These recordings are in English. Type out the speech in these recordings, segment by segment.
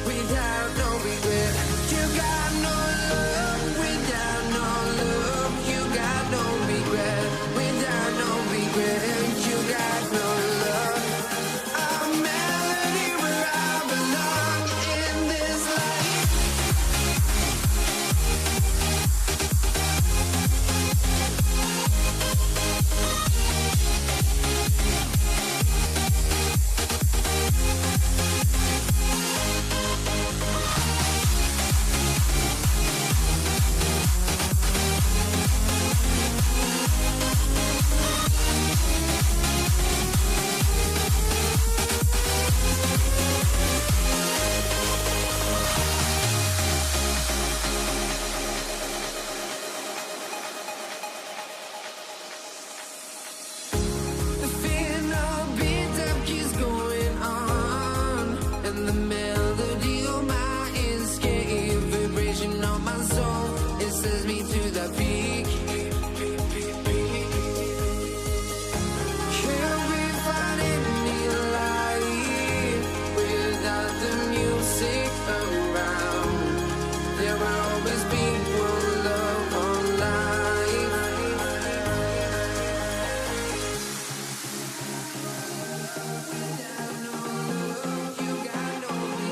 Without no love, you got no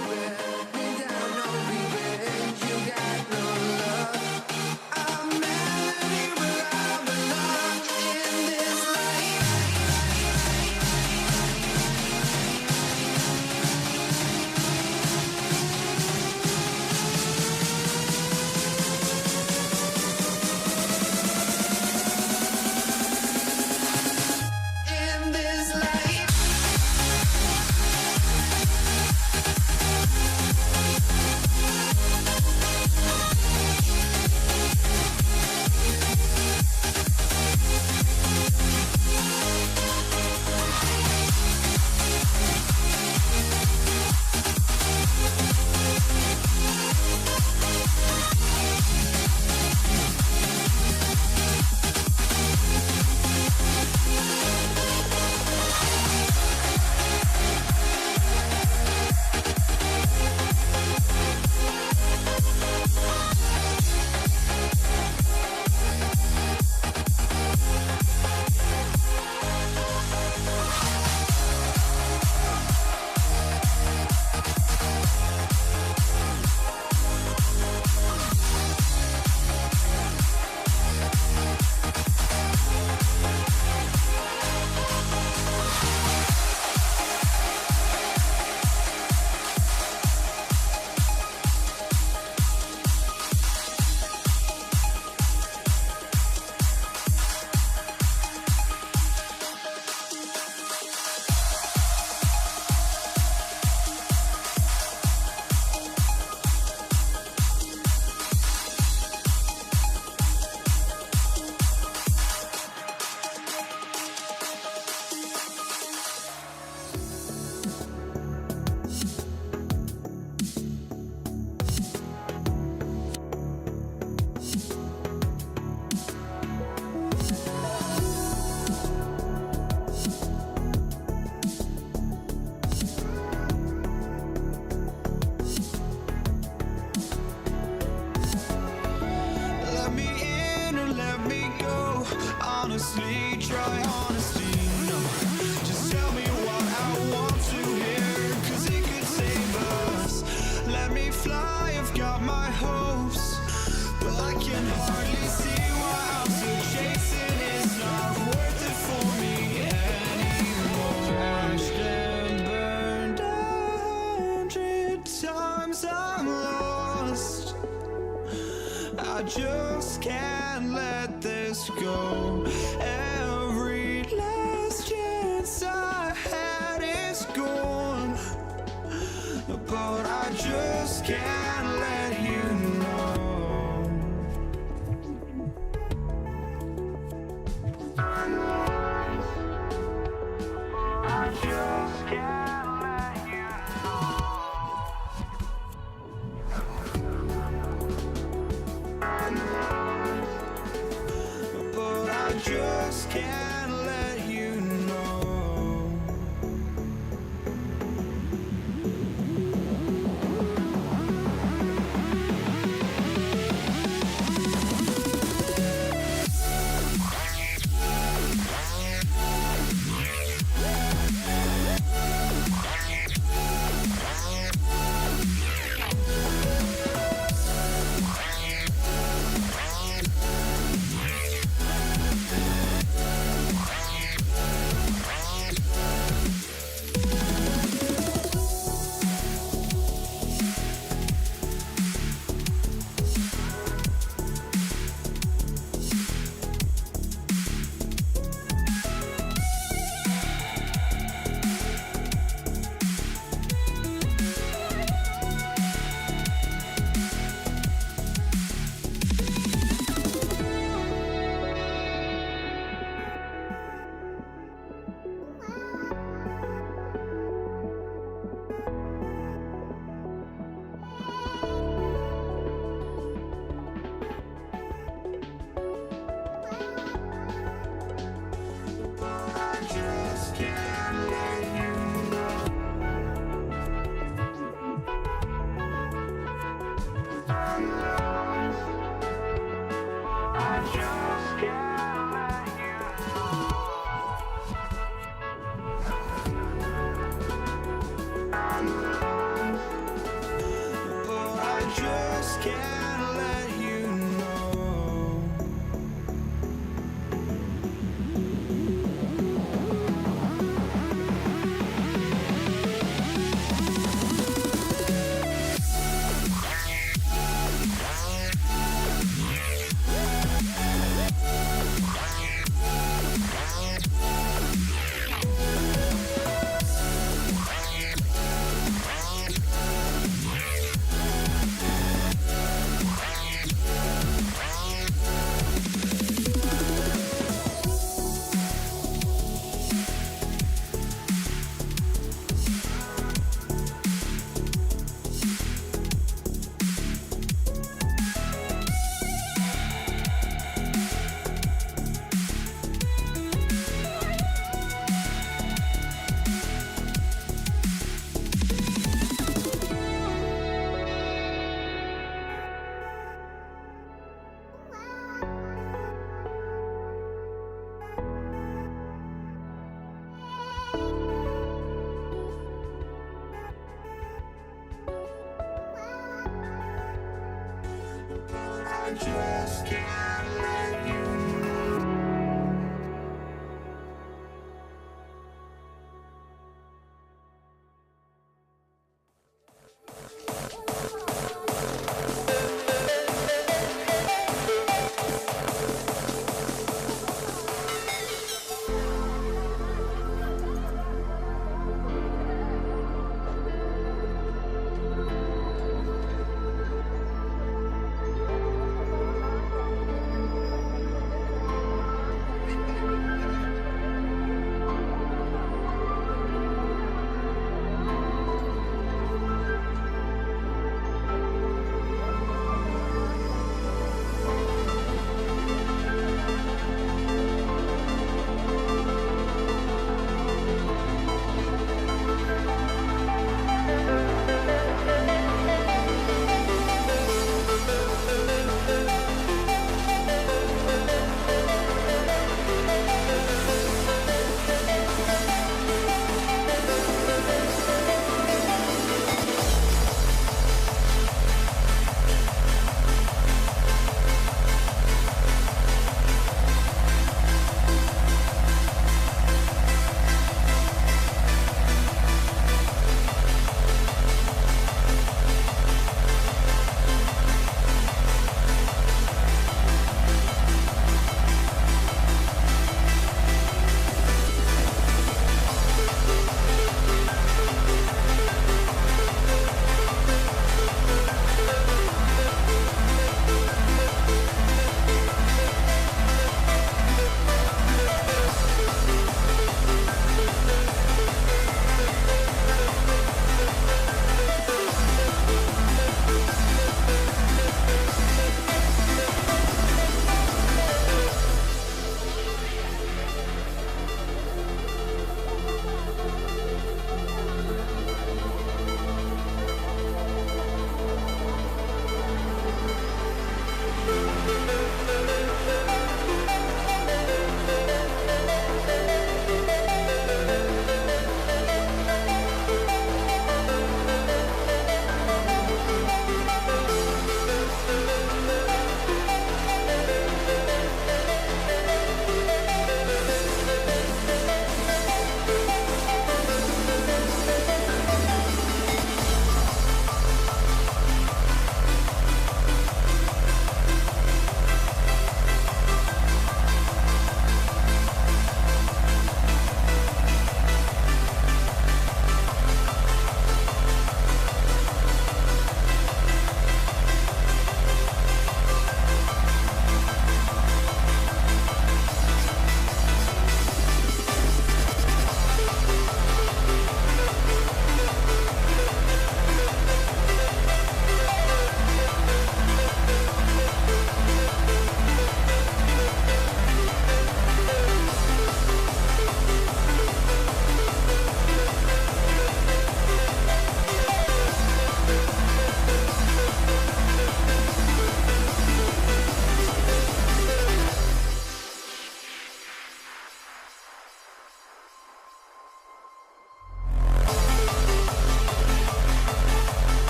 try honesty, no. Just tell me what I want to hear, 'cause it could save us. Let me fly, I've got my hopes, but I can hardly see why I'm still chasing. It's not worth it for me anymore. Crashed and burned 100 times, I'm lost. I just can't let this go. Every last chance I had is gone, but I just can't let you know. I just can't let you know. But I just can't let you know. Just can't let you know.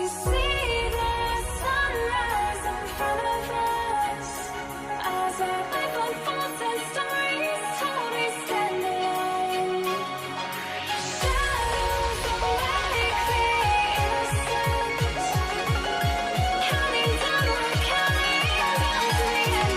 see the sunrise in front of us as our life unfolds and stories told. We stand alone. Shadows awake the innocent, counting down, we're counting down to the end.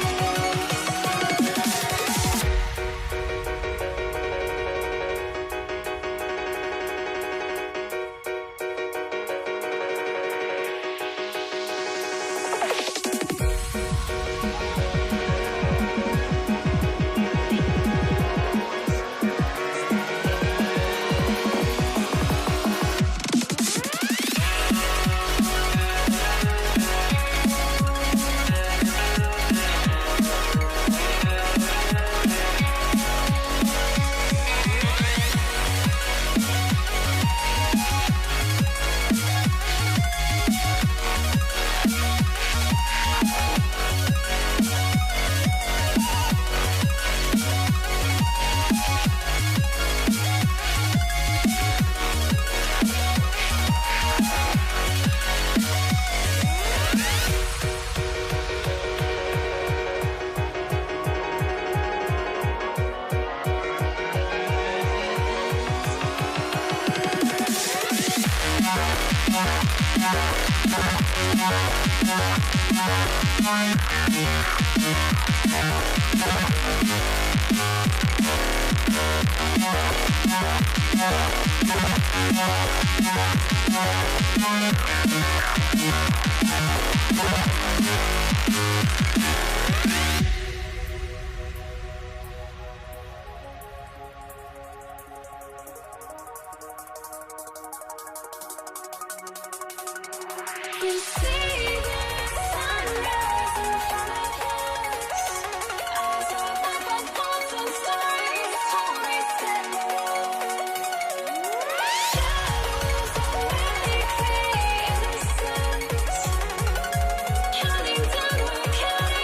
We see the sunrise in front of us as our life unfolds and stories told. We stand alone. Shadows awake the innocent, counting down, we're counting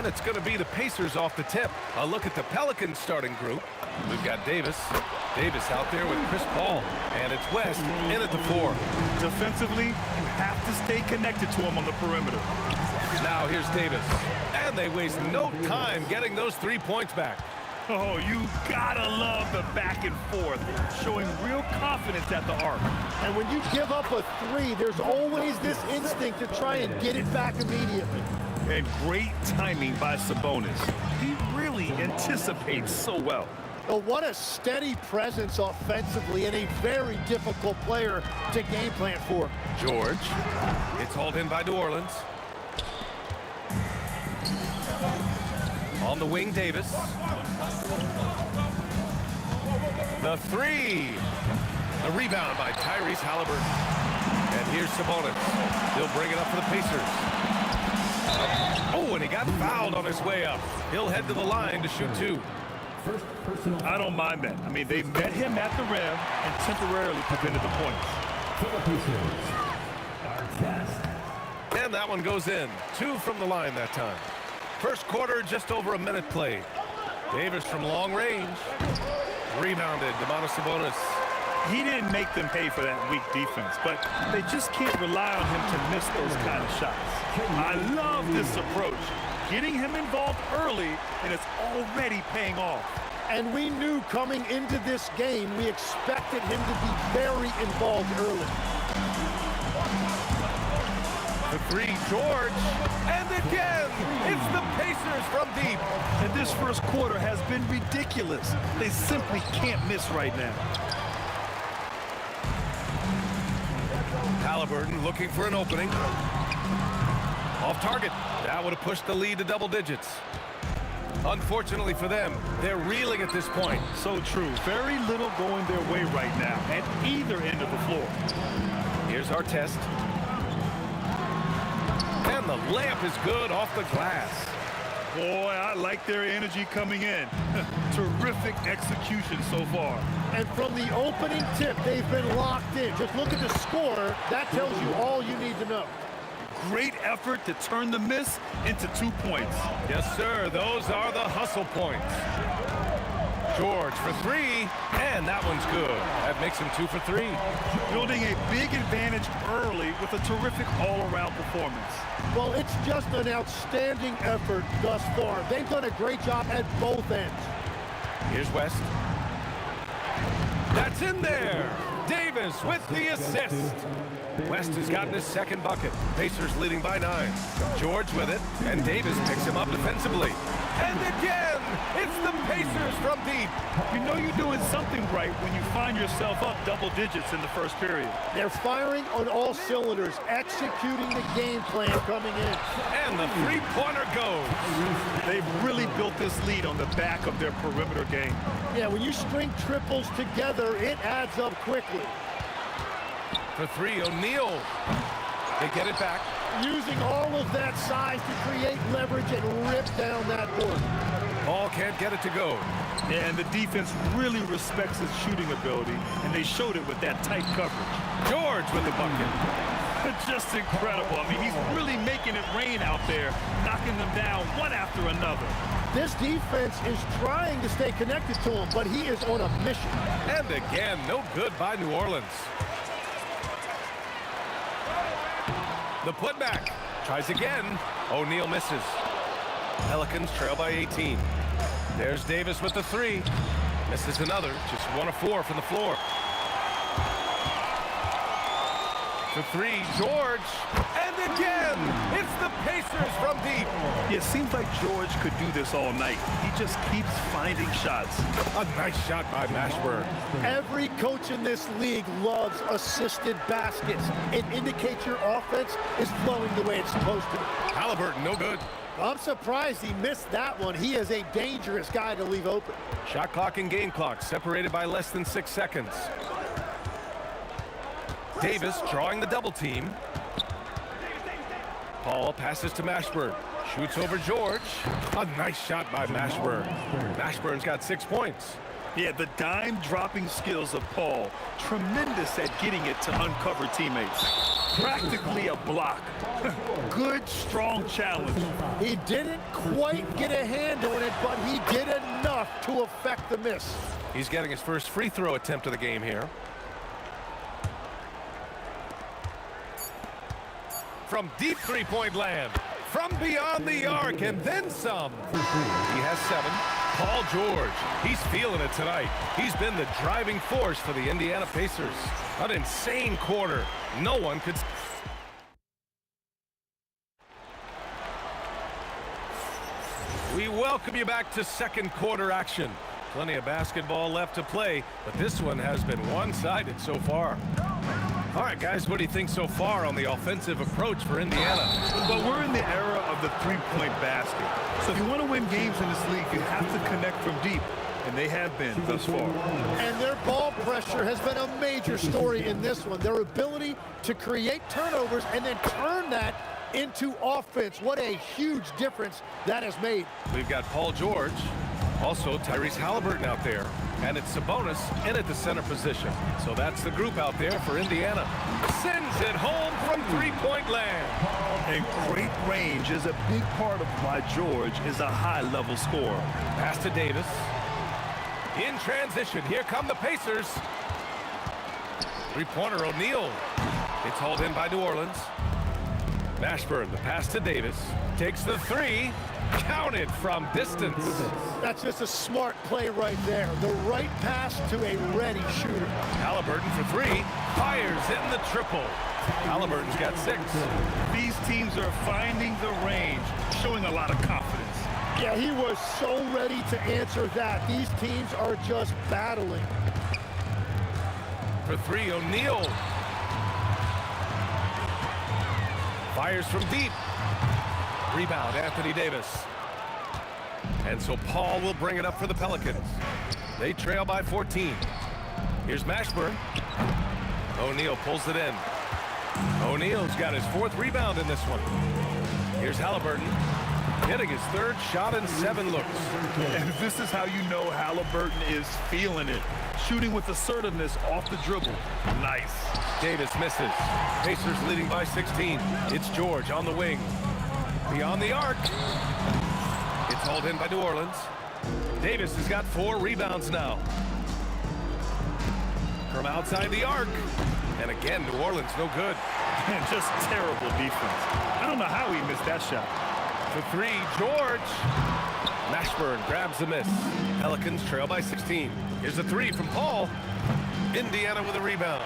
And it's going to be the Pacers off the tip. A look at the Pelicans starting group. We've got Davis. Davis out there with Chris Paul. And it's West in at the 4. Defensively, you have to stay connected to him on the perimeter. Now here's Davis. And they waste no time getting those 3 points back. Oh, you gotta love the back and forth, showing real confidence at the arc. And when you give up a 3, there's always this instinct to try and get it back immediately. And great timing by Sabonis. He really anticipates so well. Oh, what a steady presence offensively and a very difficult player to game plan for. George. It's hauled in by New Orleans. On the wing, Davis. The 3. The rebound by Tyrese Halliburton. And here's Sabonis. He'll bring it up for the Pacers. Oh, and he got fouled on his way up. He'll head to the line to shoot 2. I don't mind that. I mean, they met him at the rim and temporarily prevented the points. And that one goes in. 2 from the line that time. First quarter, just over a minute played. Davis from long range. Rebounded, Sabonis. He didn't make them pay for that weak defense, but they just can't rely on him to miss those kind of shots. I love this approach. Getting him involved early, and it's already paying off. And we knew coming into this game, we expected him to be very involved early. The 3, George, and again, it's the Pacers from deep. And this first quarter has been ridiculous. They simply can't miss right now. Halliburton looking for an opening. Off target. That would have pushed the lead to double digits. Unfortunately for them, they're reeling at this point. So true. Very little going their way right now at either end of the floor. Here's our test. And the layup is good off the glass. Boy, I like their energy coming in. Terrific execution so far. And from the opening tip, they've been locked in. Just look at the score. That tells you all you need to know. Great effort to turn the miss into 2 points. Yes, sir. Those are the hustle points. George for 3, and that one's good. That makes him 2 for 3. Building a big advantage early with a terrific all-around performance. Well, it's just an outstanding effort thus far. They've done a great job at both ends. Here's West. That's in there. Davis with the assist. West has gotten his second bucket. Pacers leading by 9. George with it, and Davis picks him up defensively. And again, it's the Pacers from deep. You know you're doing something right when you find yourself up double digits in the first period. They're firing on all cylinders, executing the game plan coming in. And the 3-pointer goes. They've really built this lead on the back of their perimeter game. Yeah, when you string triples together, it adds up quickly. For 3, O'Neal. They get it back. Using all of that size to create leverage and rip down that board. Ball can't get it to go. Yeah, and the defense really respects his shooting ability, and they showed it with that tight coverage. George with the bucket. Just incredible. I mean, he's really making it rain out there, knocking them down one after another. This defense is trying to stay connected to him, but he is on a mission. And again, no good by New Orleans. The putback. Tries again. O'Neal misses. Pelicans trail by 18. There's Davis with the 3. Misses another. Just 1 of 4 from the floor. The 3, George. And again, it's the Pacers from deep. Yeah, it seems like George could do this all night. He just keeps finding shots. A nice shot by Mashburn. Every coach in this league loves assisted baskets. It indicates your offense is flowing the way it's supposed to. Halliburton, no good. I'm surprised he missed that one. He is a dangerous guy to leave open. Shot clock and game clock separated by less than 6 seconds. Davis drawing the double team. Paul passes to Mashburn. Shoots over George. A nice shot by Mashburn. Mashburn's got 6 points. Yeah, the dime dropping skills of Paul. Tremendous at getting it to uncover teammates. Practically a block. Good, strong challenge. He didn't quite get a hand on it, but he did enough to affect the miss. He's getting his first free throw attempt of the game here. From deep three-point land, from beyond the arc, and then some. He has 7. Paul George, he's feeling it tonight. He's been the driving force for the Indiana Pacers. An insane quarter. No one could... We welcome you back to second quarter action. Plenty of basketball left to play, but this one has been one-sided so far. All right, guys, what do you think so far on the offensive approach for Indiana? But we're in the era of the three-point basket. So if you want to win games in this league, you have to connect from deep, and they have been thus far. And their ball pressure has been a major story in this one. Their ability to create turnovers and then turn that into offense. What a huge difference that has made. We've got Paul George, also Tyrese Halliburton out there, and it's Sabonis in at the center position. So that's the group out there for Indiana. Sends it home from three-point land. And great range is a big part of why George is a high-level scorer. Pass to Davis. In transition, here come the Pacers. Three-pointer O'Neal. It's hauled in by New Orleans. Mashburn, the pass to Davis. Takes the 3. Counted from distance. That's just a smart play right there. The right pass to a ready shooter. Halliburton for 3. Fires in the triple. Halliburton's got 6. These teams are finding the range, showing a lot of confidence. Yeah, he was so ready to answer that. These teams are just battling. For 3, O'Neal. Fires from deep. Rebound, Anthony Davis. And so Paul will bring it up for the Pelicans. They trail by 14. Here's Mashburn. O'Neal pulls it in. O'Neal's got his 4th rebound in this one. Here's Halliburton, hitting his 3rd shot in 7 looks. And this is how you know Halliburton is feeling it. Shooting with assertiveness off the dribble. Nice. Davis misses. Pacers leading by 16. It's George on the wing. Beyond the arc. It's hauled in by New Orleans. Davis has got 4 rebounds now. From outside the arc. And again, New Orleans no good. And just terrible defense. I don't know how he missed that shot. For 3, George. Mashburn grabs the miss. Pelicans trail by 16. Here's a 3 from Paul. Indiana with a rebound.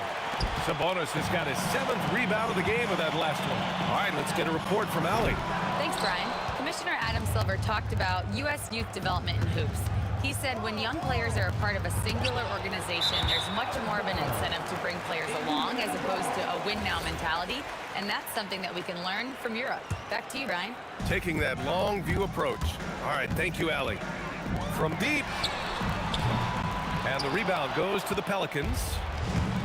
Sabonis has got his 7th rebound of the game with that last one. All right, let's get a report from Allie. Thanks, Brian. Commissioner Adam Silver talked about U.S. youth development in hoops. He said when young players are a part of a singular organization, there's much more of an incentive to bring players along as opposed to a win-now mentality, and that's something that we can learn from Europe. Back to you, Brian. Taking that long view approach. All right, thank you, Allie. From deep. And the rebound goes to the Pelicans.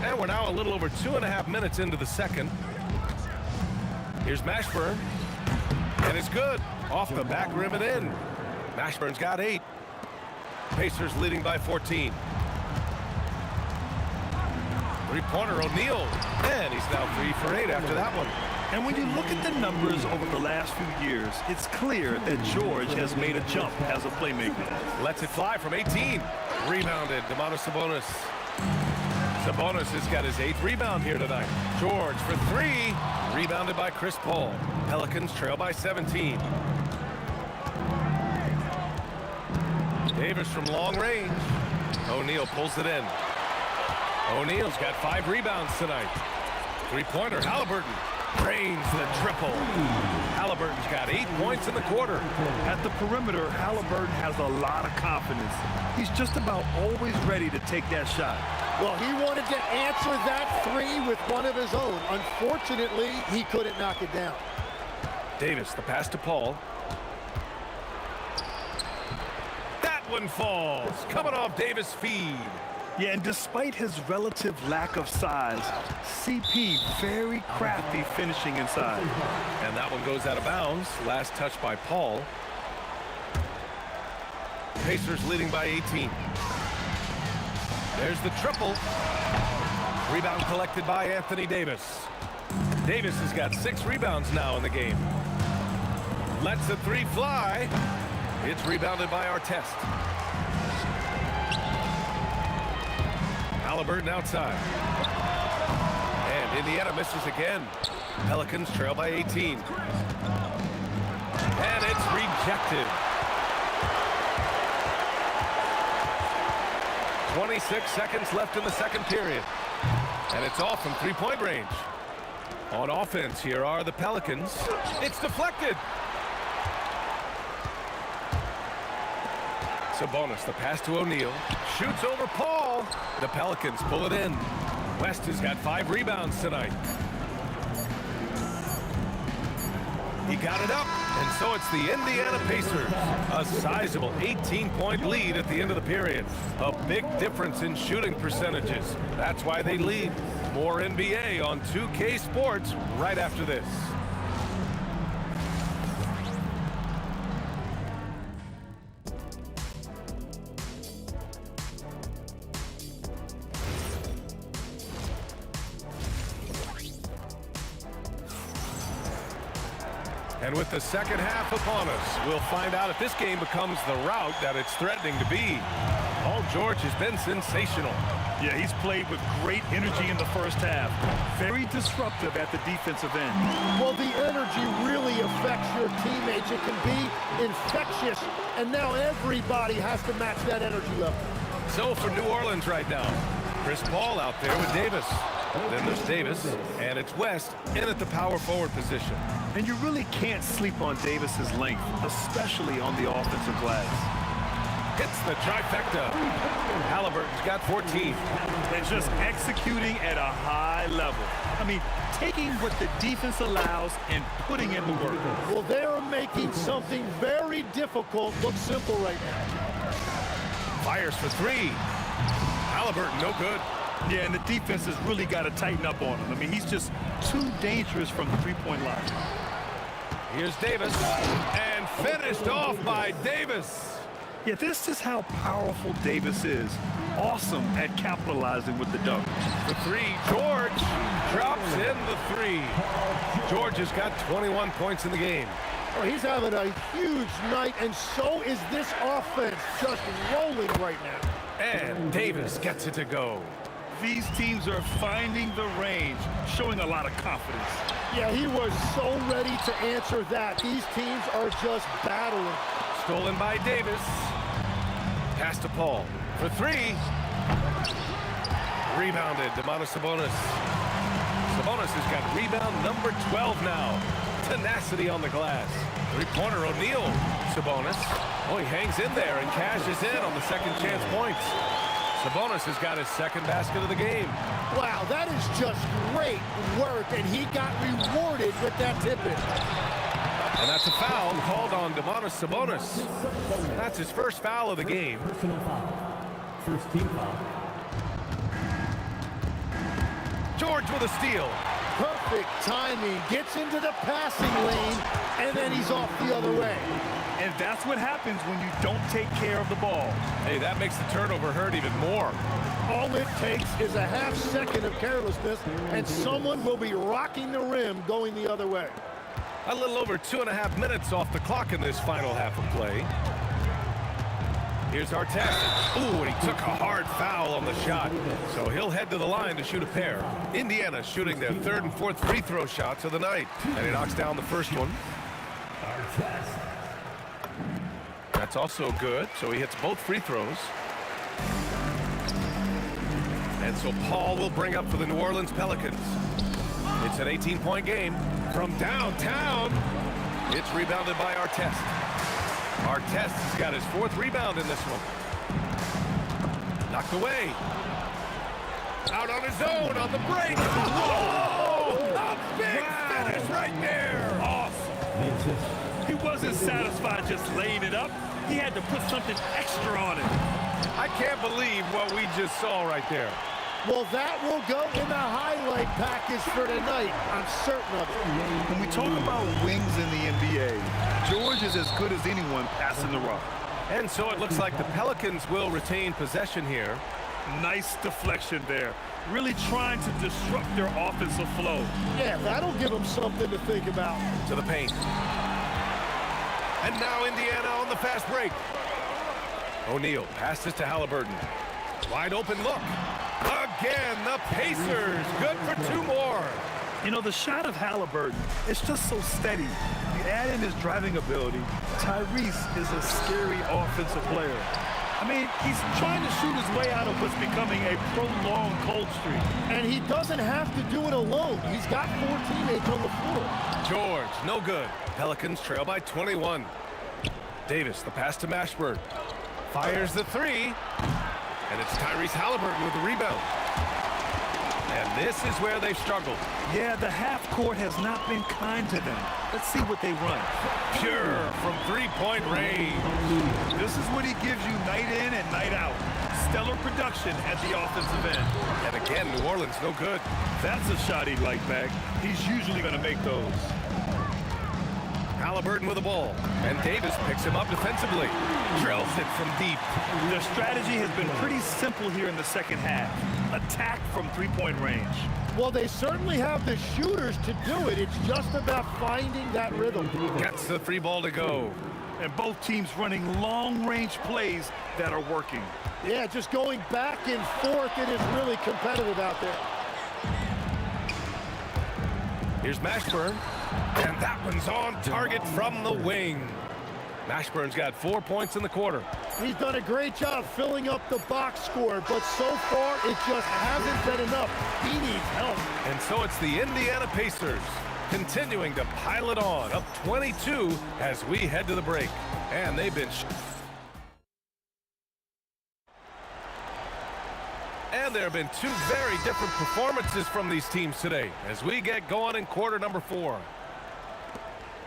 And we're now a little over 2.5 minutes into the second. Here's Mashburn. And it's good. Off the back rim and in. Mashburn's got 8. Pacers leading by 14. Three-pointer O'Neal. And he's now 3 for 8 after that one. And when you look at the numbers over the last few years, it's clear that George has made a jump as a playmaker. Lets it fly from 18. Rebounded, Domantas Sabonis. Sabonis has got his 8th rebound here tonight. George for 3. Rebounded by Chris Paul. Pelicans trail by 17. Davis from long range. O'Neal pulls it in. O'Neal's got 5 rebounds tonight. Three-pointer, Halliburton. Drains the triple. Halliburton's got 8 points in the quarter. At the perimeter, Halliburton has a lot of confidence. He's just about always ready to take that shot. Well, he wanted to answer that 3 with one of his own. Unfortunately, he couldn't knock it down. Davis, the pass to Paul. That one falls. Coming off Davis' feed. Yeah, and despite his relative lack of size, CP very crafty finishing inside. And that one goes out of bounds. Last touch by Paul. Pacers leading by 18. There's the triple. Rebound collected by Anthony Davis. Davis has got 6 rebounds now in the game. Lets the 3 fly. It's rebounded by Artest. Halliburton outside. And Indiana misses again. Pelicans trail by 18. And it's rejected. 26 seconds left in the second period. And it's off from three-point range. On offense, here are the Pelicans. It's deflected. Sabonis, the pass to O'Neal. Shoots over Paul. The Pelicans pull it in. West has got 5 rebounds tonight. He got it up, and so it's the Indiana Pacers. A sizable 18-point lead at the end of the period. A big difference in shooting percentages. That's why they lead. More NBA on 2K Sports right after this. And with the second half upon us, we'll find out if this game becomes the rout that it's threatening to be. Paul George has been sensational. Yeah, he's played with great energy in the first half. Very disruptive at the defensive end. Well, the energy really affects your teammates. It can be infectious, and now everybody has to match that energy level. So for New Orleans right now, Chris Paul out there with Davis. Then there's Davis, and it's West in at the power forward position. And you really can't sleep on Davis's length, especially on the offensive glass. Hits the trifecta. Halliburton's got 14. And just executing at a high level. I mean, taking what the defense allows and putting in the work. Well, they're making something very difficult look simple right now. Fires for 3. Halliburton, no good. Yeah, and the defense has really got to tighten up on him. I mean, he's just too dangerous from the three-point line. Here's Davis, and finished off by Davis. Yeah, this is how powerful Davis is. Awesome at capitalizing with the dunk. The 3, George drops in the 3. George has got 21 points in the game. Oh, he's having a huge night, and so is this offense, just rolling right now. And Davis gets it to go. These teams are finding the range, showing a lot of confidence. Yeah, he was so ready to answer that. These teams are just battling. Stolen by Davis. Pass to Paul for 3. Rebounded, Sabonis. Sabonis has got rebound number 12 now. Tenacity on the glass. Three-pointer O'Neal. Sabonis. Oh, he hangs in there and cashes in on the second chance points. Sabonis has got his second basket of the game. Wow, that is just great work, and he got rewarded with that tip-in. And that's a foul called on Sabonis. That's his first foul of the game. Personal foul. First team foul. George with a steal. Perfect timing, gets into the passing lane, and then he's off the other way. And that's what happens when you don't take care of the ball. Hey, that makes the turnover hurt even more. All it takes is a half second of carelessness, and someone will be rocking the rim going the other way. A little over 2.5 minutes off the clock in this final half of play. Here's Artest. Ooh, and he took a hard foul on the shot. So he'll head to the line to shoot a pair. Indiana shooting their 3rd and 4th free throw shots of the night. And he knocks down the first one. That's also good. So he hits both free throws. And so Paul will bring up for the New Orleans Pelicans. It's an 18-point game. From downtown, it's rebounded by Artest. Artest has got his 4th rebound in this one. Knocked away. Out on his own on the break. Whoa! A big finish right there. Awesome. He wasn't satisfied just laying it up. He had to put something extra on it. I can't believe what we just saw right there. Well, that will go in the highlight package for tonight. I'm certain of it. When we talk about wings in the NBA, George is as good as anyone passing the rock. And so it looks like the Pelicans will retain possession here. Nice deflection there. Really trying to disrupt their offensive flow. Yeah, that'll give them something to think about. To the paint. And now Indiana on the fast break. O'Neal passes to Halliburton. Wide open look. Again, the Pacers. Good for 2 more. You know, the shot of Halliburton, it's just so steady. You add in his driving ability, Tyrese is a scary offensive player. I mean, he's trying to shoot his way out of what's becoming a prolonged cold streak. And he doesn't have to do it alone. He's got 4 teammates on the floor. George, no good. Pelicans trail by 21. Davis, the pass to Mashburn. Fires the 3. And it's Tyrese Halliburton with the rebound. And this is where they've struggled. Yeah, the half court has not been kind to them. Let's see what they run. Pure from 3-point range. This is what he gives you night in and night out. Stellar production at the offensive end. And again, New Orleans, no good. That's a shot he'd like back. He's usually going to make those. Halliburton with the ball. And Davis picks him up defensively. Drills it from deep. Their strategy has been pretty simple here in the second half. Attack from 3-point range. Well, they certainly have the shooters to do it. It's just about finding that rhythm. Gets the free ball to go. And both teams running long-range plays that are working. Yeah, just going back and forth. It is really competitive out there. Here's Mashburn. And that one's on target from the wing. Mashburn's got 4 points in the quarter. He's done a great job filling up the box score, but so far it just hasn't been enough. He needs help. And so it's the Indiana Pacers continuing to pile it on, up 22 as we head to the break. And they've been... And there have been 2 very different performances from these teams today as we get going in quarter number 4.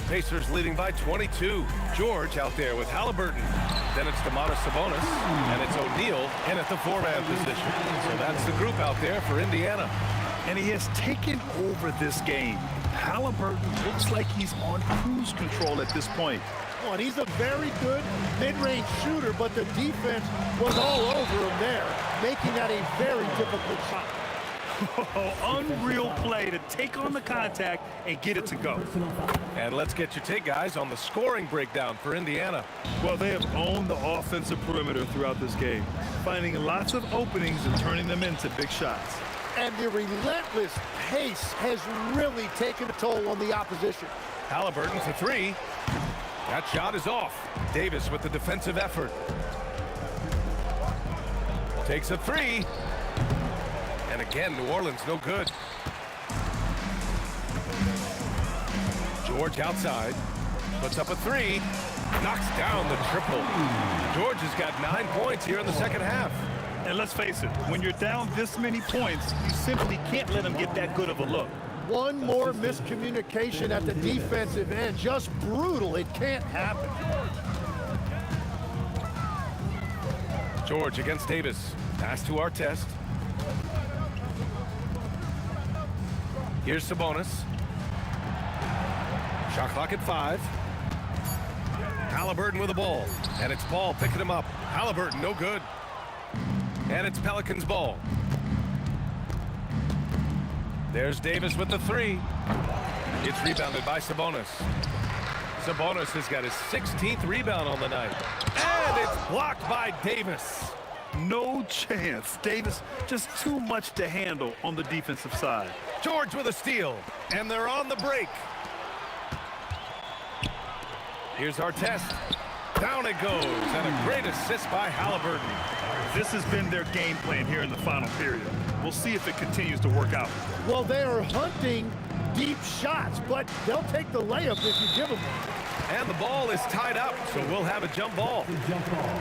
Pacers leading by 22. George out there with Halliburton. Then it's Domantas Sabonis, and it's O'Neal in at the 4-man position. So that's the group out there for Indiana. And he has taken over this game. Halliburton looks like he's on cruise control at this point. Oh, and he's a very good mid-range shooter, but the defense was all over him there, making that a very difficult shot. Unreal play to take on the contact and get it to go. And let's get your take, guys, on the scoring breakdown for Indiana. Well, they have owned the offensive perimeter throughout this game, finding lots of openings and turning them into big shots. And the relentless pace has really taken a toll on the opposition. Halliburton for 3. That shot is off. Davis with the defensive effort. Takes a 3. And again, New Orleans no good. George outside. Puts up a 3. Knocks down the triple. George has got 9 points here in the second half. And let's face it, when you're down this many points, you simply can't let them get that good of a look. One more miscommunication at the defensive end. Just brutal. It can't happen. George against Davis. Pass to Artest. Here's Sabonis. Shot clock at 5. Halliburton with the ball. And it's Paul picking him up. Halliburton no good. And it's Pelicans ball. There's Davis with the 3. It's rebounded by Sabonis. Sabonis has got his 16th rebound on the night. And it's blocked by Davis. No chance. Davis just too much to handle on the defensive side. George with a steal. And they're on the break. Here's Artest. Down it goes. And a great assist by Halliburton. This has been their game plan here in the final period. We'll see if it continues to work out. Well, they are hunting deep shots, but they'll take the layup if you give them one. And the ball is tied up, so we'll have a jump ball. Jump ball.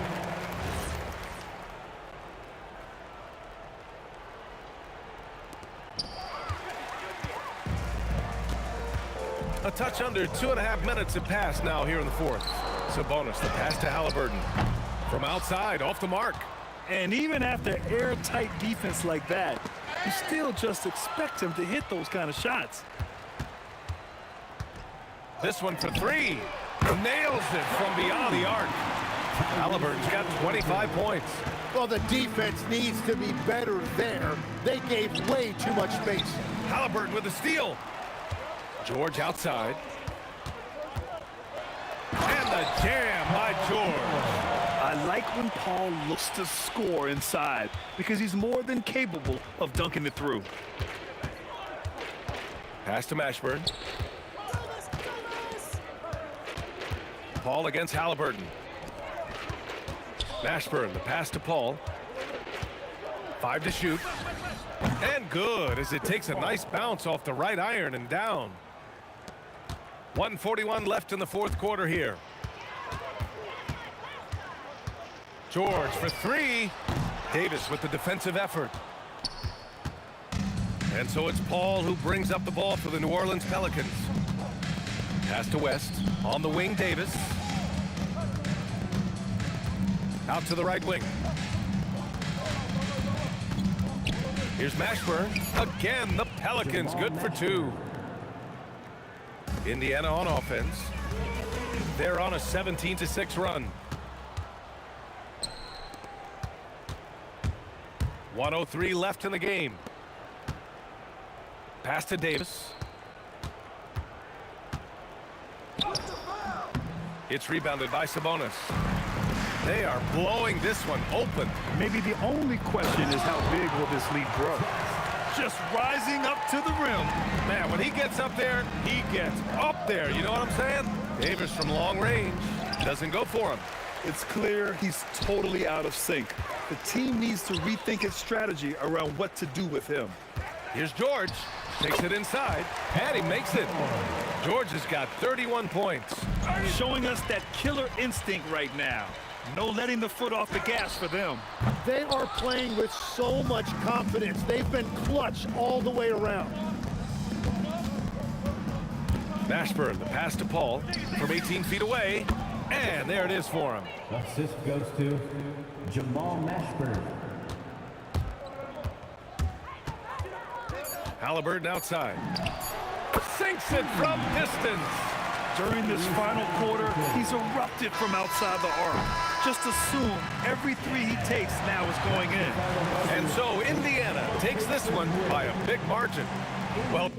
A touch under 2.5 minutes have passed now here in the 4th. Sabonis, the pass to Halliburton. From outside, off the mark. And even after airtight defense like that, you still just expect him to hit those kind of shots. This one for 3. Nails it from beyond the arc. Halliburton's got 25 points. Well, the defense needs to be better there. They gave way too much space. Halliburton with a steal. George outside. And the jam by George. I like when Paul looks to score inside because he's more than capable of dunking it through. Pass to Mashburn. Paul against Halliburton. Mashburn, the pass to Paul. 5 to shoot. And good as it takes a nice bounce off the right iron and down. 1:41 left in the fourth quarter here. George for 3. Davis with the defensive effort. And so it's Paul who brings up the ball for the New Orleans Pelicans. Pass to West. On the wing, Davis. Out to the right wing. Here's Mashburn. Again, the Pelicans good for 2. Indiana on offense. They're on a 17-6 run. 1:03 left in the game. Pass to Davis. It's rebounded by Sabonis. They are blowing this one open. Maybe the only question is how big will this lead grow? Just rising up to the rim. Man, when he gets up there, he gets up there. You know what I'm saying? Davis from long range doesn't go for him. It's clear he's totally out of sync. The team needs to rethink its strategy around what to do with him. Here's George. Takes it inside, and he makes it. George has got 31 points. Showing us that killer instinct right now. No letting the foot off the gas for them. They are playing with so much confidence. They've been clutch all the way around. Mashburn, the pass to Paul from 18 feet away, and there it is for him. Assist goes to Jamal Mashburn. Halliburton outside. Sinks it from distance. During this final quarter, he's erupted from outside the arc. Just assume every 3 he takes now is going in. And so Indiana takes this one by a big margin. Well,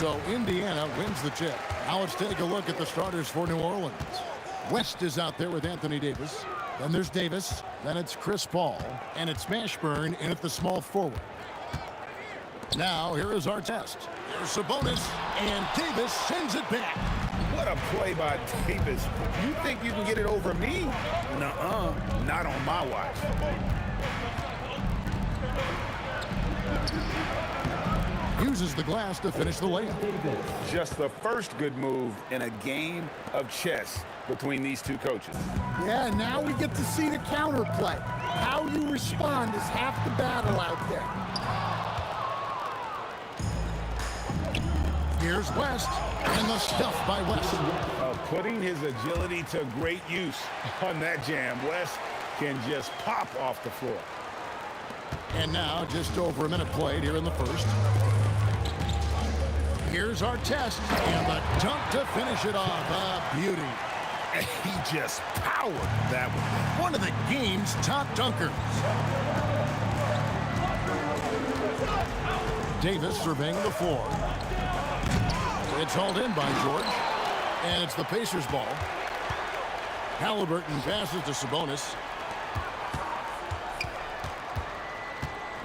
So Indiana wins the tip. Now let's take a look at the starters for New Orleans. West is out there with Anthony Davis. Then there's Davis. Then it's Chris Paul. And it's Mashburn in at the small forward. Now here is our test. There's Sabonis. And Davis sends it back. What a play by Davis. You think you can get it over me? Nuh-uh. Not on my watch. Uses the glass to finish the layup. Just the first good move in a game of chess between these two coaches. Yeah, now we get to see the counterplay. How you respond is half the battle out there. Here's West, and the stuff by West. Putting his agility to great use on that jam. West can just pop off the floor. And now just over a minute played here in the first. Here's our test, and the dunk to finish it off. A beauty. He just powered that one. One of the game's top dunkers. Davis surveying the floor. It's hauled in by George. And it's the Pacers' ball. Halliburton passes to Sabonis.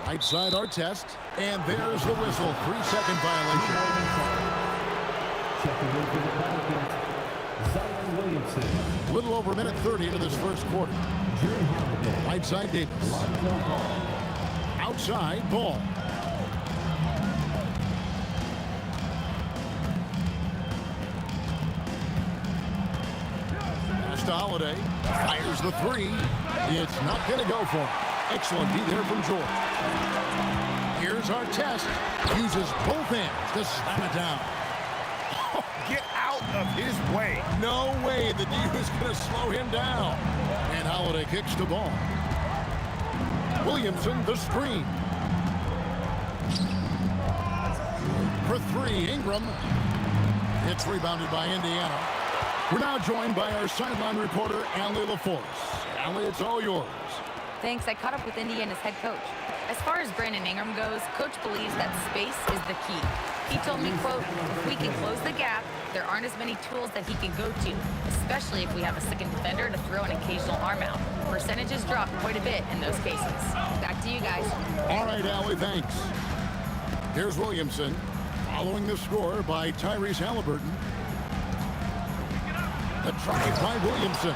Right side our test. And there's the whistle. 3-second violation. A little over a minute 30 into this first quarter. Right side Davis. Outside Ball. Holiday fires the three. It's not going to go for him. Excellent D there from George. Here's our test. Uses both hands to slam it down. Oh, get out of his way. No way the D was going to slow him down. And Holiday kicks the ball. Williamson the screen. For three, Ingram. It's rebounded by Indiana. We're now joined by our sideline reporter, Allie LaForce. Allie, it's all yours. Thanks. I caught up with Indiana's head coach. As far as Brandon Ingram goes, coach believes that space is the key. He told me, quote, if we can close the gap, there aren't as many tools that he can go to, especially if we have a second defender to throw an occasional arm out. Percentages drop quite a bit in those cases. Back to you guys. All right, Allie, thanks. Here's Williamson, following the score by Tyrese Halliburton. The try by Williamson.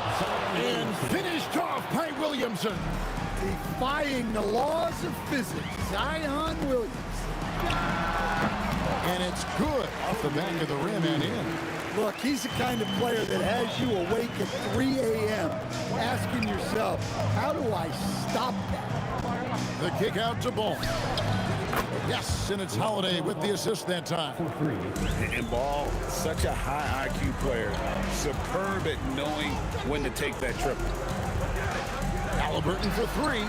And finished off by Williamson. Defying the laws of physics, Zion Williams. And it's good off the back of the rim and in. Look, he's the kind of player that has you awake at 3 a.m. asking yourself, how do I stop that? The kick out to Ball. Yes, and it's Holiday with the assist that time. And Ball, such a high IQ player. Superb at knowing when to take that triple. Halliburton for three.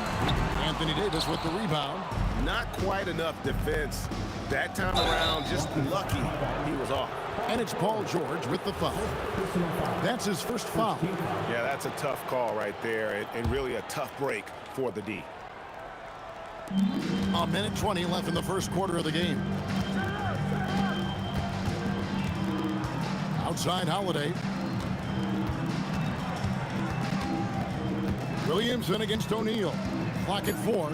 Anthony Davis with the rebound. Not quite enough defense. That time around, just lucky he was off. And it's Paul George with the foul. That's his first foul. Yeah, that's a tough call right there, and really a tough break for the D. A minute 20 left in the first quarter of the game. Outside Holiday. Williamson against O'Neal. Clock at 4.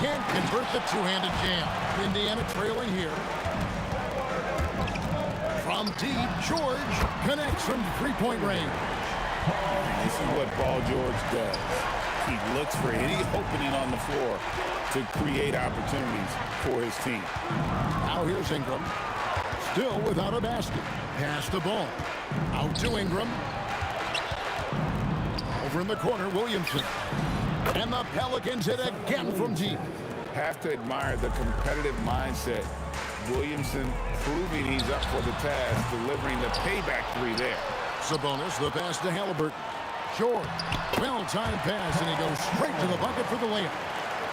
Can't convert the two-handed jam. Indiana trailing here. From deep, George connects from three-point range. This is what Paul George does. He looks for any opening on the floor to create opportunities for his team. Now here's Ingram. Still without a basket. Pass the ball. Out to Ingram. Over in the corner, Williamson. And the Pelicans hit again from deep. Have to admire the competitive mindset. Williamson proving he's up for the task, delivering the payback three there. Sabonis, the pass to Halliburton. George, well-timed pass, and he goes straight to the bucket for the layup.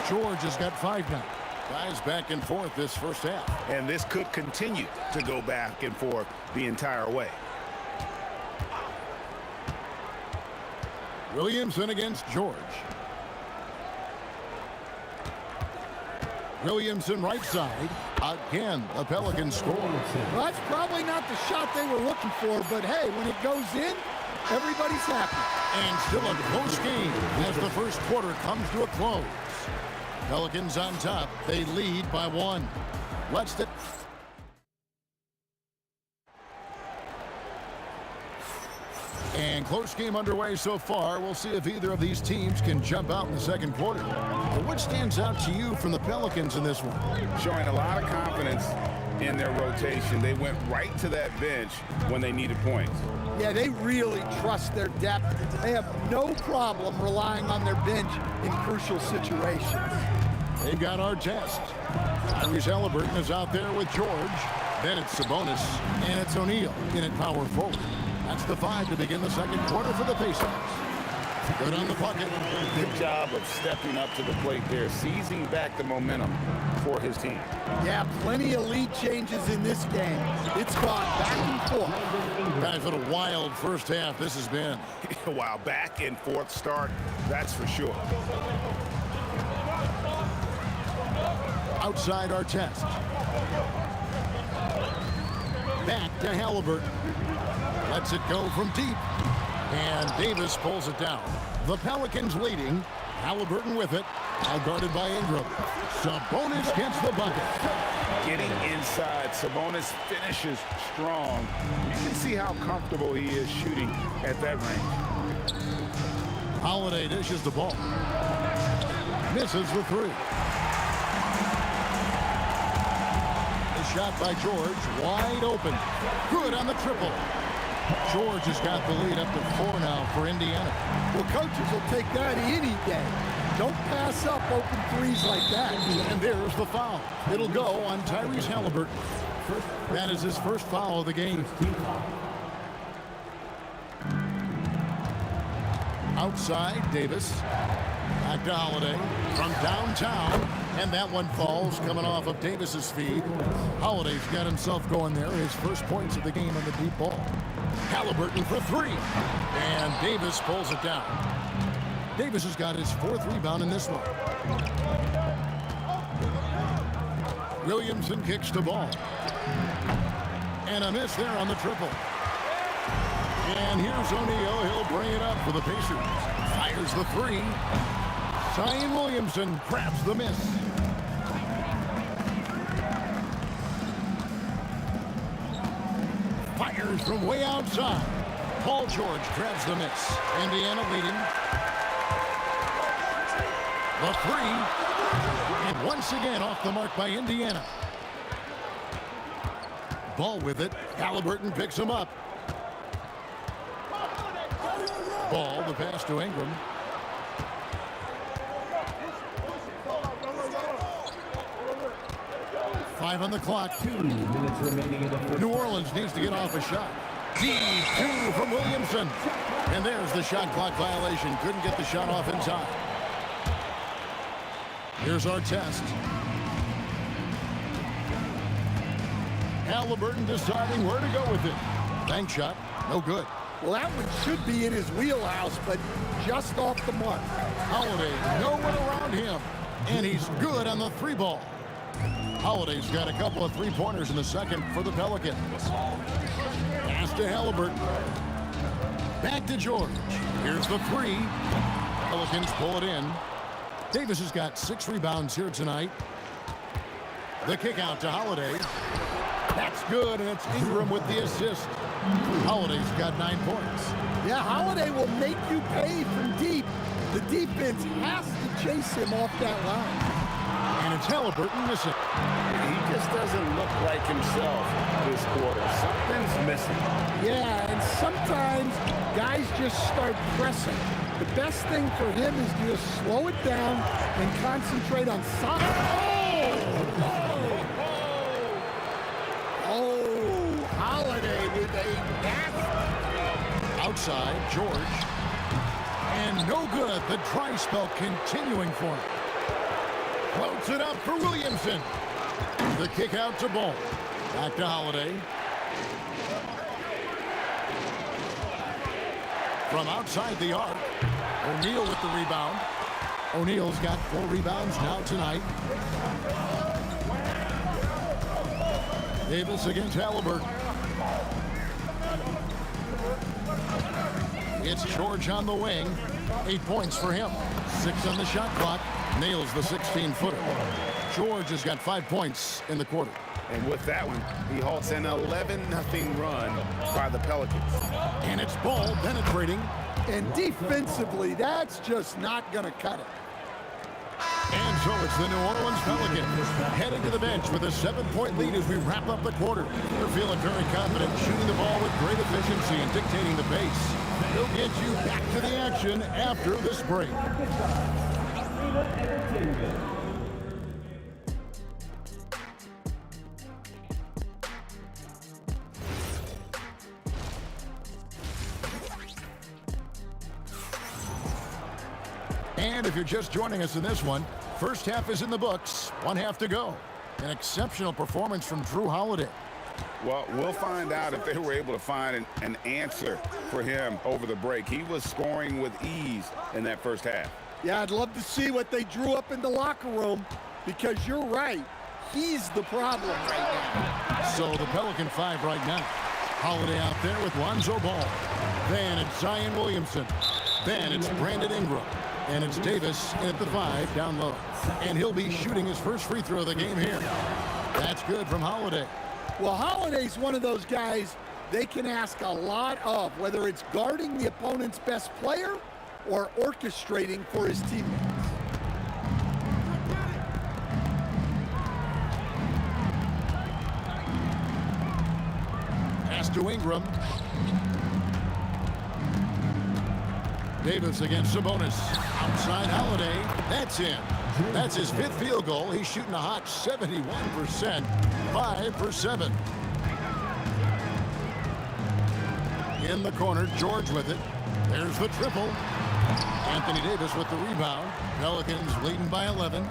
George has got 5 now. Guys back and forth this first half. And this could continue to go back and forth the entire way. Williamson against George. Williamson right side. Again, the Pelicans score. Well, that's probably not the shot they were looking for, but hey, when it goes in, everybody's happy. And still a close game as the first quarter comes to a close. Pelicans on top. They lead by 1. Let's And close game underway so far. We'll see if either of these teams can jump out in the second quarter. But what stands out to you from the Pelicans in this one? Showing a lot of confidence in their rotation. They went right to that bench when they needed points. Yeah, they really trust their depth. They have no problem relying on their bench in crucial situations. They've got our test. Tyrese Halliburton is out there with George. Then it's Sabonis, and it's O'Neal in at power forward. That's the 5 to begin the second quarter for the Pacers. Good on the bucket. Good job of stepping up to the plate there, seizing back the momentum for his team. Yeah, plenty of lead changes in this game. It's gone back and forth. Guys, what a wild first half this has been. Wow, back and forth start, that's for sure. Outside our test. Back to Halliburton. Lets it go from deep. And Davis pulls it down. The Pelicans leading. Halliburton with it. Now guarded by Ingram. Sabonis gets the bucket. Getting inside, Sabonis finishes strong. You can see how comfortable he is shooting at that range. Holiday dishes the ball. Misses the 3. The shot by George, wide open. Good on the triple. George has got the lead up to 4 now for Indiana. Well, coaches will take that any day. Don't pass up open threes like that. And there's the foul. It'll go on Tyrese Halliburton. That is his first foul of the game. Outside, Davis. Back to Holiday from downtown. And that one falls coming off of Davis's feed. Holiday's got himself going there. His first points of the game on the deep ball. Halliburton for 3. And Davis pulls it down. Davis has got his 4th rebound in this one. Williamson kicks the ball. And a miss there on the triple. And here's O'Neal. He'll bring it up for the Pacers. Fires the 3. Zion Williamson grabs the miss. Fires from way outside. Paul George grabs the miss. Indiana leading. The 3. And once again off the mark by Indiana. Ball with it. Halliburton picks him up. Ball, the pass to Ingram. Five on the clock. 2 minutes remaining in the first. New Orleans needs to get off a shot. Deep 2 from Williamson. And there's the shot clock violation. Couldn't get the shot off in time. Here's our test. Halliburton deciding where to go with it. Bank shot. No good. Well, that one should be in his wheelhouse, but just off the mark. Holiday, no one around him. And he's good on the 3 ball. Holiday's got a couple of 3-pointers in the second for the Pelicans. Pass to Halliburton. Back to George. Here's the 3. Pelicans pull it in. Davis has got 6 rebounds here tonight. The kick out to Holiday. That's good, and it's Ingram with the assist. Holiday's got 9 points. Yeah, Holiday will make you pay from deep. The defense has to chase him off that line. And it's Halliburton missing. He just doesn't look like himself this quarter. Something's missing. Yeah, and sometimes guys just start pressing. The best thing for him is to just slow it down and concentrate on solid. Oh, Holiday with a nasty. Outside, George. And no good. The dry spell continuing for him. Floats it up for Williamson. The kick out to Ball. Back to Holiday. From outside the arc. O'Neal with the rebound. O'Neal's got 4 rebounds now tonight. Davis against Halliburton. It's George on the wing. 8 points for him. 6 on the shot clock. Nails the 16-footer. George has got 5 points in the quarter. And with that one, he halts an 11-0 run by the Pelicans. And it's Ball penetrating. And defensively, that's just not going to cut it. And so it's the New Orleans Pelicans heading to the bench with a 7-point lead as we wrap up the quarter. They're feeling very confident, shooting the ball with great efficiency and dictating the pace. They'll get you back to the action after this break. And if you're just joining us in this one, first half is in the books, 1 half to go. An exceptional performance from Drew Holiday. Well, we'll find out if they were able to find an answer for him over the break. He was scoring with ease in that first half. Yeah, I'd love to see what they drew up in the locker room, because you're right. He's the problem right now. So the Pelican 5 right now. Holiday out there with Lonzo Ball. Then it's Zion Williamson. Then it's Brandon Ingram. And it's Davis at the 5 down low. And he'll be shooting his first free throw of the game here. That's good from Holiday. Well, Holiday's one of those guys they can ask a lot of, whether it's guarding the opponent's best player or orchestrating for his teammates. Pass to Ingram. Davis against Sabonis. Outside Holiday. That's in. That's his 5th field goal. He's shooting a hot 71%. 5 for 7. In the corner, George with it. There's the triple. Anthony Davis with the rebound. Pelicans leading by 11.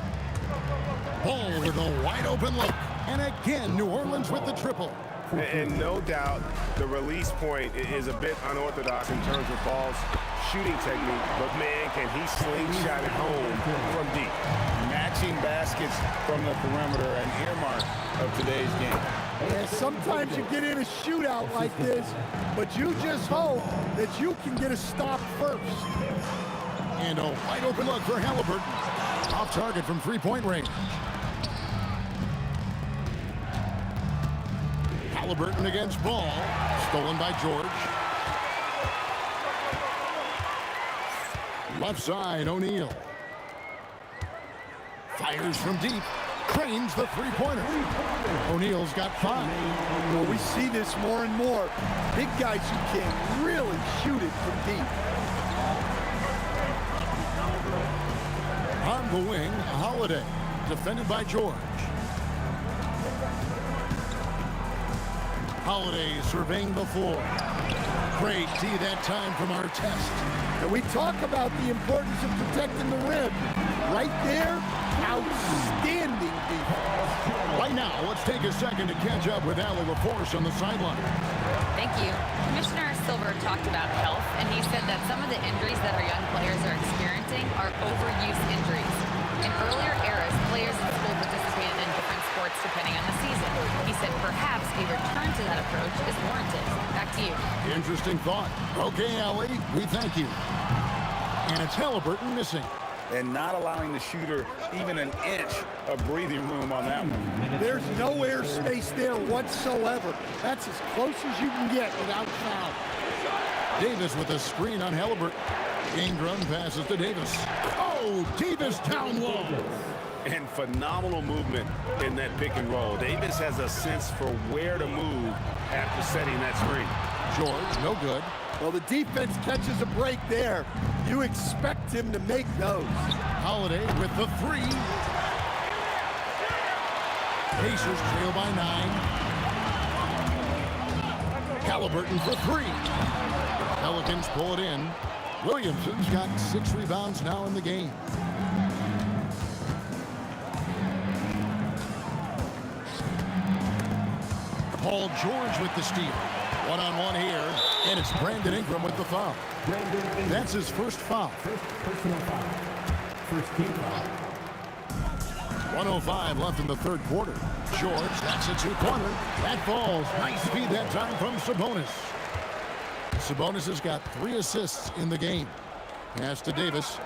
Ball with a wide open look. And again, New Orleans with the triple. And no doubt the release point is a bit unorthodox in terms of Ball's shooting technique, but man, can he slingshot it home from deep. Matching baskets from the perimeter, an earmark of today's game. Yeah, sometimes you get in a shootout like this, but you just hope that you can get a stop first. And a wide open look for Halliburton. Off target from 3-point range. Halliburton against Ball. Stolen by George. Left side, O'Neal. Fires from deep. Cranes the 3-pointer. O'Neal's got 5. Well, we see this more and more. Big guys who can really shoot it from deep. On the wing, Holiday. Defended by George. Holiday surveying the floor. Great D that time from Artest. And we talk about the importance of protecting the rim. Right there, outstanding defense. Right now, let's take a second to catch up with Allie LaForce on the sideline. Thank you. Commissioner Silver talked about health, and he said that some of the injuries that our young players are experiencing are overuse injuries. In earlier eras, players in school participated in different sports depending on the season. He said perhaps a return to that approach is warranted. Back to you. Interesting thought. Okay, Allie, we thank you. And it's Halliburton missing. And not allowing the shooter even an inch of breathing room on that one. There's no airspace there whatsoever. That's as close as you can get without foul. Davis with a screen on Halliburton. Ingram passes to Davis. Oh, Davis down low. And phenomenal movement in that pick and roll. Davis has a sense for where to move after setting that screen. George, no good. Well, the defense catches a break there. You expect him to make those. Holiday with the 3. Pacers trail by 9. Halliburton for 3. Pelicans pull it in. Williamson's got 6 rebounds now in the game. Paul George with the steal. One-on-one here, and it's Brandon Ingram with the foul. That's his first foul. First team foul. 1:05 left in the third quarter. George, that's a two-pointer. That falls. Nice feed that time from Sabonis. Sabonis has got 3 assists in the game. Pass to Davis.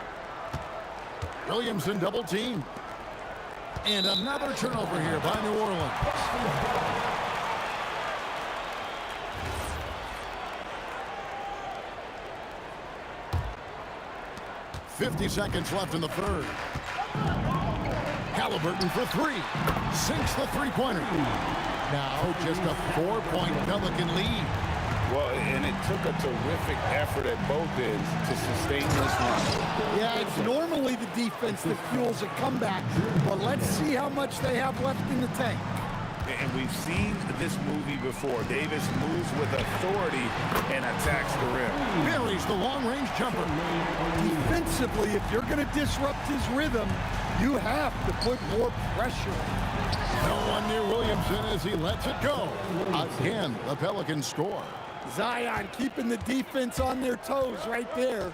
Williamson double team. And another turnover here by New Orleans. 50 seconds left in the third. Halliburton for 3. Sinks the three-pointer. Now just a 4-point Pelican lead. Well, and it took a terrific effort at both ends to sustain this one. Yeah, it's normally the defense that fuels a comeback, but let's see how much they have left in the tank. And we've seen this movie before. Davis moves with authority and attacks the rim. Buries the long-range jumper. Defensively, if you're going to disrupt his rhythm, you have to put more pressure. No one near Williamson as he lets it go. Again, the Pelicans score. Zion keeping the defense on their toes right there.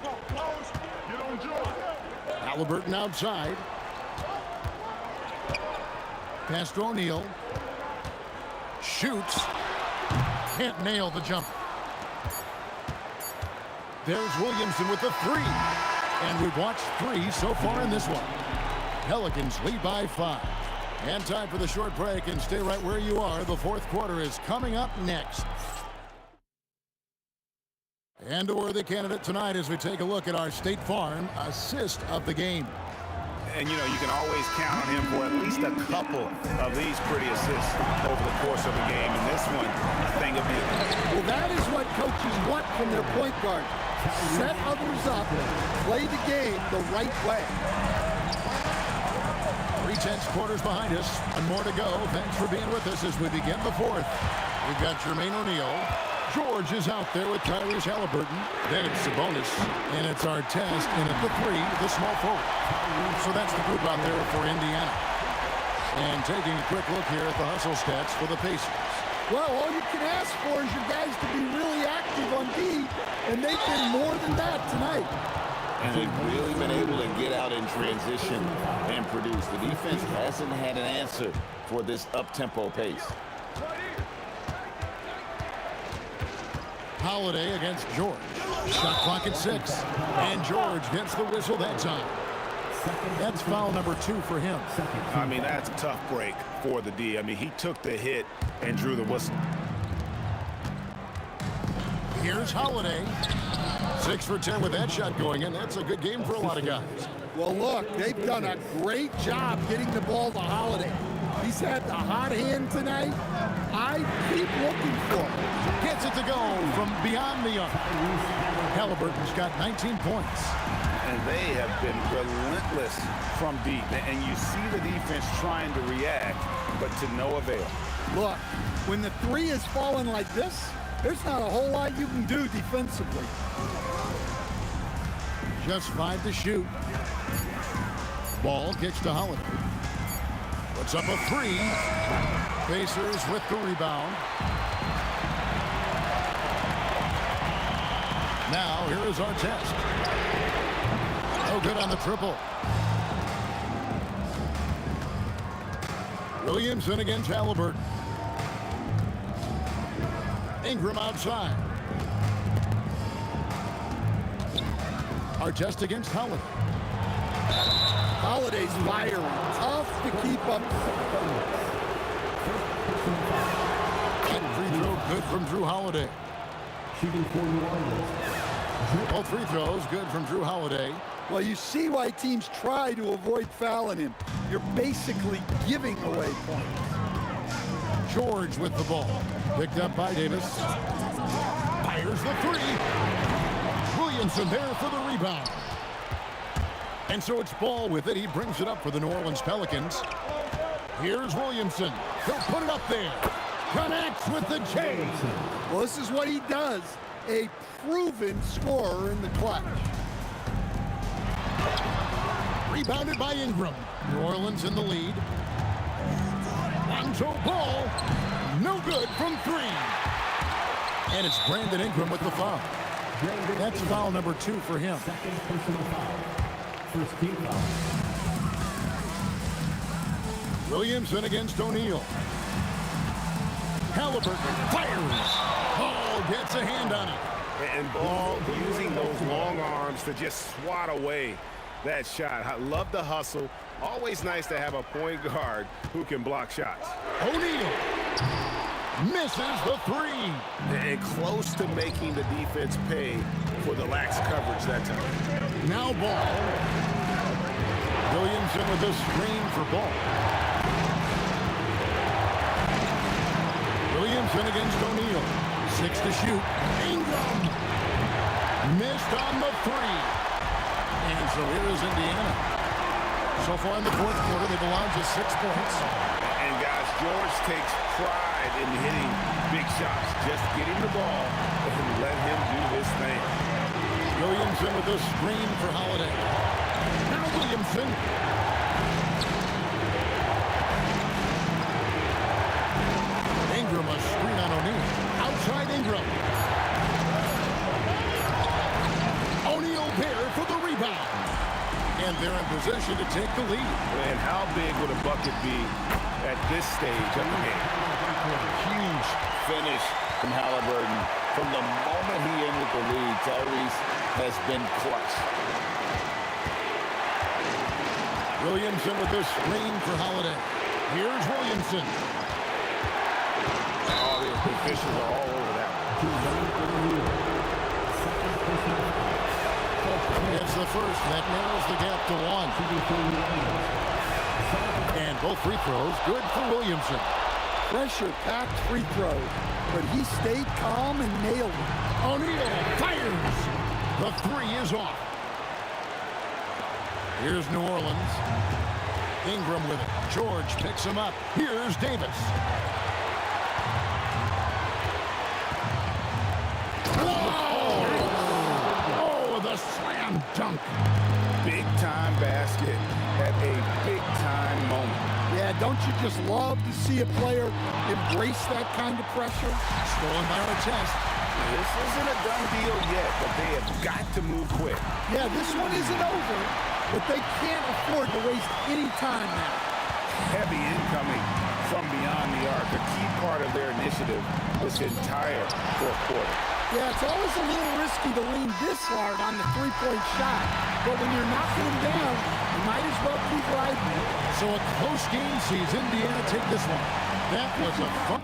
Halliburton outside. Pass to O'Neal. Shoots. Can't nail the jumper. There's Williamson with the 3. And we've watched 3 so far in this one. Pelicans lead by 5. And time for the short break, and stay right where you are. The fourth quarter is coming up next. And a worthy candidate tonight as we take a look at our State Farm assist of the game. And, you know, you can always count on him for at least a couple of these pretty assists over the course of a game. And this one, a thing of beauty. Well, that is what coaches want from their point guard. Set others up, play the game the right way. 3/10 quarters behind us, and more to go. Thanks for being with us as we begin the fourth. We've got Jermaine O'Neal. George is out there with Tyrese Halliburton. Then it's Sabonis, and it's Artest, and at the 3, the small forward. So that's the group out there for Indiana. And taking a quick look here at the hustle stats for the Pacers. Well, all you can ask for is your guys to be really active on D, and they've been more than that tonight. And they've really been able to get out in transition and produce. The defense hasn't had an answer for this up-tempo pace. Holiday against George. Shot clock at 6. And George gets the whistle that time. That's foul number 2 for him. I mean, that's a tough break for the D. I mean, he took the hit and drew the whistle. Here's Holiday. 6 for 10 with that shot going in. That's a good game for a lot of guys. Well, look, they've done a great job getting the ball to Holiday. He's had the hot hand tonight. I keep looking for him. Gets it to go from beyond the arc. Halliburton's got 19 points. And they have been relentless from deep. And you see the defense trying to react, but to no avail. Look, when the 3 is falling like this, there's not a whole lot you can do defensively. Just 5 to shoot. Ball kicks to Holiday. Puts up a 3. Pacers with the rebound. Now here is Artest. No good on the triple. Williamson against Halliburton. Ingram outside. Artest against Holiday. Holiday's firing. Tough to keep up. And free throw good from Drew Holiday. Shooting for New Orleans. Both free throws good from Drew Holiday. Well, you see why teams try to avoid fouling him. You're basically giving away points. George with the ball. Picked up by Davis. Fires the 3. Williamson there for the rebound. And so it's Ball with it. He brings it up for the New Orleans Pelicans. Here's Williamson. He'll put it up there. Connects with the J. Well, this is what he does. A proven scorer in the clutch. Rebounded by Ingram. New Orleans in the lead. Onto Ball. No good from 3. And it's Brandon Ingram with the foul. That's foul number 2 for him. Second personal foul. First team foul. Williamson against O'Neal. Halliburton fires. Ball gets a hand on it. And Ball using those long arms to just swat away that shot. I love the hustle. Always nice to have a point guard who can block shots. O'Neal misses the three. And close to making the defense pay for the lax coverage that time. Now Ball. Williamson with a screen for Ball. Williamson against O'Neal. 6 to shoot. Ingram missed on the three. And so here is Indiana. So far in the fourth quarter, they've allowed just 6 points. And guys, George takes pride in hitting big shots. Just get him the ball and let him do his thing. Williamson with a screen for Holiday. Now Williamson. Ingram a screen on O'Neal. Outside Ingram. O'Neal there for the rebound. And they're in position to take the lead. And how big would a bucket be at this stage of the game? Huge finish from Halliburton. From the moment he entered the league, Tyrese has been clutch. Williamson with this screen for Holiday. Here's Williamson. Oh, the officials are all over that. It's the first that narrows the gap to 1. And both free throws good for Williamson. Pressure-packed free throw, but he stayed calm and nailed it. O'Neal fires. The three is off. Here's New Orleans. Ingram with it. George picks him up. Here's Davis. Oh, the slam dunk. Big-time basket at a big-time moment. Yeah, don't you just love to see a player embrace that kind of pressure? Stolen by Artest. This isn't a done deal yet, but they have got to move quick. Yeah, this one isn't over, but they can't afford to waste any time now. Heavy incoming from beyond the arc, a key part of their initiative this entire fourth quarter. Yeah, it's always a little risky to lean this hard on the three-point shot, but when you're knocking them down, you might as well keep riding. So a close game sees Indiana take this one. That was a fun.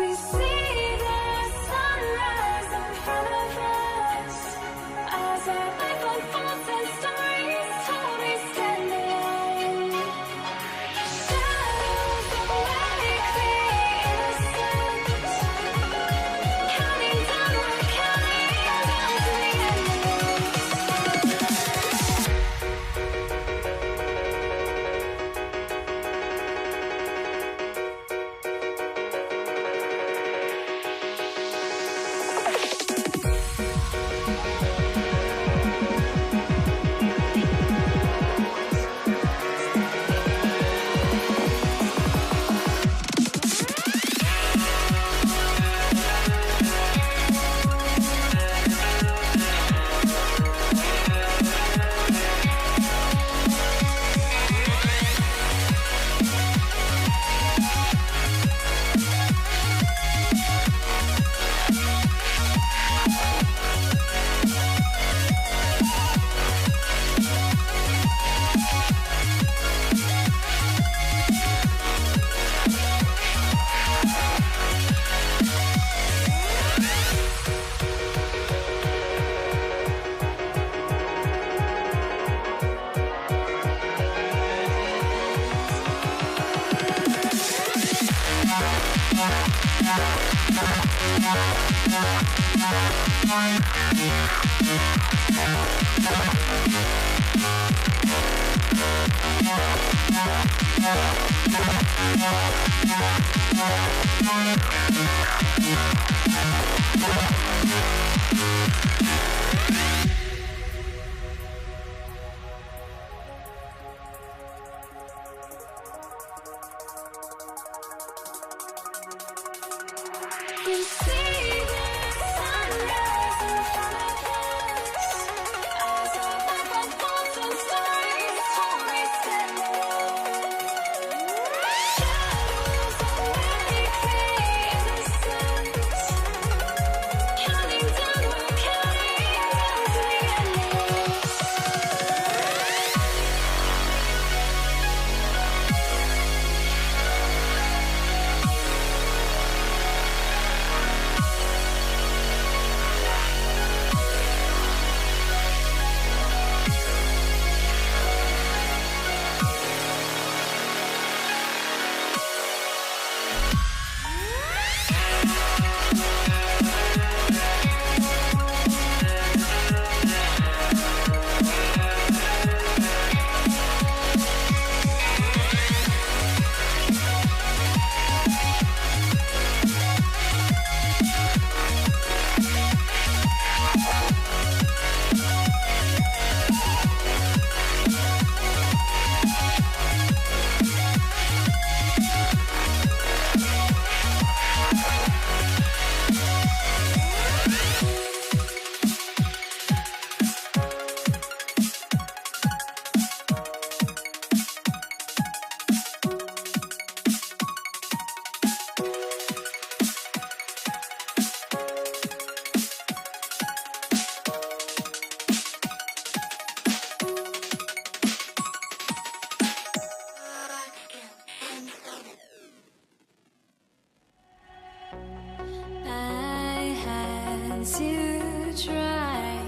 We see the sunrise in front of us as our life unfolds and stories told. We stand alone. Shadows awake the innocence, counting down, we're counting down to the end. We see the sunrise in front of us as our life unfolds and stories told. We stand alone. Shadows awake the innocence, counting down, we're counting down to the end. I had to try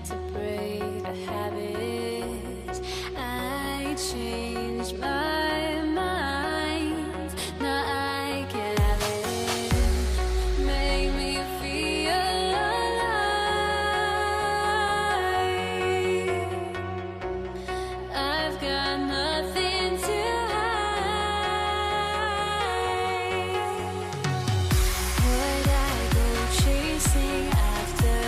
to break the habit. I changed my mind. Now I can have it. Make me feel alive. I've got nothing to would I go chasing after?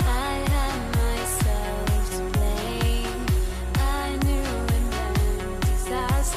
I had myself to blame. I knew it meant disaster.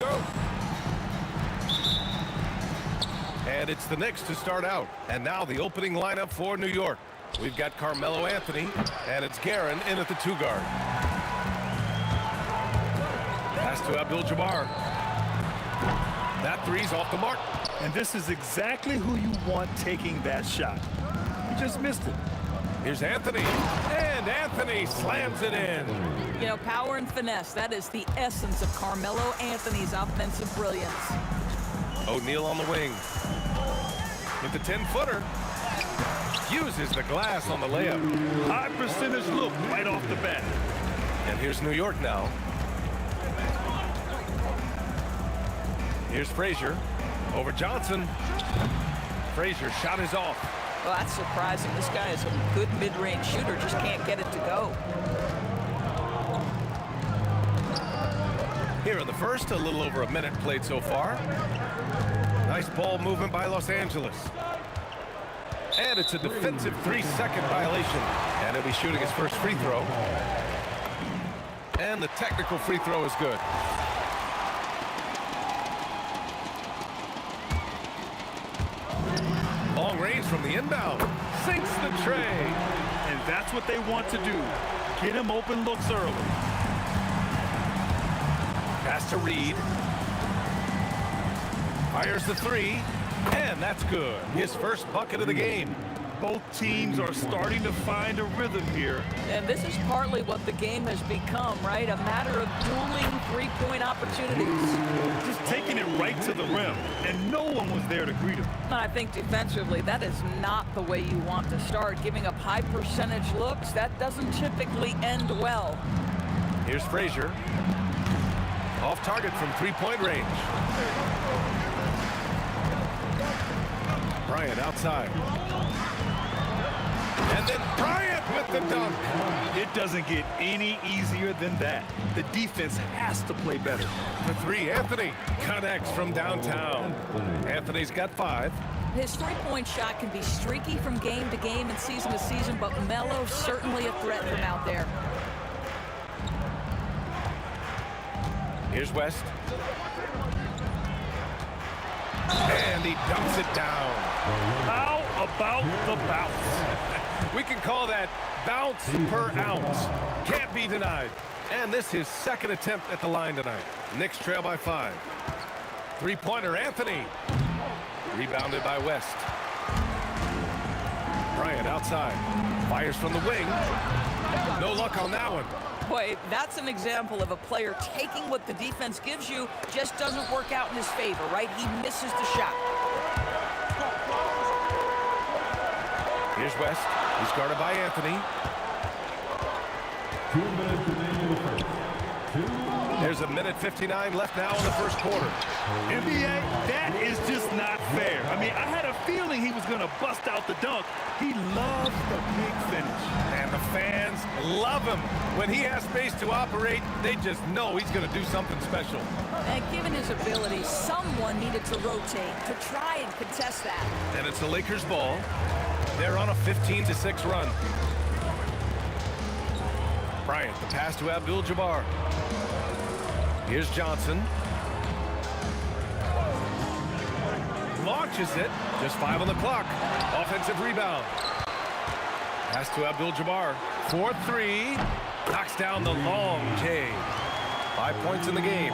throw. And it's the Knicks to start out. And now the opening lineup for New York. We've got Carmelo Anthony, and it's Guerin in at the 2 guard. Pass to Abdul-Jabbar. That three's off the mark. And this is exactly who you want taking that shot. He just missed it. Here's Anthony, and Anthony slams it in. You know, power and finesse, that is the essence of Carmelo Anthony's offensive brilliance. O'Neal on the wing. With the 10-footer. Uses the glass on the layup. High percentage look right off the bat. And here's New York now. Here's Frazier over Johnson. Frazier shot is off. Well, that's surprising. This guy is a good mid-range shooter, just can't get it to go. Here in the first, a little over a minute played so far. Nice ball movement by Los Angeles. And it's a defensive 3-second violation. And he'll be shooting his first free throw. And the technical free throw is good. Long range from the inbound. Sinks the tray. And that's what they want to do. Get him open looks early. Pass to Reed. Fires the 3. And that's good. His first bucket of the game. Both teams are starting to find a rhythm here. And this is partly what the game has become, right? A matter of dueling three-point opportunities. Just taking it right to the rim, and no one was there to greet him. I think defensively, that is not the way you want to start. Giving up high percentage looks, that doesn't typically end well. Here's Frazier. Off target from 3-point range. Bryant outside. And then Bryant with the dunk. It doesn't get any easier than that. The defense has to play better. The 3, Anthony connects from downtown. Anthony's got 5. His three-point shot can be streaky from game to game and season to season, but Melo's certainly a threat from out there. Here's West. And he dumps it down. How about the bounce? We can call that bounce per ounce. Can't be denied. And this is his second attempt at the line tonight. Knicks trail by 5. 3-pointer, Anthony. Rebounded by West. Bryant outside. Fires from the wing. No luck on that one. Boy, that's an example of a player taking what the defense gives you, just doesn't work out in his favor, right? He misses the shot. Here's West. He's guarded by Anthony. 2 minutes remaining in the first. There's a minute 59 left now in the first quarter. NBA, that is just not fair. I mean, I had a feeling he was going to bust out the dunk. He loves the big finish. And the fans love him. When he has space to operate, they just know he's going to do something special. And given his ability, someone needed to rotate to try and contest that. And it's the Lakers' ball. They're on a 15-6 run. Bryant, the pass to Abdul-Jabbar. Here's Johnson. Launches it. Just 5 on the clock. Offensive rebound. Pass to Abdul-Jabbar. 4-3. Knocks down the long J. 5 points in the game.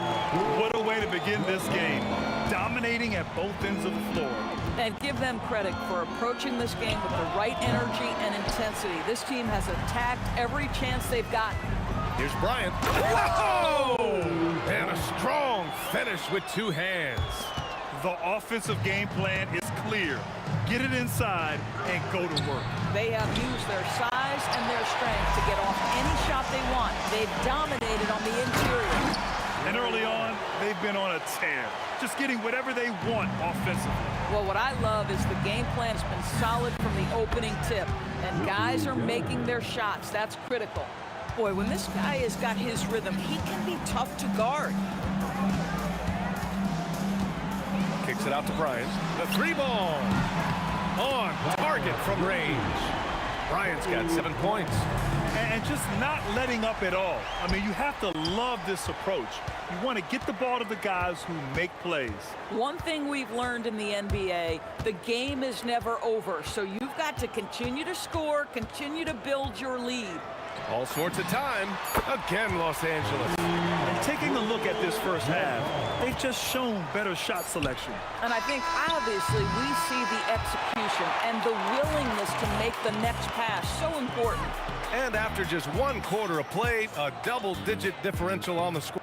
What a way to begin this game. Dominating at both ends of the floor. And give them credit for approaching this game with the right energy and intensity. This team has attacked every chance they've gotten. Here's Bryant. Whoa! And a strong finish with 2 hands. The offensive game plan is clear. Get it inside and go to work. They have used their size and their strength to get off any shot they want. They've dominated on the interior. And early on, they've been on a tear. Just getting whatever they want offensively. Well, what I love is the game plan has been solid from the opening tip. And guys are making their shots. That's critical. Boy, when this guy has got his rhythm, he can be tough to guard. Kicks it out to Bryant. The 3 ball. On target from range. Bryant's got 7 points. And just not letting up at all. I mean, you have to love this approach. You want to get the ball to the guys who make plays. One thing we've learned in the NBA, the game is never over. So you've got to continue to score, continue to build your lead. All sorts of time. Again, Los Angeles. And taking a look at this first half, they've just shown better shot selection. And I think, obviously, we see the execution and the willingness to make the next pass so important. And after just 1 quarter of play, a double-digit differential on the score.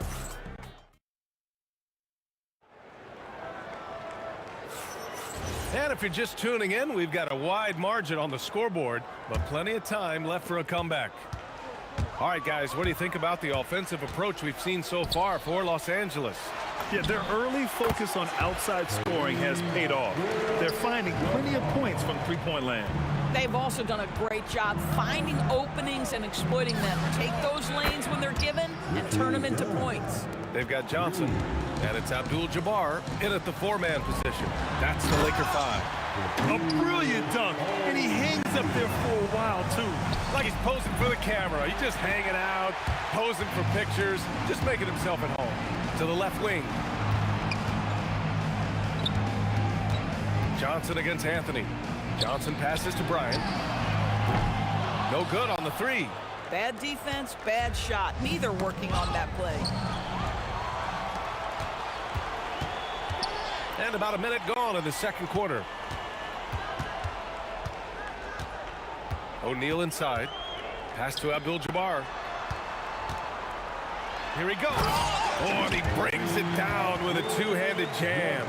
And if you're just tuning in, we've got a wide margin on the scoreboard, but plenty of time left for a comeback. All right, guys, what do you think about the offensive approach we've seen so far for Los Angeles? Yeah, their early focus on outside scoring has paid off. They're finding plenty of points from three-point land. They've also done a great job finding openings and exploiting them. Take those lanes when they're given and turn them into points. They've got Johnson, and it's Abdul-Jabbar in at the 4-man position. That's the Laker 5. A brilliant dunk, and he hangs up there for a while, too. Like he's posing for the camera. He's just hanging out, posing for pictures, just making himself at home. To the left wing. Johnson against Anthony. Johnson passes to Bryant. No good on the 3. Bad defense, bad shot. Neither working on that play. And about a minute gone in the second quarter. O'Neal inside. Pass to Abdul-Jabbar. Here he goes. Oh, and he brings it down with a two-handed jam.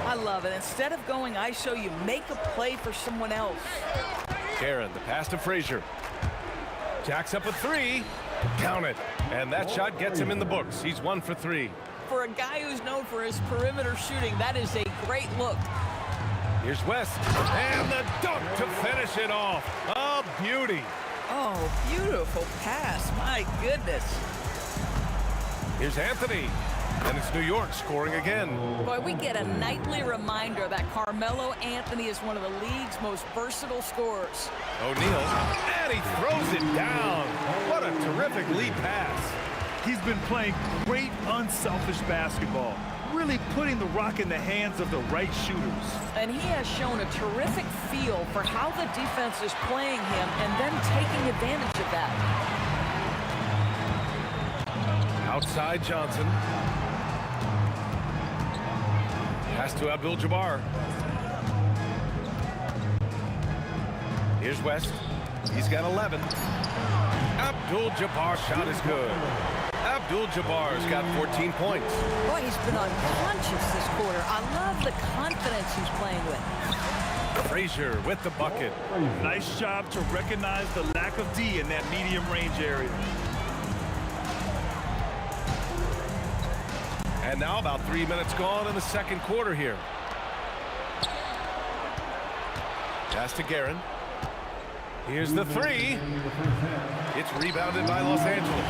I love it. Instead of going ISO, you make a play for someone else. Guerin, the pass to Frazier. Jacks up a 3. Count it. And that shot gets him in the books. He's 1 for 3. For a guy who's known for his perimeter shooting, that is a great look. Here's West. And the dunk to finish it off. A beauty. Oh, beautiful pass. My goodness. Here's Anthony. And it's New York scoring again. Boy, we get a nightly reminder that Carmelo Anthony is one of the league's most versatile scorers. O'Neal, and he throws it down. What a terrific lead pass. He's been playing great, unselfish basketball, really putting the rock in the hands of the right shooters. And he has shown a terrific feel for how the defense is playing him and then taking advantage of that. Outside Johnson. Pass to Abdul-Jabbar. Here's West. He's got 11. Abdul-Jabbar's shot is good. Abdul-Jabbar's got 14 points. Boy, he's been unconscious this quarter. I love the confidence he's playing with. Frazier with the bucket. Nice job to recognize the lack of D in that medium range area. And now about 3 minutes gone in the second quarter here. Pass to Guerin. Here's the 3. It's rebounded by Los Angeles.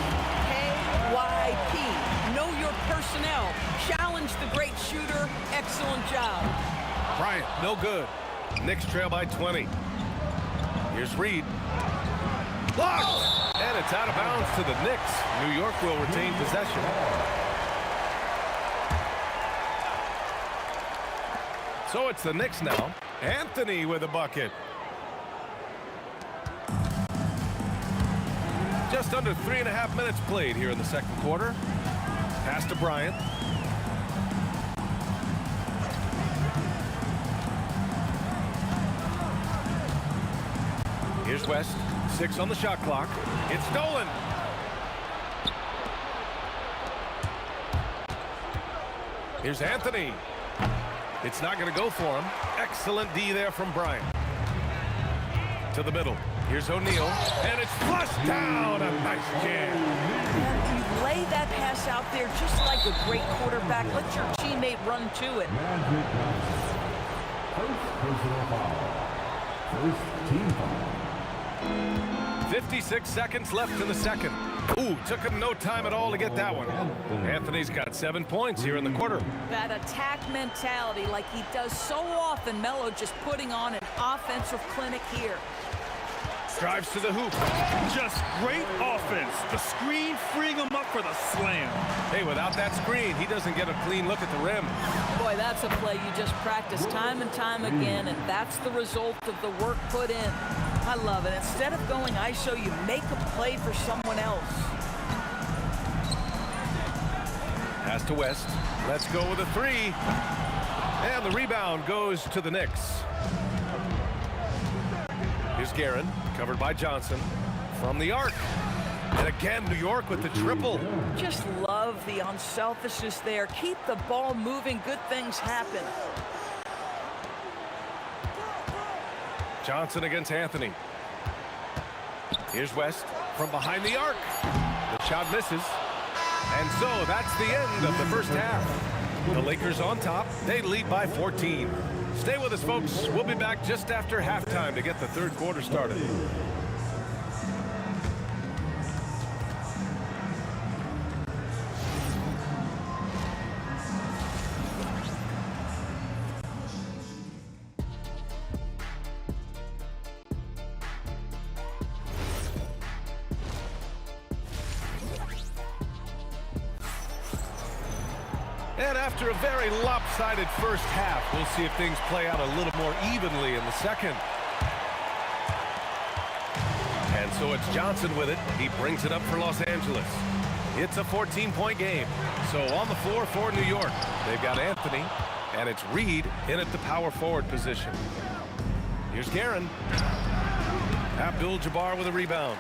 KYP. Know your personnel. Challenge the great shooter. Excellent job. Bryant, no good. Knicks trail by 20. Here's Reed. Blocked! And it's out of bounds to the Knicks. New York will retain possession. So it's the Knicks now. Anthony with a bucket. Just under 3.5 minutes played here in the second quarter. Pass to Bryant. Here's West. 6 on the shot clock. It's stolen. Here's Anthony. It's not going to go for him. Excellent D there from Bryant. To the middle. Here's O'Neal. And it's flushed down. A nice jam. And you lay that pass out there just like a great quarterback. Let your teammate run to it. First team foul. 56 seconds left in the second. Ooh, took him no time at all to get that one. Anthony's got 7 points here in the quarter. That attack mentality like he does so often. Melo just putting on an offensive clinic here. Drives to the hoop. Just great offense. The screen freeing him up for the slam. Hey, without that screen, he doesn't get a clean look at the rim. Boy, that's a play you just practice time and time again, and that's the result of the work put in. I love it. Instead of going ISO, you make a play for someone else. Pass to West. Let's go with a three. And the rebound goes to the Knicks. Here's Guerin, covered by Johnson. From the arc. And again, New York with the triple. Just love the unselfishness there. Keep the ball moving. Good things happen. Johnson against Anthony. Here's West from behind the arc. The shot misses. And so that's the end of the first half. The Lakers on top. They lead by 14. Stay with us, folks. We'll be back just after halftime to get the third quarter started. And after a very lopsided first half, we'll see if things play out a little more evenly in the second. And so it's Johnson with it. He brings it up for Los Angeles. It's a 14-point game. So on the floor for New York, they've got Anthony, and it's Reed in at the power forward position. Here's Guerin. Abdul-Jabbar with a rebound.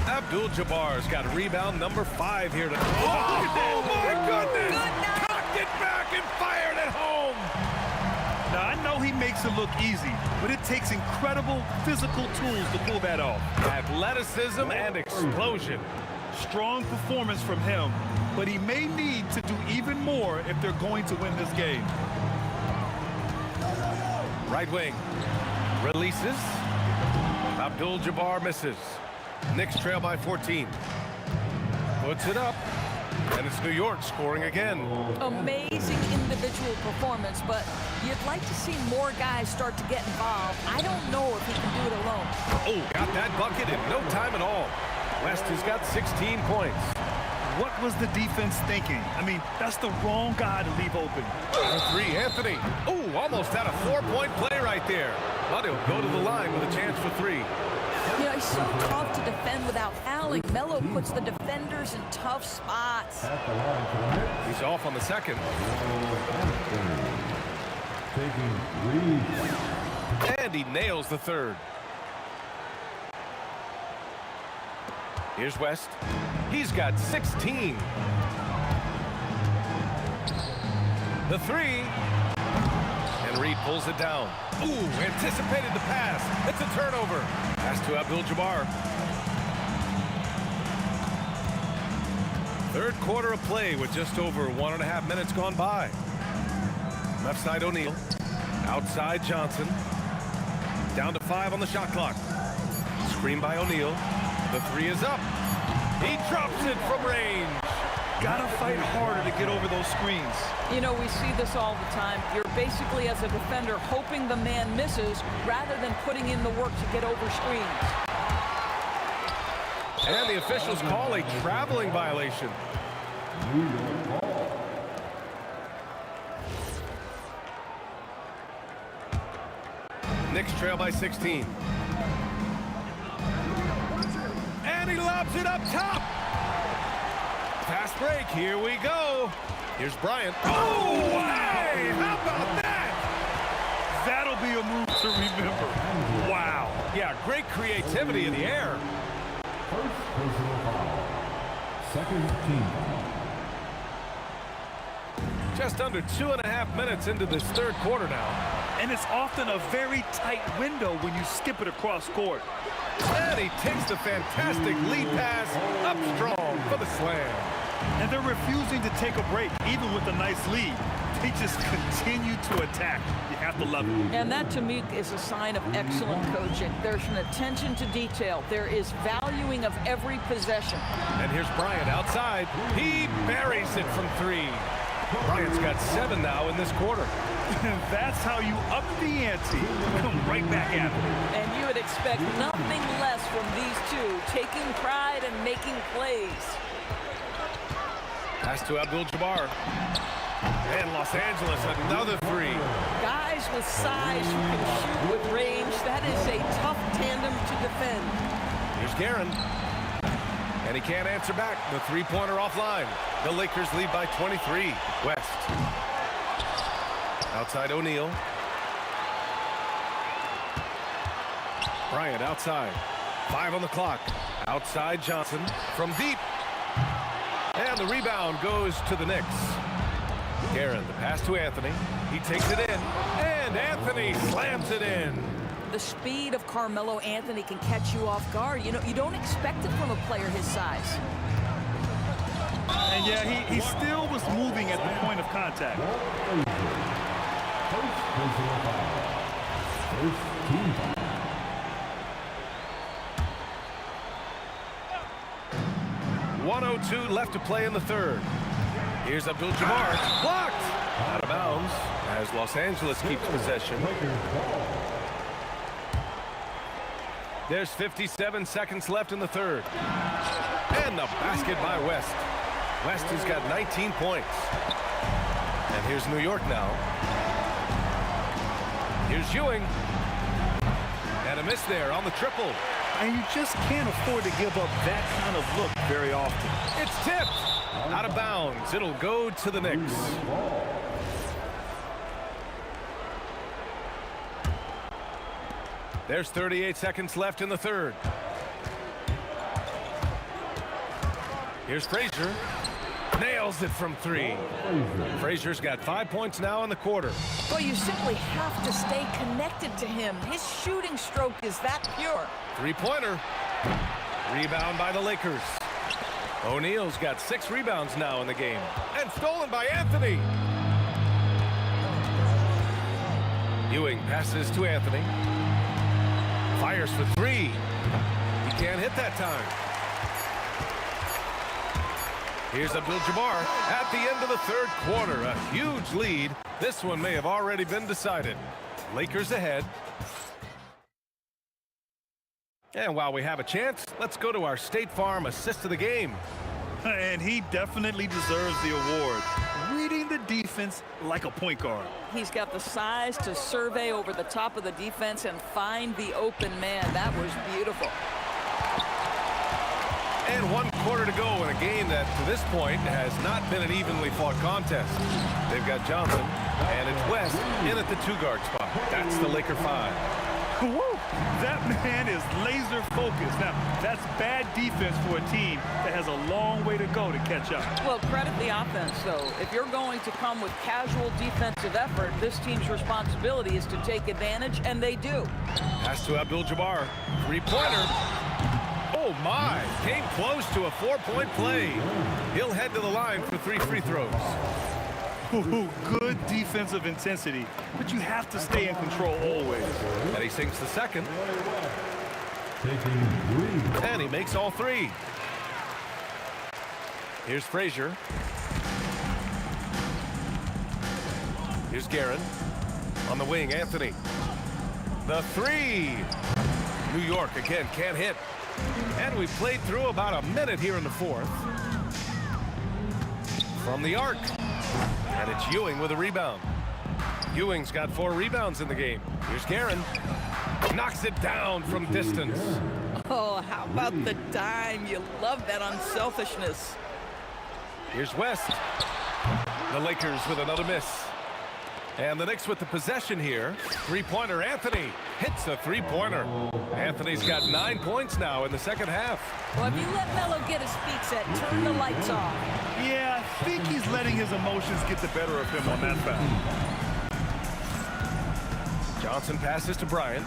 Abdul-Jabbar's got rebound number 5 here tonight. Oh, my goodness! Cocked it back and fired it home! Now, I know he makes it look easy, but it takes incredible physical tools to pull that off. Athleticism and explosion. Strong performance from him, but he may need to do even more if they're going to win this game. Right wing. Releases. Abdul-Jabbar misses. Knicks trail by 14. Puts it up. And it's New York scoring again. Amazing individual performance, but you'd like to see more guys start to get involved. I don't know if he can do it alone. Oh, got that bucket in no time at all. West has got 16 points. What was the defense thinking? I mean, that's the wrong guy to leave open. A three, Anthony. Oh, almost had a 4-point play right there. But he'll go to the line with a chance for 3. You know, he's so tough to defend without fouling. Melo puts the defenders in tough spots. He's off on the second. And he nails the third. Here's West. He's got 16. The 3. And Reed pulls it down. Ooh, anticipated the pass. It's a turnover. Pass to Abdul-Jabbar. Third quarter of play with just over 1.5 minutes gone by. Left side O'Neal. Outside Johnson. Down to 5 on the shot clock. Screen by O'Neal. The 3 is up. He drops it from range. Gotta fight harder to get over those screens. You know, we see this all the time. You're basically, as a defender, hoping the man misses rather than putting in the work to get over screens. And the officials call a traveling violation. Knicks trail by 16. And he lobs it up top. Fast break, here we go. Here's Bryant. Oh, hey, how about that? That'll be a move to remember. Wow. Yeah, great creativity in the air. First personal foul. Second team foul. Just under 2.5 minutes into this third quarter now. And it's often a very tight window when you skip it across court. And he takes the fantastic lead pass up strong for the slam. And they're refusing to take a break, even with a nice lead. They just continue to attack. You have to love it. And that, to me, is a sign of excellent coaching. There's an attention to detail. There is valuing of every possession. And here's Bryant outside. He buries it from 3. Bryant's got 7 now in this quarter. That's how you up the ante. Come right back at it. And you would expect nothing less from these two, taking pride and making plays. Pass to Abdul-Jabbar. And Los Angeles, another 3. Guys with size who can shoot with range, that is a tough tandem to defend. Here's Guerin. And he can't answer back. The three-pointer offline. The Lakers lead by 23. West. Outside O'Neal. Bryant outside. 5 on the clock. Outside Johnson from deep. And the rebound goes to the Knicks. Guerin, the pass to Anthony. He takes it in. And Anthony slams it in. The speed of Carmelo Anthony can catch you off guard. You know, you don't expect it from a player his size. And yeah, he still was moving at the point of contact. .102 left to play in the third. Here's Abdul-Jabbar. Blocked! Out of bounds as Los Angeles keeps possession. There's 57 seconds left in the third. And the basket by West. West has got 19 points. And here's New York now. Here's Ewing. And a miss there on the triple. And you just can't afford to give up that kind of look very often. It's tipped. Out of bounds. It'll go to the Knicks. There's 38 seconds left in the third. Here's Frazier. Nails it from 3. Frazier's got 5 points now in the quarter. Well, you simply have to stay connected to him. His shooting stroke is that pure. Three-pointer. Rebound by the Lakers. O'Neal's got 6 rebounds now in the game. And stolen by Anthony. Ewing passes to Anthony. Fires for 3. He can't hit that time. Here's Abdul-Jabbar at the end of the third quarter. A huge lead. This one may have already been decided. Lakers ahead. And while we have a chance, let's go to our State Farm assist of the game. And he definitely deserves the award. Reading the defense like a point guard. He's got the size to survey over the top of the defense and find the open man. That was beautiful. And 1 quarter to go in a game that, to this point, has not been an evenly fought contest. They've got Johnson, and it's West in at the 2-guard spot. That's the Laker 5. Woo! That man is laser focused. Now, that's bad defense for a team that has a long way to go to catch up. Well, credit the offense, though. If you're going to come with casual defensive effort, this team's responsibility is to take advantage, and they do. Pass to Abdul-Jabbar. 3-pointer. Oh, my. Came close to a 4-point play. He'll head to the line for 3 free throws. Ooh, good defensive intensity, but you have to stay in control always. And he sinks the second. And he makes all 3. Here's Frazier. Here's Guerin. On the wing, Anthony. The 3. New York again can't hit. And we've played through about a minute here in the fourth. From the arc. And it's Ewing with a rebound. Ewing's got 4 rebounds in the game. Here's Guerin. Knocks it down from distance. Oh, how about the dime? You love that unselfishness. Here's West. The Lakers with another miss. And the Knicks with the possession here. 3-pointer Anthony hits the 3-pointer. Anthony's got 9 points now in the second half. Well, if you let Melo get his feet set, turn the lights off. Yeah, I think he's letting his emotions get the better of him on that foul. Johnson passes to Bryant.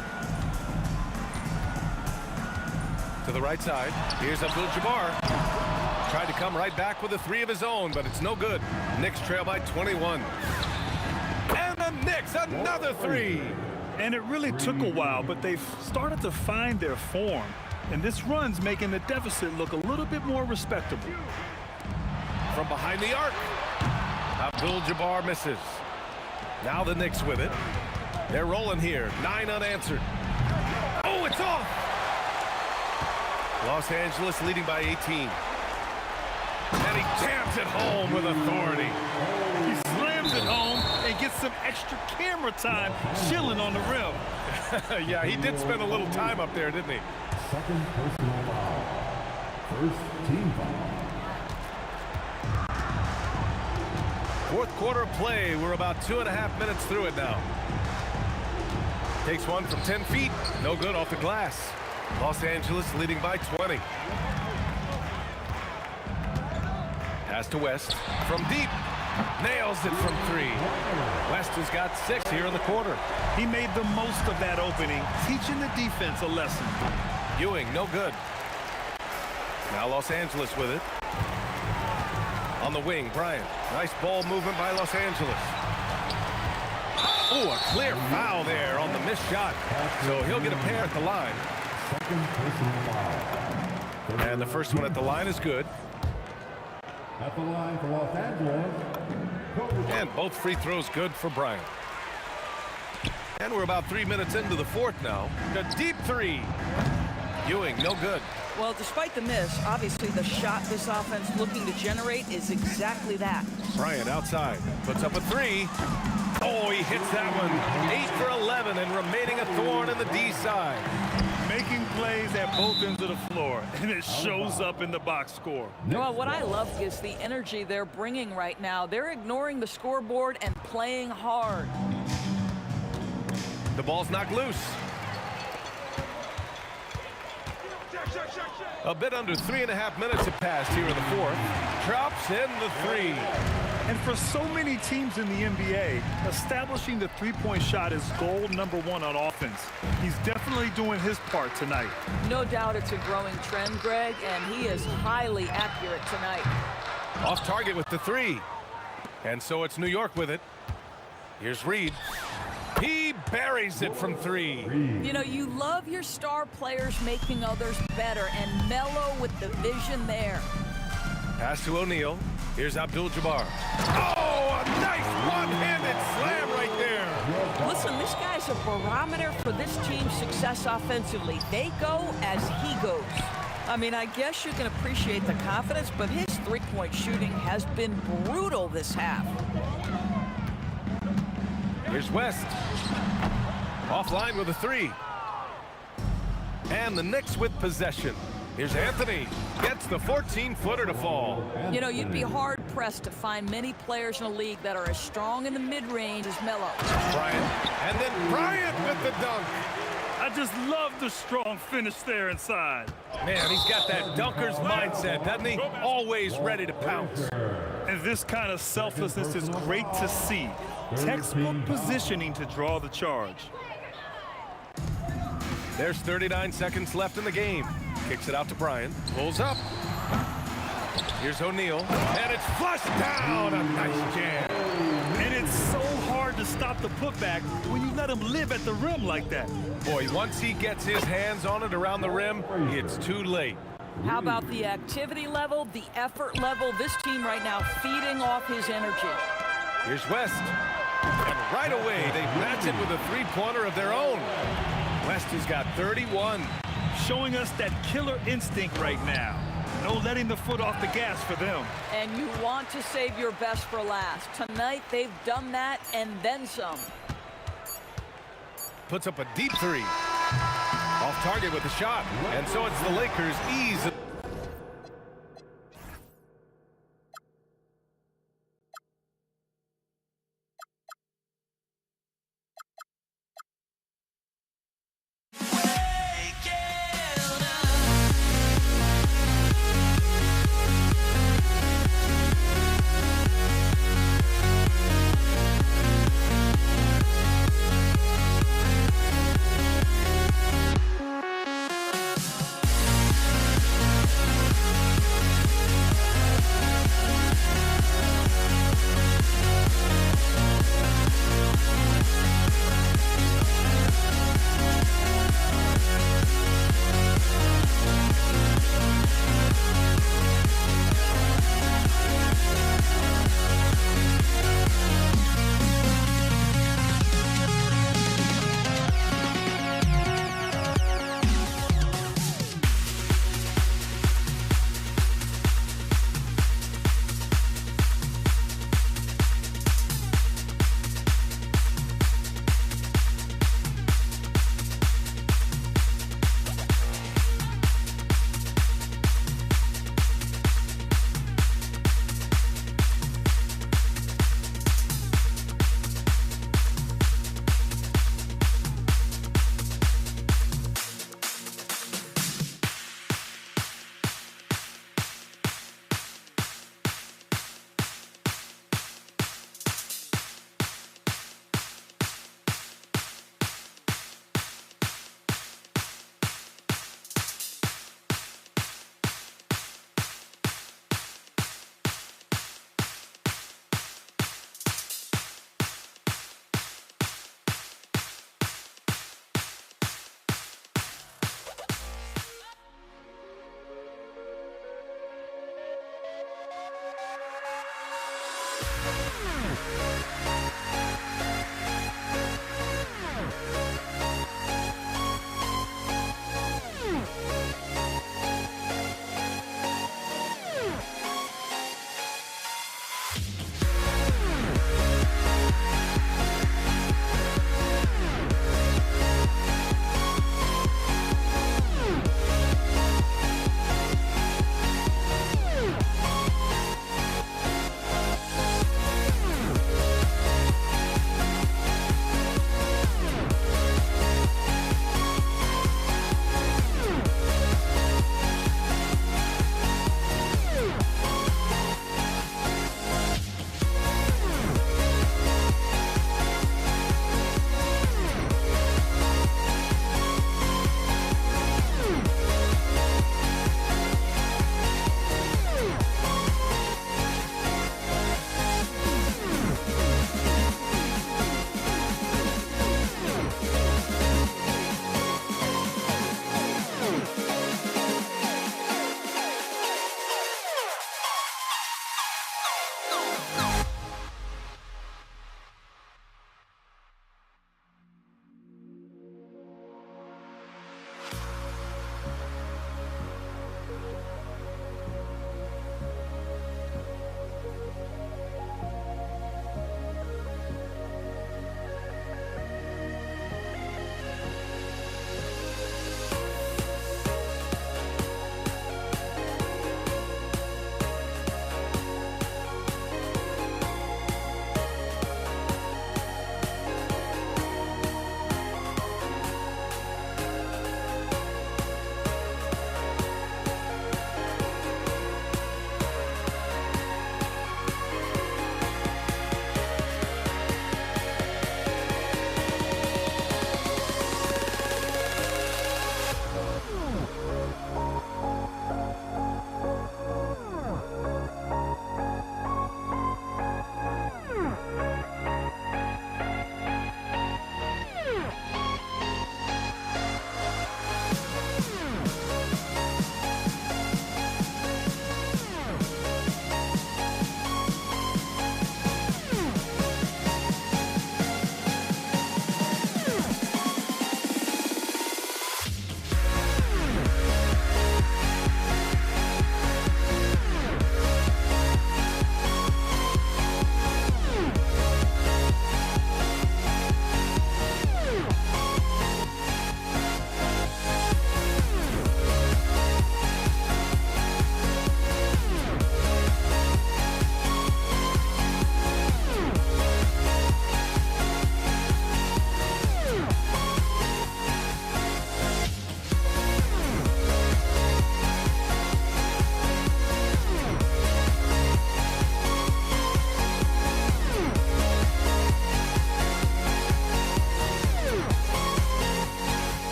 To the right side. Here's Abdul-Jabbar. Tried to come right back with a 3 of his own, but it's no good. Knicks trail by 21. And the Knicks, another 3. And it really took a while, but they've started to find their form. And this run's making the deficit look a little bit more respectable. From behind the arc. Abdul-Jabbar misses. Now the Knicks with it. They're rolling here. 9 unanswered. Oh, it's off! Los Angeles leading by 18. And he jams it home with authority. He slams it home and gets some extra camera time chilling on the rim. Yeah, he did spend a little time up there, didn't he? Second personal foul. First team foul. Fourth quarter of play. We're about 2.5 minutes through it now. Takes one from 10 feet. No good off the glass. Los Angeles leading by 20. Pass to West from deep. Nails it from 3. West has got 6 here in the quarter. He made the most of that opening, teaching the defense a lesson. Ewing, no good. Now Los Angeles with it. On the wing, Bryant. Nice ball movement by Los Angeles. Oh, a clear foul there on the missed shot. So he'll get a pair at the line. Second personal foul. And the first one at the line is good. At the line for Los Angeles. And both free throws good for Bryant. And we're about 3 minutes into the fourth now. A deep 3. Ewing, no good. Well, despite the miss, obviously the shot this offense looking to generate is exactly that. Bryant outside. Puts up a 3. Oh, he hits that one. 8 for 11 and remaining a thorn in the D side. Making plays at both ends of the floor, and it shows up in the box score. Well, what I love is the energy they're bringing right now. They're ignoring the scoreboard and playing hard. The ball's knocked loose. A bit under 3.5 minutes have passed here in the fourth. Drops in the 3. And for so many teams in the NBA, establishing the three-point shot is goal number 1 on offense. He's definitely doing his part tonight. No doubt it's a growing trend, Greg, and he is highly accurate tonight. Off target with the 3. And so it's New York with it. Here's Reed. He buries it from 3. You know, you love your star players making others better, and Melo with the vision there. Pass to O'Neal. Here's Abdul-Jabbar. Oh, a nice one-handed slam right there. Listen, this guy's a barometer for this team's success offensively. They go as he goes. I mean, I guess you can appreciate the confidence, but his three-point shooting has been brutal this half. Here's West. Offline with a 3. And the Knicks with possession. Here's Anthony. Gets the 14-footer to fall. You know, you'd be hard-pressed to find many players in the league that are as strong in the mid-range as Melo. Bryant. And then Bryant with the dunk. I just love the strong finish there inside. Man, he's got that dunker's mindset, doesn't he? Always ready to pounce. And this kind of selflessness is great to see. Textbook positioning to draw the charge. There's 39 seconds left in the game. Kicks it out to Bryant. Pulls up. Here's O'Neal. And it's flushed down. A nice jam. And it's so hard to stop the putback when you let him live at the rim like that. Boy, once he gets his hands on it around the rim, it's too late. How about the activity level, the effort level? This team right now feeding off his energy. Here's West. And right away, they match it with a three-pointer of their own. West has got 31. Showing us that killer instinct right now. No letting the foot off the gas for them. And you want to save your best for last. Tonight, they've done that and then some. Puts up a deep 3. Off target with the shot. And so it's the Lakers easy.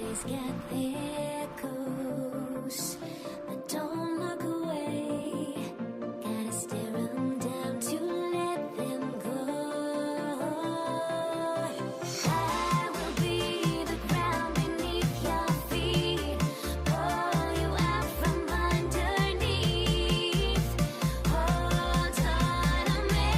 always get there goes, but don't look away. Gotta stare 'em down to let them go. I will be the ground beneath your feet, pull you out from underneath. Hold on to me.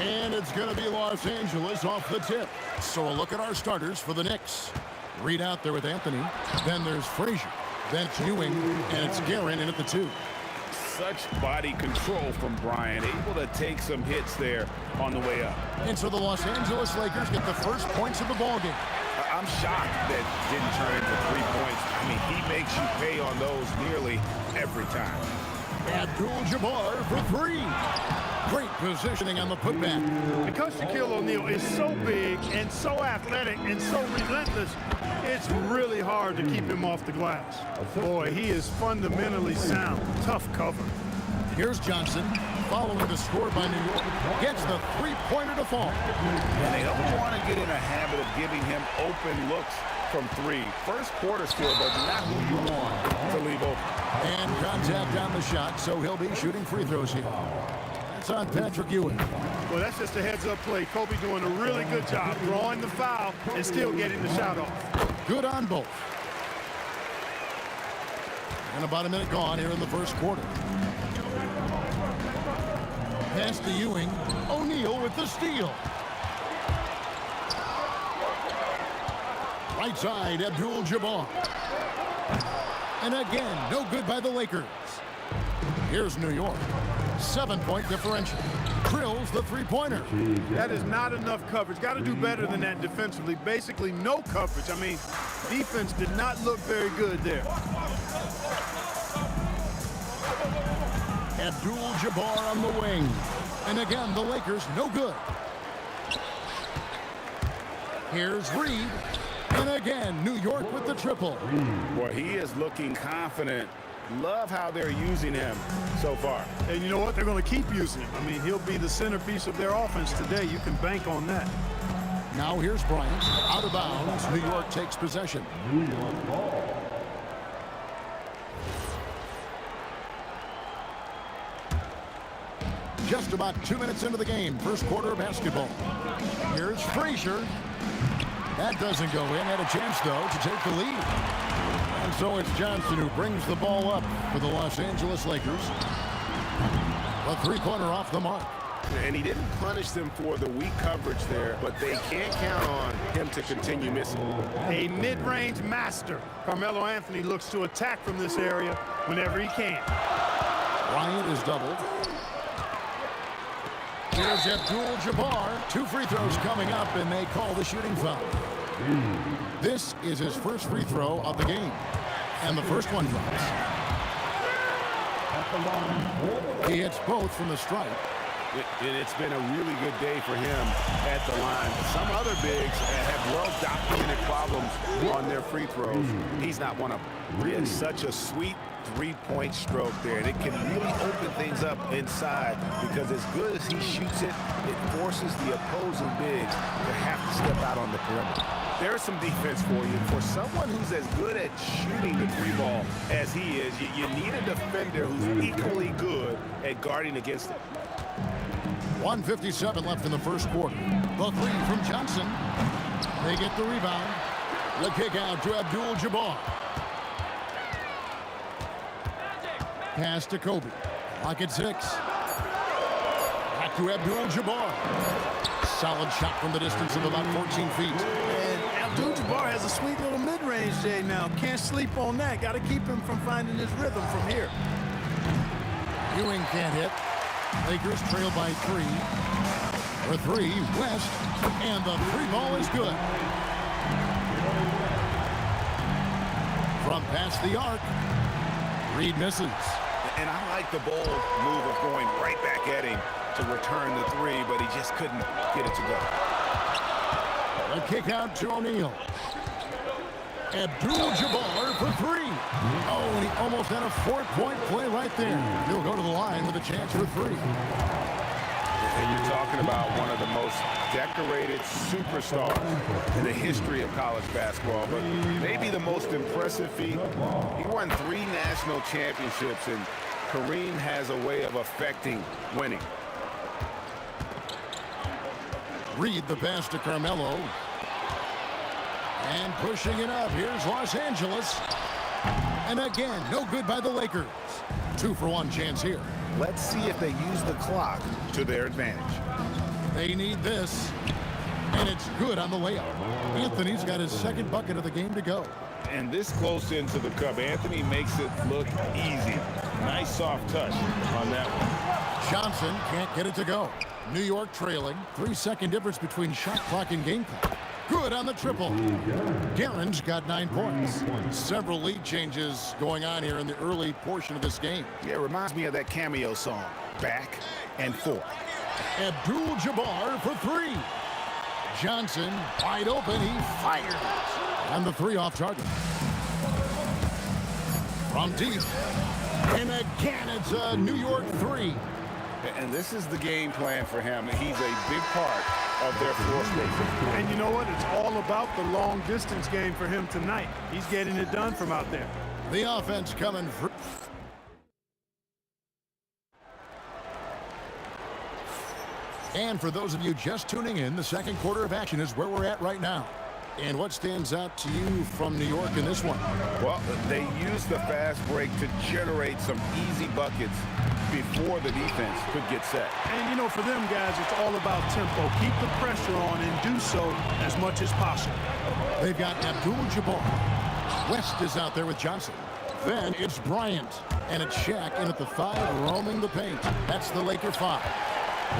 And it's going to be Los Angeles off the tip. So a look at our starters for the Knicks. Reed out there with Anthony. Then there's Frazier. Then it's Ewing. And it's Guerin in at the 2. Such body control from Bryant, able to take some hits there on the way up. And so the Los Angeles Lakers get the first points of the ballgame. I'm shocked that didn't turn into 3 points. I mean, he makes you pay on those nearly every time. Abdul-Jabbar for 3. Great positioning on the putback. Because Shaquille O'Neal is so big and so athletic and so relentless, it's really hard to keep him off the glass. Boy, he is fundamentally sound. Tough cover. Here's Johnson, following the score by New York, gets the three-pointer to fall. And they don't want to get in a habit of giving him open looks from 3. First quarter score, but not who you want to leave open. And contact on the shot, so he'll be shooting free throws here. That's on Patrick Ewing. Well, that's just a heads-up play. Kobe doing a really good job drawing the foul and still getting the shot off. Good on both. And about a minute gone here in the first quarter. Pass to Ewing. O'Neal with the steal. Right side, Abdul-Jabbar. And again, no good by the Lakers. Here's New York. 7-point differential. Drills the three-pointer. That is not enough coverage. Got to do better than that defensively. Basically, no coverage. I mean, defense did not look very good there. Abdul-Jabbar on the wing. And again, the Lakers no good. Here's Reed. And again, New York with the triple. Boy, he is looking confident. Love how they're using him so far. And you know what? They're going to keep using him. I mean, he'll be the centerpiece of their offense today. You can bank on that. Now here's Bryant. Out of bounds. New York takes possession. New York ball. Just about 2 minutes into the game. First quarter of basketball. Here's Frazier. That doesn't go in. Had a chance, though, to take the lead. And so it's Johnson who brings the ball up for the Los Angeles Lakers. A three-pointer off the mark. And he didn't punish them for the weak coverage there, but they can't count on him to continue missing. A mid-range master. Carmelo Anthony looks to attack from this area whenever he can. Bryant is doubled. Here's Abdul-Jabbar. 2 free throws coming up, and they call the shooting foul. This is his first free throw of the game. And the first one drops. He hits both from the stripe. And it's been a really good day for him at the line. Some other bigs have well-documented problems on their free throws. He's not one of them. It's such a sweet three-point stroke there, and it can really open things up inside because as good as he shoots it, it forces the opposing bigs to have to step out on the perimeter. There's some defense for you. For someone who's as good at shooting the three ball as he is, you need a defender who's equally good at guarding against it. 1:57 left in the first quarter. The three from Johnson. They get the rebound. The kick out to Abdul-Jabbar. Pass to Kobe. Clock at 6. Back to Abdul-Jabbar. Solid shot from the distance of about 14 feet. And Abdul-Jabbar has a sweet little mid-range Jay now. Can't sleep on that. Got to keep him from finding his rhythm from here. Ewing can't hit. Lakers trail by 3. For 3, West. And the 3-ball is good. From past the arc, Reed misses. And I like the bold move of going right back at him to return the 3, but he just couldn't get it to go. A kick out to O'Neal. Abdul-Jabbar for 3. Oh, and he almost had a 4-point play right there. He'll go to the line with a chance for 3. And you're talking about one of the most decorated superstars in the history of college basketball, but maybe the most impressive feat. He won 3 national championships, and Kareem has a way of affecting winning. Reed the pass to Carmelo. And pushing it up. Here's Los Angeles. And again, no good by the Lakers. 2-for-1 chance here. Let's see if they use the clock to their advantage. They need this. And it's good on the layup. Anthony's got his second bucket of the game to go. And this close into the cup, Anthony makes it look easy. Nice soft touch on that one. Johnson can't get it to go. New York trailing. 3-second difference between shot clock and game clock. Good on the triple. Guerin's got 9 points. Several lead changes going on here in the early portion of this game. Yeah, it reminds me of that cameo song, Back and Forth. Abdul-Jabbar for 3. Johnson wide open. He fires. And the 3 off target. From deep. And again, it's a New York 3. And this is the game plan for him. He's a big part of their floor space. And you know what? It's all about the long distance game for him tonight. He's getting it done from out there. The offense coming through. And for those of you just tuning in, the second quarter of action is where we're at right now. And what stands out to you from New York in this one? Well, they used the fast break to generate some easy buckets before the defense could get set. And, you know, for them guys, it's all about tempo. Keep the pressure on and do so as much as possible. They've got Abdul-Jabbar. West is out there with Johnson. Then it's Bryant. And it's Shaq in at the 5, roaming the paint. That's the Laker 5.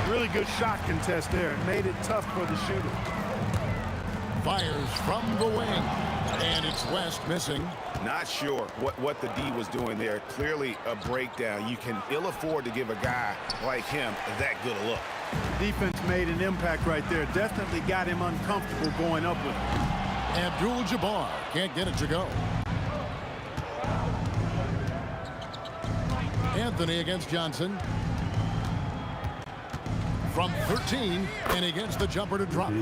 Really good shot contest there. It made it tough for the shooter. Fires from the wing. And it's West missing. Not sure what the D was doing there. Clearly a breakdown. You can ill afford to give a guy like him that good a look. Defense made an impact right there. Definitely got him uncomfortable going up with it. Abdul-Jabbar can't get it to go. Anthony against Johnson. From 13, and against the jumper to drop.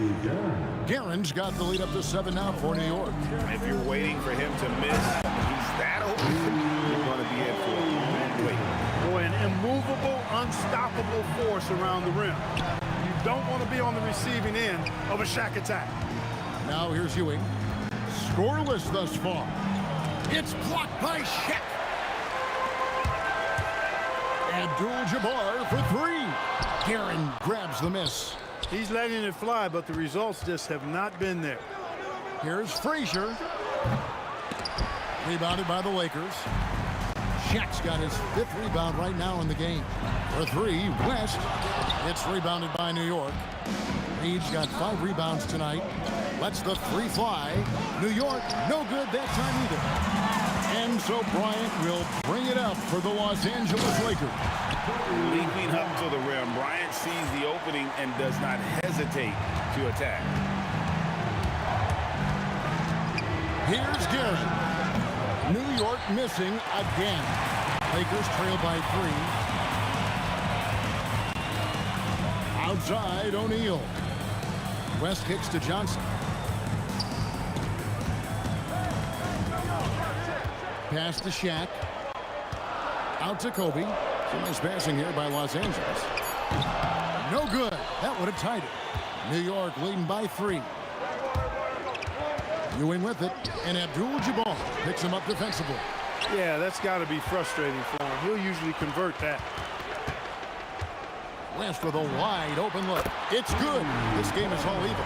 Guerin's got the lead up to 7 now for New York. If you're waiting for him to miss, he's that open. You're going to be in for it. Wait. Boy, an immovable, unstoppable force around the rim. You don't want to be on the receiving end of a Shaq attack. Now here's Ewing. Scoreless thus far. It's blocked by Shaq. Abdul-Jabbar for 3. Guerin grabs the miss. He's letting it fly, but the results just have not been there. Here's Frazier. Rebounded by the Lakers. Shaq's got his 5th rebound right now in the game. For 3, West. It's rebounded by New York. Reed's got 5 rebounds tonight. Lets the 3 fly. New York, no good that time either. And so Bryant will bring it up for the Los Angeles Lakers. Leaping up to the rim, Bryant sees the opening and does not hesitate to attack. Here's Guerin. New York missing again. Lakers trail by 3. Outside, O'Neal. West kicks to Johnson. Pass to Shaq. Out to Kobe. Some nice passing here by Los Angeles. No good. That would have tied it. New York leading by 3. Ewing with it. And Abdul-Jabbar picks him up defensively. Yeah, that's got to be frustrating for him. He'll usually convert that. West with a wide open look. It's good. This game is all even.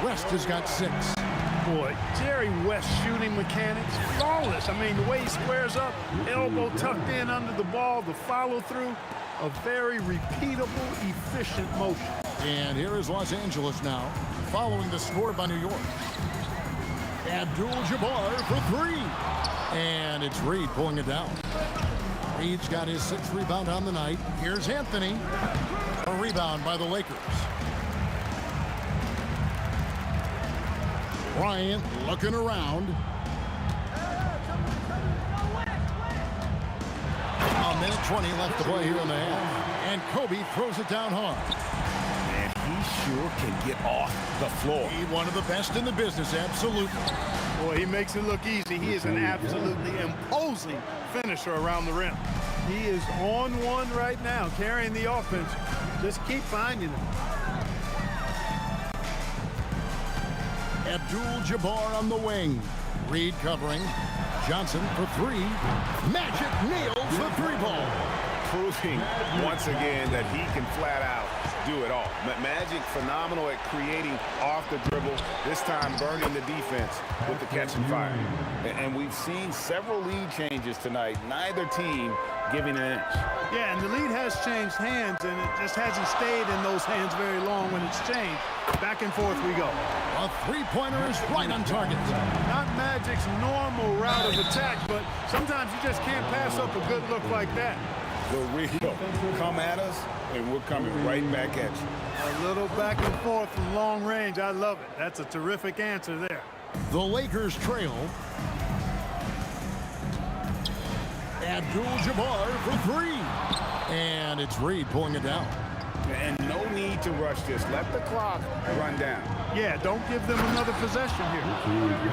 West has got 6. Boy, Jerry West shooting mechanics, flawless. I mean, the way he squares up, elbow tucked in under the ball, the follow through, a very repeatable, efficient motion. And here is Los Angeles now, following the score by New York. Abdul-Jabbar for 3. And it's Reed pulling it down. Reed's got his 6th rebound on the night. Here's Anthony. A rebound by the Lakers. Bryant looking around. A minute 20 left to play here in the half. And Kobe throws it down hard. And he sure can get off the floor. He's one of the best in the business, absolutely. Boy, he makes it look easy. He is an absolutely imposing finisher around the rim. He is on one right now, carrying the offense. Just keep finding him. Abdul-Jabbar on the wing. Reed covering. Johnson for 3. Magic nails the 3-ball. Proving once again that he can flat out do it all. Magic phenomenal at creating off the dribble, this time burning the defense with the catch and fire. And we've seen several lead changes tonight, neither team giving an inch. Yeah, and the lead has changed hands, and it just hasn't stayed in those hands very long when it's changed. Back and forth we go. A 3-pointer is right on target. Not Magic's normal route of attack, but sometimes you just can't pass up a good look like that. The real come at us, and we're coming right back at you. A little back and forth from long range. I love it. That's a terrific answer there. The Lakers trail. Abdul-Jabbar for 3. And it's Reed pulling it down. And no need to rush this. Let the clock run down. Yeah, don't give them another possession here.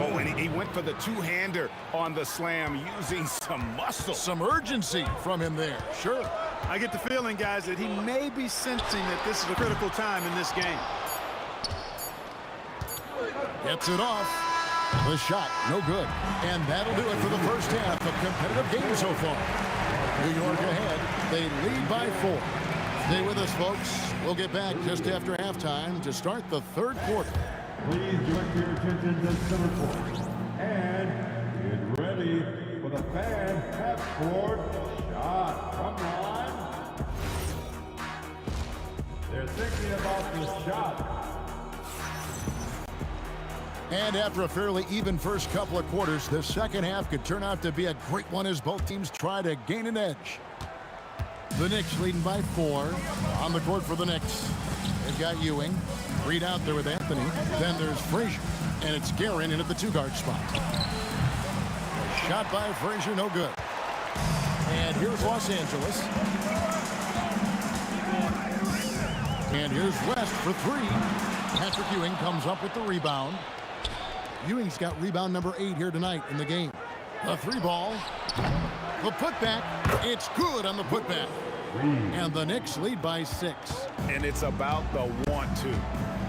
Oh, and he went for the two-hander on the slam using some muscle. Some urgency from him there, sure. I get the feeling, guys, that he may be sensing that this is a critical time in this game. Gets it off. The shot, no good. And that'll do it for the first half of competitive game so far. New York ahead. They lead by 4. Stay with us, folks. We'll get back just after halftime to start the 3rd quarter. Please direct your attention to center court. And get ready for the fan half-court shot from the line. They're thinking about this shot. And after a fairly even first couple of quarters, the second half could turn out to be a great one as both teams try to gain an edge. The Knicks leading by 4. On the court for the Knicks, they've got Ewing. Reed out there with Anthony. Then there's Frazier. And it's Guerin in at the 2-guard spot. Shot by Frazier, no good. And here's Los Angeles. And here's West for 3. Patrick Ewing comes up with the rebound. Ewing's got rebound number 8 here tonight in the game. The 3-ball. The putback. It's good on the putback. And the Knicks lead by 6. And it's about the 1-2.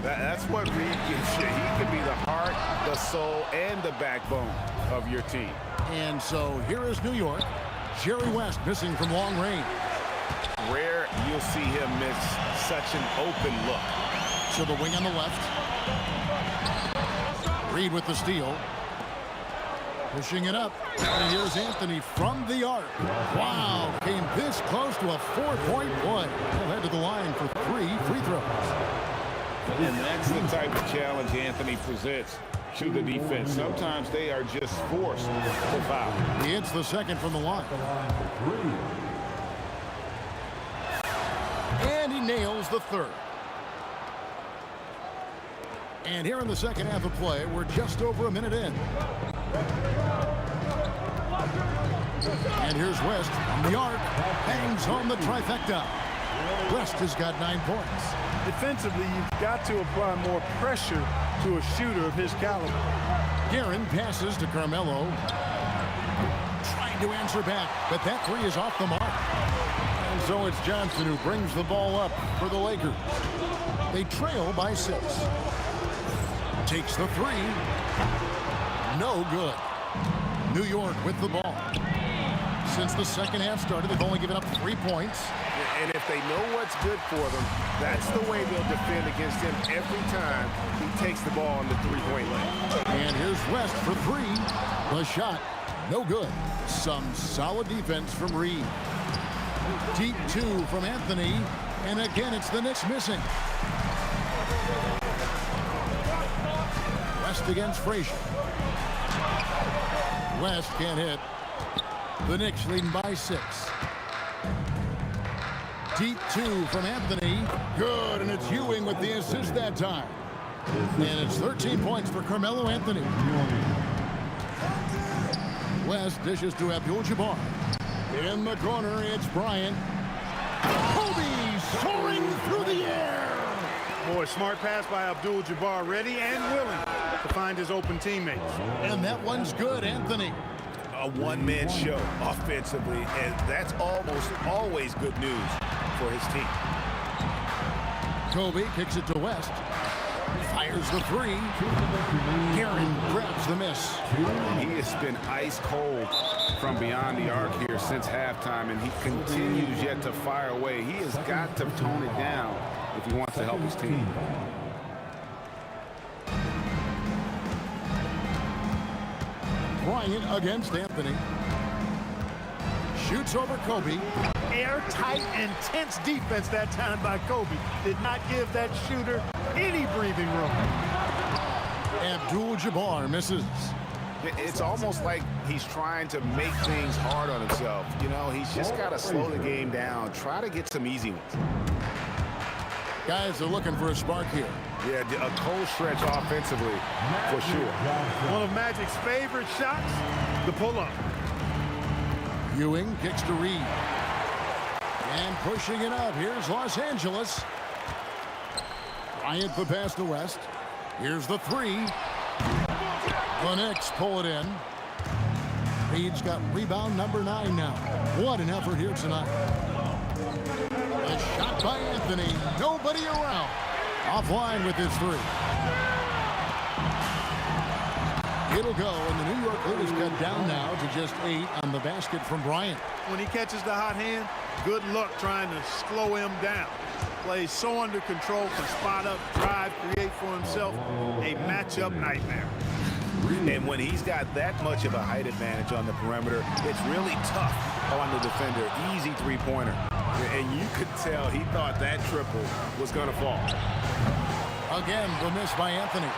That's what Reed gives you. He can be the heart, the soul, and the backbone of your team. And so here is New York. Jerry West missing from long range. Rare you'll see him miss such an open look. To the wing on the left. Reed with the steal. Pushing it up. And here's Anthony from the arc. Wow, came this close to a 4-point play. He'll head to the line for 3 free throws. And that's the type of challenge Anthony presents to the defense. Sometimes they are just forced to foul. He hits the second from the line. And he nails the 3rd. And here in the second half of play, we're just over a minute in. And here's West from the arc. Bangs home the trifecta. West has got 9 points. Defensively, you've got to apply more pressure to a shooter of his caliber. Guerin passes to Carmelo. Trying to answer back, but that 3 is off the mark. And so it's Johnson who brings the ball up for the Lakers. They trail by 6. Takes the 3. No good. New York with the ball. Since the second half started, they've only given up 3 points. And if they know what's good for them, that's the way they'll defend against him every time he takes the ball in the three-point lane. And here's West for 3. The shot, no good. Some solid defense from Reed. Deep 2 from Anthony. And again, it's the Knicks missing. West against Frazier. West can't hit. The Knicks leading by 6. Deep 2 from Anthony. Good, and it's Ewing with the assist that time. And it's 13 points for Carmelo Anthony. West dishes to Abdul-Jabbar. In the corner, it's Bryant. Kobe soaring through the air. Boy, smart pass by Abdul-Jabbar, ready and willing to find his open teammates. And that one's good, Anthony. A one-man show offensively, and that's almost always good news for his team. Kobe kicks it to West. Fires the 3. Aaron grabs the miss. He has been ice cold from beyond the arc here since halftime, and he continues yet to fire away. He has got to tone it down if he wants to help his team. Bryant against Anthony. Shoots over Kobe. Airtight, intense defense that time by Kobe. Did not give that shooter any breathing room. Abdul-Jabbar misses. It's almost like he's trying to make things hard on himself. You know, he's just got to slow the game down, try to get some easy ones. Guys are looking for a spark here. Yeah, a cold stretch offensively, for sure. One of Magic's favorite shots, the pull-up. Ewing kicks to Reed. And pushing it up, here's Los Angeles. Bryant the pass to West. Here's the 3. The Knicks pull it in. Reed's got rebound number 9 now. What an effort here tonight. A shot by Anthony. Nobody around. Offline with his 3. It'll go, and the New York lead is cut down now to just 8 on the basket from Bryant. When he catches the hot hand, good luck trying to slow him down. Plays so under control, can spot up, drive, create for himself. A matchup nightmare. And when he's got that much of a height advantage on the perimeter, it's really tough on the defender. Easy three-pointer. And you could tell he thought that triple was going to fall. Again, the miss by Anthony.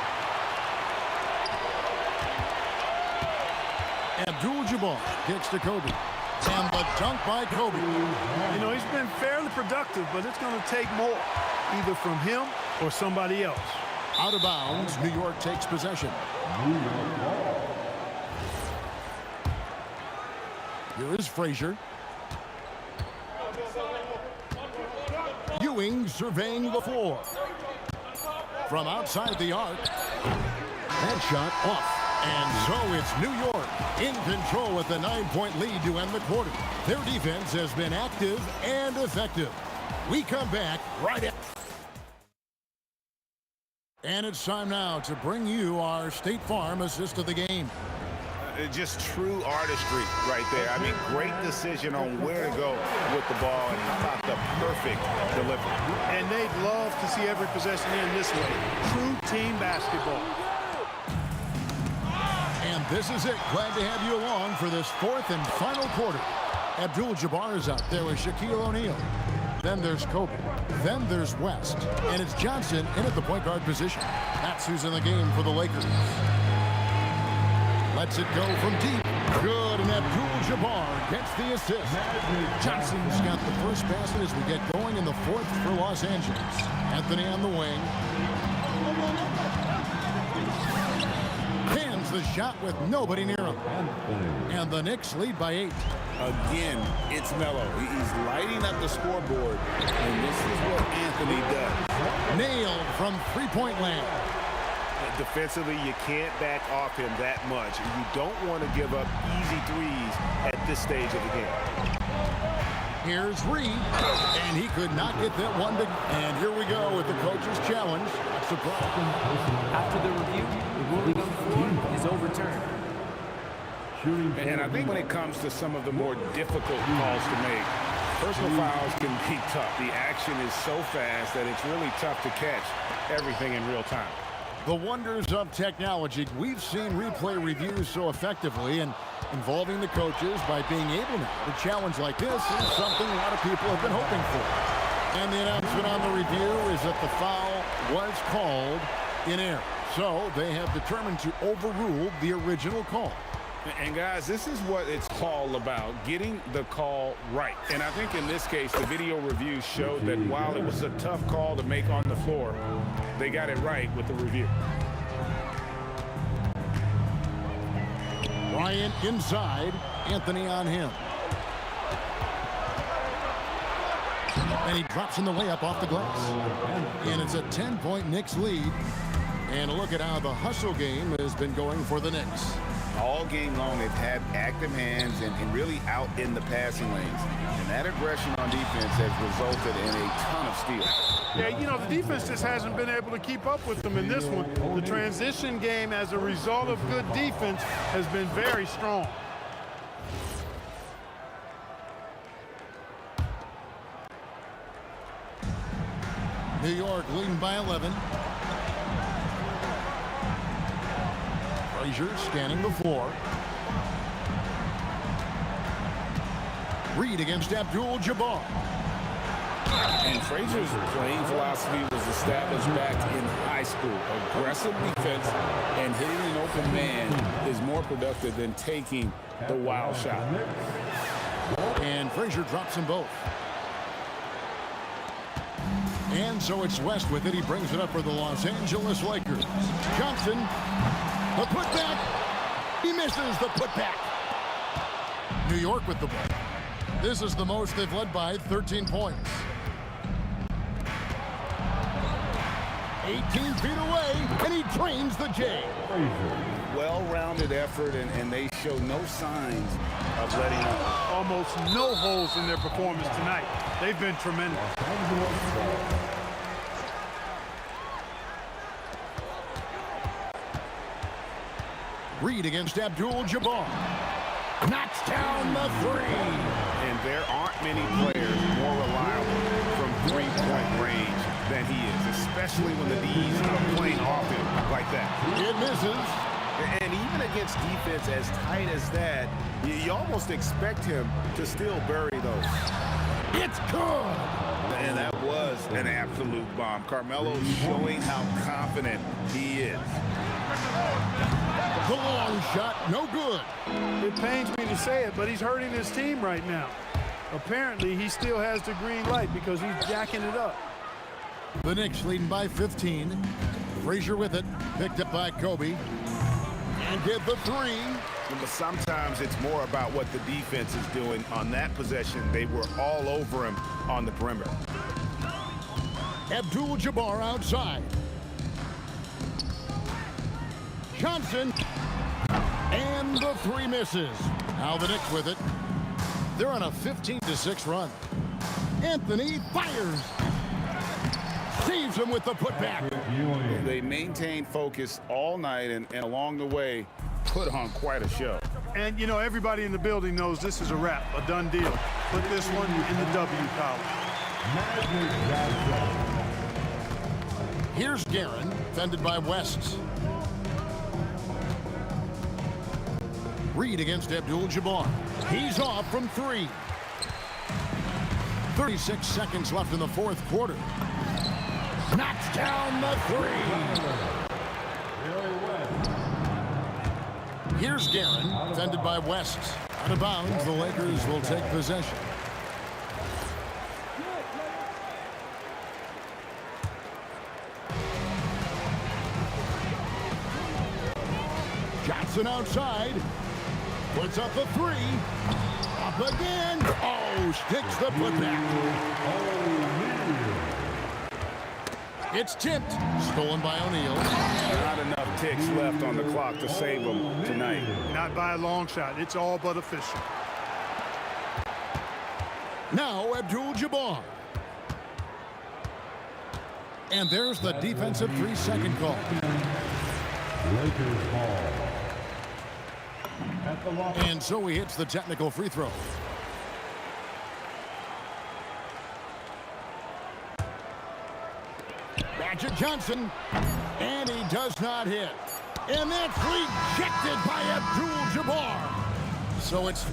Abdul-Jabbar kicks to Kobe. And the dunk by Kobe. You know, he's been fairly productive, but it's going to take more, either from him or somebody else. Out of bounds, New York takes possession. Here is Frazier. Ewing surveying the floor. From outside the arc. That shot off. And so it's New York in control with a 9-point lead to end the quarter. Their defense has been active and effective. We come back right after. And it's time now to bring you our State Farm assist of the game. Just true artistry right there. I mean, great decision on where to go with the ball, and how about the perfect delivery. And they'd love to see every possession in this way. True team basketball. And this is it. Glad to have you along for this 4th and final quarter. Abdul-Jabbar is out there with Shaquille O'Neal. Then there's Kobe. Then there's West. And it's Johnson in at the point guard position. That's who's in the game for the Lakers. Lets it go from deep. Good, and Abdul-Jabbar gets the assist. Johnson's got the first basket as we get going in the 4th for Los Angeles. Anthony on the wing. Hands the shot with nobody near him. And the Knicks lead by 8. Again, it's Melo. He's lighting up the scoreboard, and this is what Anthony does. Nailed from three-point land. Defensively, you can't back off him that much. You don't want to give up easy threes at this stage of the game. Here's Reed, and he could not get that one to. And here we go with the coach's challenge. That's a problem. After the review, the ruling on the floor is overturned. shooting And I think when it comes to some of the more difficult calls to make, personal fouls can be tough. The action is so fast that it's really tough to catch everything in real time. The wonders of technology. We've seen replay reviews so effectively, and involving the coaches by being able now to challenge like this is something a lot of people have been hoping for. And the announcement on the review is that the foul was called in error. So they have determined to overrule the original call. And guys, this is what it's all about, getting the call right. And I think in this case, the video review showed that while it was a tough call to make on the floor, they got it right with the review. Bryant inside, Anthony on him. And he drops in the layup off the glass. And it's a 10-point Knicks lead. And a look at how the hustle game has been going for the Knicks. All game long, they've had active hands and really out in the passing lanes. And that aggression on defense has resulted in a ton of steals. Yeah, you know, the defense just hasn't been able to keep up with them in this one. The transition game, as a result of good defense, has been very strong. New York leading by 11. Frazier scanning the floor. Reed against Abdul-Jabbar. And Frazier's playing philosophy was established back in high school. Aggressive defense and hitting an open man is more productive than taking the wild shot. And Frazier drops them both. And so it's West with it. He brings it up for the Los Angeles Lakers. Johnson, the putback. He misses the putback. New York with the ball. This is the most they've led by, 13 points. 18 feet away, and he drains the J. Well-rounded effort, and they show no signs of letting up. Almost no holes in their performance tonight. They've been tremendous. Reed against Abdul-Jabbar. Knocks down the three. And there aren't many players more reliable from three-point range than he is, especially when the D's are playing off him like that. It misses. And even against defense as tight as that, you almost expect him to still bury those. It's good. And that was an absolute bomb. Carmelo showing how confident he is. The long shot, no good. It pains me to say it, but he's hurting his team right now. Apparently, he still has the green light because he's jacking it up. The Knicks leading by 15. Frazier with it, picked up by Kobe. And get the three. But sometimes it's more about what the defense is doing. On that possession, they were all over him on the perimeter. Abdul-Jabbar outside. Johnson. And the three misses. Now the Knicks with it. They're on a 15-6 run. Anthony fires. Saves him with the putback. They maintained focus all night and along the way put on quite a show. And, you know, everybody in the building knows this is a wrap, a done deal. Put this one in the W column. Here's Guerin, defended by West. Reed against Abdul-Jabbar. He's off from three. 36 seconds left in the fourth quarter. Knocks down the three. Here's Guerin, defended by West. Out of bounds, the Lakers will take possession. Johnson outside. Puts up the three. Up again. Oh, sticks the putback. It's tipped. Stolen by O'Neal. Not enough ticks left on the clock to save them tonight. Not by a long shot. It's all but official. Now Abdul-Jabbar. And there's the defensive 3-second call. Lakers ball. At And so he hits the technical free throw. Magic Johnson, and he does not hit. And that's rejected by Abdul-Jabbar. So it's...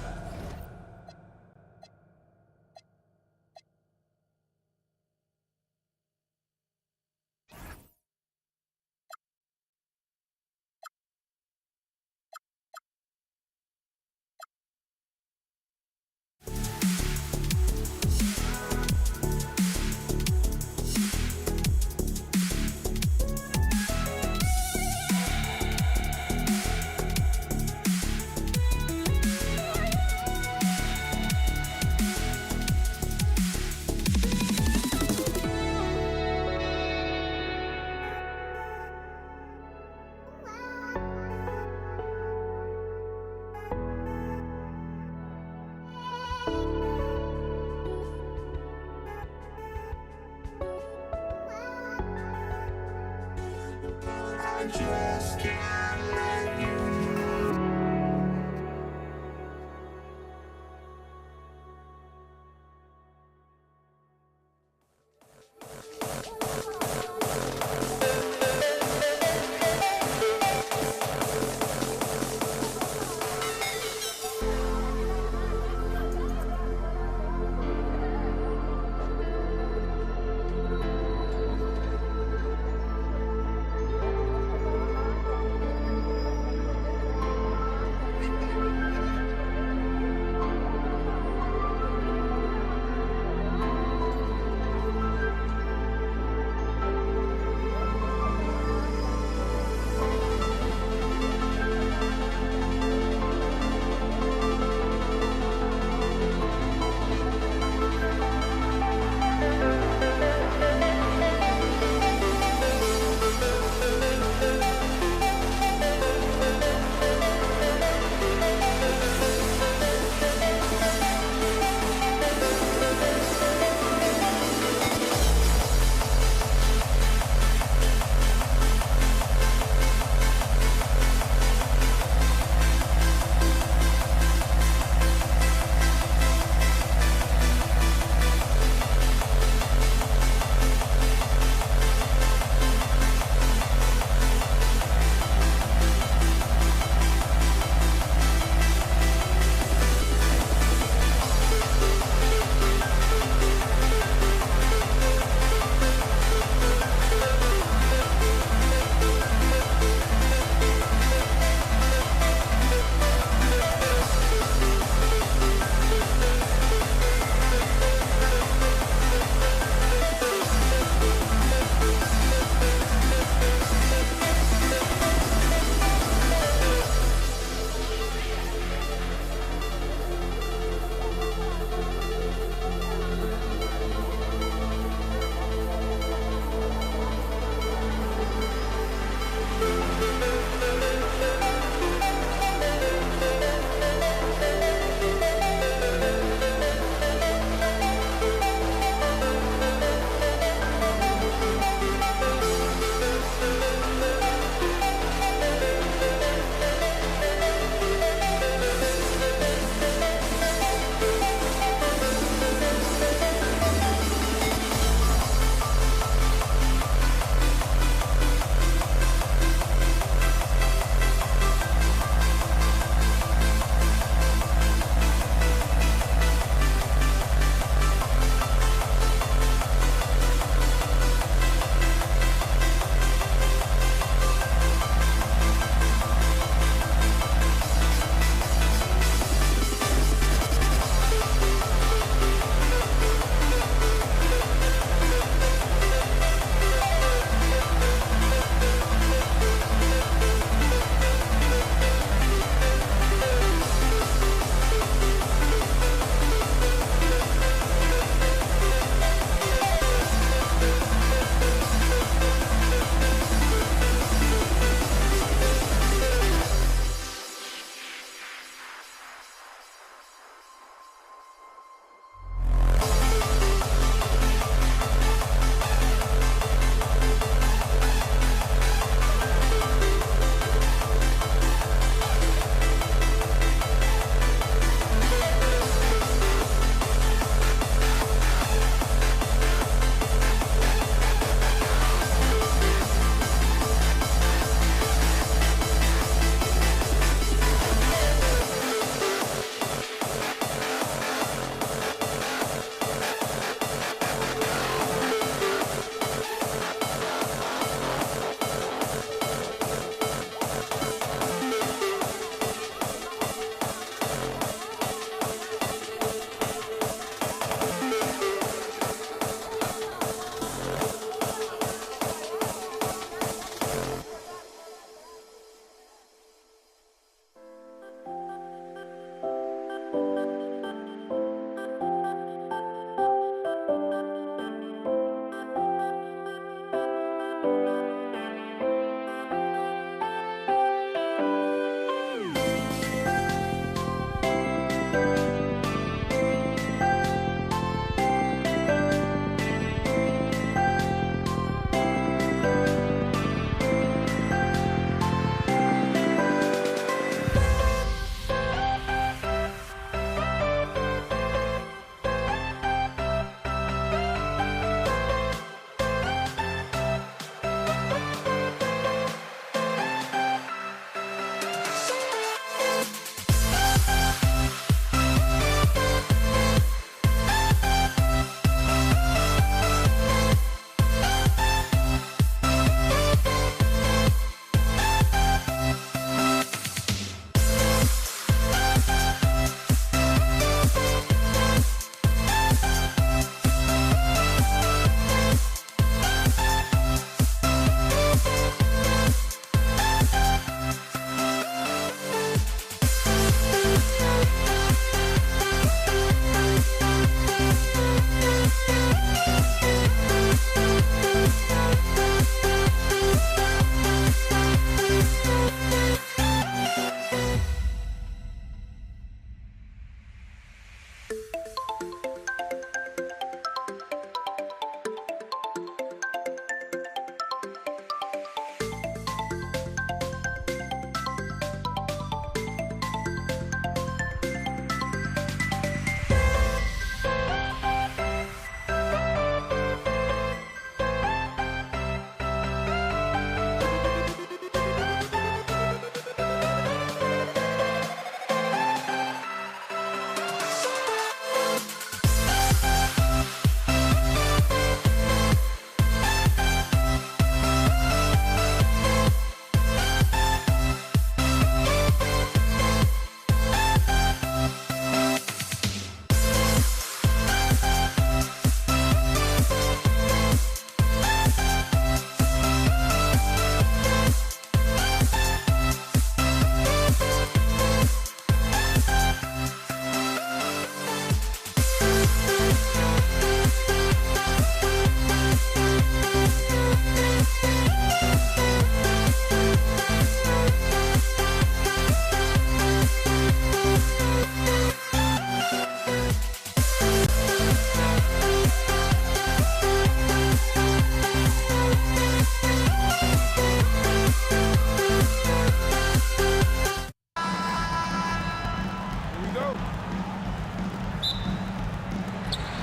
go.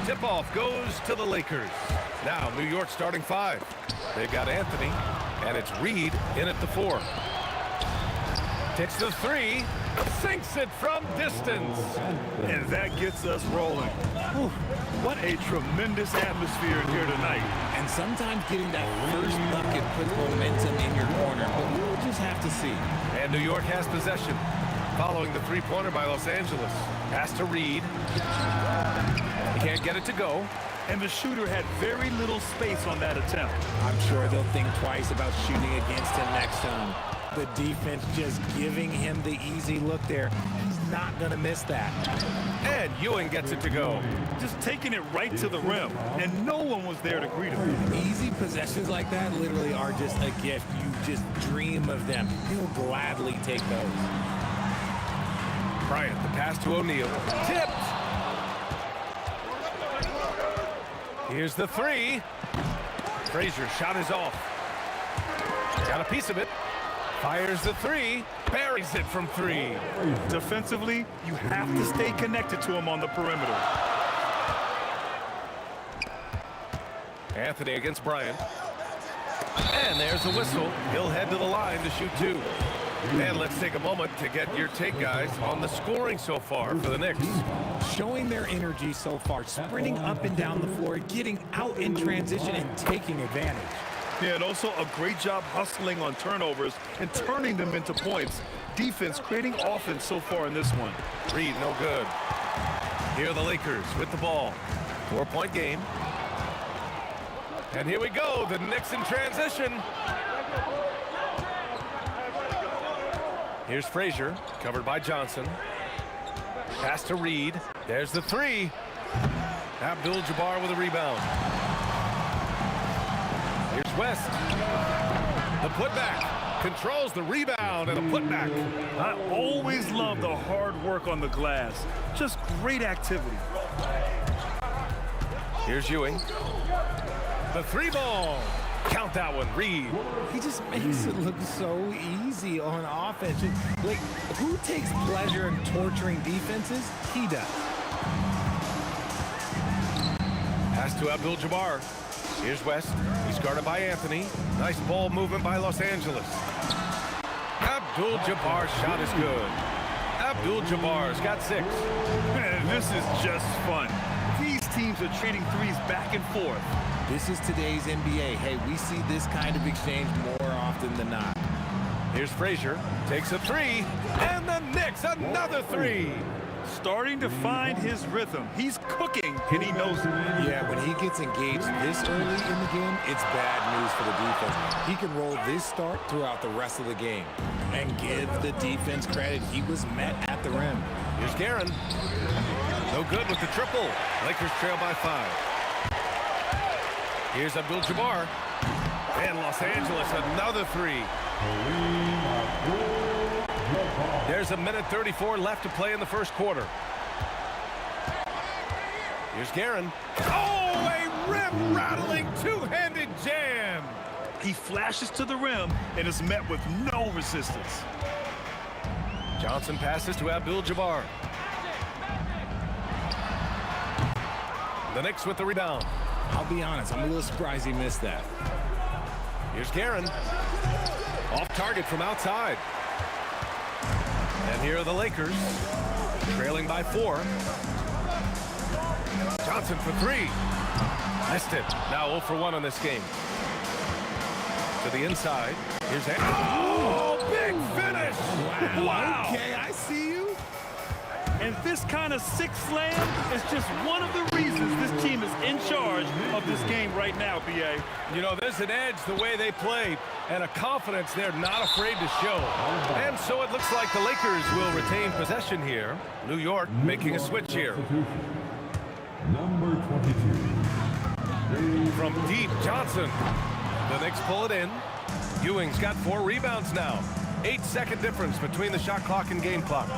Tip-off goes to the Lakers. Now, New York starting 5. They've got Anthony, and it's Reed in at the 4. Takes the 3, sinks it from distance. And that gets us rolling. Whew, what a tremendous atmosphere in here tonight. And sometimes getting that first bucket puts momentum in your corner, but we'll just have to see. And New York has possession, following the three-pointer by Los Angeles. Pass to Reed. He can't get it to go. And the shooter had very little space on that attempt. I'm sure they'll think twice about shooting against him next time. The defense just giving him the easy look there. He's not going to miss that. And Ewing gets it to go. Just taking it right to the rim, and no one was there to greet him. Easy possessions like that literally are just a gift. You just dream of them. He'll gladly take those. Bryant, the pass to O'Neal. Tipped! Here's the 3. Frazier shot is off. Got a piece of it. Fires the 3. Buries it from 3. Defensively, you have to stay connected to him on the perimeter. Anthony against Bryant. And there's the whistle. He'll head to the line to shoot 2. And let's take a moment to get your take, guys, on the scoring so far for the Knicks. Showing their energy so far, sprinting up and down the floor, getting out in transition and taking advantage. Yeah, and also a great job hustling on turnovers and turning them into points. Defense creating offense so far in this one. Reed, no good. Here are the Lakers with the ball. 4-point game. And here we go, the Knicks in transition. Here's Frazier, covered by Johnson. Pass to Reed. There's the 3. Abdul-Jabbar with a rebound. Here's West. The putback. Controls the rebound and a putback. I always love the hard work on the glass. Just great activity. Here's Ewing. The 3-ball. Count that one, Reed. He just makes it look so easy on offense. Like, who takes pleasure in torturing defenses? He does. Pass to Abdul-Jabbar. Here's West. He's guarded by Anthony. Nice ball movement by Los Angeles. Abdul-Jabbar's shot is good. Abdul-Jabbar's got 6. Man, this is just fun. These teams are trading threes back and forth. This is today's NBA. Hey, we see this kind of exchange more often than not. Here's Frazier. Takes a 3. And the Knicks, another 3. Starting to find his rhythm. He's cooking, and he knows it. Yeah, when he gets engaged this early in the game, it's bad news for the defense. He can roll this start throughout the rest of the game. And give the defense credit. He was met at the rim. Here's Guerin. No good with the triple. Lakers trail by 5. Here's Abdul-Jabbar. And Los Angeles, another 3. There's a minute 34 left to play in the first quarter. Here's Guerin. Oh, a rim-rattling two-handed jam. He flashes to the rim and is met with no resistance. Johnson passes to Abdul-Jabbar. The Knicks with the rebound. I'll be honest, I'm a little surprised he missed that. Here's Guerin. Off target from outside. And here are the Lakers, trailing by 4. Johnson for 3. Missed it. Now 0 for 1 on this game. To the inside. Here's oh, big finish! Wow. Okay, I see you. And this kind of six slam is just one of the reasons this team is in charge of this game right now, B.A. You know, there's an edge the way they play and a confidence they're not afraid to show. And so it looks like the Lakers will retain possession here. New York making a switch here. Number 22. From deep, Johnson. The Knicks pull it in. Ewing's got 4 rebounds now. 8-second difference between the shot clock and game clock.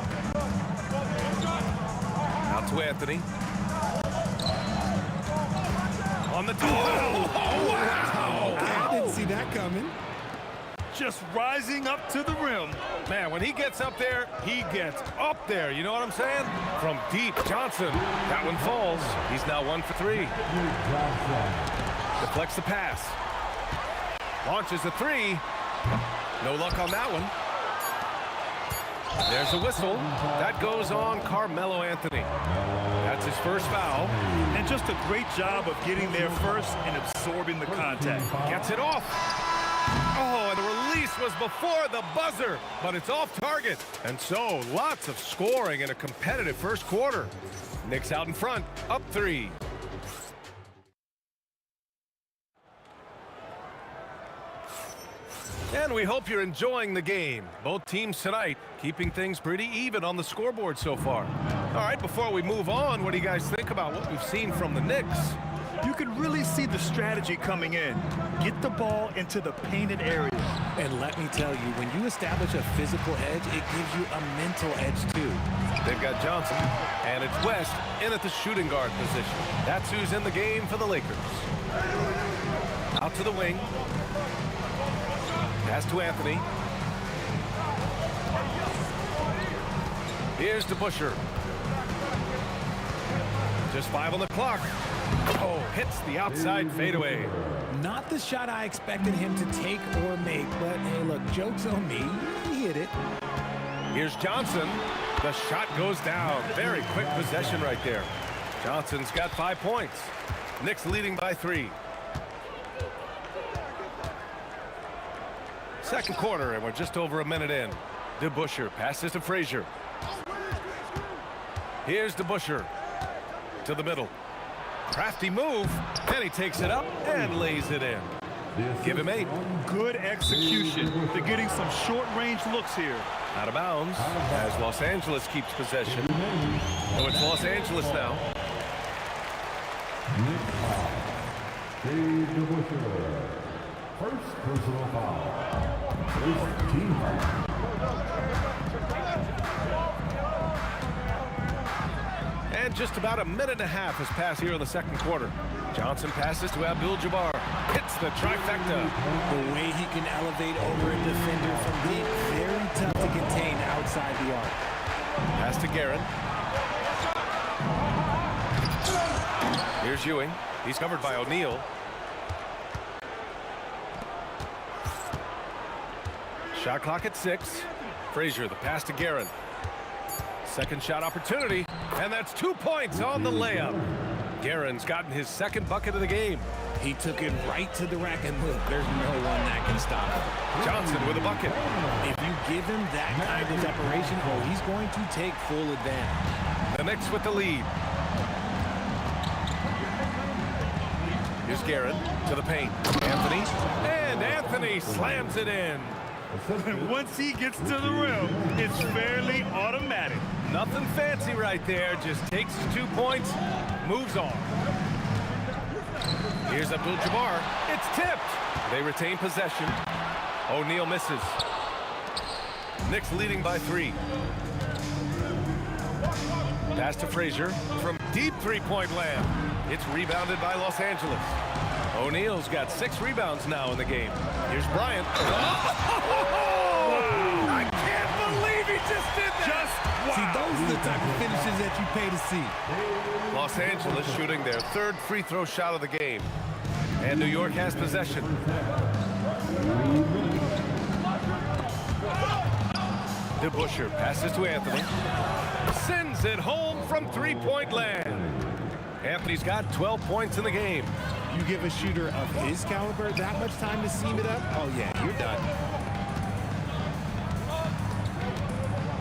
Out to Anthony. On the top. Oh, wow! I didn't see that coming. Just rising up to the rim. Man, when he gets up there, he gets up there. You know what I'm saying? From deep, Johnson. That one falls. He's now 1 for 3. Deflects the pass. Launches a 3. No luck on that one. There's a whistle. That goes on Carmelo Anthony. That's his first foul. And just a great job of getting there first and absorbing the contact. Gets it off. Oh, and the release was before the buzzer, but it's off target. And so, lots of scoring in a competitive first quarter. Knicks out in front, up 3. And we hope you're enjoying the game. Both teams tonight keeping things pretty even on the scoreboard so far. All right, before we move on, what do you guys think about what we've seen from the Knicks? You can really see the strategy coming in. Get the ball into the painted area. And let me tell you, when you establish a physical edge, it gives you a mental edge too. They've got Johnson, and it's West in at the shooting guard position. That's who's in the game for the Lakers. Out to the wing. Pass to Anthony. Here's to Busher. Just 5 on the clock. Oh, hits the outside fadeaway. Not the shot I expected him to take or make, but hey, look, joke's on me. He hit it. Here's Johnson. The shot goes down. Very quick possession right there. Johnson's got 5 points. Knicks leading by 3. Second quarter, and we're just over a minute in. DeBusschere passes to Frazier. Here's DeBusschere to the middle. Crafty move, and he takes it up and lays it in. Give him 8. Good execution. They're getting some short-range looks here. Out of bounds as Los Angeles keeps possession. So it's Los Angeles now. First personal foul. First team foul. And just about a minute and a half has passed here in the second quarter. Johnson passes to Abdul-Jabbar. Hits the trifecta. The way he can elevate over a defender from deep, very tough to contain outside the arc. Pass to Guerin. Here's Ewing. He's covered by O'Neal. Shot clock at 6. Frazier, the pass to Guerin. Second shot opportunity, and that's 2 points on the layup. Guerin's gotten his second bucket of the game. He took it right to the rack, and look, there's no one that can stop him. Johnson with a bucket. If you give him that kind of separation, oh, he's going to take full advantage. The Knicks with the lead. Here's Guerin to the paint. Anthony, and Anthony slams it in. And once he gets to the rim, it's fairly automatic. Nothing fancy right there. Just takes his 2 points, moves on. Here's Abdul-Jabbar. It's tipped. They retain possession. O'Neal misses. Knicks leading by 3. Pass to Frazier from deep three-point land. It's rebounded by Los Angeles. O'Neal's got 6 rebounds now in the game. Here's Bryant. I can't believe he just did that. Wow. See, those are the type of finishes that you pay to see. Los Angeles shooting their 3rd free throw shot of the game. And New York has possession. DeBusschere passes to Anthony. Sends it home from three-point land. Anthony's got 12 points in the game. You give a shooter of his caliber that much time to seam it up, oh yeah, you're done.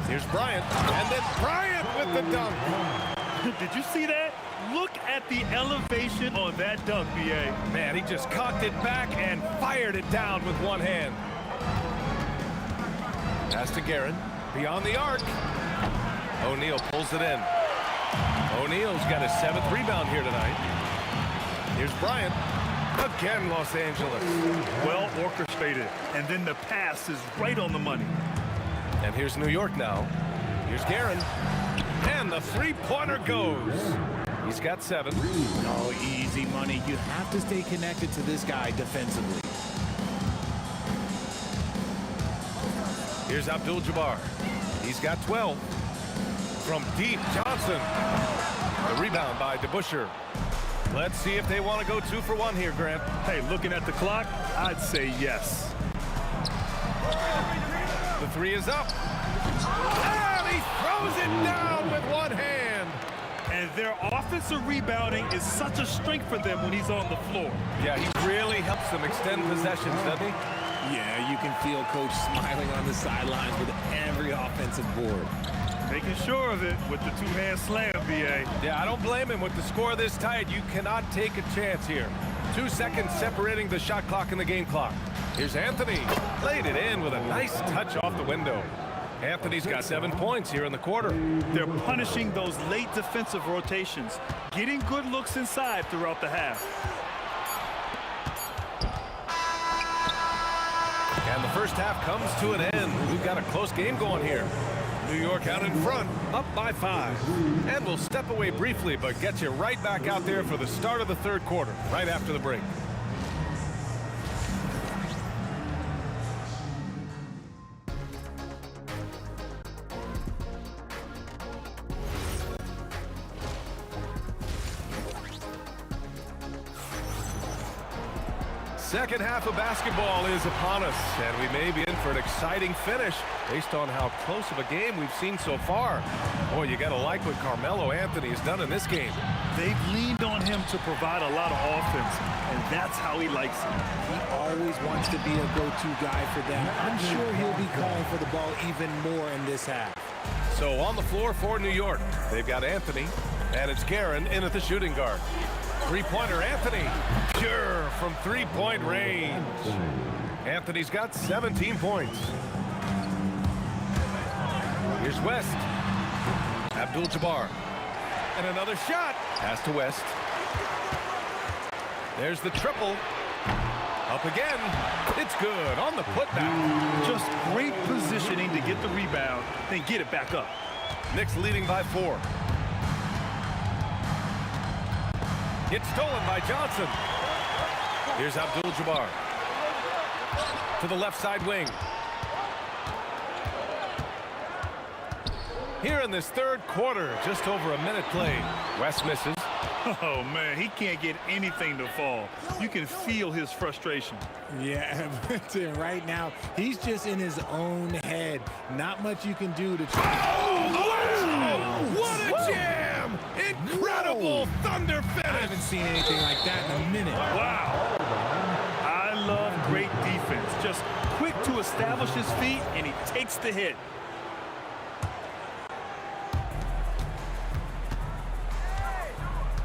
Here's Bryant, and then Bryant with the dunk. Did you see that? Look at the elevation on that dunk, B.A. Man, he just cocked it back and fired it down with one hand. Pass to Guerin, beyond the arc. O'Neal pulls it in. O'Neal's got his 7th rebound here tonight. Here's Bryant. Again, Los Angeles. Well orchestrated, and then the pass is right on the money. And here's New York now. Here's Guerin. And the three-pointer goes. He's got 7. Oh, easy money. You have to stay connected to this guy defensively. Here's Abdul-Jabbar. He's got 12. From deep, Johnson. The rebound by DeBusschere. Let's see if they want to go 2 for 1 here, Grant. Hey, looking at the clock, I'd say yes. The 3 is up. And he throws it down with one hand. And their offensive rebounding is such a strength for them when he's on the floor. Yeah, he really helps them extend possessions, doesn't he? Yeah, you can feel Coach smiling on the sidelines with every offensive board. Making sure of it with the two-hand slam, B.A. Yeah, I don't blame him. With the score this tight, you cannot take a chance here. 2 seconds separating the shot clock and the game clock. Here's Anthony. Laid it in with a nice touch off the window. Anthony's got 7 points here in the quarter. They're punishing those late defensive rotations, getting good looks inside throughout the half. And the first half comes to an end. We've got a close game going here. New York out in front, up by 5. And we'll step away briefly, but get you right back out there for the start of the third quarter, right after the break. Second half of basketball is upon us, and we may be in for an exciting finish based on how close of a game we've seen so far. Boy, you got to like what Carmelo Anthony has done in this game. They've leaned on him to provide a lot of offense, and that's how he likes it. He always wants to be a go-to guy for them. I'm sure he'll be calling for the ball even more in this half. So on the floor for New York, they've got Anthony, and it's Guerin in at the shooting guard. Three-pointer Anthony, pure from three-point range. Anthony's got 17 points. Here's West. Abdul-Jabbar. And another shot. Pass to West. There's the triple. Up again. It's good on the putback. Just great positioning to get the rebound, then get it back up. Knicks leading by 4. It's stolen by Johnson. Here's Abdul-Jabbar. To the left side wing. Here in this third quarter, just over a minute played. West misses. Oh, man, he can't get anything to fall. You can feel his frustration. Yeah, right now, he's just in his own head. Not much you can do to try. Oh, wow! What a jam! Incredible thunder finish! I haven't seen anything like that in a minute. Wow. I love great defense. Just quick to establish his feet, and he takes the hit.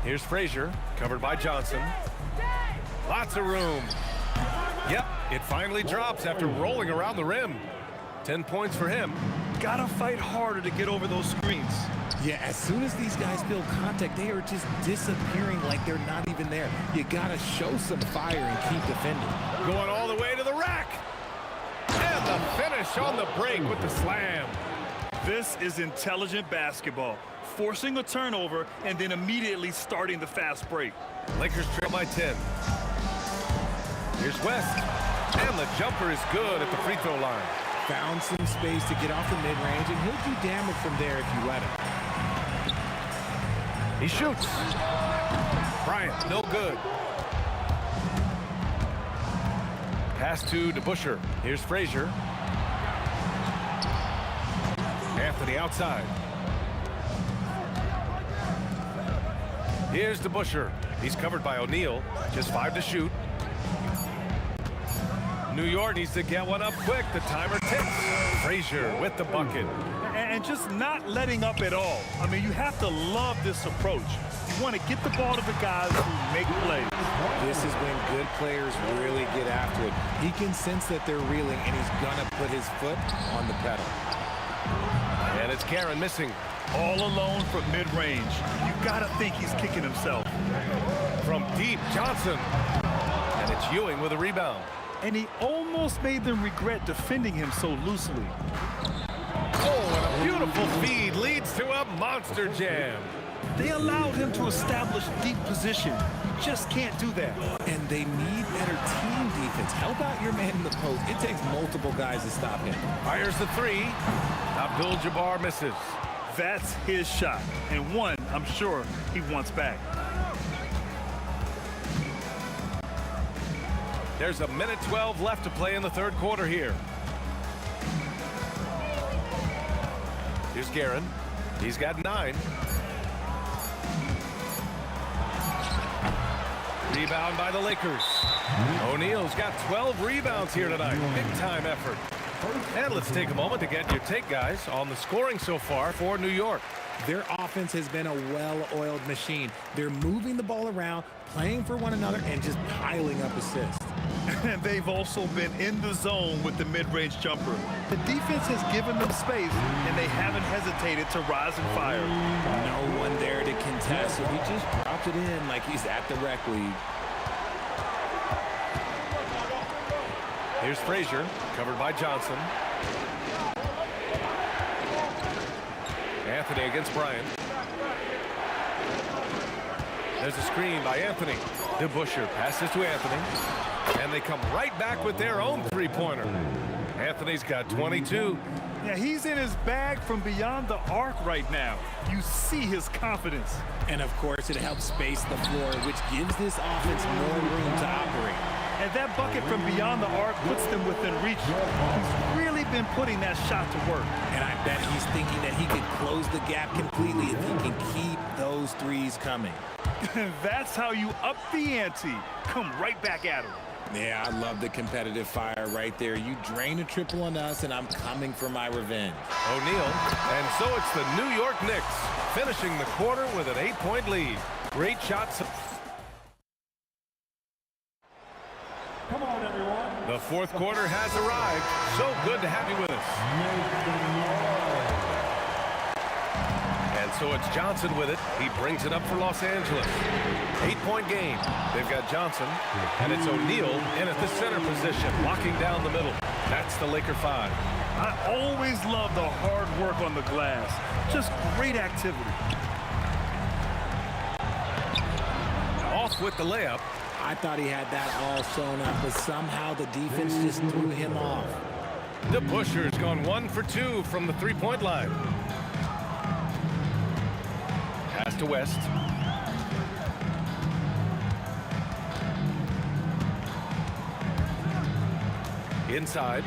Here's Frazier, covered by Johnson. Lots of room. Yep, it finally drops after rolling around the rim. 10 points for him. Gotta fight harder to get over those screens. Yeah, as soon as these guys feel contact, they are just disappearing like they're not even there. You gotta show some fire and keep defending. Going all the way to the rack. And the finish on the break with the slam. This is intelligent basketball. Forcing a turnover and then immediately starting the fast break. Lakers trail by 10. Here's West. And the jumper is good at the free throw line. Found some space to get off the mid-range, and he'll do damage from there if you let him. He shoots. Bryant, no good. Pass to DeBusschere. Here's Frazier. Anthony outside. Here's DeBusschere. He's covered by O'Neal. Just 5 to shoot. New York needs to get one up quick. The timer ticks. Frazier with the bucket. And just not letting up at all. I mean, you have to love this approach. You want to get the ball to the guys who make plays. This is when good players really get after it. He can sense that they're reeling, and he's going to put his foot on the pedal. And it's Guerin missing. All alone from mid-range. You got to think he's kicking himself. From deep, Johnson. And it's Ewing with a rebound. And he almost made them regret defending him so loosely. Oh, and a beautiful feed leads to a monster jam. They allowed him to establish deep position. Just can't do that. And they need better team defense. Help out your man in the post. It takes multiple guys to stop him. Fires the 3. Abdul-Jabbar misses. That's his shot, and one I'm sure he wants back. There's a minute 12 left to play in the third quarter here. Here's Guerin. He's got 9. Rebound by the Lakers. O'Neal's got 12 rebounds here tonight. Big time effort. And let's take a moment to get your take, guys, on the scoring so far for New York. Their offense has been a well-oiled machine. They're moving the ball around, playing for one another, and just piling up assists. And they've also been in the zone with the mid-range jumper. The defense has given them space, and they haven't hesitated to rise and fire. No one there to contest, so he just dropped it in like he's at the rec league. Here's Frazier, covered by Johnson. Anthony against Bryant. There's a screen by Anthony. DeBusschere passes to Anthony. And they come right back with their own three-pointer. Anthony's got 22. Yeah, he's in his bag from beyond the arc right now. You see his confidence. And, of course, it helps space the floor, which gives this offense more room to operate. And that bucket from beyond the arc puts them within reach. He's really been putting that shot to work. And I bet he's thinking that he could close the gap completely if he can keep those threes coming. That's how you up the ante. Come right back at him. Yeah, I love the competitive fire right there. You drain a triple on us, and I'm coming for my revenge. O'Neal, and so it's the New York Knicks finishing the quarter with an 8-point lead. Great shots. Come on, everyone. The fourth quarter has arrived. So good to have you with us. And so it's Johnson with it. He brings it up for Los Angeles. 8-point game. They've got Johnson, and it's O'Neal in at the center position, locking down the middle. That's the Laker 5. I always love the hard work on the glass. Just great activity. Off with the layup. I thought he had that all sewn up, but somehow the defense just threw him off. DeBusschere's gone 1 for 2 from the three-point line. Pass to West. Inside.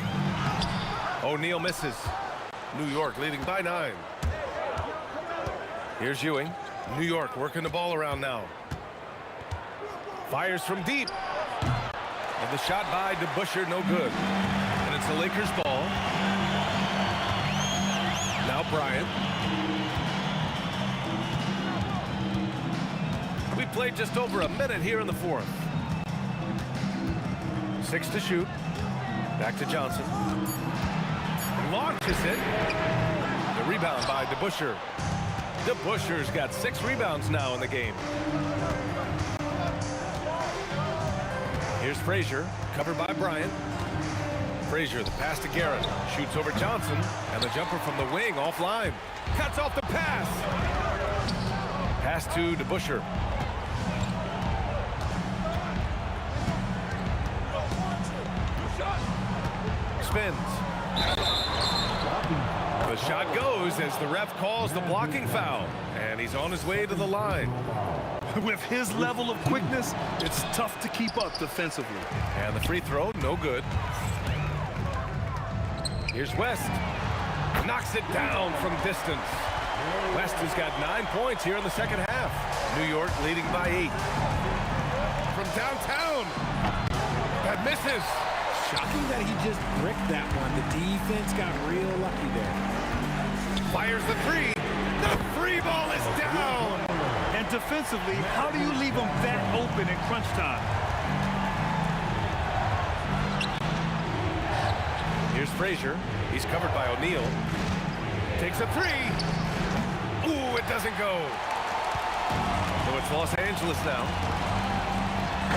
O'Neal misses. New York leading by 9. Here's Ewing. New York working the ball around now. Fires from deep. And the shot by DeBusschere, no good. And it's the Lakers ball. Now Bryant. We played just over a minute here in the fourth. 6 to shoot. Back to Johnson. Launches it. The rebound by DeBusschere. DeBusschere's got 6 rebounds now in the game. Here's Frazier, covered by Bryant. Frazier, the pass to Guerin. Shoots over Johnson, and the jumper from the wing offline. Cuts off the pass. Pass to DeBusschere. Spins. The shot goes as the ref calls the blocking foul, and he's on his way to the line. With his level of quickness, it's tough to keep up defensively. And the free throw, no good. Here's West. Knocks it down from distance. West has got 9 points here in the second half. New York leading by 8. From downtown. That misses. Shocking that he just bricked that one. The defense got real lucky there. Fires the three. The free ball is down. And defensively, how do you leave them that open in crunch time? Here's Frazier. He's covered by O'Neal. Takes a three. Ooh, it doesn't go. So it's Los Angeles now.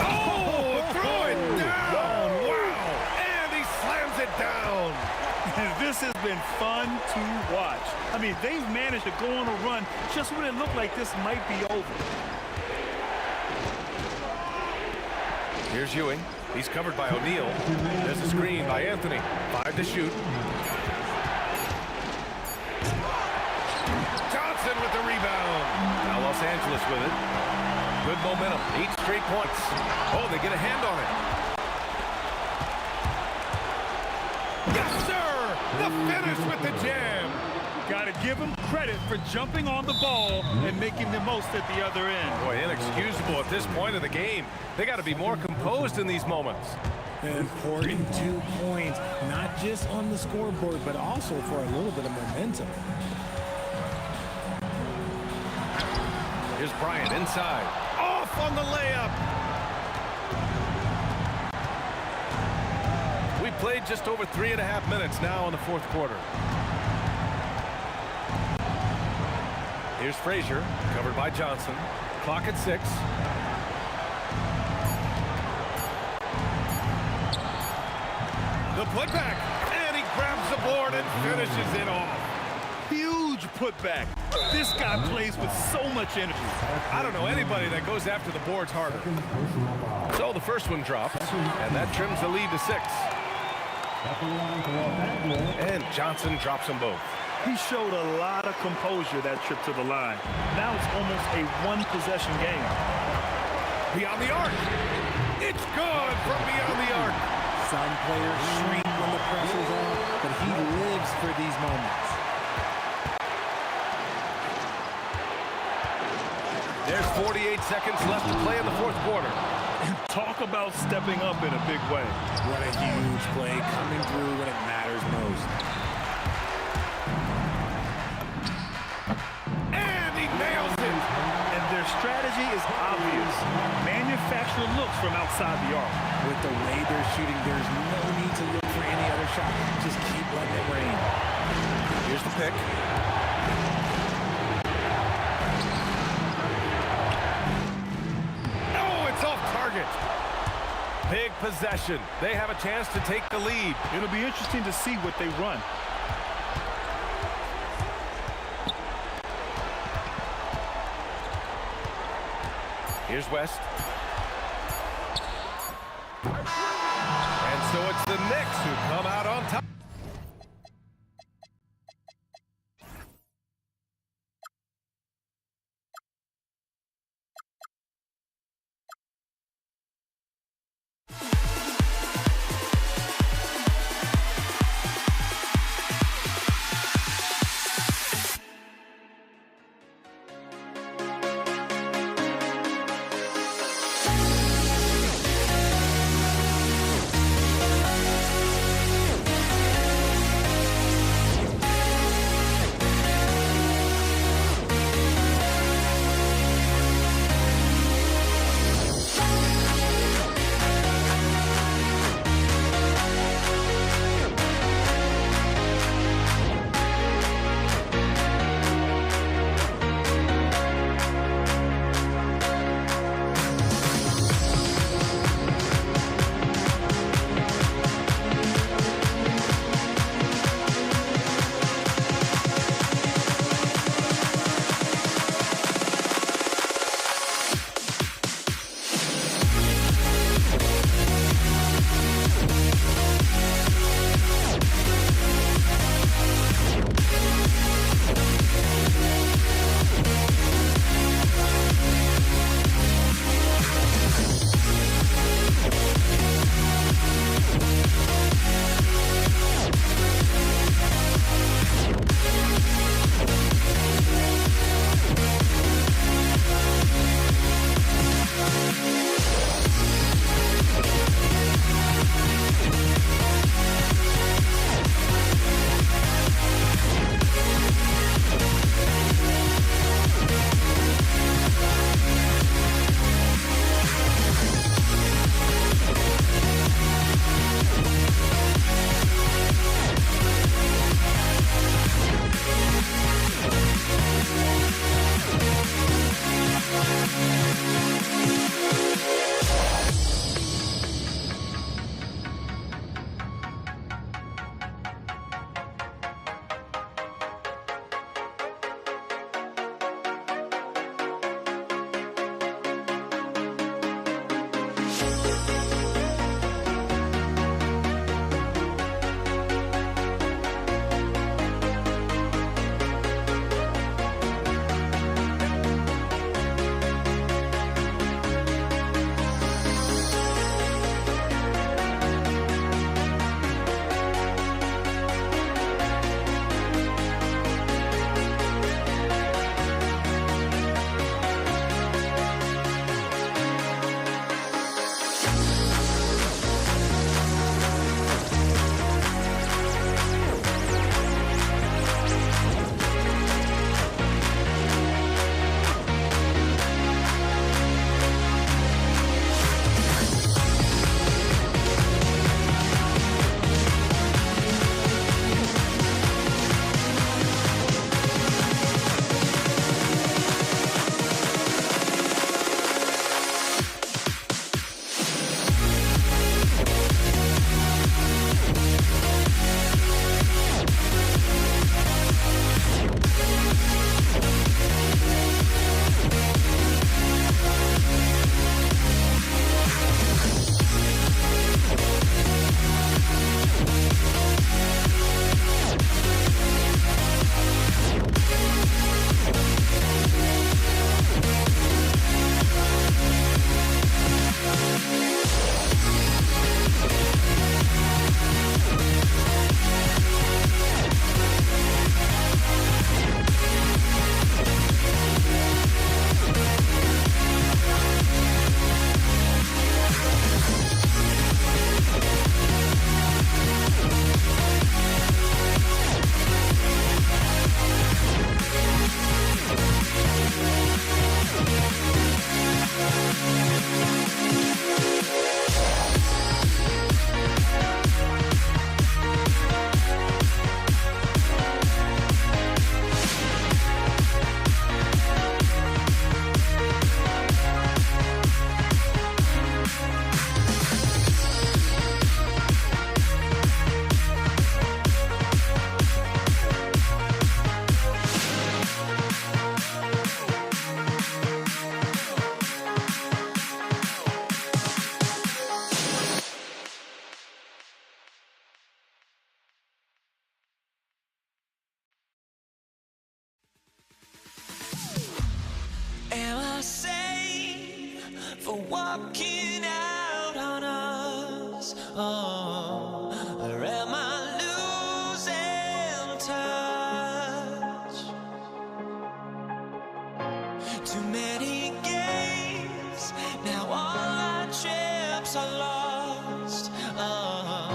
Oh, throw it down. Wow. And he slams it down. This has been fun to watch. I mean, they've managed to go on a run just when it looked like this might be over. Here's Ewing. He's covered by O'Neal. There's a screen by Anthony. 5 to shoot. ruthless with it. Good momentum. 8 straight points. Oh, they get a hand on it. Yes, sir! The finish with the jam. Got to give him credit for jumping on the ball and making the most at the other end. Boy, inexcusable at this point of the game. They got to be more composed in these moments. An important 2 points, not just on the scoreboard, but also for a little bit of momentum. Here's Bryant inside. Off on the layup. We played just over 3.5 minutes now in the fourth quarter. Here's Frazier, covered by Johnson. Clock at 6. The putback, and he grabs the board and finishes it off. Huge putback. This guy plays with so much energy. I don't know anybody that goes after the boards harder. So the first one drops, and that trims the lead to 6. And Johnson drops them both. He showed a lot of composure that trip to the line. Now it's almost a one-possession game. Beyond the arc. It's good from beyond the arc. Some players shrink when the pressure's on, but he lives for these moments. There's 48 seconds left to play in the fourth quarter. Talk about stepping up in a big way. What a huge play coming through when it matters most. And he nails it. And their strategy is obvious. Manufacture looks from outside the arc. With the way they're shooting, there's no need to look for any other shot. Just keep letting it rain. Here's the pick. Oh, it's off target. Big possession. They have a chance to take the lead. It'll be interesting to see what they run. Here's West. And so it's the Knicks who come out on top. for walking out on us? Oh, or am I losing touch? Too many games, now all our chips are lost. Oh,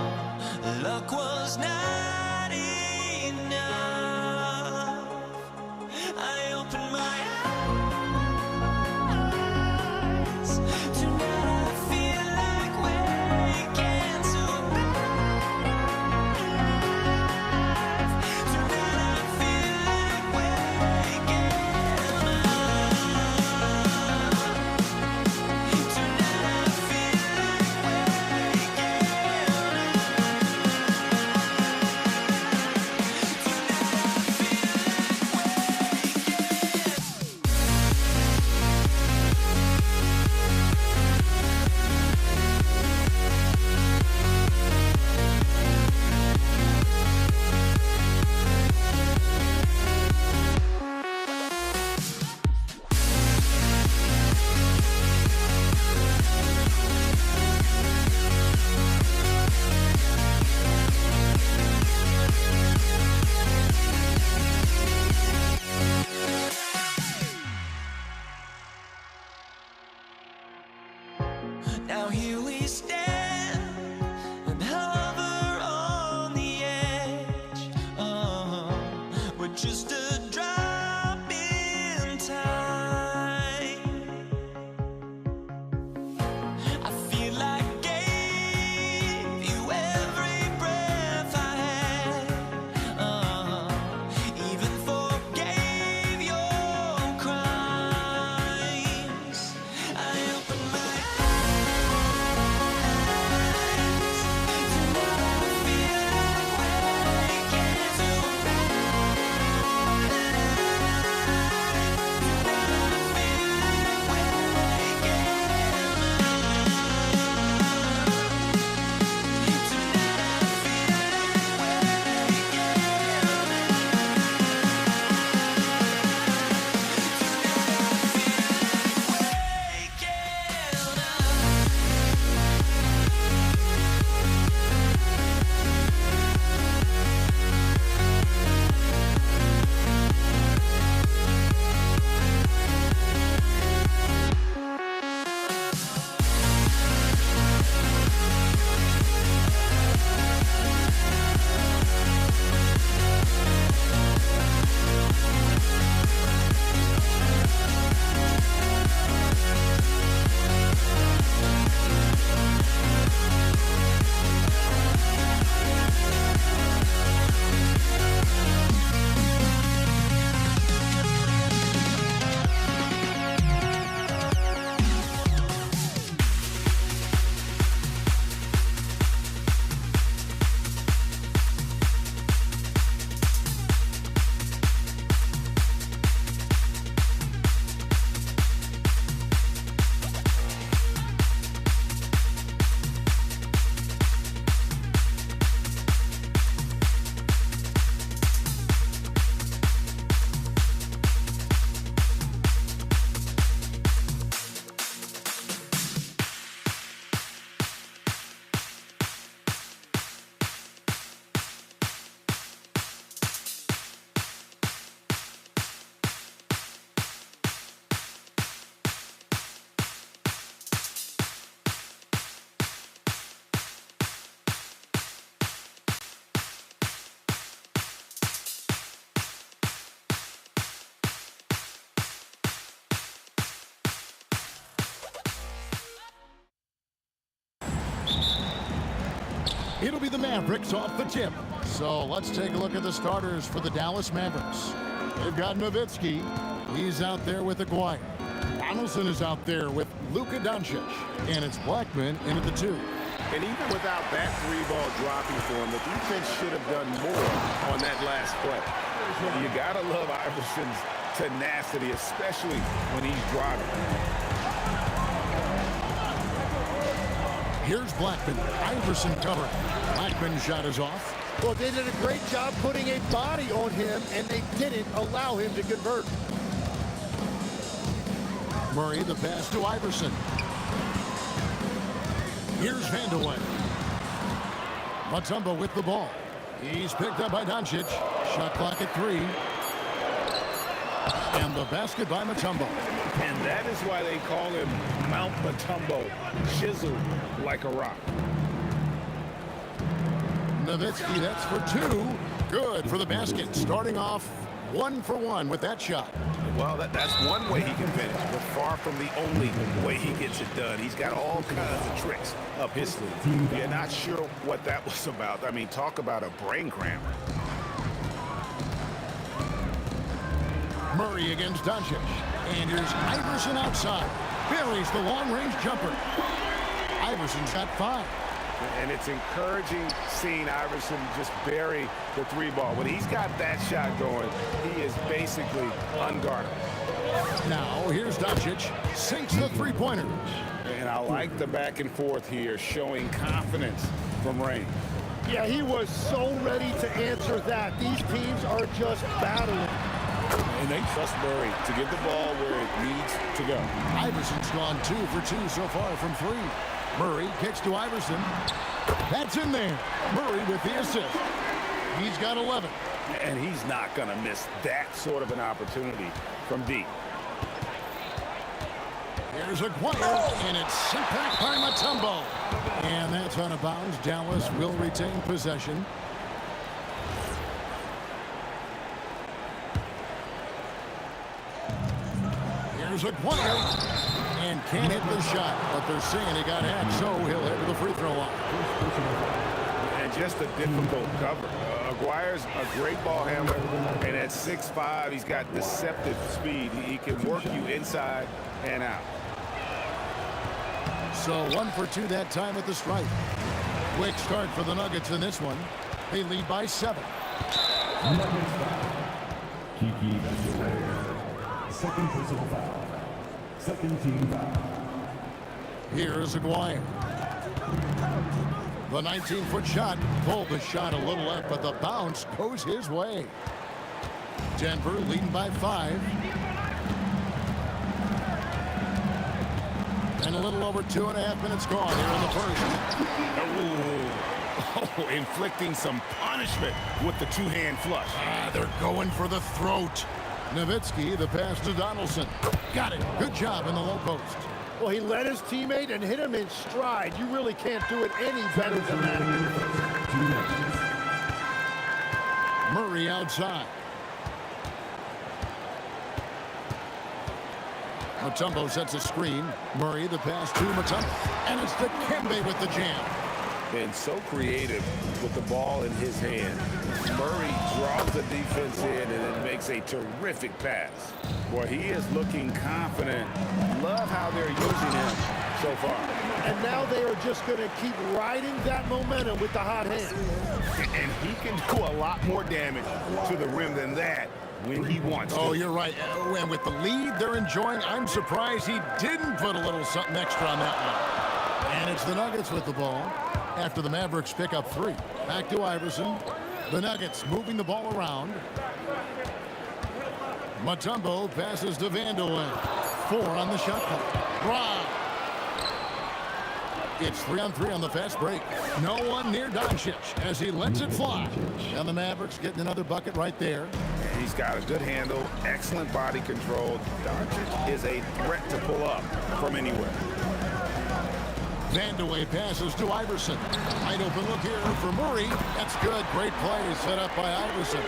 luck was not enough. I opened my eyes. Tonight I feel like waking to a better life. Tonight I feel like waking up. Tonight I feel like waking Now here we stand and hover on the edge. We're just a drop in time. I feel like I gave you every breath I had. Even forgave your crimes. I opened my It'll be the Mavericks off the tip. So let's take a look at the starters for the Dallas Mavericks. They've got Nowitzki. He's out there with Aguirre. Donaldson is out there with Luka Doncic. And it's Blackman in at the 2. And even without that 3-ball dropping for him, the defense should have done more on that last play. You gotta love Iverson's tenacity, especially when he's driving. Here's Blackman. Iverson covering. Blackman's shot is off. Well, they did a great job putting a body on him, and they didn't allow him to convert. Murray, the pass to Iverson. Here's Vandeweghe. Mutombo with the ball. He's picked up by Doncic. Shot clock at 3. And the basket by Mutombo. And that is why they call him Mount Mutombo, chiseled like a rock. Nowitzki, that's for 2. Good for the basket. Starting off 1 for 1 with that shot. Well, that's one way he can finish, but far from the only way he gets it done. He's got all kinds of tricks up his sleeve. You're not sure what that was about. I mean, talk about a brain cramp. Murray against Doncic. And here's Iverson outside. Buries the long-range jumper. Iverson's got 5. And it's encouraging seeing Iverson just bury the 3-ball. When he's got that shot going, he is basically unguardable. Now, here's Doncic. Sinks the 3-pointers. And I like the back and forth here, showing confidence from Rain. Yeah, he was so ready to answer that. These teams are just battling. And they trust Murray to get the ball where it needs to go. Iverson's gone 2 for 2 so far from 3. Murray kicks to Iverson. That's in there. Murray with the assist. He's got 11. And he's not going to miss that sort of an opportunity from deep. Here's Aguirre, and it's sent back by Mutombo. And that's out of bounds. Dallas will retain possession. Here's Aguirre. And can't hit the shot, but they're saying he got hacked, so he'll head to the free throw line. And just a difficult cover. Aguirre's a great ball handler, and at 6'5", he's got deceptive speed. He can work you inside and out. So 1 for 2 that time at the stripe. Quick start for the Nuggets in this one. They lead by 7. Kiki second personal foul. Second team foul. Here's Aguirre. The 19-foot shot pulled the shot a little left, but the bounce goes his way. Denver leading by 5. And a little over 2.5 minutes gone here in the first. Oh, inflicting some punishment with the two-hand flush. They're going for the throat. Nowitzki, the pass to Donaldson. Got it. Good job in the low post. Well, he led his teammate and hit him in stride. You really can't do it any better than that. Murray outside. Mutombo sets a screen. Murray, the pass to Mutombo. And it's to Kembe with the jam. And so creative with the ball in his hand. Murray draws the defense in and then makes a terrific pass. Boy, he is looking confident. Love how they're using him so far. And now they are just going to keep riding that momentum with the hot hand. And he can do a lot more damage to the rim than that when he wants to. Oh, you're right. And with the lead they're enjoying, I'm surprised he didn't put a little something extra on that one. And it's the Nuggets with the ball after the Mavericks pick up 3. Back to Iverson. The Nuggets moving the ball around. Mutombo passes to Vandeweghe. 4 on the shot clock. Wow. It's 3-on-3 on the fast break. No one near Doncic as he lets it fly. And the Mavericks getting another bucket right there. He's got a good handle, excellent body control. Doncic is a threat to pull up from anywhere. Vandeweghe passes to Iverson. Wide open look here for Murray. That's good. Great play set up by Iverson.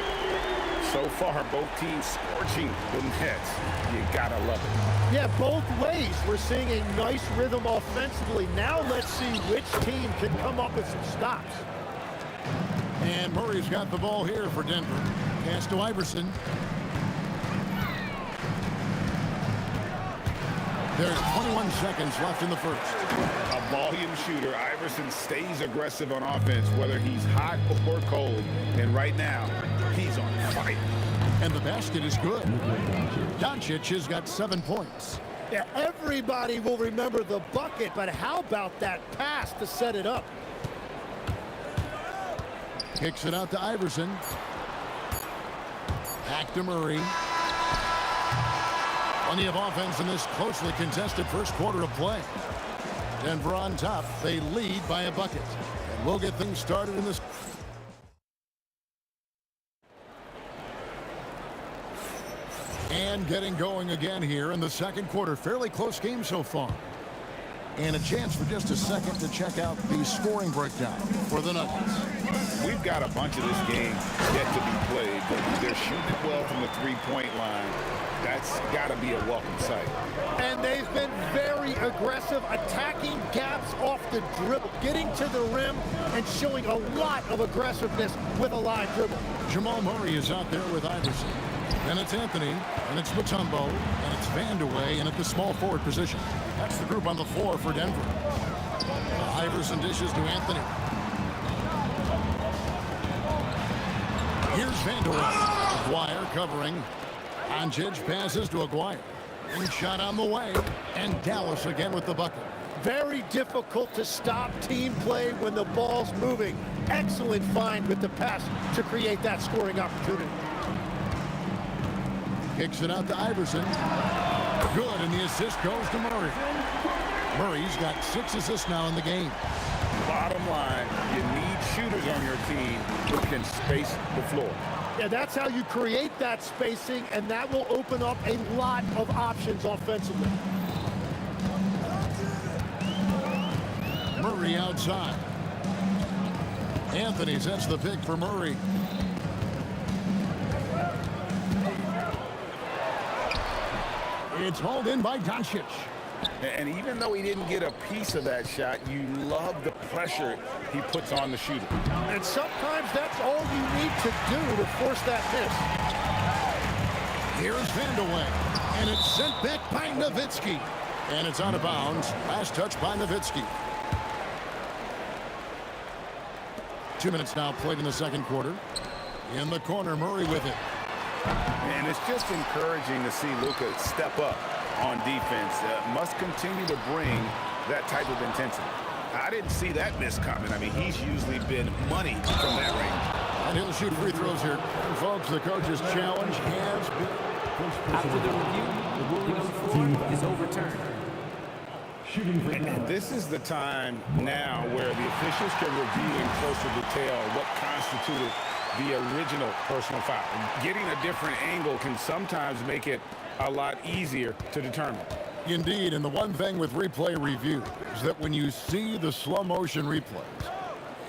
So far, both teams scorching the nets. You gotta love it. Yeah, both ways. We're seeing a nice rhythm offensively. Now let's see which team can come up with some stops. And Murray's got the ball here for Denver. Pass to Iverson. There's 21 seconds left in the first. A volume shooter. Iverson stays aggressive on offense, whether he's hot or cold. And right now, he's on fire. And the basket is good. Doncic has got 7 points. Yeah, everybody will remember the bucket, but how about that pass to set it up? Kicks it out to Iverson. Back to Murray. Plenty of offense in this closely contested first quarter of play. Denver on top. They lead by a bucket. And we'll get things started in this. And getting going again here in the second quarter. Fairly close game so far. And a chance for just a second to check out the scoring breakdown for the Nuggets. We've got a bunch of this game yet to be played, but they're shooting well from the three-point line. That's got to be a welcome sight. And they've been very aggressive, attacking gaps off the dribble, getting to the rim, and showing a lot of aggressiveness with a live dribble. Jamal Murray is out there with Iverson. And it's Anthony, and it's Mutombo, and it's Vandeweghe, and at the small forward position. That's the group on the floor for Denver. Iverson dishes to Anthony. Here's Vandeweghe. Aguirre covering. Anjic passes to Aguirre. And shot on the way. And Dallas again with the bucket. Very difficult to stop team play when the ball's moving. Excellent find with the pass to create that scoring opportunity. Kicks it out to Iverson. Good, and the assist goes to Murray. Murray's got 6 assists now in the game. Bottom line, you need shooters on your team who can space the floor. Yeah, that's how you create that spacing, and that will open up a lot of options offensively. Murray outside. Anthony sets the pick for Murray. It's hauled in by Doncic. And even though he didn't get a piece of that shot, you love the pressure he puts on the shooter. And sometimes that's all you need to do to force that miss. Here's Vandeweghe. And it's sent back by Nowitzki. And it's out of bounds. Last touch by Nowitzki. 2 minutes now played in the second quarter. In the corner, Murray with it. And it's just encouraging to see Luka step up on defense. Must continue to bring that type of intensity. I didn't see that miss coming. I mean, he's usually been money from that range. And he'll shoot free throws here. And folks, the coach's challenge has been... After the review, the ruling floor is overturned. And this is the time now where the officials can review in closer detail what constituted the original personal foul. Getting a different angle can sometimes make it a lot easier to determine. Indeed, and the one thing with replay review is that when you see the slow motion replays,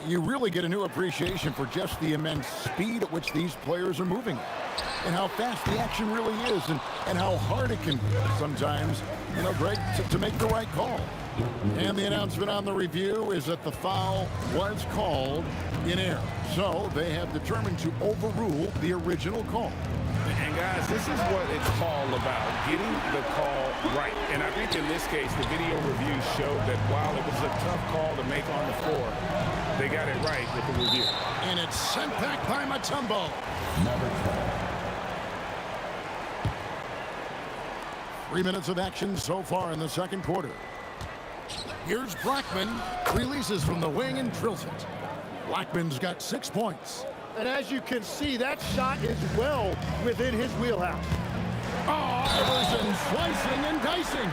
you really get a new appreciation for just the immense speed at which these players are moving and how fast the action really is and how hard it can be sometimes, you know, Greg, to make the right call. And the announcement on the review is that the foul was called in error. So they have determined to overrule the original call. And guys, this is what it's all about, getting the call right. And I think in this case, the video review showed that while it was a tough call to make on the floor, they got it right with the review. And it's sent back by Mutombo. Number 12. 3 minutes of action so far in the second quarter. Here's Blackman, releases from the wing and drills it. Blackman's got 6 points. And as you can see, that shot is well within his wheelhouse. Iverson slicing and dicing.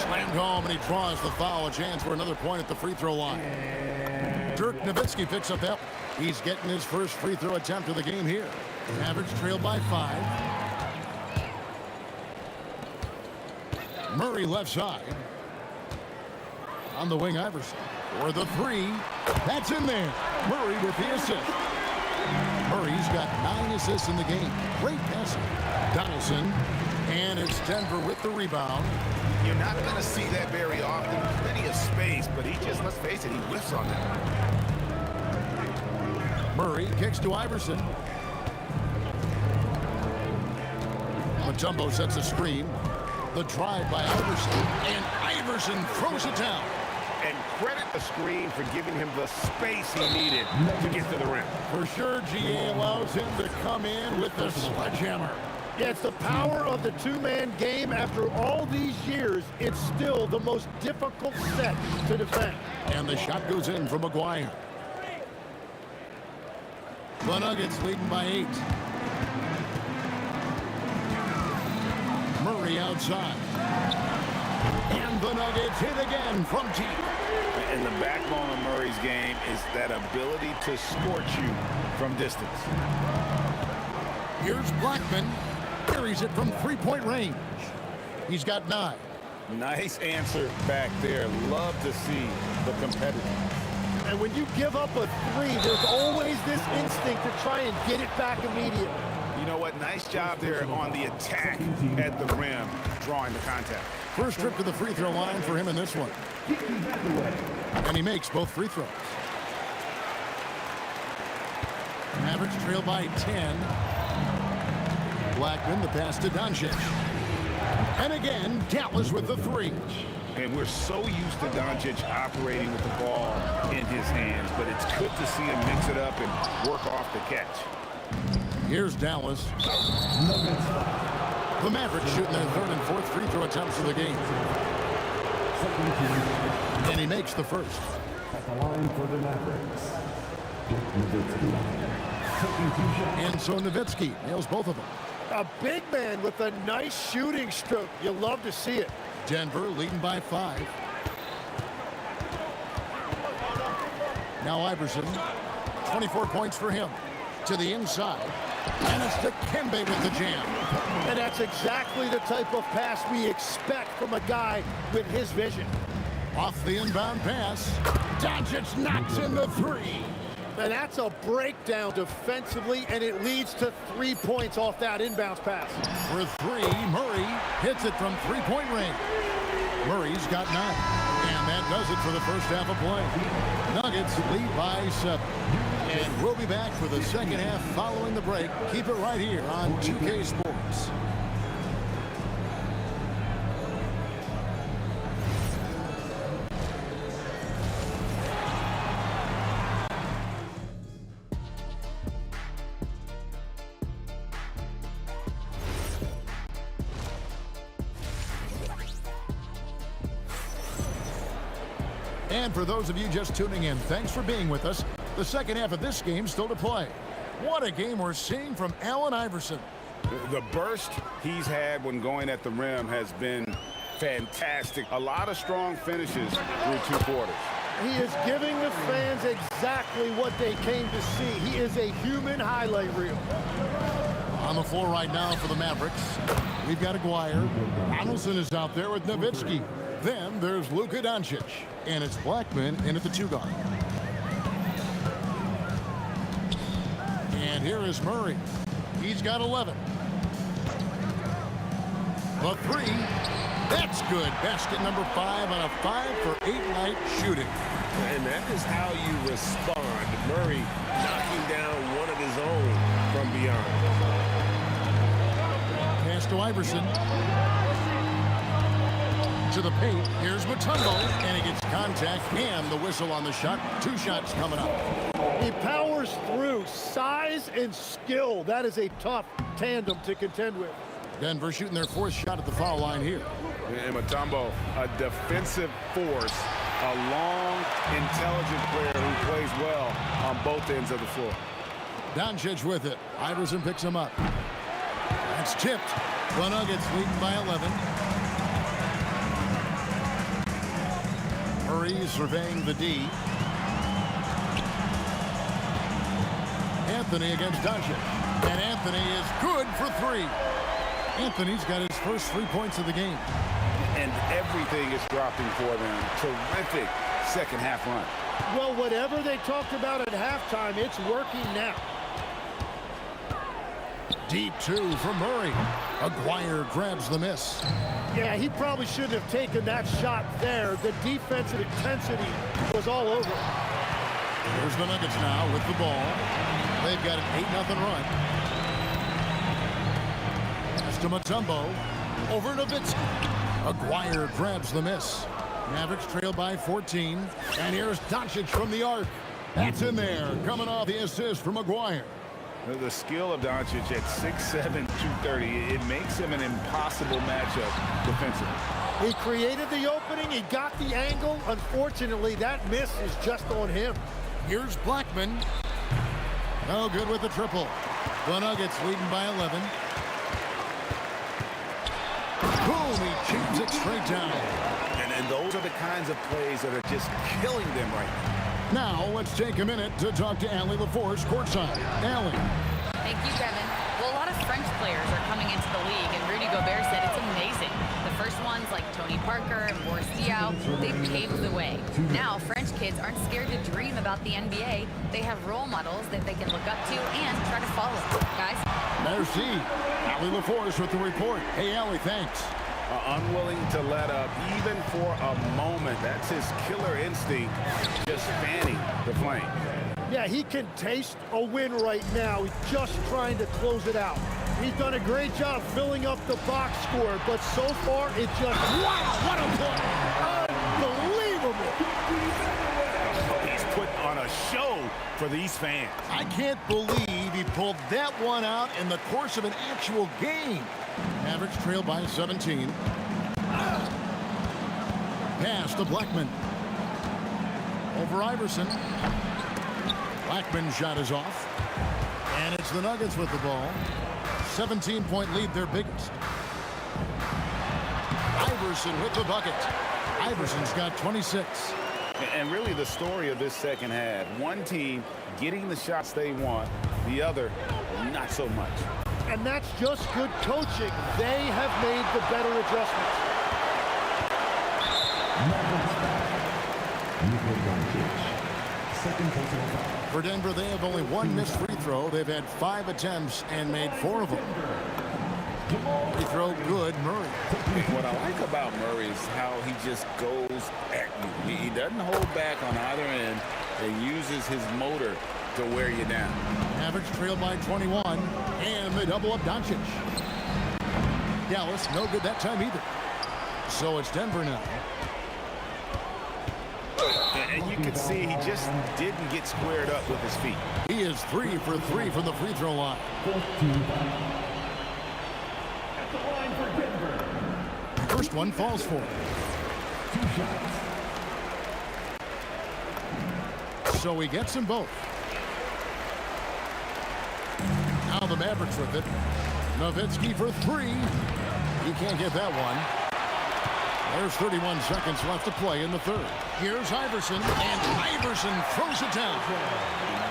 Slammed home, and he draws the foul. A chance for another point at the free throw line. Dirk Nowitzki picks up that. He's getting his first free throw attempt of the game here. Average trailed by 5. Murray left side. On the wing, Iverson. For the 3. That's in there. Murray with the assist. Murray's got 9 assists in the game. Great passing. Donaldson. And it's Denver with the rebound. You're not going to see that very often. Plenty of space, but he just, let's face it, he whiffs on that. Murray kicks to Iverson. Mutombo sets a screen. The drive by Iverson. And Iverson throws it down. And credit the screen for giving him the space he needed to get to the rim. For sure, GA allows him to come in with the sledgehammer. Yeah, it's the power of the two-man game. After all these years, it's still the most difficult set to defend. And the shot goes in from Aguirre. The Nuggets leading by 8. Murray outside. And And the Nuggets hit again from deep. And the backbone of Murray's game is that ability to scorch you from distance. Here's Blackman. Carries it from three-point range. He's got 9. Nice answer back there. Love to see the competitor. And when you give up a 3, there's always this instinct to try and get it back immediately. You know what? Nice job there on the attack at the rim, drawing the contact. First trip to the free throw line for him in this one. And he makes both free throws. Mavericks trail by 10. Blackman, the pass to Doncic. And again, Dallas with the 3. And we're so used to Doncic operating with the ball in his hands, but it's good to see him mix it up and work off the catch. Here's Dallas. The Mavericks shooting their 3rd and 4th free throw attempts of the game. And he makes the first. At the line for the Mavericks, And so Nowitzki nails both of them. A big man with a nice shooting stroke. You love to see it. Denver leading by 5. Now Iverson. 24 points for him. To the inside. And it's to Kembe with the jam. And that's exactly the type of pass we expect from a guy with his vision. Off the inbound pass. Doncic knocks in the 3. And that's a breakdown defensively, and it leads to 3 points off that inbounds pass. For 3, Murray hits it from three-point range. Murray's got 9. And that does it for the first half of play. Nuggets lead by 7. And we'll be back for the second half following the break. Keep it right here on 2K Sports. And for those of you just tuning in, thanks for being with us. The second half of this game still to play. What a game we're seeing from Allen Iverson. The burst he's had when going at the rim has been fantastic. A lot of strong finishes through 2 quarters. He is giving the fans exactly what they came to see. He is a human highlight reel. On the floor right now for the Mavericks, we've got Aguirre. Donaldson is out there with Nowitzki. Then there's Luka Doncic. And it's Blackman in at the 2 guard. And here is Murray. He's got 11. The 3. That's good. Basket number 5 on a 5-for-8 night shooting. And that is how you respond. Murray knocking down one of his own from beyond. Pass to Iverson. To the paint. Here's Mutombo. And he gets contact and the whistle on the shot. 2 shots coming up. He powers through. Size and skill. That is a tough tandem to contend with. Denver shooting their 4th shot at the foul line here. And Mutombo, a defensive force, a long, intelligent player who plays well on both ends of the floor. Doncic with it. Iverson picks him up. That's tipped. The Nuggets leading by 11. Murray surveying the D. Anthony against Doncic. And Anthony is good for 3. Anthony's got his first 3 points of the game. And everything is dropping for them. Terrific second half run. Well, whatever they talked about at halftime, it's working now. Deep 2 from Murray. Aguirre grabs the miss. Yeah, he probably shouldn't have taken that shot there. The defensive intensity was all over. There's the Nuggets now with the ball. They've got an 8-0 run. Pass to Mutombo. Over Nowitzki. Aguirre grabs the miss. Mavericks trail by 14. And here's Doncic from the arc. That's in there. Coming off the assist from Aguirre. The skill of Doncic at 6'7", 230, it makes him an impossible matchup defensively. He created the opening. He got the angle. Unfortunately, that miss is just on him. Here's Blackman. No good with the triple. The Nuggets leading by 11. Boom, he chips it straight down. And those are the kinds of plays that are just killing them right now. Now, let's take a minute to talk to Allie LaForce courtside. Allie. Thank you, Kevin. Well, a lot of French players are coming into the league, and Rudy Gobert said it's amazing. The first ones, like Tony Parker and Boris Diaw, they've paved the way. Now, French kids aren't scared to dream about the NBA. They have role models that they can look up to and try to follow. Guys? Merci. Allie LaForce with the report. Hey, Allie, thanks. Unwilling to let up even for a moment. That's his killer instinct, just fanning the flame. Yeah, he can taste a win right now. He's just trying to close it out. He's done a great job filling up the box score, but so far it just, wow, what a play! Unbelievable! He's put on a show for these fans. I can't believe he pulled that one out in the course of an actual game. Mavericks trail by 17. Pass to Blackman. Over Iverson. Blackman's shot is off. And it's the Nuggets with the ball. 17-point lead, their biggest. Iverson with the bucket. Iverson's got 26. And really the story of this second half. One team getting the shots they want, the other not so much. And that's just good coaching. They have made the better adjustments. For Denver, they have only one missed free throw. They've had 5 attempts and made 4 of them. Free throw good, Murray. What I like about Murray is how he just goes at you. He doesn't hold back on either end and uses his motor to wear you down. Mavericks trail by 21, and they double up Doncic. Dallas, no good that time either. So it's Denver now. And you can see he just didn't get squared up with his feet. He is 3 for 3 from the free throw line. First one falls for him. 2 shots. So he gets them both. Now the Mavericks with it. Nowitzki for 3. He can't get that one. There's 31 seconds left to play in the third. Here's Iverson, and Iverson throws it down.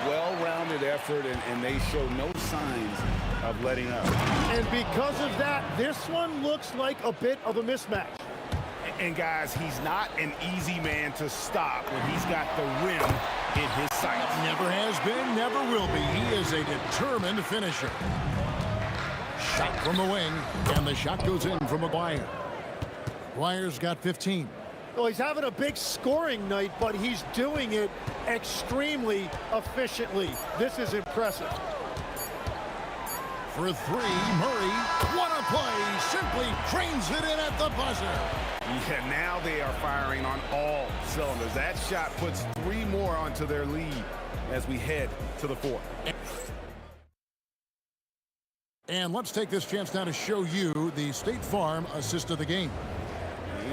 Well-rounded effort, and they show no signs of letting up. And because of that, this one looks like a bit of a mismatch. And guys, he's not an easy man to stop when he's got the rim in his sights. Never has been, never will be. He is a determined finisher. Shot from the wing, and the shot goes in from McGuire. McGuire's got 15. Well, he's having a big scoring night, but he's doing it extremely efficiently. This is impressive. For 3, Murray. What a play! Simply cranes it in at the buzzer. Yeah, now they are firing on all cylinders. That shot puts 3 more onto their lead as we head to the fourth. And let's take this chance now to show you the State Farm assist of the game.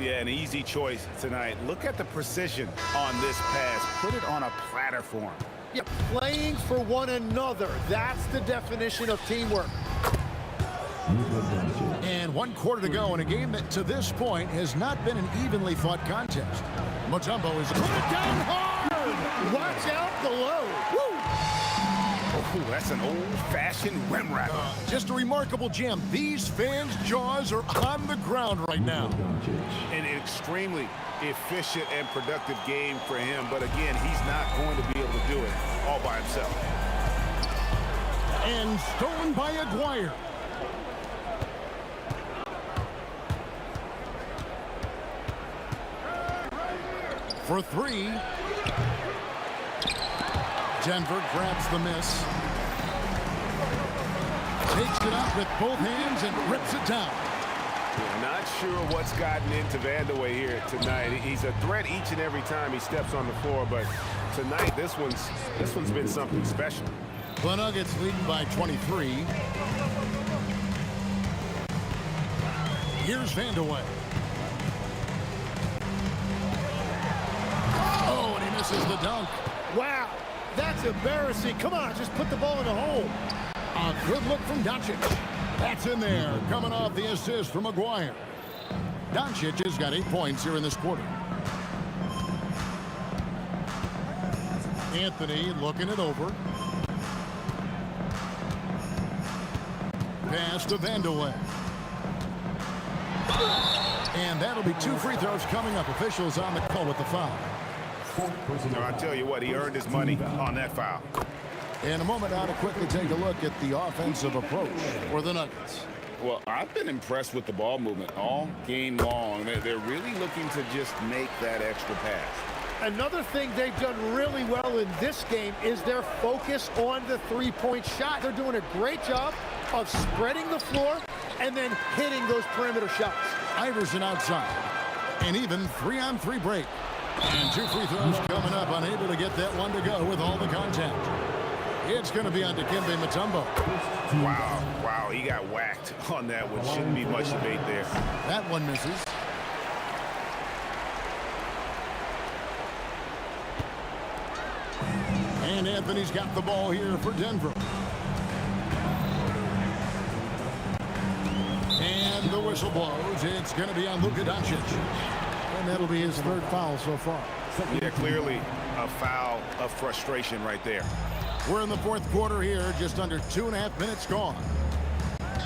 Yeah, an easy choice tonight. Look at the precision on this pass. Put it on a platter for him. Yeah, playing for one another. That's the definition of teamwork. And 1 quarter to go in a game that to this point has not been an evenly fought contest. Mutombo is put it down hard. Watch out the low. Woo! Oh, that's an old-fashioned rim wrap. Just a remarkable jam. These fans' jaws are on the ground right now. An extremely efficient and productive game for him. But again, he's not going to be able to do it all by himself. And stolen by Aguirre. For 3. Denver grabs the miss. Takes it up with both hands and rips it down. Yeah, not sure what's gotten into Vandeweghe here tonight. He's a threat each and every time he steps on the floor, but tonight this one's been something special. The Nuggets leading by 23. Here's Vandeweghe. Oh, and he misses the dunk. Wow, that's embarrassing. Come on, just put the ball in the hole. A good look from Doncic. That's in there, coming off the assist from Aguirre. Doncic has got 8 points here in this quarter. Anthony looking it over. Pass to Vandeweghe. And that'll be 2 free throws coming up. Officials on the call with the foul. I tell you what, he earned his money on that foul. In a moment now to quickly take a look at the offensive approach for the Nuggets. Well, I've been impressed with the ball movement all game long. They're really looking to just make that extra pass. Another thing they've done really well in this game is their focus on the three-point shot. They're doing a great job of spreading the floor and then hitting those perimeter shots. Iverson outside. An even 3-on-3 break. And 2 free throws coming up. Unable to get that one to go with all the contact. It's going to be on Dikembe Mutombo. Wow, he got whacked on that one. Shouldn't be much debate there. That one misses. And Anthony's got the ball here for Denver. And the whistle blows. It's going to be on Luka Doncic. And that'll be his 3rd foul so far. Yeah, clearly a foul of frustration right there. We're in the 4th quarter here, just under 2.5 minutes gone. And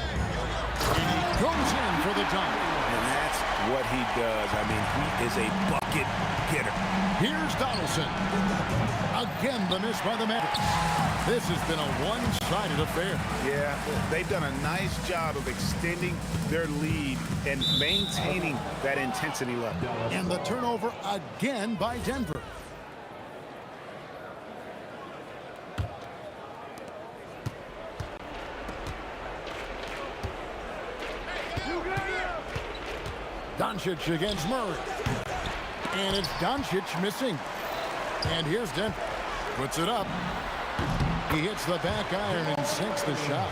he goes in for the dunk. And that's what he does. I mean, he is a bucket getter. Here's Donaldson. Again, the miss by the Mavericks. This has been a one-sided affair. Yeah, they've done a nice job of extending their lead and maintaining that intensity level. And the turnover again by Denver. Doncic against Murray. And it's Doncic missing. And here's Denver. Puts it up. He hits the back iron and sinks the shot.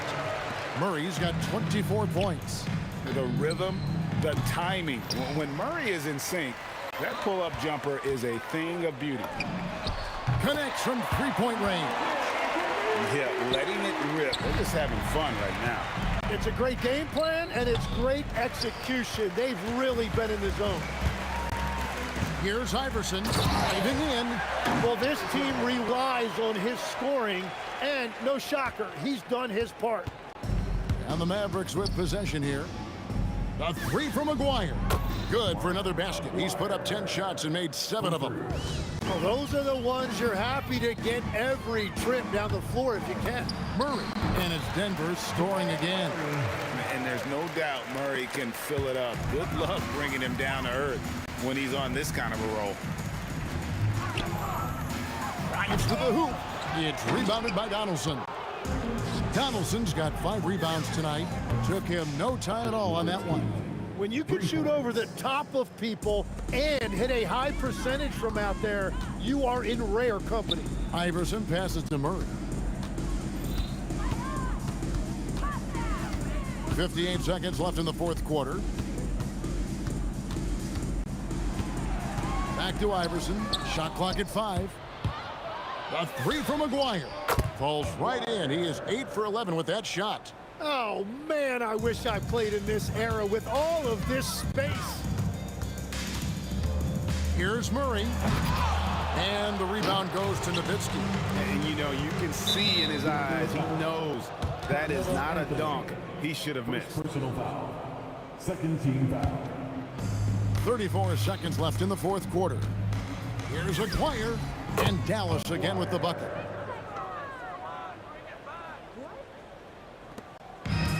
Murray's got 24 points. The rhythm, the timing. When Murray is in sync, that pull-up jumper is a thing of beauty. Connects from 3-point range. Yeah, letting it rip. They're just having fun right now. It's a great game plan, and it's great execution. They've really been in the zone. Here's Iverson diving in. Well, this team relies on his scoring, and no shocker, he's done his part. And the Mavericks with possession here. A 3 from McGuire. Good for another basket. He's put up 10 shots and made 7 of them. Well, those are the ones you're happy to get every trip down the floor if you can. Murray. And it's Denver scoring again. And there's no doubt Murray can fill it up. Good luck bringing him down to earth when he's on this kind of a roll. It's to the hoop. It's rebounded by Donaldson. Donaldson's got 5 rebounds tonight. Took him no time at all on that one. When you can shoot over the top of people and hit a high percentage from out there, you are in rare company. Iverson passes to Murray. 58 seconds left in the 4th quarter. Back to Iverson. Shot clock at 5. A 3 from McGuire. Falls right in. He is 8 for 11 with that shot. Oh, man, I wish I played in this era with all of this space. Here's Murray. And the rebound goes to Nowitzki. And, you know, you can see in his eyes, he knows that is not a dunk he should have missed. Personal foul. Second team foul. 34 seconds left in the 4th quarter. Here's McGuire. And Dallas again with the bucket.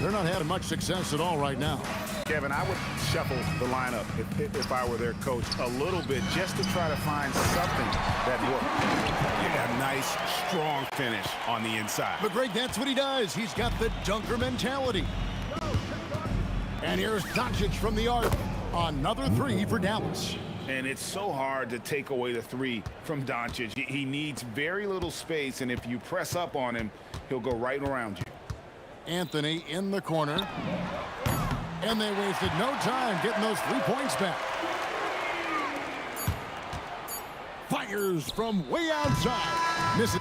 They're not having much success at all right now. Kevin, I would shuffle the lineup if I were their coach a little bit just to try to find something that worked. Yeah, a nice, strong finish on the inside. But Greg, that's what he does. He's got the dunker mentality. And here's Doncic from the arc. Another 3 for Dallas. And it's so hard to take away the 3 from Doncic. He needs very little space, and if you press up on him, he'll go right around you. Anthony in the corner. And they wasted no time getting those 3 points back. Fires from way outside. Misses.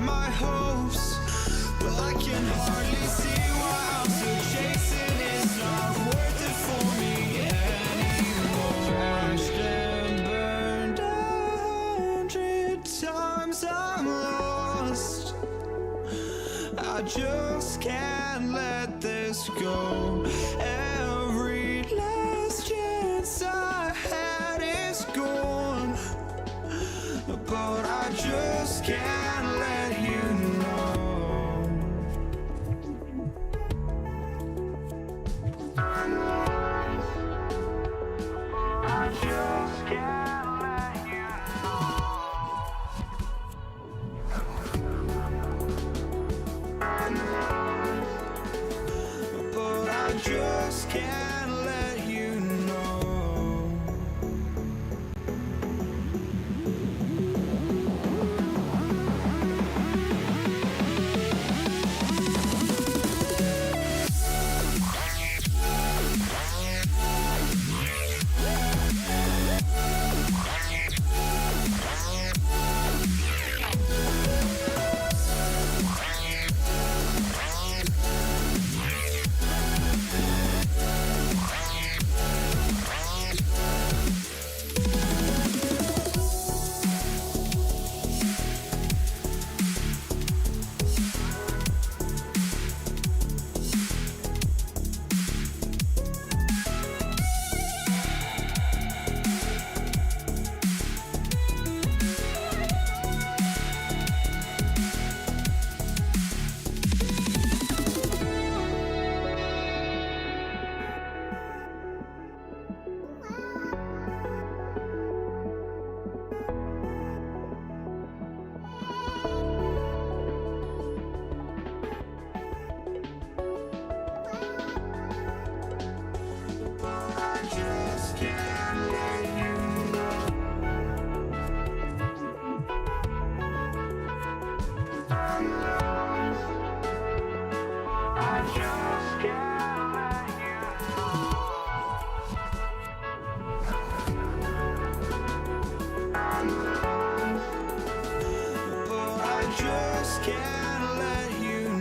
my hopes, but I can hardly see why I'm still chasing. It's not worth it for me anymore. Crashed and burned 100 times, I'm lost. I just can't let this go. Every last chance I had is gone, but I just can't let you know. I just can't let you know. But I just can't let you know. Just can't let you know.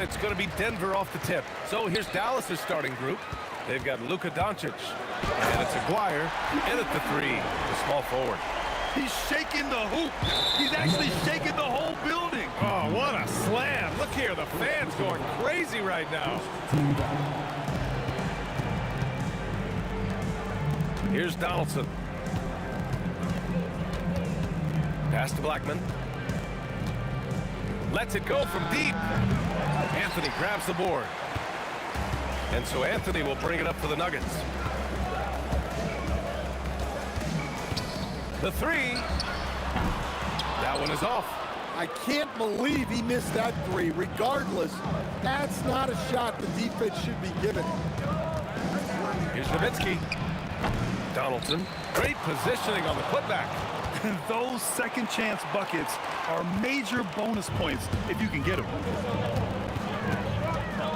It's going to be Denver off the tip. So here's Dallas' starting group. They've got Luka Doncic, and it's Aguirre in at the 3, the small forward. He's shaking the hoop. He's actually shaking the whole building. Oh, what a slam. Look here, the fans going crazy right now. Here's Donaldson. Pass to Blackman. Lets it go from deep. Anthony grabs the board. And so Anthony will bring it up for the Nuggets. The three. That one is off. I can't believe he missed that three. Regardless, that's not a shot the defense should be giving. Here's Nowitzki. Donaldson. Great positioning on the putback. And those second chance buckets are major bonus points if you can get them.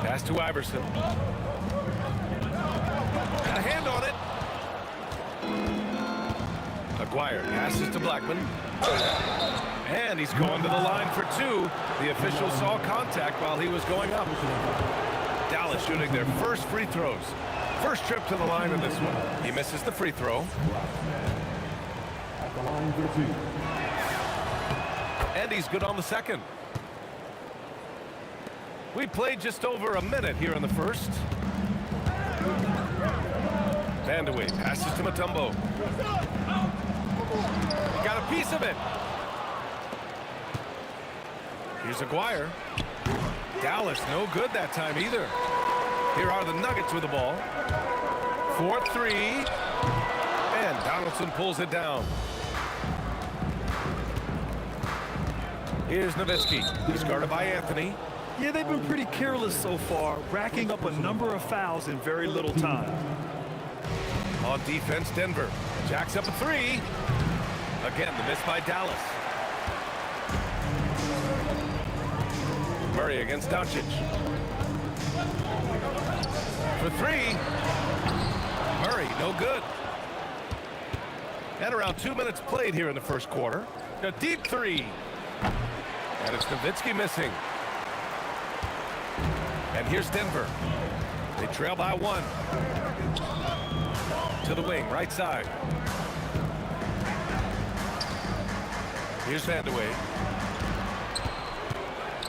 Pass to Iverson. Got a hand on it. Aguirre passes to Blackman. And he's going to the line for two. The official saw contact while he was going up. Dallas shooting their first free throws. First trip to the line in this one. He misses the free throw. At the line for two. And he's good on the second. We played just over a minute here in the first. Vandeweghe passes to Mutombo. Got a piece of it. Here's Aguirre. Dallas no good that time either. Here are the Nuggets with the ball. 4-3. And Donaldson pulls it down. Here's Nowitzki. He's guarded by Anthony. Yeah, they've been pretty careless so far, racking up a number of fouls in very little time. On defense, Denver. Jacks up a three. Again, the miss by Dallas. Murray against Doncic. For three. Murray, no good. And around 2 minutes played here in the first quarter. A deep three. And it's Nowitzki missing. And here's Denver. They trail by one. To the wing, right side. Here's Vandeweghe.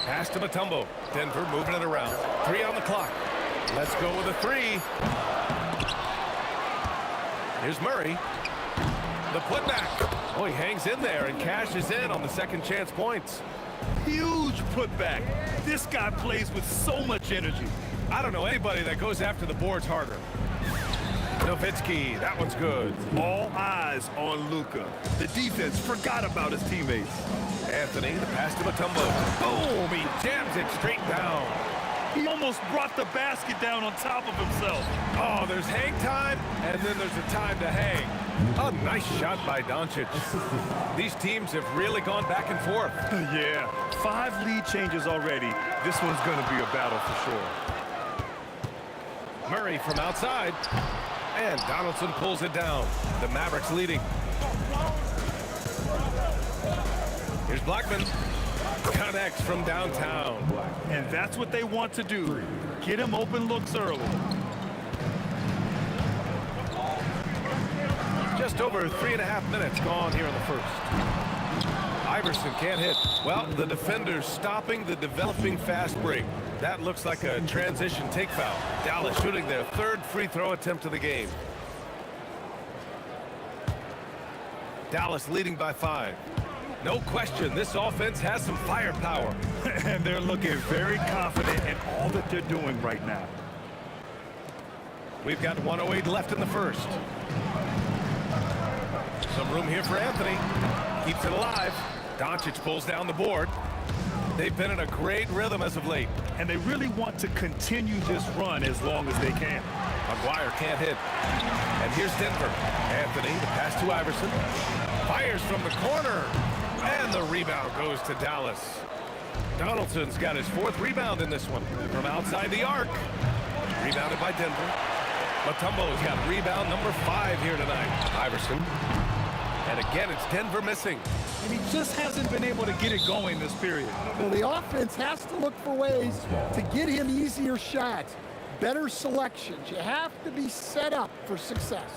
Pass to Mutombo. Denver moving it around. 3 on the clock. Let's go with a three. Here's Murray. The putback. Oh, he hangs in there and cashes in on the second chance points. Huge putback. This guy plays with so much energy. I don't know anybody that goes after the boards harder. Nowitzki, that one's good. All eyes on Luka. The defense forgot about his teammates. Anthony, the pass to Mutombo. Boom, he jams it straight down. He almost brought the basket down on top of himself. Oh, there's hang time, and then there's a time to hang. A nice shot by Doncic. These teams have really gone back and forth. Yeah, 5 lead changes already. This one's going to be a battle for sure. Murray from outside. And Donaldson pulls it down. The Mavericks leading. Here's Blackman. Connects from downtown. And that's what they want to do. Get him open looks early. Just over 3.5 minutes gone here in the first. Iverson can't hit. Well, the defender's stopping the developing fast break. That looks like a transition take foul. Dallas shooting their 3rd free throw attempt of the game. Dallas leading by 5. No question, this offense has some firepower. And they're looking very confident in all that they're doing right now. We've got 1:08 left in the first. Some room here for Anthony. Keeps it alive. Doncic pulls down the board. They've been in a great rhythm as of late. And they really want to continue this run as long as they can. Aguirre can't hit. And here's Denver. Anthony, the pass to Iverson. Fires from the corner. And the rebound goes to Dallas. Donaldson's got his 4th rebound in this one. From outside the arc. Rebounded by Denver. Mutombo's got rebound number 5 here tonight. Iverson. And again, it's Denver missing. And he just hasn't been able to get it going this period. Well, the offense has to look for ways to get him easier shots, better selections. You have to be set up for success.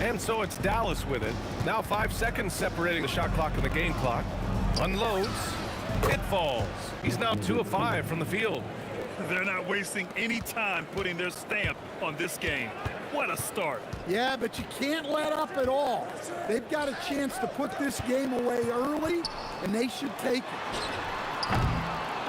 And so it's Dallas with it. Now 5 seconds separating the shot clock and the game clock. Unloads. It falls. He's now 2 of 5 from the field. They're not wasting any time putting their stamp on this game. What a start. Yeah, but you can't let up at all. They've got a chance to put this game away early, and they should take it.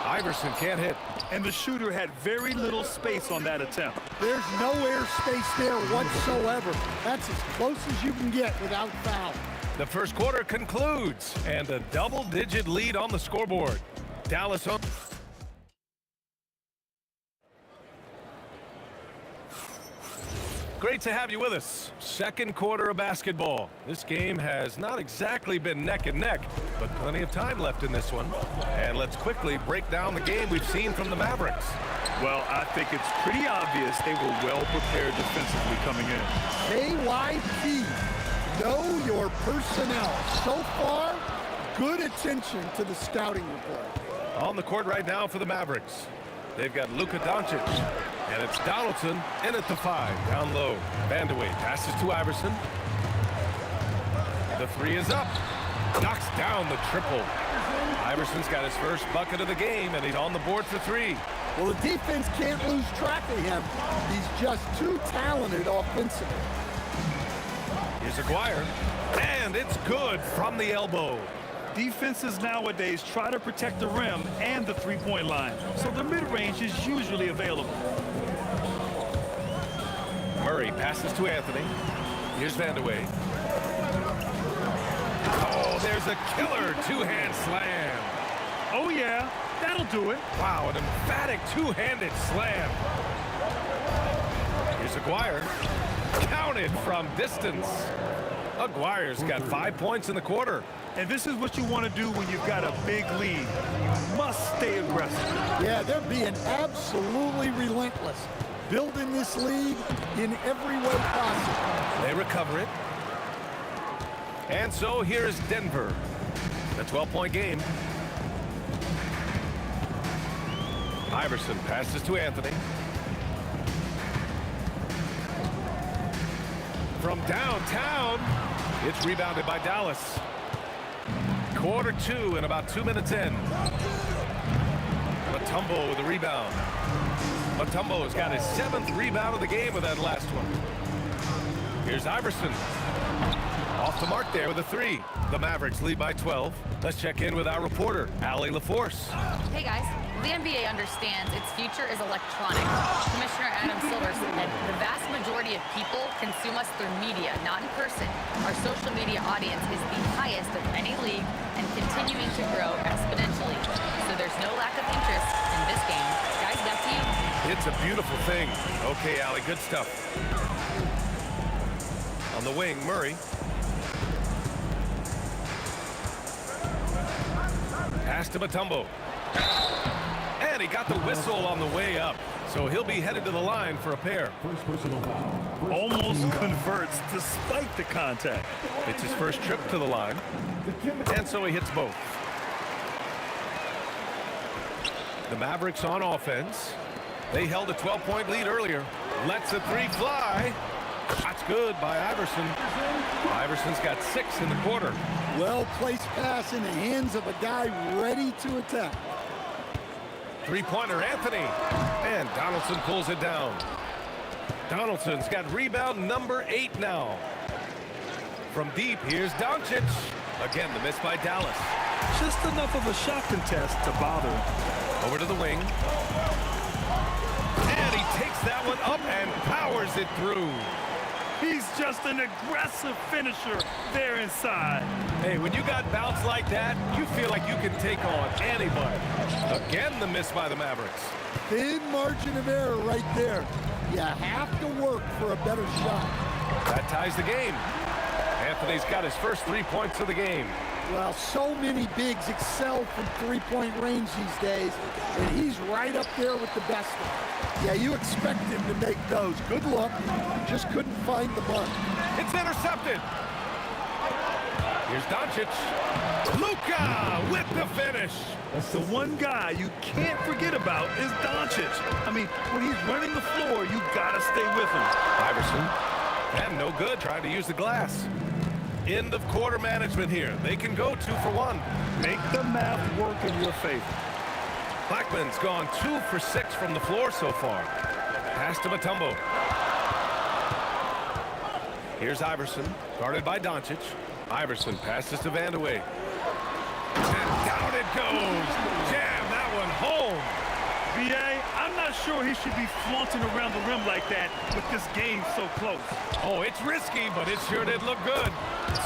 Iverson can't hit. And the shooter had very little space on that attempt. There's no air space there whatsoever. That's as close as you can get without foul. The first quarter concludes, and a double-digit lead on the scoreboard. Dallas on. Great to have you with us. Second quarter of basketball. This game has not exactly been neck and neck, but plenty of time left in this one. And let's quickly break down the game we've seen from the Mavericks. Well, I think it's pretty obvious they were well prepared defensively coming in. KYP, know your personnel. So far, good attention to the scouting report. On the court right now for the Mavericks. They've got Luka Doncic, and it's Donaldson in at the 5, down low. Vandeweghe passes to Iverson. The 3 is up. Knocks down the triple. Iverson's got his first bucket of the game, and he's on the board for 3. Well, the defense can't lose track of him. He's just too talented offensively. Here's Aguirre, and it's good from the elbow. Defenses nowadays try to protect the rim and the three-point line, so the mid-range is usually available. Murray passes to Anthony. Here's Vandeweghe. Oh, there's a killer two-hand slam. Oh, yeah, that'll do it. Wow, an emphatic two-handed slam. Here's Aguirre. Counted from distance. Aguirre's got 5 points in the quarter. And this is what you want to do when you've got a big lead. You must stay aggressive. Yeah, they're being absolutely relentless. Building this lead in every way possible. They recover it. And so here's Denver. The 12-point game. Iverson passes to Anthony. From downtown, it's rebounded by Dallas. Quarter 2 and about 2 minutes in. Mutombo with the rebound. Mutombo's got his 7th rebound of the game with that last one. Here's Iverson. Off the mark there with a 3. The Mavericks lead by 12. Let's check in with our reporter, Allie LaForce. Hey guys, the NBA understands its future is electronic. Commissioner Adam Silver said the vast majority of people consume us through media, not in person. Our social media audience is the highest of any league and continuing to grow exponentially. So there's no lack of interest in this game. Guys, back to you. It's a beautiful thing. Okay, Allie, good stuff. On the wing, Murray. Pass to Mutombo. And he got the whistle on the way up. So he'll be headed to the line for a pair. Almost converts despite the contact. It's his first trip to the line. And so he hits both. The Mavericks on offense. They held a 12-point lead earlier. Lets a 3 fly. That's good by Iverson. Iverson's got 6 in the quarter. Well-placed pass in the hands of a guy ready to attack. Three-pointer, Anthony. And Donaldson pulls it down. Donaldson's got rebound number 8 now. From deep, here's Doncic. Again, the miss by Dallas. Just enough of a shot contest to bother him. Over to the wing. And he takes that one up and powers it through. He's just an aggressive finisher there inside. Hey, when you got bounce like that, you feel like you can take on anybody. Again, the miss by the Mavericks. Thin margin of error right there. You have to work for a better shot. That ties the game. Anthony's got his first 3 points of the game. Well, so many bigs excel from three-point range these days, and he's right up there with the best of them. Yeah, you expect him to make those. Good luck. Just couldn't find the mark. It's intercepted. Here's Doncic. Luka with the finish. The one guy you can't forget about is Doncic. I mean, when he's running the floor, you gotta stay with him. Iverson And no good, trying to use the glass. End of quarter management here. They can go 2 for 1. Make the math work in your favor. Blackman's gone 2 for 6 from the floor so far. Pass to Mutombo. Here's Iverson, guarded by Doncic. Iverson passes to Vandeweghe. And down it goes. Jam that one home. B.A., I'm not sure he should be flaunting around the rim like that with this game so close. Oh, it's risky, but it sure did look good.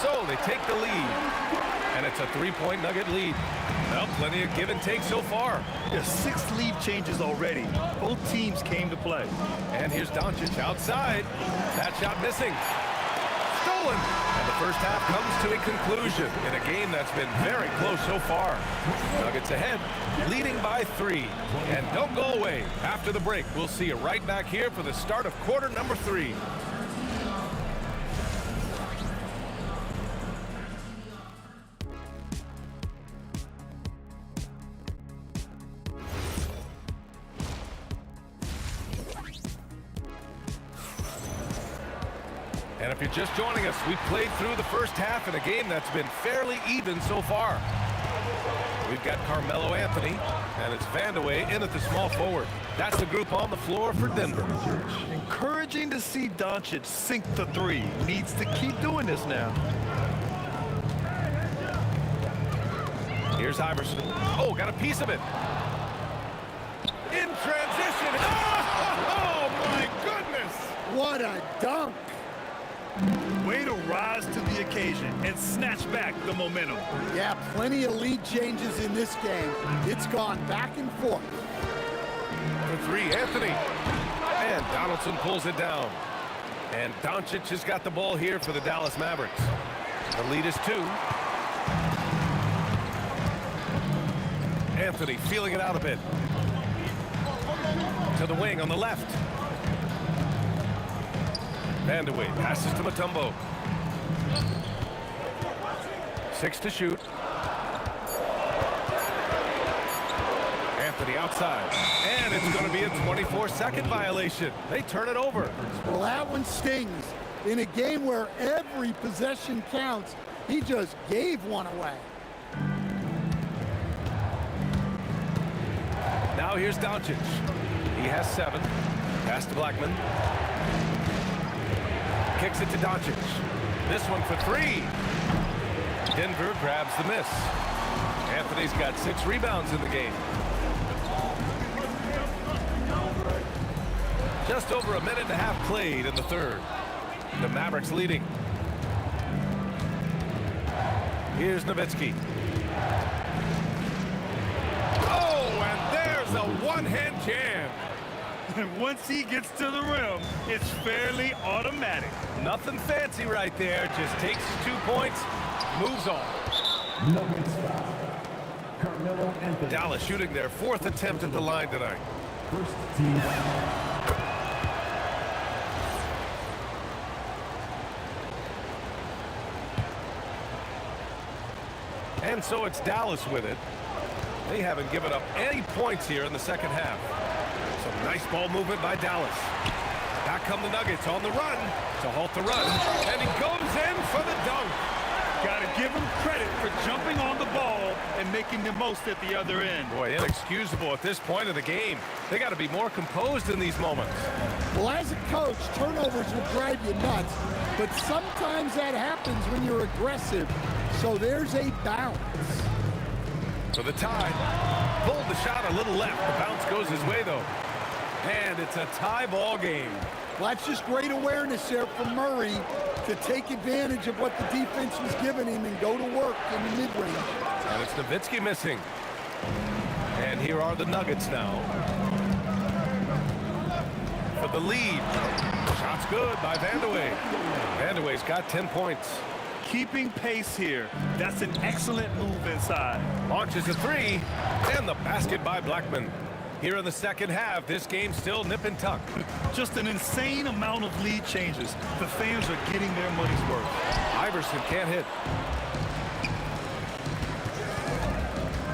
So they take the lead. And it's a 3-point Nugget lead. Well, plenty of give and take so far. There's 6 lead changes already. Both teams came to play. And here's Doncic outside. That shot missing. Stolen. And the first half comes to a conclusion in a game that's been very close so far. Nuggets ahead, leading by 3. And don't go away. After the break, we'll see you right back here for the start of quarter number 3. And if you're just joining us, we played through the first half in a game that's been fairly even so far. We've got Carmelo Anthony, and it's Vandeweghe in at the small forward. That's the group on the floor for Denver. Encouraging to see Doncic sink the 3. Needs to keep doing this now. Here's Iverson. Oh, got a piece of it. In transition. Oh, my goodness. What a dunk. Way to rise to the occasion and snatch back the momentum. Yeah, plenty of lead changes in this game. It's gone back and forth. For 3, Anthony. And Donaldson pulls it down. And Doncic has got the ball here for the Dallas Mavericks. The lead is 2. Anthony feeling it out a bit. To the wing on the left. Vandeweghe passes to Mutombo. 6 to shoot. Anthony outside. And it's going to be a 24-second violation. They turn it over. Well, that one stings. In a game where every possession counts, he just gave one away. Now here's Doncic. He has 7. Pass to Blackman. Kicks it to Doncic. This one for 3. Denver grabs the miss. Anthony's got 6 rebounds in the game. Just over a minute and a half played in the third. The Mavericks leading. Here's Nowitzki. Oh, and there's a one-hand jam. And once he gets to the rim, it's fairly automatic. Nothing fancy right there. Just takes 2 points, moves on. Nuggets foul. Carmelo Anthony. Dallas shooting their 4th attempt at the line tonight. First team. And so it's Dallas with it. They haven't given up any points here in the second half. Some nice ball movement by Dallas. Back come the Nuggets on the run to halt the run. And he goes in for the dunk. Got to give him credit for jumping on the ball and making the most at the other end. Boy, inexcusable at this point of the game. They got to be more composed in these moments. Well, as a coach, turnovers will drive you nuts, but sometimes that happens when you're aggressive. So there's a bounce. So the tie. Pulled the shot a little left. The bounce goes his way, though. And it's a tie ball game. Well, that's just great awareness there from Murray to take advantage of what the defense was giving him and go to work in the mid-range. And it's Nowitzki missing. And here are the Nuggets now. For the lead. Shot's good by Vandeweghe. Vandeweghe's got 10 points. Keeping pace here. That's an excellent move inside. Launches a 3. And the basket by Blackman. Here in the second half, this game's still nip and tuck. Just an insane amount of lead changes. The fans are getting their money's worth. Iverson can't hit.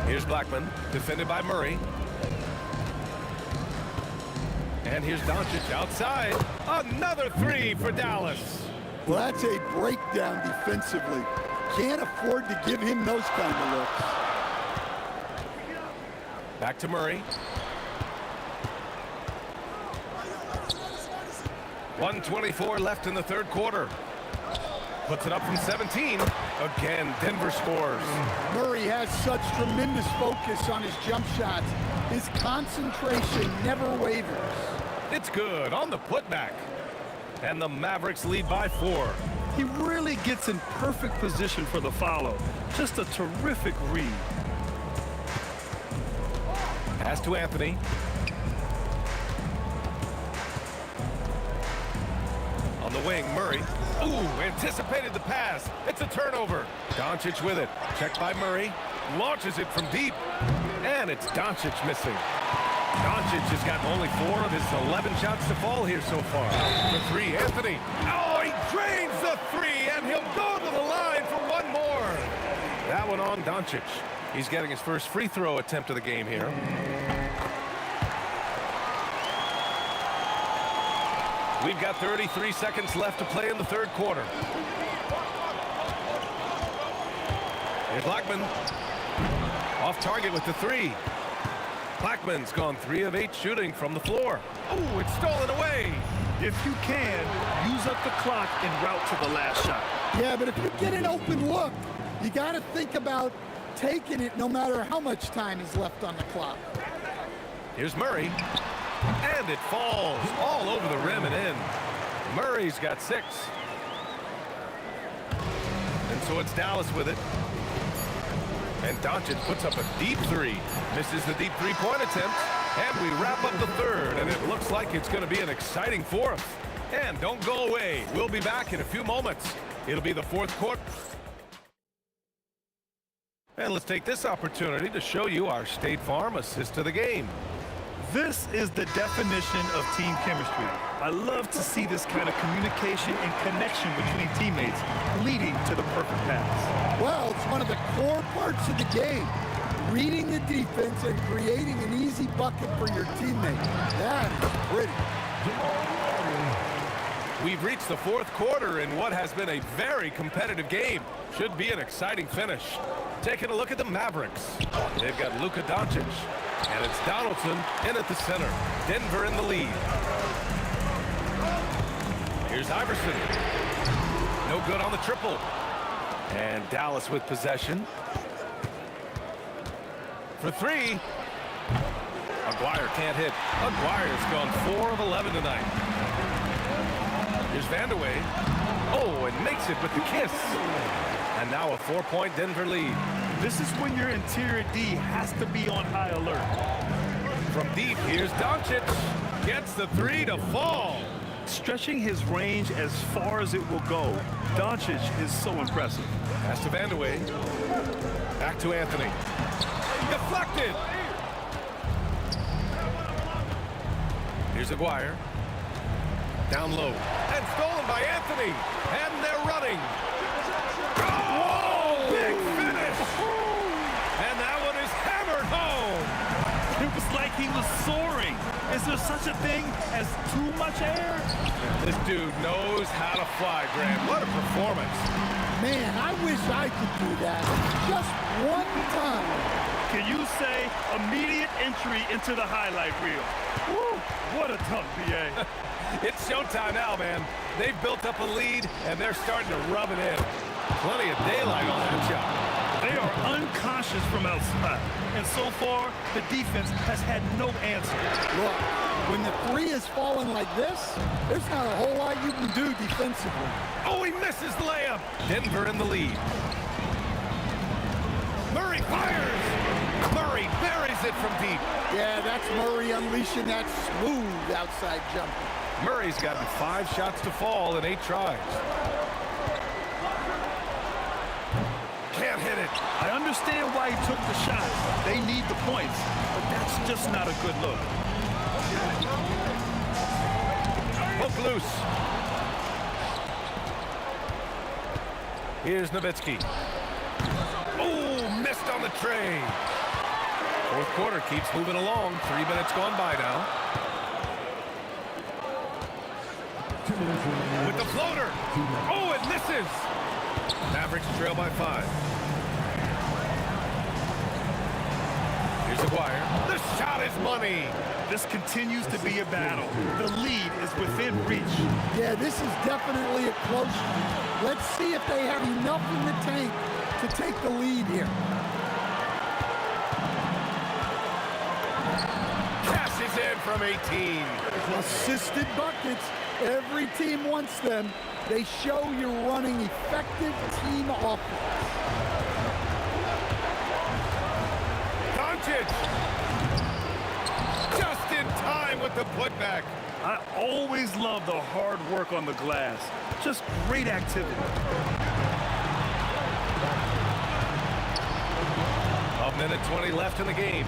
Here's Blackman, defended by Murray. And here's Doncic outside. Another three for Dallas. Well, that's a breakdown defensively. Can't afford to give him those kind of looks. Back to Murray. 1:24 left in the third quarter. Puts it up from 17. Again, Denver scores. Murray has such tremendous focus on his jump shots. His concentration never wavers. It's good on the putback. And the Mavericks lead by 4. He really gets in perfect position for the follow. Just a terrific read. Pass to Anthony. On the wing, Murray. Ooh, anticipated the pass. It's a turnover. Doncic with it. Checked by Murray. Launches it from deep. And it's Doncic missing. Doncic has gotten only 4 of his 11 shots to fall here so far. The 3, Anthony. Oh, he drains the 3, and he'll go to the line for one more. That one on Doncic. He's getting his first free throw attempt of the game here. We've got 33 seconds left to play in the third quarter. Here's Blackman. Off target with the 3. Blackman's gone 3 of 8 shooting from the floor. Oh, it's stolen away. If you can, use up the clock en route to the last shot. Yeah, but if you get an open look, you got to think about taking it no matter how much time is left on the clock. Here's Murray. And it falls all over the rim and in. Murray's got 6. And so it's Dallas with it. And Doncic puts up a deep 3. Misses the deep 3-point attempt. And we wrap up the third. And it looks like it's going to be an exciting fourth. And don't go away. We'll be back in a few moments. It'll be the fourth quarter. And let's take this opportunity to show you our State Farm assist to the game. This is the definition of team chemistry. I love to see this kind of communication and connection between teammates leading to the perfect pass. Well, it's one of the core parts of the game. Reading the defense and creating an easy bucket for your teammate. That is pretty. We've reached the fourth quarter in what has been a very competitive game. Should be an exciting finish. Taking a look at the Mavericks. They've got Luka Doncic. And it's Donaldson in at the center. Denver in the lead. Here's Iverson. No good on the triple. And Dallas with possession. For 3. Aguirre can't hit. Aguirre's gone 4 of 11 tonight. Here's Vandeweghe. Oh, and makes it with the kiss. And now a 4-point Denver lead. This is when your interior D has to be on high alert. From deep, here's Doncic. Gets the 3 to fall. Stretching his range as far as it will go. Doncic is so impressive. Pass to Vandeweghe. Back to Anthony. Deflected. Here's Aguirre. Down low. And stolen by Anthony. And they're running. Oh, big finish. And that one is hammered home. It was like he was soaring. Is there such a thing as too much air? This dude knows how to fly, Grant. What a performance. Man, I wish I could do that. Just one time. Can you say immediate entry into the highlight reel? Woo, what a dunk, BA. It's showtime now, man. They've built up a lead, and they're starting to rub it in. Plenty of daylight on that shot. They are unconscious from outside. And so far, the defense has had no answer. Look, when the 3 is falling like this, there's not a whole lot you can do defensively. Oh, he misses the layup. Denver in the lead. Murray fires. Murray buries it from deep. Yeah, that's Murray unleashing that smooth outside jumper. Murray's gotten 5 shots to fall in 8 tries. Can't hit it. I understand why he took the shot. They need the points, but that's just not a good look. Hook loose. Here's Nowitzki. Oh, missed on the tray. Fourth quarter keeps moving along. 3 minutes gone by now. With the floater. Oh, it misses. Mavericks trail by 5. Here's Aguirre. The shot is money. This continues to be a battle. The lead is within reach. Yeah, this is definitely a close one. Let's see if they have enough in the tank to take the lead here. Cashes in from 18. Assisted buckets. Every team wants them. They show you're running effective team offense. Doncic. Just in time with the putback. I always love the hard work on the glass. Just great activity. A minute 20 left in the game.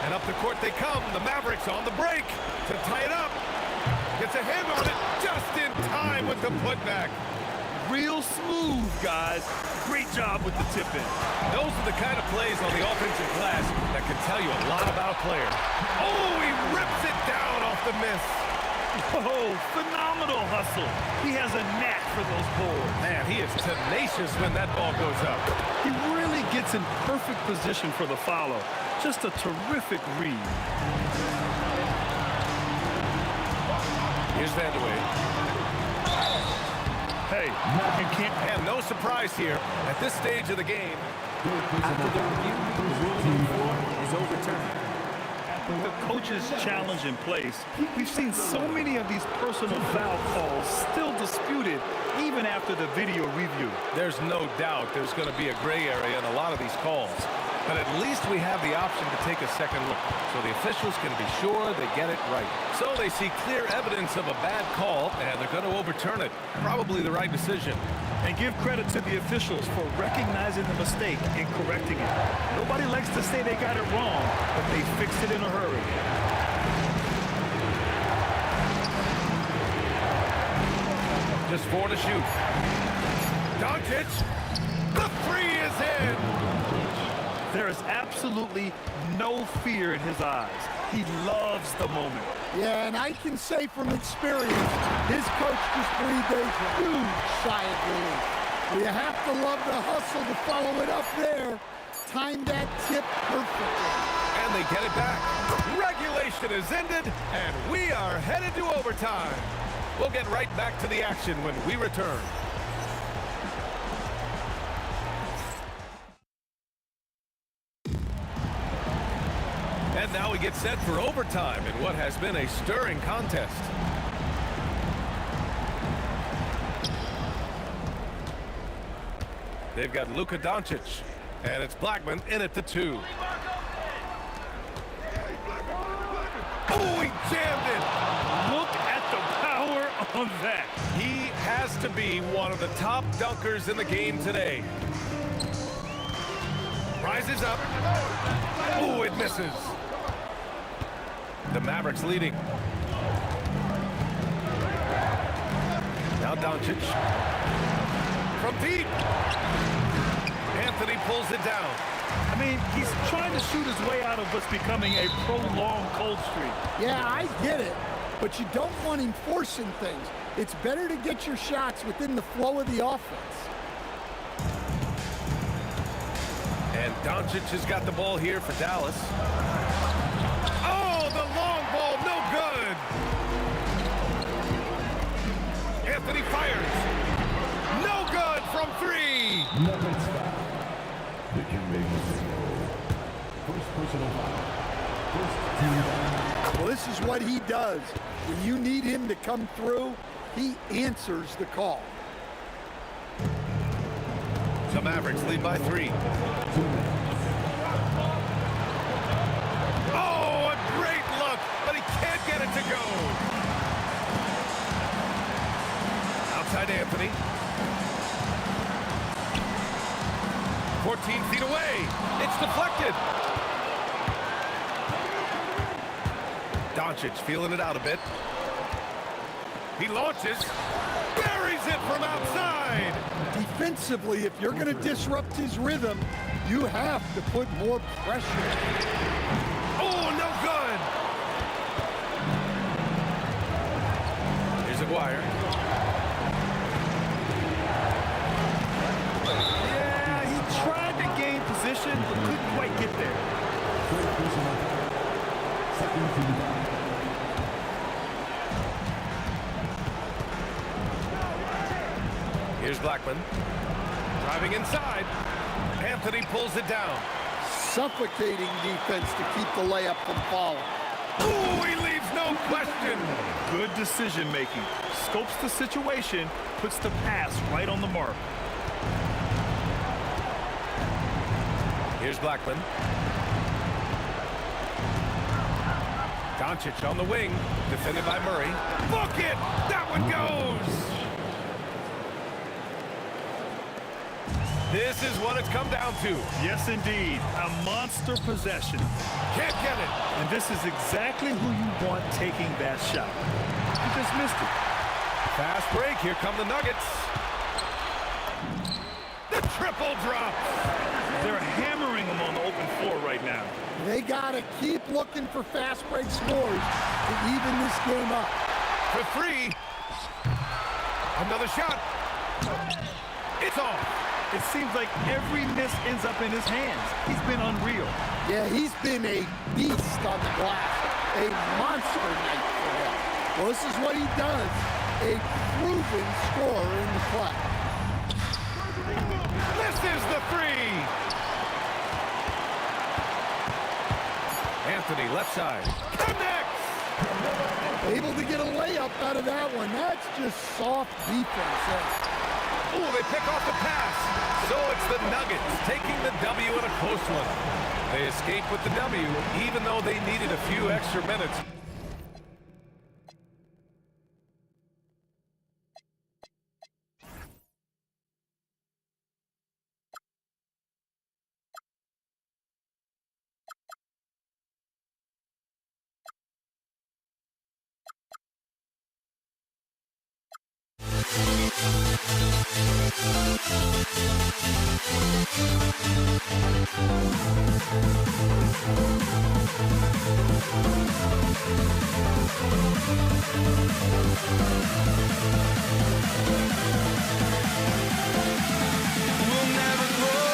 And up the court they come. The Mavericks on the break to tie it up. Gets a hand on it just in time with the putback. Real smooth, guys. Great job with the tip-in. Those are the kind of plays on the offensive glass that can tell you a lot about a player. Oh, he rips it down off the miss. Oh, phenomenal hustle. He has a knack for those boards. Man, he is tenacious when that ball goes up. He really gets in perfect position for the follow. Just a terrific read. Here's Vandeweghe. Hey, you can't... And no surprise here at this stage of the game. After the review, the ruling is overturned. With the coach's challenge in place, we've seen so many of these personal foul calls still disputed even after the video review. There's no doubt there's going to be a gray area in a lot of these calls. But at least we have the option to take a second look, so the officials can be sure they get it right. So they see clear evidence of a bad call, and they're going to overturn it. Probably the right decision. And give credit to the officials for recognizing the mistake and correcting it. Nobody likes to say they got it wrong, but they fixed it in a hurry. Just 4 to shoot. Doncic, the 3 is in. There is absolutely no fear in his eyes. He loves the moment. Yeah, and I can say from experience, his coach just breathed a huge sigh of relief. You have to love the hustle to follow it up there. Time that tip perfectly. And they get it back. Regulation is ended, and we are headed to overtime. We'll get right back to the action when we return. And now we get set for overtime in what has been a stirring contest. They've got Luka Doncic, and it's Blackman in at the 2. Oh, he jammed it! Look at the power on that. He has to be one of the top dunkers in the game today. Rises up. Oh, it misses. The Mavericks leading. Now Doncic. From deep. Anthony pulls it down. I mean, he's trying to shoot his way out of what's becoming a prolonged cold streak. Yeah, I get it, but you don't want him forcing things. It's better to get your shots within the flow of the offense. And Doncic has got the ball here for Dallas. Oh, the long ball, no good. Anthony fires. No good from 3. Nuggets foul. They can make a first personal foul. First team foul. Well, this is what he does. When you need him to come through, he answers the call. The Mavericks lead by 3. Oh, a great look, but he can't get it to go. Outside Anthony. 14 feet away. It's deflected. Doncic feeling it out a bit. He launches. Buries it from outside. Defensively, if you're going to disrupt his rhythm, you have to put more pressure. Oh, no good. McGuire. Yeah, he tried to gain position, but couldn't quite get there. Here's Blackman. Driving inside. Anthony pulls it down. Suffocating defense to keep the layup from falling. Ooh, he leaves no question. Good decision making. Scopes the situation, puts the pass right on the mark. Here's Blackman. Doncic on the wing, defended by Murray. Book it! That one goes! This is what it's come down to. Yes, indeed. A monster possession. Can't get it. And this is exactly who you want taking that shot. He just missed it. Fast break. Here come the Nuggets. The triple drop. They're hammering him on the open floor right now. They got to keep looking for fast break scores to even this game up. For three. Another shot. It's off. It seems like every miss ends up in his hands. He's been unreal. Yeah, he's been a beast on the glass. A monster night for him. Well, this is what he does. A proven scorer in the clutch. This is the three. Anthony, left side. Connects. Able to get a layup out of that one. That's just soft defense. Ooh, they pick off the pass. So it's the Nuggets taking the W in a close one. They escape with the W, even though they needed a few extra minutes. We'll never grow.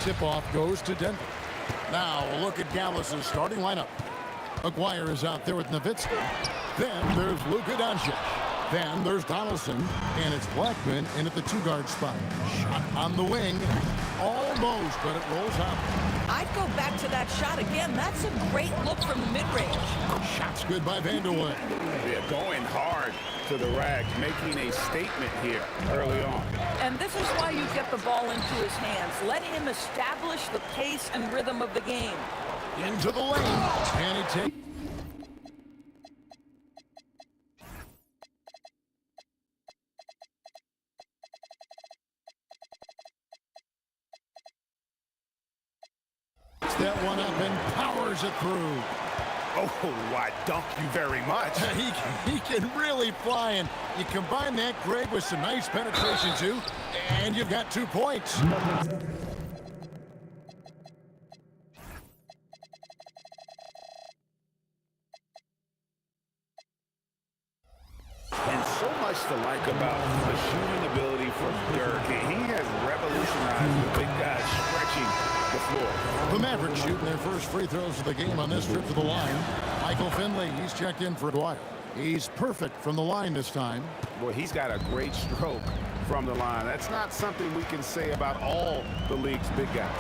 Tip-off goes to Denver. Now a look at Dallas's starting lineup. McGuire is out there with Nowitzki. Then there's Luka Doncic. Then there's Donaldson, and it's Blackman in at the two-guard spot. Shot on the wing. Almost, but it rolls out. I'd go back to that shot again. That's a great look from the mid-range. Shot's good by Vanderwood. Yeah, going hard to the rack, making a statement here early on. And this is why you get the ball into his hands. Let him establish the pace and rhythm of the game. Into the lane, and he takes... that one up and powers it through. Oh, I dunk you very much. He can really fly, and you combine that, Greg, with some nice penetration, too, and you've got 2 points. And so much to like about the shooting ability from Dirk. He has revolutionized the big guys stretching the floor. The Mavericks shooting their first free throws of the game on this trip to the line. Michael Finley, he's checked in for a while. He's perfect from the line this time. Boy, he's got a great stroke from the line. That's not something we can say about all the league's big guys.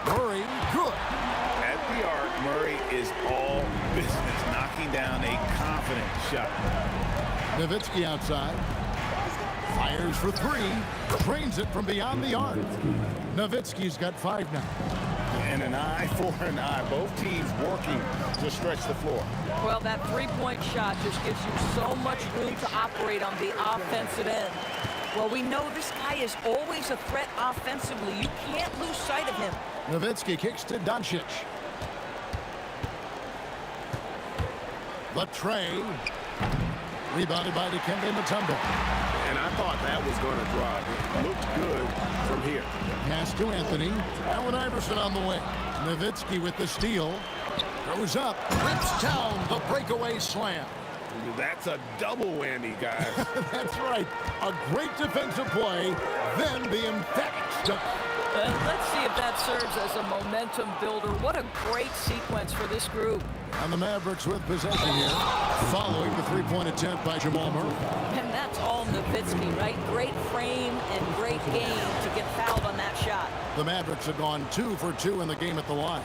Murray, good. At the arc, Murray is all business, knocking down a confident shot. Nowitzki outside. Fires for 3. Trains it from beyond the arc. Nowitzki's got 5 now. And an eye for an eye. Both teams working to stretch the floor. Well, that three-point shot just gives you so much room to operate on the offensive end. Well, we know this guy is always a threat offensively. You can't lose sight of him. Nowitzki kicks to Doncic. The tray. Rebounded by Dikembe Mutombo. And I thought that was going to drop. It looked good from here. Pass to Anthony. Allen Iverson on the way. Nowitzki with the steal. Goes up. Rips down the breakaway slam. That's a double whammy, guys. That's right. A great defensive play, then the emphatic stuff. Let's see if that serves as a momentum builder. What a great sequence for this group. And the Mavericks with possession here, following the three-point attempt by Jamal Murray. And that's all Nowitzki, right? Great frame and great game to get fouled on that shot. The Mavericks have gone 2 for 2 in the game at the line.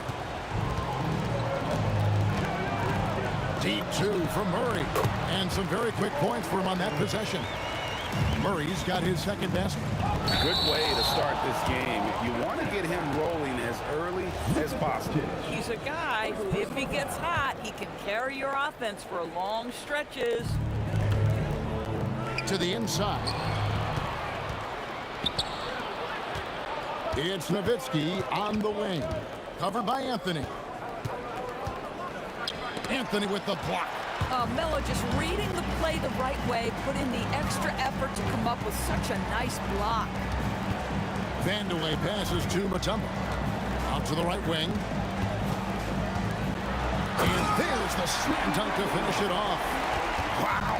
Deep 2 from Murray. And some very quick points for him on that possession. Murray's got his second basket. Good way to start this game. You want to get him rolling as early as possible. He's a guy who, if he gets hot, he can carry your offense for long stretches. To the inside. It's Nowitzki on the wing. Covered by Anthony. Anthony with the block. Melo just reading the play the right way, put in the extra effort to come up with such a nice block. Vanderway passes to Mutombo. Out to the right wing. And there's the slam dunk to finish it off. Wow.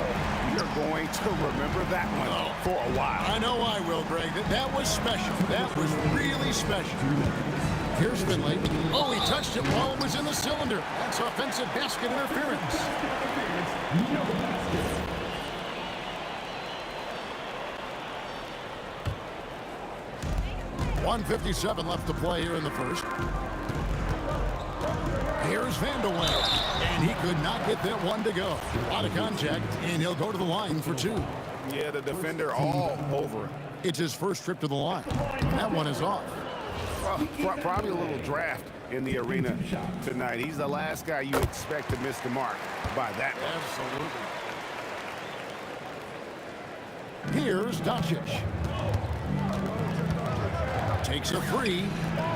You're going to remember that one for a while. I know I will, Greg. That was special. That was really special. Here's Finley. Oh, he touched it while it was in the cylinder. That's offensive basket interference. 1:57 left to play here in the first. Here's Vanderway, and he could not get that one to go. Out of contact, and he'll go to the line for 2. Yeah, the defender all over it. It's his first trip to the line. That one is off. Probably a little draft in the arena tonight. He's the last guy you expect to miss the mark by that much. Absolutely. Here's Doncic. Takes a 3.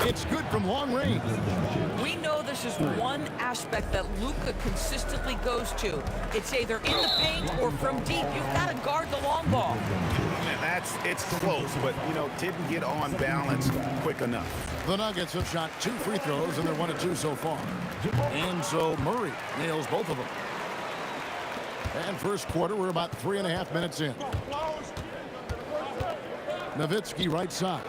It's good from long range. We know this is one aspect that Luka consistently goes to. It's either in the paint or from deep. You've got to guard the long ball. And it's close, but, didn't get on balance quick enough. The Nuggets have shot 2 free throws, and they're 1 of 2 so far. And so Murray nails both of them. And first quarter, we're about 3.5 minutes in. Nowitzki right side.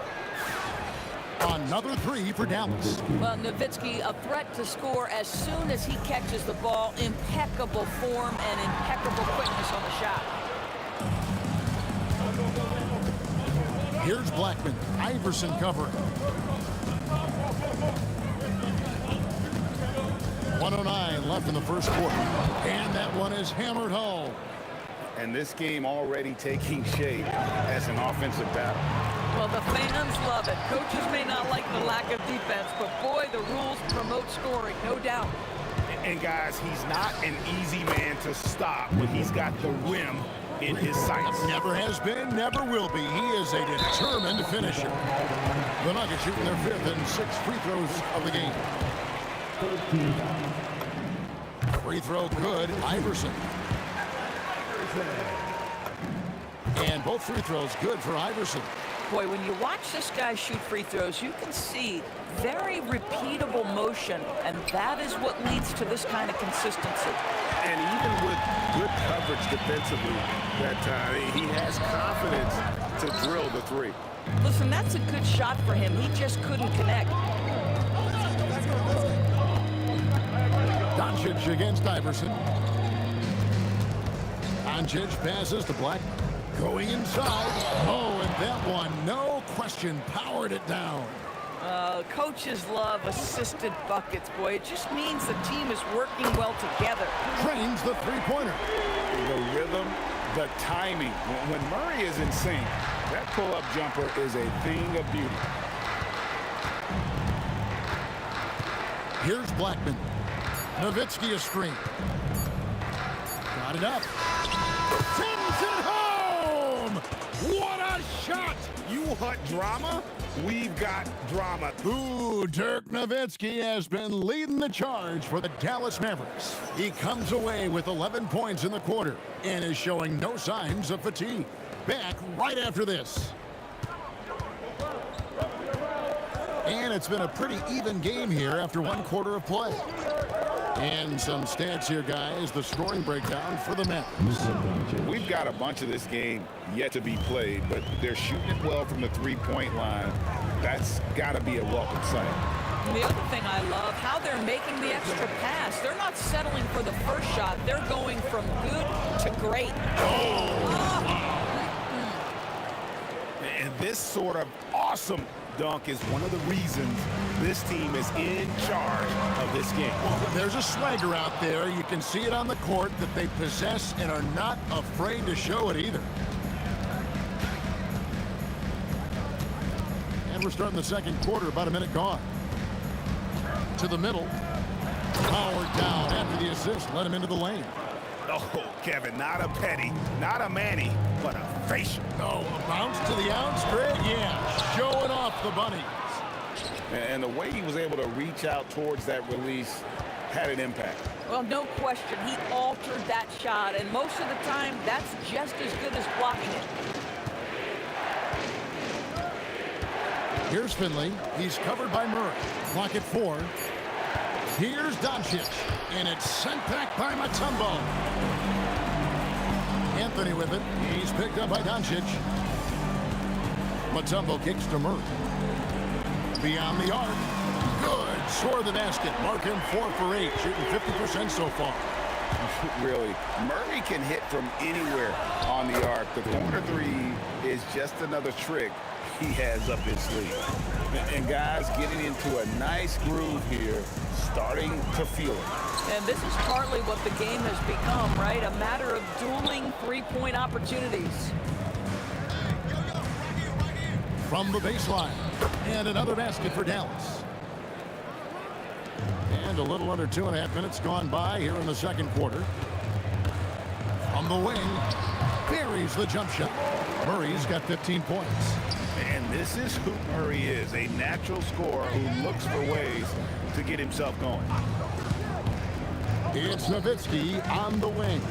Another three for Dallas. Well, Nowitzki, a threat to score as soon as he catches the ball. Impeccable form and impeccable quickness on the shot. Here's Blackman. Iverson covering. 1:09 left in the first quarter. And that one is hammered home. And this game already taking shape as an offensive battle. Well, the fans love it. Coaches may not like the lack of defense, but boy, the rules promote scoring, no doubt. And guys, he's not an easy man to stop when he's got the rim in his sights. Never has been, never will be. He is a determined finisher. The Nuggets shooting their fifth and sixth free throws of the game. Free throw good, Iverson. And both free throws good for Iverson. Boy, when you watch this guy shoot free throws, you can see very repeatable motion, and that is what leads to this kind of consistency. And even with good coverage defensively, that he has confidence to drill the three. Listen, that's a good shot for him. He just couldn't connect. Doncic against Iverson. Doncic passes to Black. Going inside. Oh, and that one, no question, powered it down. Coaches love assisted buckets, boy. It just means the team is working well together. Trains the three-pointer. The rhythm, the timing. When Murray is in sync, that pull-up jumper is a thing of beauty. Here's Blackman. Nowitzki a screen. Got it up. Sends it home! What a shot! You want drama? We've got drama. Ooh, Dirk Nowitzki has been leading the charge for the Dallas Mavericks. He comes away with 11 points in the quarter and is showing no signs of fatigue. Back right after this. And it's been a pretty even game here after one quarter of play. And some stats here, guys. The scoring breakdown for the Mavericks. We've got a bunch of this game yet to be played, but they're shooting it well from the three-point line. That's got to be a welcome sight. The other thing I love, how they're making the extra pass. They're not settling for the first shot. They're going from good to great. And this sort of awesome dunk is one of the reasons this team is in charge of this game. There's a swagger out there. You can see it on the court that they possess and are not afraid to show it either. And we're starting the second quarter, about a minute gone. To the middle. Powered down after the assist. Let him into the lane. Oh, Kevin, not a petty, not a Manny, but a facial. Oh, a bounce to the ounce, Greg? Yeah, showing off the bunnies. And the way he was able to reach out towards that release had an impact. Well, no question. He altered that shot, and most of the time, that's just as good as blocking it. Here's Finley. He's covered by Murray. Clock at 4. Here's Doncic, and it's sent back by Mutombo. Anthony with it. He's picked up by Doncic. Mutombo kicks to Murray. Beyond the arc. Good. Score the basket. Mark him 4 for 8. Shooting 50% so far. Really, Murray can hit from anywhere on the arc. The corner three is just another trick he has up his sleeve. And guys, getting into a nice groove here, starting to feel it. And this is partly what the game has become, right? A matter of dueling three-point opportunities. From the baseline. And another basket for Dallas. And a little under 2.5 minutes gone by here in the second quarter. From the wing, buries the jump shot. Murray's got 15 points. And this is who Murray is, a natural scorer who looks for ways to get himself going. It's Nowitzki on the wing.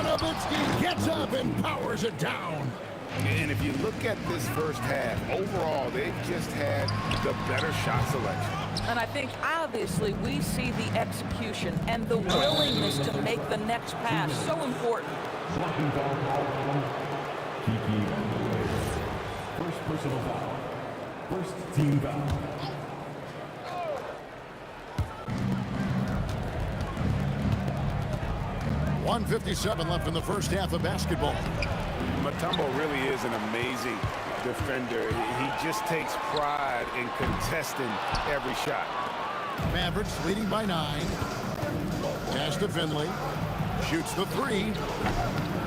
Nowitzki gets up and powers it down. And if you look at this first half, overall, they've just had the better shot selection. And I think, obviously, we see the execution and the willingness to make the next pass so important. Blocking foul, Kiki personal foul. First team foul. .157 left in the first half of basketball. Mutombo really is an amazing defender. He just takes pride in contesting every shot. Mavericks leading by 9. Pass to Finley. Shoots the 3.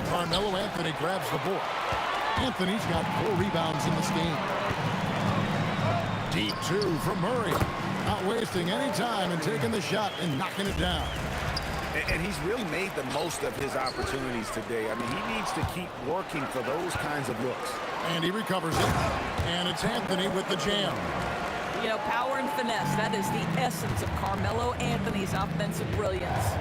Carmelo Anthony grabs the board. Anthony's got 4 rebounds in this game. Deep 2 from Murray. Not wasting any time and taking the shot and knocking it down. And he's really made the most of his opportunities today. I mean, he needs to keep working for those kinds of looks. And he recovers it. And it's Anthony with the jam. You know, power and finesse, that is the essence of Carmelo Anthony's offensive brilliance.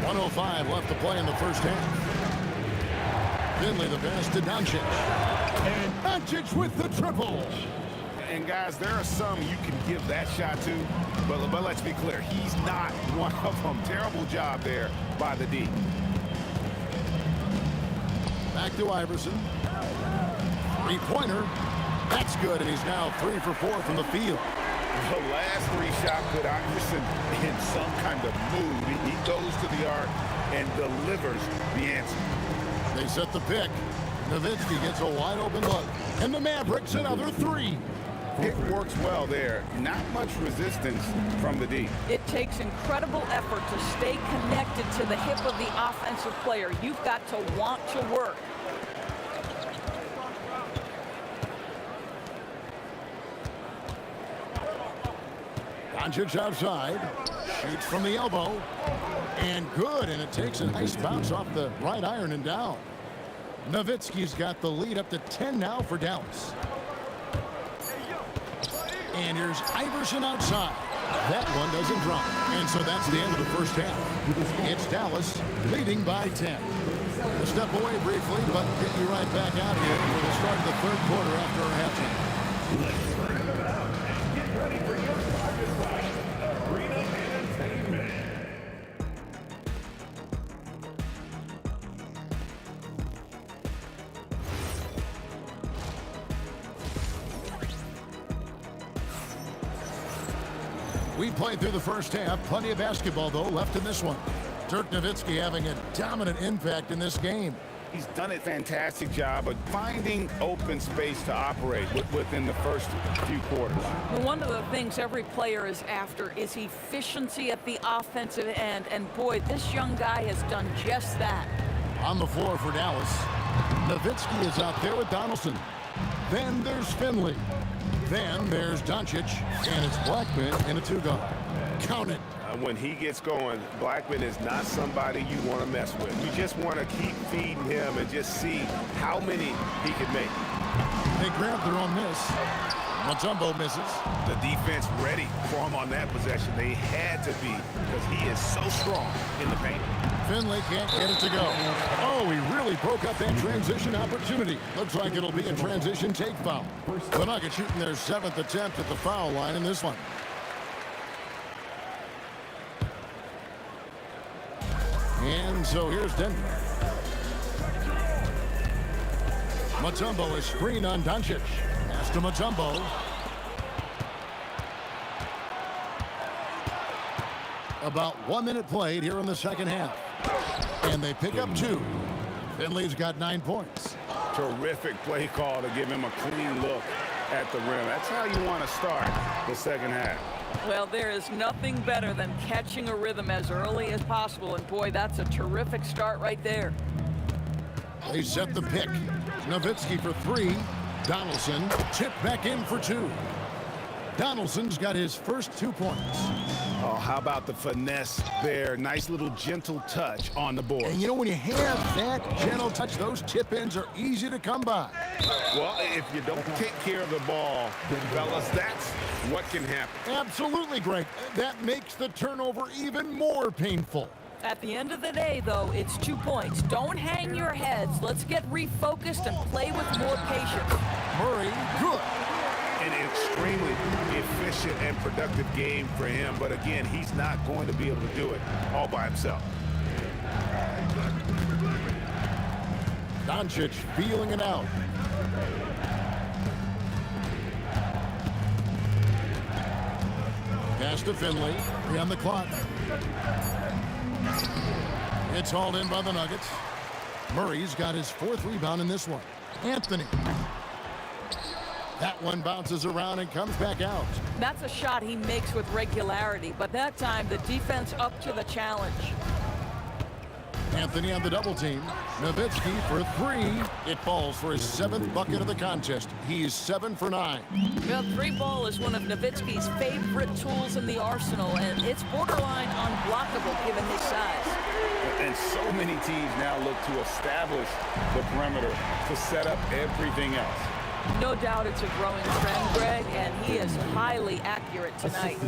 1:05 left to play in the first half. Finley the pass to Doncic. And Doncic with the triple. And guys, there are some you can give that shot to, but let's be clear, he's not one of them. Terrible job there by the D. Back to Iverson. 3-pointer. That's good, and he's now 3 for 4 from the field. The last 3 shots put Iverson in some kind of mood. He goes to the arc and delivers the answer. They set the pick. Nowitzki gets a wide open look. And the Mavericks another 3. Pick works well there. Not much resistance from the D. It takes incredible effort to stay connected to the hip of the offensive player. You've got to want to work. Doncic outside. Shoots from the elbow. And good, and it takes a nice bounce off the right iron and down. Nowitzki's got the lead up to 10 now for Dallas. And here's Iverson outside. That one doesn't drop. And so that's the end of the first half. It's Dallas leading by 10. We'll step away briefly, but get you right back out here for the start of the third quarter after our halftime. Let's bring them out and get ready for your target Arena Entertainment. We played through the first half. Plenty of basketball, though, left in this one. Dirk Nowitzki having a dominant impact in this game. He's done a fantastic job of finding open space to operate within the first few quarters. Well, one of the things every player is after is efficiency at the offensive end. And boy, this young guy has done just that. On the floor for Dallas. Nowitzki is out there with Donaldson. Then there's Finley. Then there's Doncic, and it's Blackman in a 2-guard. Count it. When he gets going, Blackman is not somebody you want to mess with. You just want to keep feeding him and just see how many he can make. They grab their own miss. Mutombo misses. The defense ready for him on that possession. They had to be because he is so strong in the paint. Finley can't get it to go. Oh, he really broke up that transition opportunity. Looks like it'll be a transition take foul. The Nuggets shooting their 7th attempt at the foul line in this one. And so here's Denver. Mutombo is screen on Doncic. Pass to Mutombo. About 1 minute played here in the second half. And they pick up 2. Finley's got 9 points. Terrific play call to give him a clean look at the rim. That's how you want to start the second half. Well, there is nothing better than catching a rhythm as early as possible. And boy, that's a terrific start right there. They set the pick. Nowitzki for 3. Donaldson tipped back in for 2. Donaldson's got his first 2 points. Oh, how about the finesse there? Nice little gentle touch on the board. And you know, when you have that gentle touch, those tip-ins are easy to come by. Well, if you don't take care of the ball, fellas, that's what can happen. Absolutely, Greg. That makes the turnover even more painful. At the end of the day, though, it's 2 points. Don't hang your heads. Let's get refocused and play with more patience. Murray, good. An extremely efficient and productive game for him, but again, he's not going to be able to do it all by himself. Doncic feeling it out. Pass to Finley. 3 on the clock. It's hauled in by the Nuggets. Murray's got his 4th rebound in this one. Anthony. That one bounces around and comes back out. That's a shot he makes with regularity, but that time the defense up to the challenge. Anthony on the double team. Nowitzki for 3. It falls for his 7th bucket of the contest. He's 7 for 9. Well, 3-ball is one of Nowitzki's favorite tools in the arsenal, and it's borderline unblockable given his size. And so many teams now look to establish the perimeter to set up everything else. No doubt it's a growing trend, Greg, and he is highly accurate tonight.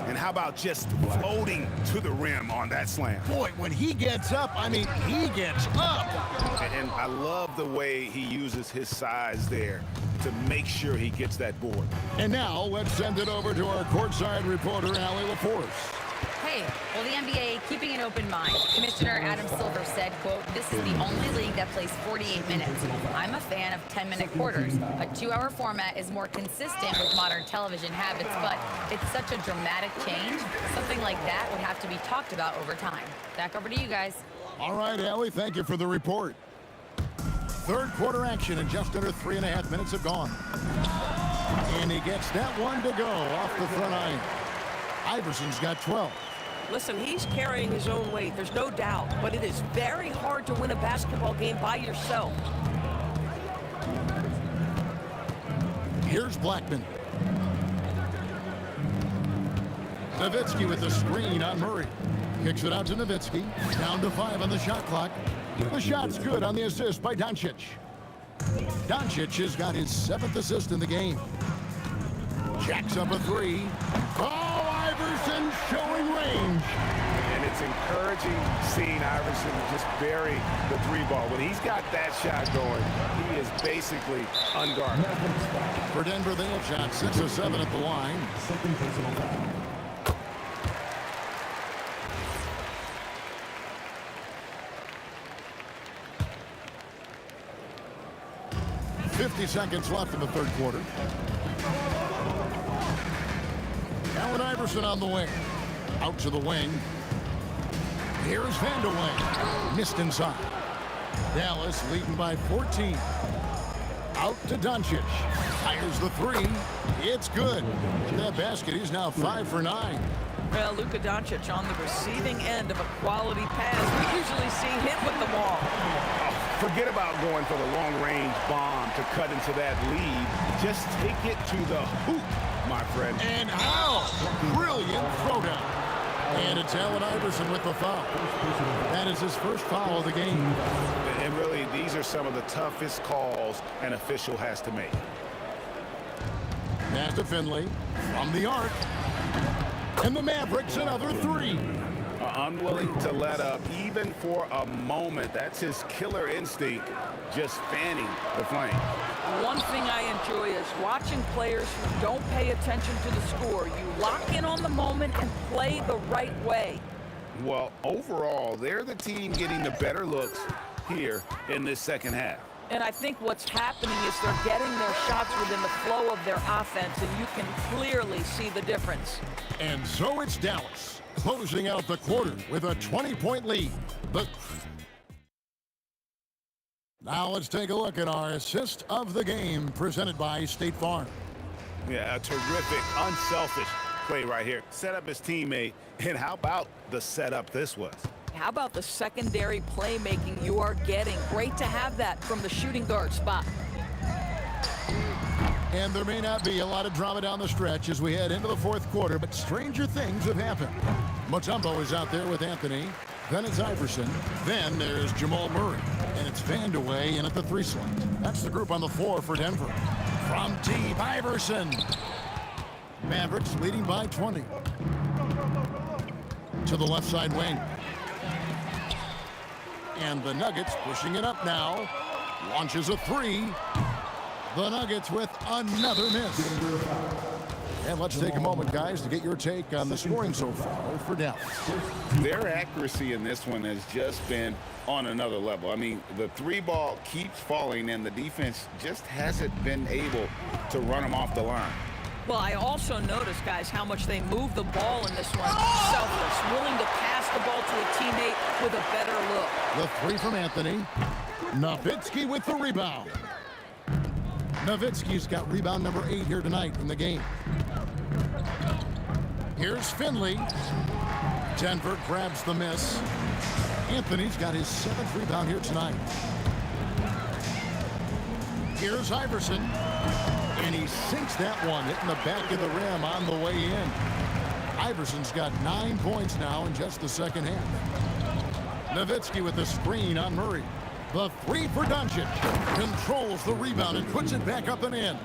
And how about just floating to the rim on that slam? Boy, when he gets up, I mean, he gets up. And I love the way he uses his size there to make sure he gets that board. And now let's send it over to our courtside reporter, Allie LaForce. Hey, well, the NBA keeping an open mind. Commissioner Adam Silver said, quote, "This is the only league that plays 48 minutes. I'm a fan of 10-minute quarters. A 2-hour format is more consistent with modern television habits, but it's such a dramatic change. Something like that would have to be talked about over time." Back over to you guys. All right, Allie, thank you for the report. 3rd quarter action, and just under 3.5 minutes have gone. And he gets that one to go off the front iron. Iverson's got 12. Listen, he's carrying his own weight, there's no doubt, but it is very hard to win a basketball game by yourself. Here's Blackman. Nowitzki with the screen on Murray. Kicks it out to Nowitzki. Down to 5 on the shot clock. The shot's good on the assist by Doncic. Doncic has got his 7th assist in the game. Jacks up a 3. Oh, Iverson showing range. And it's encouraging seeing Iverson just bury the 3-ball. When he's got that shot going, he is basically unguarded. For Denver, they have shot 6 of 7 at the line. 50 seconds left in the 3rd quarter. Allen Iverson on the wing. Out to the wing. Here's Vandeweghe. Missed inside. Dallas leading by 14. Out to Doncic. Fires the 3. It's good. To that basket, he's now 5 for 9. Well, Luka Doncic on the receiving end of a quality pass. We usually see him with the ball. Forget about going for the long-range bomb to cut into that lead. Just take it to the hoop, my friend. And how? Brilliant throwdown. And it's Allen Iverson with the foul. That is his first foul of the game. And really, these are some of the toughest calls an official has to make. Pass to Finley from the arc. And the Mavericks another 3. Unwilling to let up even for a moment. That's his killer instinct, just fanning the flame. One thing I enjoy is watching players who don't pay attention to the score. You lock in on the moment and play the right way. Well, overall, they're the team getting the better looks here in this second half. And I think what's happening is they're getting their shots within the flow of their offense, and you can clearly see the difference. And so it's Dallas, closing out the quarter with a 20-point lead. Now let's take a look at our assist of the game presented by State Farm. Yeah, a terrific, unselfish play right here. Set up his teammate, and how about the setup this was? How about the secondary playmaking you are getting? Great to have that from the shooting guard spot. And there may not be a lot of drama down the stretch as we head into the 4th quarter, but stranger things have happened. Mutombo is out there with Anthony. Then it's Iverson. Then there's Jamal Murray. And it's Vandeweghe in at the 3 slot. That's the group on the floor for Denver. From deep, Iverson. Mavericks leading by 20. To the left side wing. And the Nuggets pushing it up now. Launches a 3. The Nuggets with another miss. And let's take a moment, guys, to get your take on the scoring so far for Dallas. Their accuracy in this one has just been on another level. I mean, the three ball keeps falling, and the defense just hasn't been able to run them off the line. Well, I also noticed, guys, how much they move the ball in this one. Selfless, willing to pass the ball to a teammate with a better look. The three from Anthony. Nowitzki with the rebound. Nowitzki's got rebound number 8 here tonight in the game. Here's Finley. Denver grabs the miss. Anthony's got his 7th rebound here tonight. Here's Iverson. And he sinks that one, hitting the back of the rim on the way in. Iverson's got 9 points now in just the second half. Nowitzki with the screen on Murray. The three for Doncic. Controls the rebound and puts it back up and in.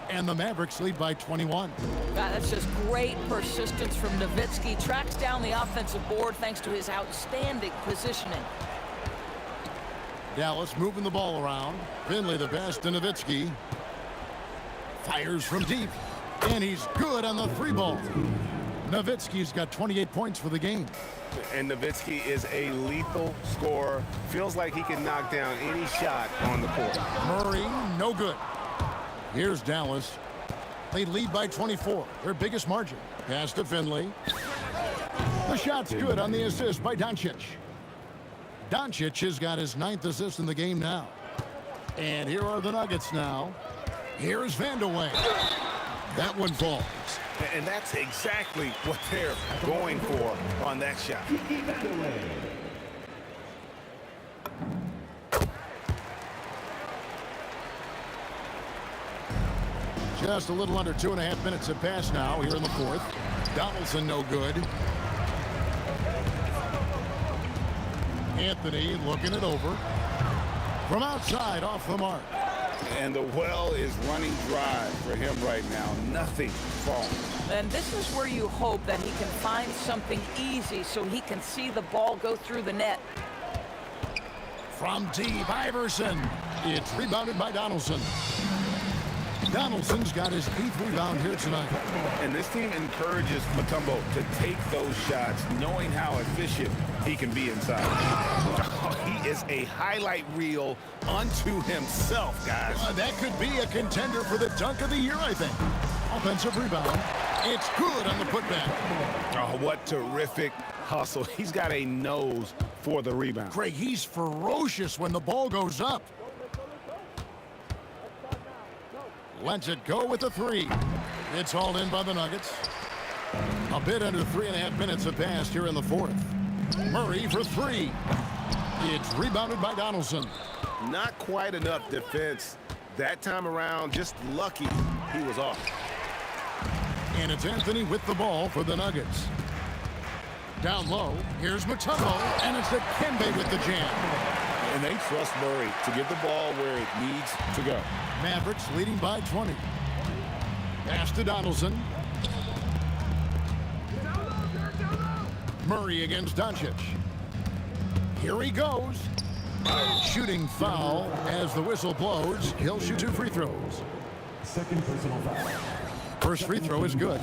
And the Mavericks lead by 21. That's just great persistence from Nowitzki. Tracks down the offensive board thanks to his outstanding positioning. Dallas moving the ball around. Finley the pass to Nowitzki. Fires from deep. And he's good on the three ball. Nowitzki's got 28 points for the game. And Nowitzki is a lethal scorer. Feels like he can knock down any shot on the court. Murray, no good. Here's Dallas. They lead by 24, their biggest margin. Pass to Finley. The shot's good on the assist by Doncic. Doncic has got his 9th assist in the game now. And here are the Nuggets now. Here's Vandeweghe. That one falls. And that's exactly what they're going for on that shot. Just a little under 2.5 minutes have passed now here in the fourth. Donaldson no good. Anthony looking it over. From outside, off the mark. And the well is running dry for him right now. Nothing falling. And this is where you hope that he can find something easy so he can see the ball go through the net. From deep, Iverson. It's rebounded by Donaldson. Donaldson's got his 8th rebound here tonight. And this team encourages Mutombo to take those shots, knowing how efficient he can be inside. Oh, he is a highlight reel unto himself, guys. That could be a contender for the dunk of the year, I think. Offensive rebound. It's good on the putback. Oh, what terrific hustle. He's got a nose for the rebound. Craig, he's ferocious when the ball goes up. Lets it go with the three. It's hauled in by the Nuggets. A bit under 3.5 minutes have passed here in the fourth. Murray for three. It's rebounded by Donaldson. Not quite enough defense that time around. Just lucky he was off. And it's Anthony with the ball for the Nuggets. Down low, here's Mutombo, and it's Dikembe with the jam. And they trust Murray to get the ball where it needs to go. Mavericks leading by 20. Pass to Donaldson. Murray against Doncic. Here he goes. Shooting foul as the whistle blows. He'll shoot 2 free throws. Second personal foul. First free throw is good.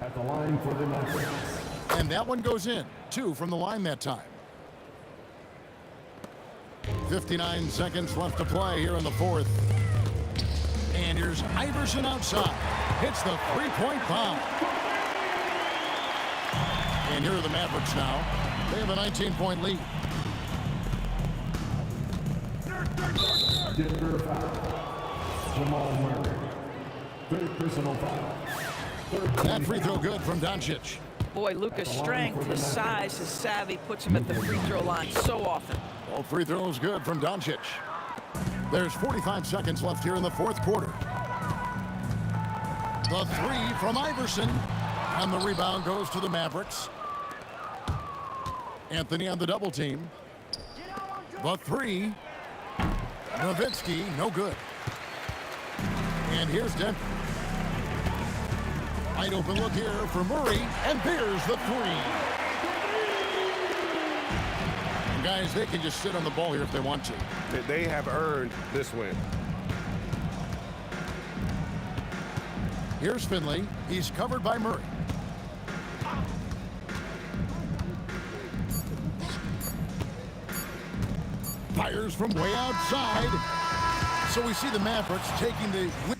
At the line for the Nuggets. And that one goes in. 2 from the line that time. 59 seconds left to play here in the fourth. And here's Iverson outside. Hits the three-point bomb. And here are the Mavericks now. They have a 19-point lead. Denver foul. Jamal Murray. Third personal foul. That free throw good from Doncic. Boy, Luka's strength, his size, his savvy puts him at the free throw line so often. All free throws good from Doncic. There's 45 seconds left here in the fourth quarter. The three from Iverson. And the rebound goes to the Mavericks. Anthony on the double team. The three. Nowitzki, no good. And here's Denver. Wide open look here for Murray. And there's the three. Guys, they can just sit on the ball here if they want to. They have earned this win. Here's Finley. He's covered by Murray. Fires from way outside. So we see the Mavericks taking the win.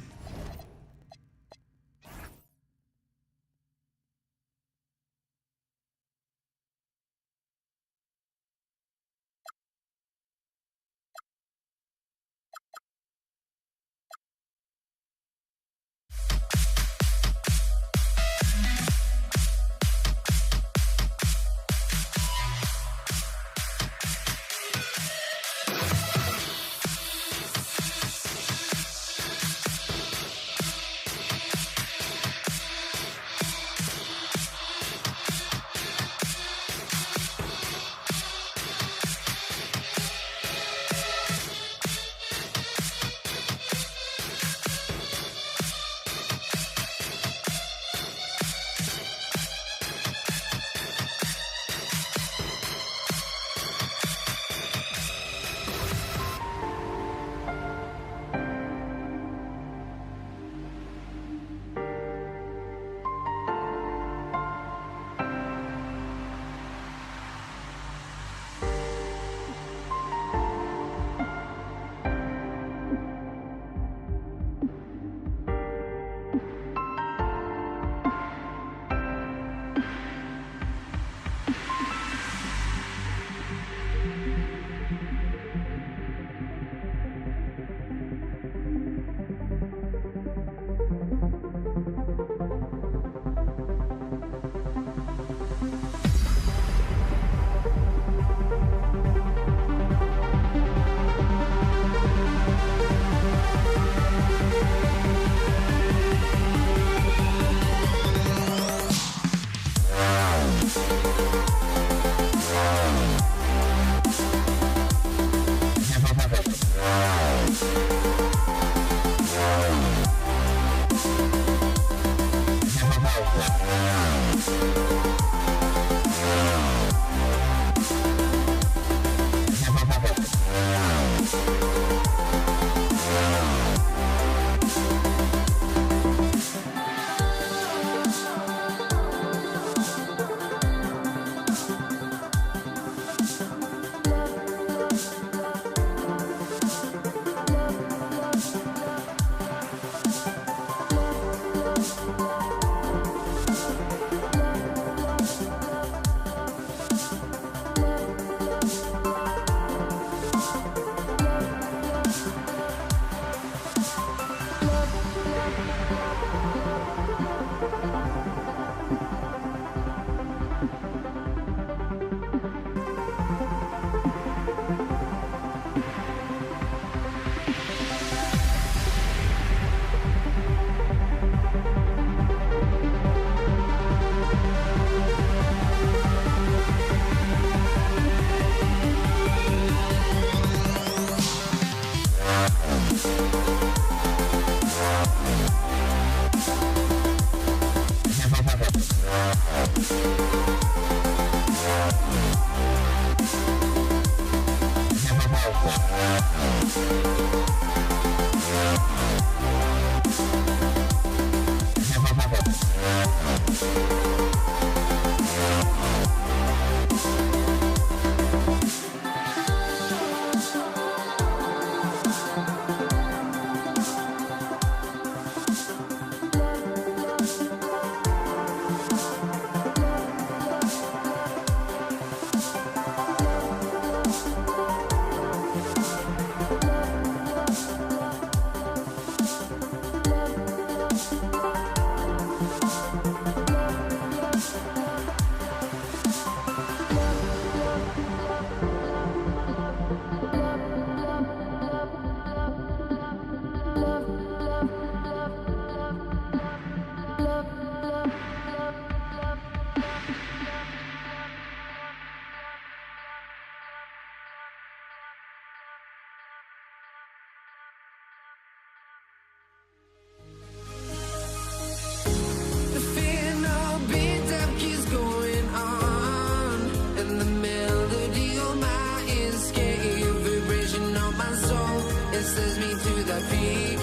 Says me to the peak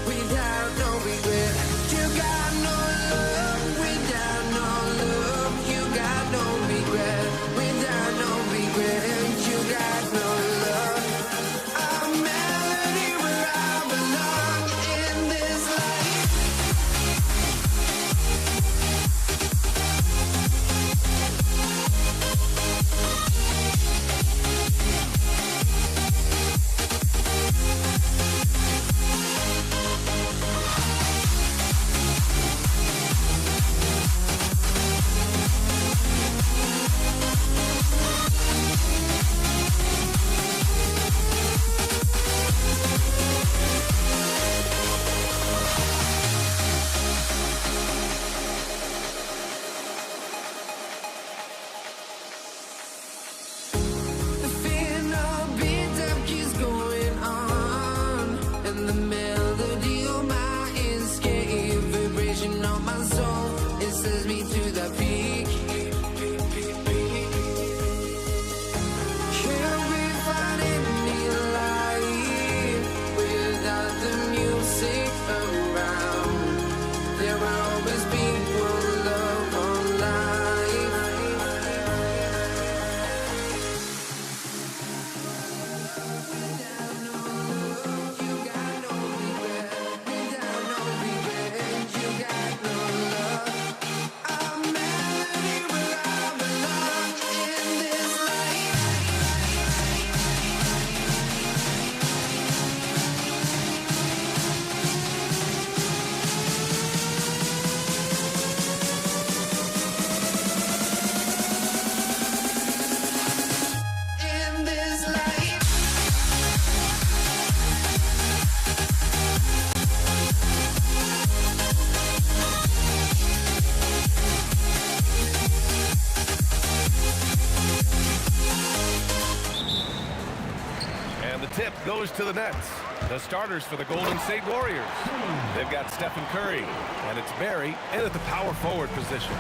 without no forces me to the peak. Can't we find any light without the music around? There will always be one love on life. Without no love, you got no regret. Without no revenge, you got no love. I'm melody where I belong in this life. In this life. And the tip goes to the Nets. The starters for the Golden State Warriors. They've got Stephen Curry, and it's Barry in at the power forward position.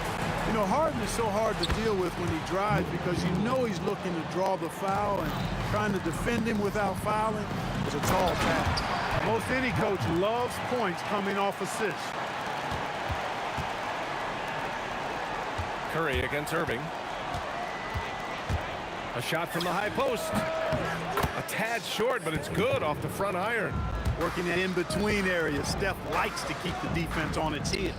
You know, Harden is so hard to deal with when he drives because you know he's looking to draw the foul, and trying to defend him without fouling is a tall task. Most any coach loves points coming off assists. Curry against Irving. A shot from the high post. A tad short, but it's good off the front iron. Working that in-between area, Steph likes to keep the defense on its heels.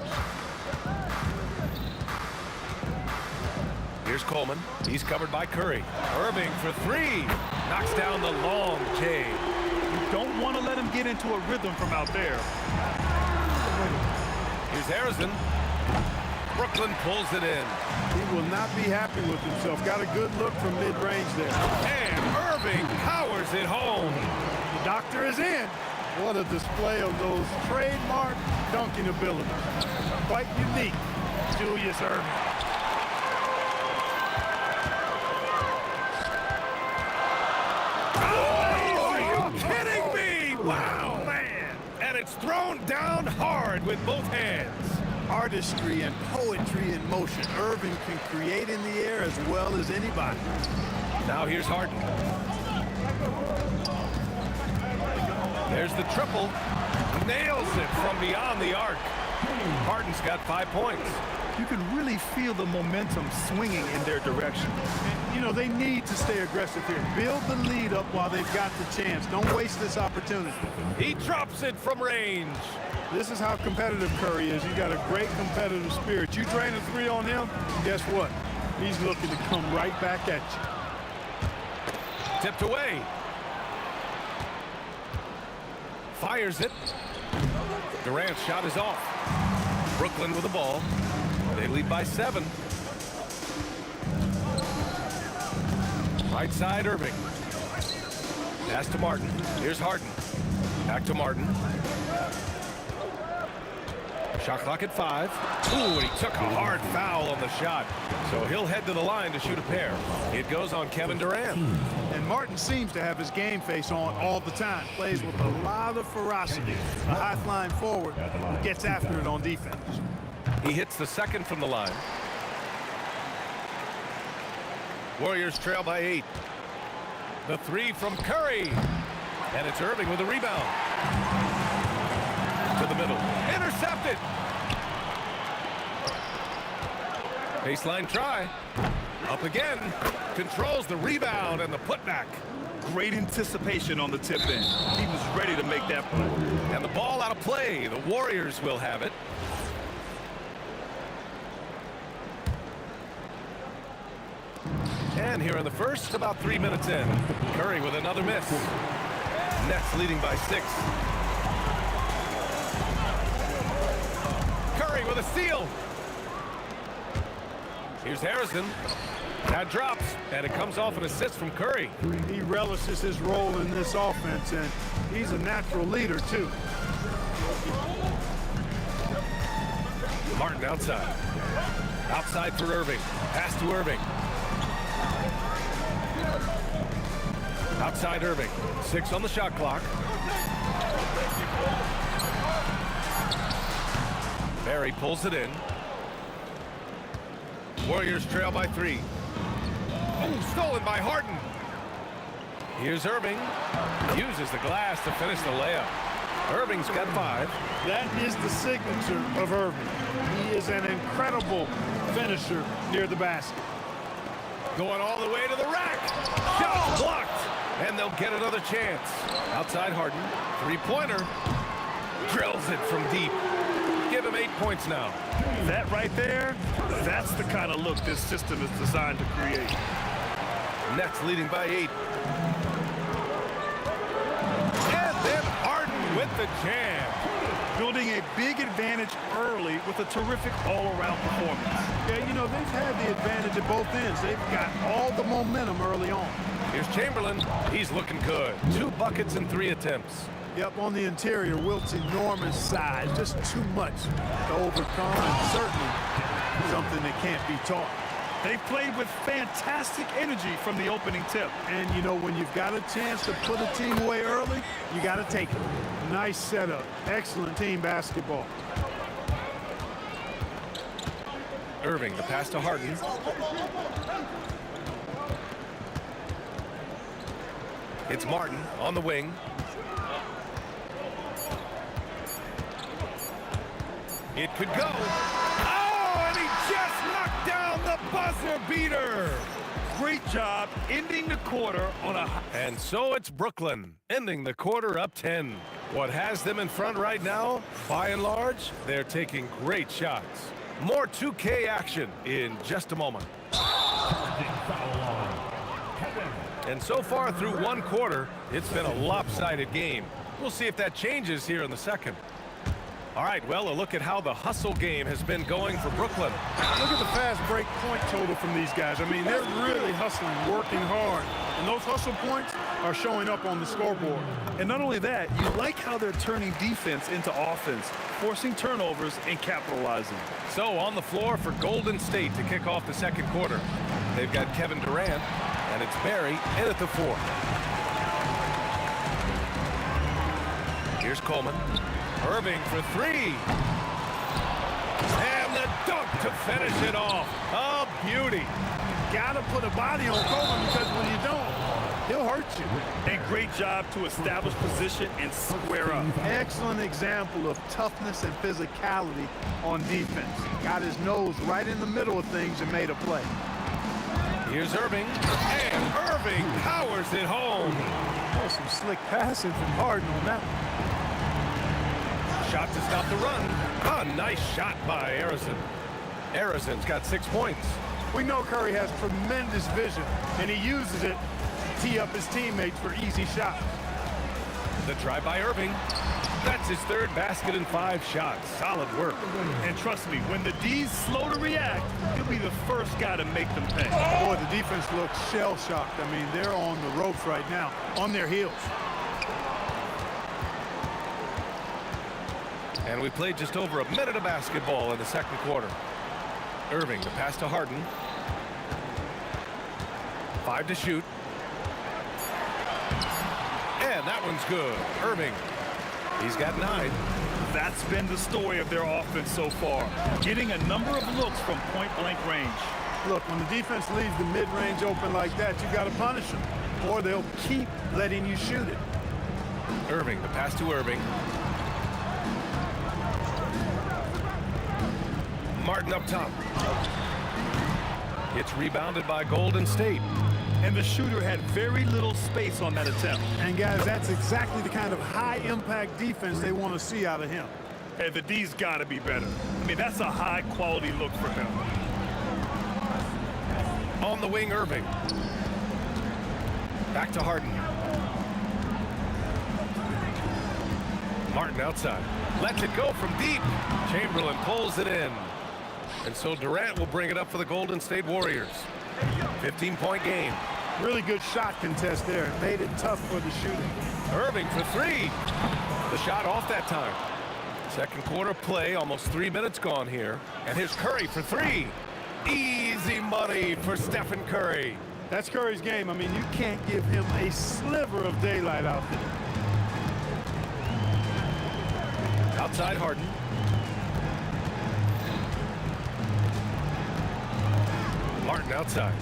Here's Coleman. He's covered by Curry. Irving for three. Knocks down the long J. You don't want to let him get into a rhythm from out there. Here's Harrison. Brooklyn pulls it in. He will not be happy with himself. Got a good look from mid-range there. And Irving powers it home. The doctor is in. What a display of those trademark dunking abilities. Quite unique, Julius Irving. Oh, are you kidding me? Wow, man. And it's thrown down hard with both hands. Artistry and poetry in motion. Irving can create in the air as well as anybody. Now here's Harden. There's the triple. Nails it from beyond the arc. Harden's got 5 points. You can really feel the momentum swinging in their direction. And, you know, they need to stay aggressive here. Build the lead up while they've got the chance. Don't waste this opportunity. He drops it from range. This is how competitive Curry is. You got a great competitive spirit. You drain a three on him, guess what? He's looking to come right back at you. Tipped away. Fires it. Durant's shot is off. Brooklyn with the ball. They lead by 7. Right side, Irving. Pass to Martin. Here's Harden. Back to Martin. Shot clock at 5. Ooh, and he took a hard foul on the shot. So he'll head to the line to shoot a pair. It goes on Kevin Durant. And Martin seems to have his game face on all the time. Plays with a lot of ferocity. A high-flying forward who gets after it on defense. He hits the second from the line. Warriors trail by 8. The 3 from Curry. And it's Irving with a rebound. To the middle. Intercepted. Baseline try. Up again. Controls the rebound and the putback. Great anticipation on the tip in. He was ready to make that play. And the ball out of play. The Warriors will have it. And here in the first, about 3 minutes in. Curry with another miss. Nets leading by 6. Curry with a steal. Here's Harrison. That drops, and it comes off an assist from Curry. He relishes his role in this offense, and he's a natural leader, too. Martin outside. Outside for Irving. Pass to Irving. Outside Irving. 6 on the shot clock. Barry pulls it in. Warriors trail by 3. Oh, stolen by Harden. Here's Irving. Uses the glass to finish the layup. Irving's got 5. That is the signature of Irving. He is an incredible finisher near the basket. Going all the way to the rack. Shot blocked. And they'll get another chance. Outside Harden. Three-pointer. Drills it from deep. Give him 8 points now. That right there, that's the kind of look this system is designed to create. Nets leading by 8. And then Harden with the jam. Building a big advantage early with a terrific all-around performance. Yeah, you know, they've had the advantage at both ends. They've got all the momentum early on. Here's Chamberlain. He's looking good. 2 buckets and 3 attempts. Yep, on the interior, Wilt's enormous size, just too much to overcome, and certainly something that can't be taught. They played with fantastic energy from the opening tip. And, you know, when you've got a chance to put a team away early, you got to take it. Nice setup. Excellent team basketball. Irving, the pass to Harden. It's Martin on the wing. It could go. Oh, and he just knocked down the buzzer beater. Great job ending the quarter on a... And so it's Brooklyn, ending the quarter up 10. What has them in front right now, by and large, they're taking great shots. More 2K action in just a moment. And so far through 1 quarter, it's been a lopsided game. We'll see if that changes here in the second. All right, well, a look at how the hustle game has been going for Brooklyn. Look at the fast break point total from these guys. I mean, they're really hustling, working hard. And those hustle points are showing up on the scoreboard. And not only that, you like how they're turning defense into offense, forcing turnovers and capitalizing. So on the floor for Golden State to kick off the second quarter. They've got Kevin Durant, and it's Barry in at the 4. Here's Coleman. Irving for 3. And the dunk to finish it off. A beauty. Got to put a body on Coleman, because when you don't, he'll hurt you. And great job to establish position and square up. Excellent example of toughness and physicality on defense. Got his nose right in the middle of things and made a play. Here's Irving. And Irving powers it home. Oh, some slick passing from Harden on that one. Shot to stop the run. A nice shot by Harrison. Harrison's got 6 points. We know Curry has tremendous vision, and he uses it to tee up his teammates for easy shots. The drive by Irving. That's his 3rd basket in 5 shots. Solid work. And trust me, when the D's slow to react, he'll be the first guy to make them pay. Boy, the defense looks shell-shocked. I mean, they're on the ropes right now, on their heels. And we played just over a minute of basketball in the second quarter. Irving, the pass to Harden. 5 to shoot. And that one's good. Irving, he's got 9. That's been the story of their offense so far, getting a number of looks from point-blank range. Look, when the defense leaves the mid-range open like that, you got to punish them, or they'll keep letting you shoot it. Irving, the pass to Irving. Martin up top. It's rebounded by Golden State. And the shooter had very little space on that attempt. And guys, that's exactly the kind of high-impact defense they want to see out of him. And the D's got to be better. I mean, that's a high-quality look for him. On the wing, Irving. Back to Harden. Martin outside. Lets it go from deep. Chamberlain pulls it in. And so Durant will bring it up for the Golden State Warriors. 15-point game. Really good shot contest there. It made it tough for the shooting. Irving for 3. The shot off that time. Second quarter play, almost 3 minutes gone here. And here's Curry for 3. Easy money for Stephen Curry. That's Curry's game. I mean, you can't give him a sliver of daylight out there. Outside Harden. Martin outside.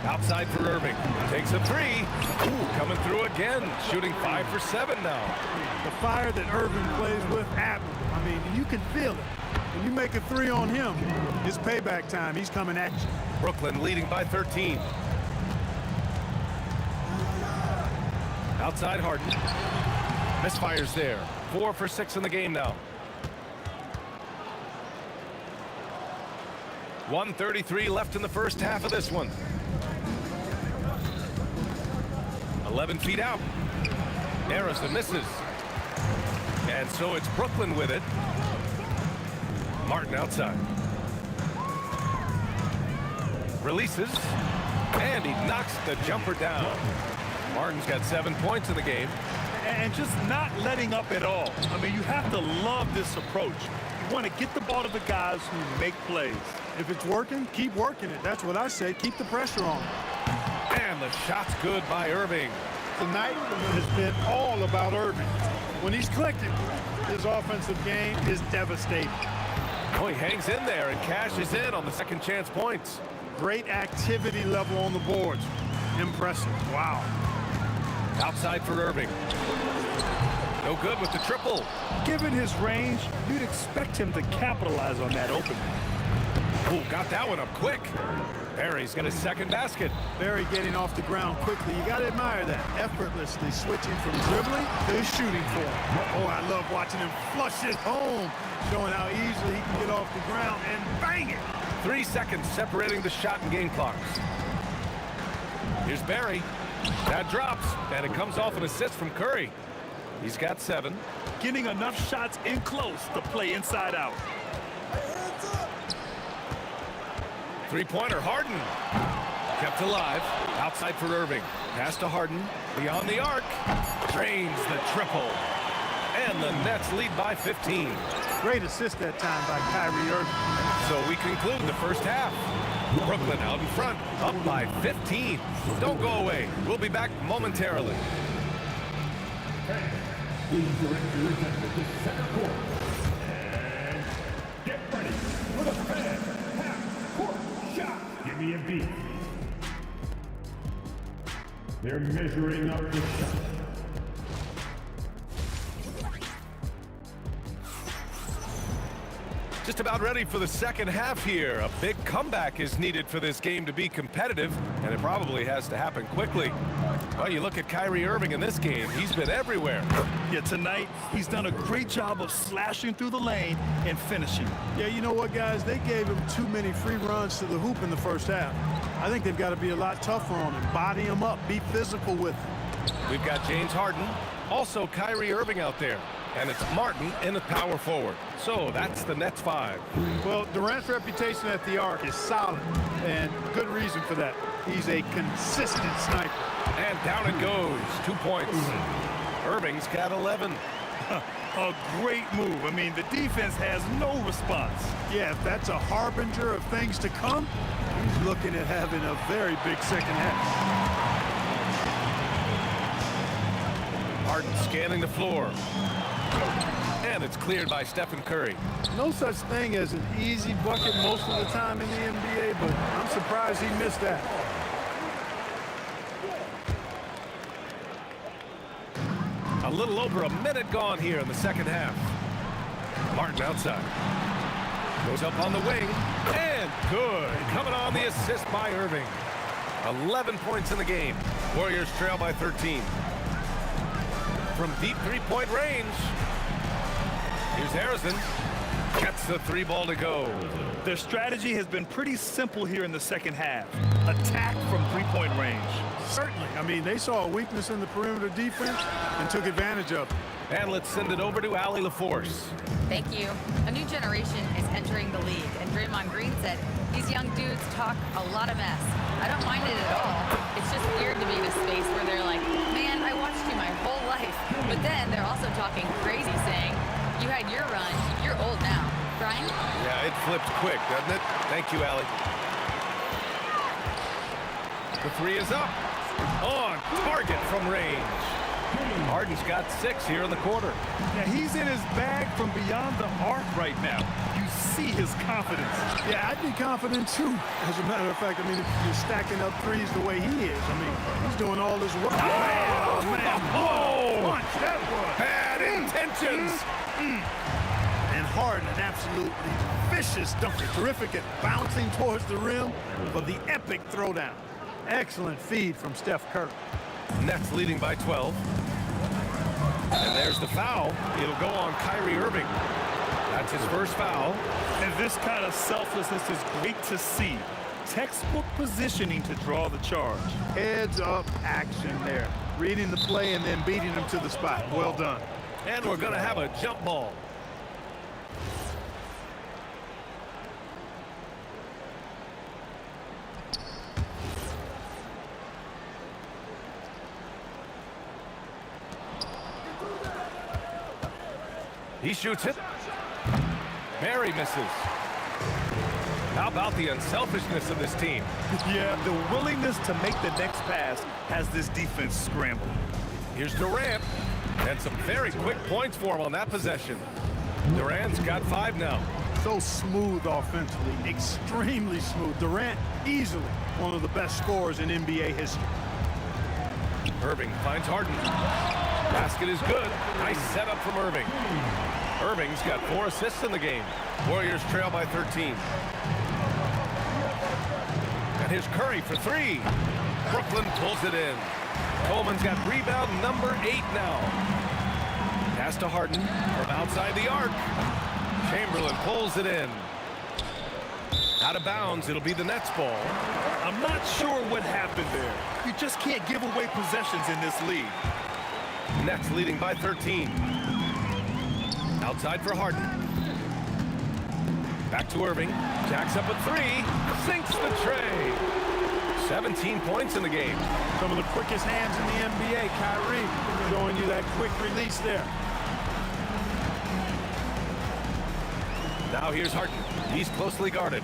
Outside for Irving. Takes a three. Ooh, coming through again. Shooting 5 for 7 now. The fire that Irving plays with, admirable. I mean, you can feel it. When you make a three on him, it's payback time. He's coming at you. Brooklyn leading by 13. Outside Harden. Misfires there. 4 for 6 in the game now. 1:33 left in the first half of this one. 11 feet out. Harrison misses. And so it's Brooklyn with it. Martin outside. Releases. And he knocks the jumper down. Martin's got 7 points in the game. And just not letting up at all. I mean, you have to love this approach. You want to get the ball to the guys who make plays. If it's working, keep working it. That's what I say. Keep the pressure on. And the shot's good by Irving. Tonight has been all about Irving. When he's clicking, his offensive game is devastating. Oh, he hangs in there and cashes in on the second chance points. Great activity level on the boards. Impressive. Wow. Outside for Irving. No good with the triple. Given his range, you'd expect him to capitalize on that opening. Ooh, got that one up quick. Barry's got his second basket. Barry getting off the ground quickly. You got to admire that. Effortlessly switching from dribbling to shooting form. Oh, I love watching him flush it home, showing how easily he can get off the ground and bang it. 3 seconds separating the shot and game clocks. Here's Barry. That drops, and it comes off an assist from Curry. He's got 7. Getting enough shots in close to play inside out. Three-pointer, Harden. Kept alive. Outside for Irving. Pass to Harden. Beyond the arc. Drains the triple. And the Nets lead by 15. Great assist that time by Kyrie Irving. So we conclude the first half. Brooklyn out in front, up by 15. Don't go away. We'll be back momentarily. Please direct your attention to center court. And get ready for the fan half-court shot. Give me a beat. They're measuring up the shot. Just about ready for the second half here. A big comeback is needed for this game to be competitive, and it probably has to happen quickly. Well, you look at Kyrie Irving in this game. He's been everywhere. Yeah, tonight, he's done a great job of slashing through the lane and finishing. Yeah, you know what, guys? They gave him too many free runs to the hoop in the first half. I think they've got to be a lot tougher on him. Body him up. Be physical with him. We've got James Harden, also Kyrie Irving out there. And it's Martin in the power forward. So that's the Nets 5. Well, Durant's reputation at the arc is solid, and good reason for that. He's a consistent sniper. And down it goes. 2 points. Irving's got 11. A great move. I mean, the defense has no response. Yeah, if that's a harbinger of things to come, he's looking at having a very big second half. Harden scanning the floor. And it's cleared by Stephen Curry. No such thing as an easy bucket most of the time in the NBA, but I'm surprised he missed that. A little over a minute gone here in the second half. Martin outside. Goes up on the wing. And good. Coming on the assist by Irving. 11 points in the game. Warriors trail by 13. From deep three-point range. Here's Harrison. Gets the 3 ball to go. Their strategy has been pretty simple here in the second half. Attack from three-point range. Certainly. I mean, they saw a weakness in the perimeter defense and took advantage of it. And let's send it over to Allie LaForce. Thank you. A new generation is entering the league, and Draymond Green said, these young dudes talk a lot of mess. I don't mind it at all. It's just weird to be in a space where they're like, man, I watched you my whole life. But then they're also talking crazy, saying, you had your run, you're old now. Brian? Yeah, it flipped quick, doesn't it? Thank you, Allie. The 3 is up. On target from range. Harden's got 6 here in the quarter. Yeah, he's in his bag from beyond the arc right now. You see his confidence. Yeah, I'd be confident too. As a matter of fact, I mean, if you're stacking up threes the way he is, I mean, he's doing all this work. Oh, man. oh, Punch, that was. bad intentions. And Harden, an absolutely vicious dunker. Terrific at bouncing towards the rim for the epic throwdown. Excellent feed from Steph Curry. Nets leading by 12. And there's the foul. It'll go on Kyrie Irving. That's his first foul. And this kind of selflessness is great to see. Textbook positioning to draw the charge. Heads up action there. Reading the play and then beating him to the spot. Well done. And we're going to have a jump ball. He shoots it. Mary misses. How about the unselfishness of this team? Yeah, the willingness to make the next pass has this defense scrambled. Here's Durant. And some very quick points for him on that possession. Durant's got 5 now. So smooth offensively. Extremely smooth. Durant, easily one of the best scorers in NBA history. Irving finds Harden. Basket is good. Nice setup from Irving. Irving's got 4 assists in the game. Warriors trail by 13. And here's Curry for 3. Brooklyn pulls it in. Coleman's got rebound number 8 now. Pass to Harden from outside the arc. Chamberlain pulls it in. Out of bounds, it'll be the Nets ball. I'm not sure what happened there. You just can't give away possessions in this league. Nets leading by 13. Outside for Harden. Back to Irving. Jacks up a 3. Sinks the tray. 17 points in the game. Some of the quickest hands in the NBA. Kyrie showing you that quick release there. Now here's Harden. He's closely guarded.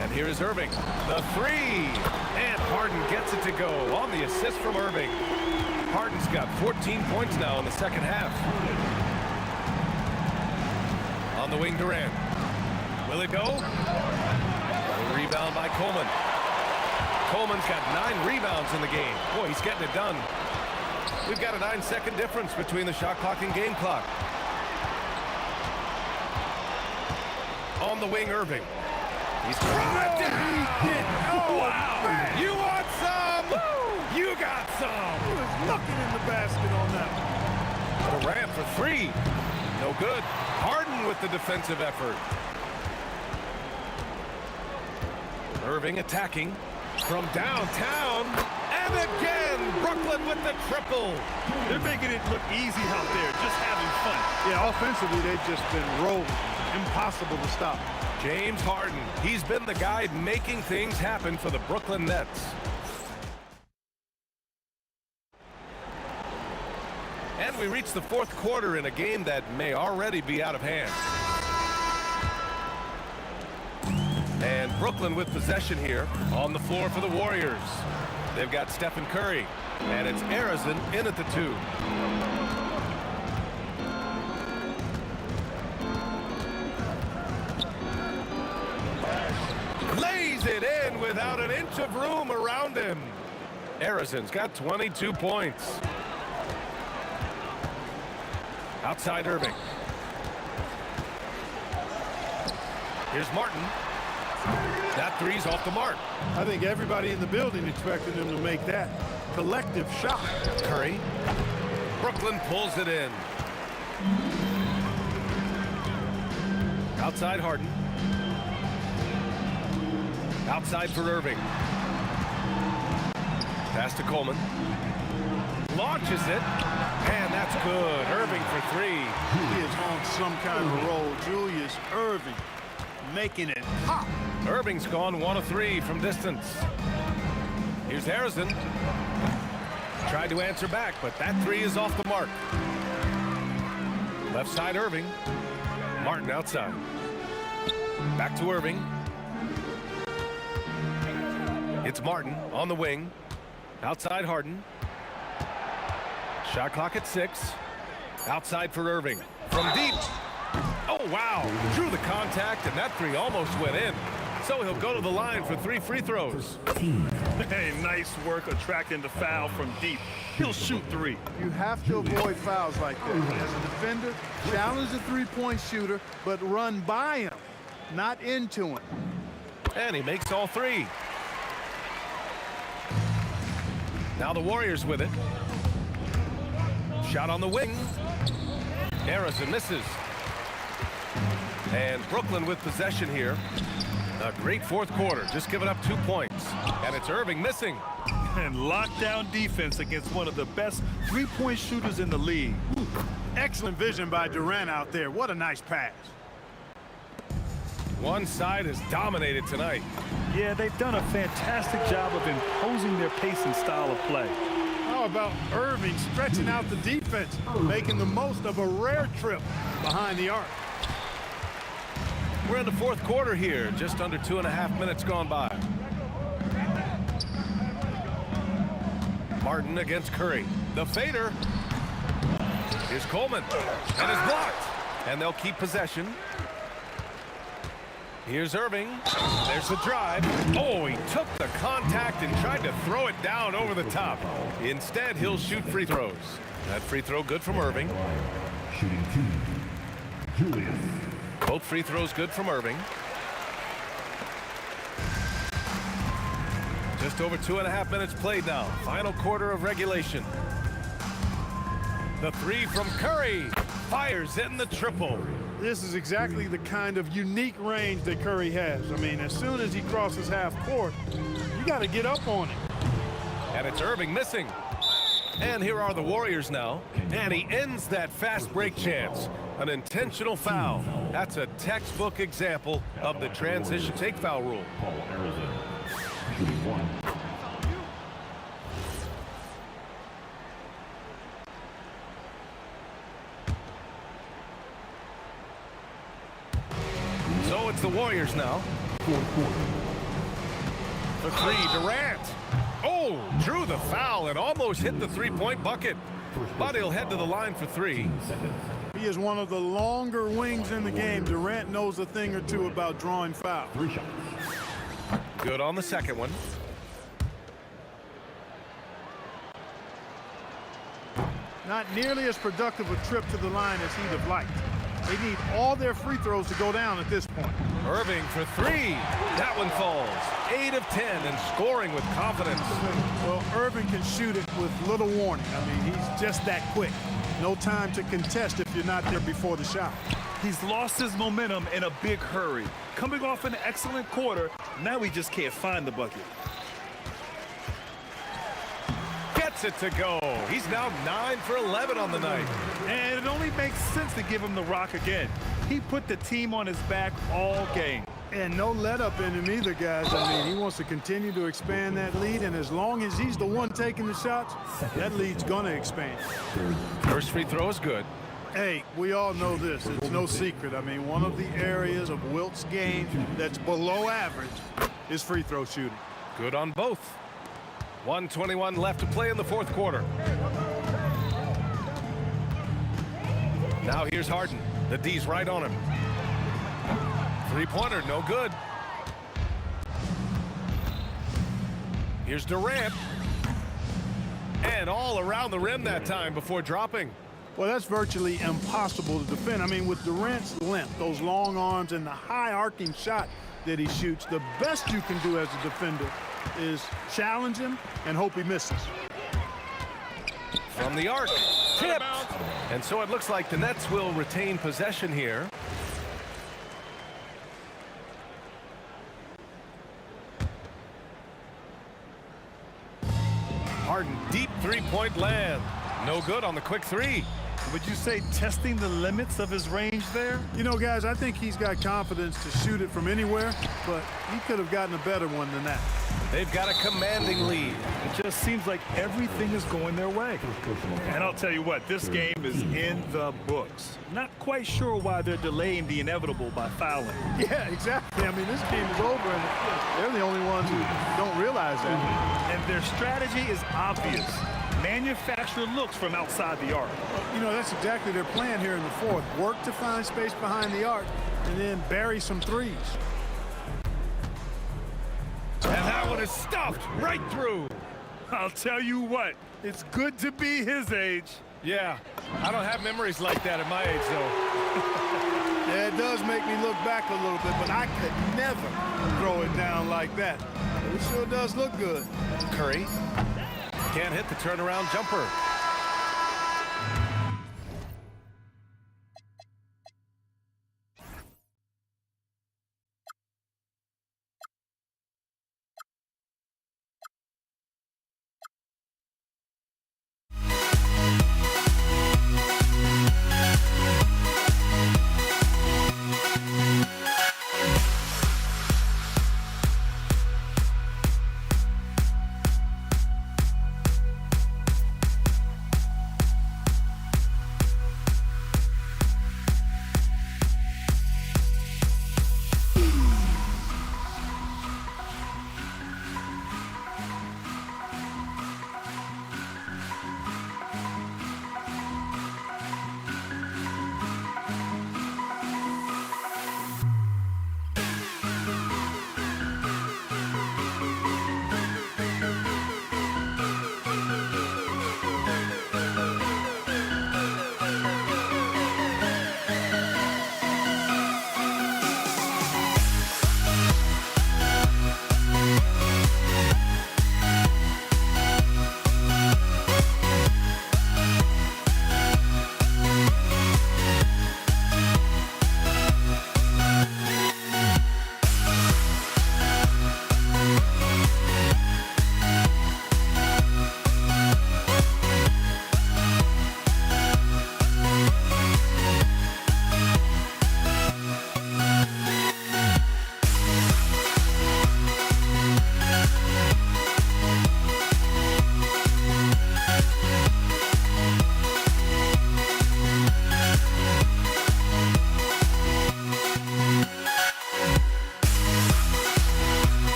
And here is Irving. The 3. And Harden gets it to go on the assist from Irving. Harden's got 14 points now in the second half. On the wing, Durant. Will it go? A rebound by Coleman. Coleman's got 9 rebounds in the game. Boy, he's getting it done. We've got a 9-second difference between the shot clock and game clock. On the wing, Irving. He's drive down. Oh, wow. Man. You want some? Woo. You got some. He was looking in the basket on that. Durant for 3. No good. Harden with the defensive effort. Irving attacking from downtown. And again, Brooklyn with the triple. They're making it look easy out there, just having fun. Yeah, offensively, they've just been rolling. Impossible to stop. James Harden. He's been the guy making things happen for the Brooklyn Nets. And we reach the 4th quarter in a game that may already be out of hand. And Brooklyn with possession here on the floor for the Warriors. They've got Stephen Curry, and it's Arizin in at the 2. Lays it in without an inch of room around him. Arizin's got 22 points. Outside Irving. Here's Martin. That 3's off the mark. I think everybody in the building expected him to make that collective shot. Curry. Brooklyn pulls it in. Outside Harden. Outside for Irving. Pass to Coleman. Launches it. And that's good. Irving for 3. He is on some kind of roll. Julius Irving making it pop. Irving's gone 1 of 3 from distance. Here's Harrison. Tried to answer back, but that 3 is off the mark. Left side Irving. Martin outside. Back to Irving. It's Martin on the wing. Outside Harden. Shot clock at 6. Outside for Irving. from deep. Oh, wow. Drew the contact, and that three almost went in. So he'll go to the line for 3 free throws. Hey, nice work attracting the foul from deep. He'll shoot 3. You have to avoid fouls like that. As a defender, challenge the three-point shooter, but run by him, not into him. And he makes all 3. Now the Warriors with it. Shot on the wing. Harrison misses. And Brooklyn with possession here. A great fourth quarter, just giving up 2 points. And it's Irving missing. And lockdown defense against one of the best three-point shooters in the league. Excellent vision by Durant out there. What a nice pass. One side is dominated tonight. Yeah, they've done a fantastic job of imposing their pace and style of play. How about Irving stretching out the defense, making the most of a rare trip behind the arc? We're in the fourth quarter here, just under 2.5 minutes gone by. Martin against Curry. The fader. Here's Coleman. And it's blocked. And they'll keep possession. Here's Irving. There's the drive. Oh, he took the contact and tried to throw it down over the top. Instead, he'll shoot free throws. That free throw good from Irving. Shooting 2, Julius. Both free throws good from Irving. Just over 2.5 minutes played now. Final quarter of regulation. The three from Curry. Fires in the triple. This is exactly the kind of unique range that Curry has. I mean, as soon as he crosses half court, you got to get up on him. And it's Irving missing. And here are the Warriors now. And he ends that fast break chance. An intentional foul. That's a textbook example of the transition take foul rule. Paul Arizona. Shooting 1. So it's the Warriors now. Fourth quarter. The three, Durant. Oh, drew the foul and almost hit the three-point bucket. But he'll head to the line for 3. He is one of the longer wings in the game. Durant knows a thing or two about drawing fouls. 3 shots. Good on the second one. Not nearly as productive a trip to the line as he'd have liked. They need all their free throws to go down at this point. Irving for 3. That one falls. 8 of 10 and scoring with confidence. Well, Irving can shoot it with little warning. I mean, he's just that quick. No time to contest if you're not there before the shot. He's lost his momentum in a big hurry. Coming off an excellent quarter, now he just can't find the bucket. Gets it to go. He's now 9 for 11 on the night. And it only makes sense to give him the rock again. He put the team on his back all game. And no let up in him either, guys. I mean, he wants to continue to expand that lead, and as long as he's the one taking the shots, that lead's going to expand. First free throw is good. Hey, we all know this. It's no secret. I mean, one of the areas of Wilt's game that's below average is free throw shooting. Good on both. 1:21 left to play in the fourth quarter. Now here's Harden. The D's right on him. Three-pointer, no good. Here's Durant. And all around the rim that time before dropping. Well, that's virtually impossible to defend. I mean, with Durant's length, those long arms, and the high arcing shot that he shoots, the best you can do as a defender is challenge him and hope he misses. From the arc, tipped. And so it looks like the Nets will retain possession here. Harden, deep three-point land. No good on the quick 3. Would you say testing the limits of his range there? You know, guys, I think he's got confidence to shoot it from anywhere, but he could have gotten a better one than that. They've got a commanding lead. It just seems like everything is going their way. And I'll tell you what, this game is in the books. Not quite sure why they're delaying the inevitable by fouling. Yeah, exactly. I mean, this game is over, and they're the only ones who don't realize that. And their strategy is obvious. manufacture looks from outside the arc. You know, that's exactly their plan here in the fourth. Work to find space behind the arc and then bury some threes. And that one is stuffed right through. I'll tell you what, it's good to be his age. Yeah, I don't have memories like that at my age, though. Yeah, it does make me look back a little bit, but I could never throw it down like that. It sure does look good. Curry can't hit the turnaround jumper.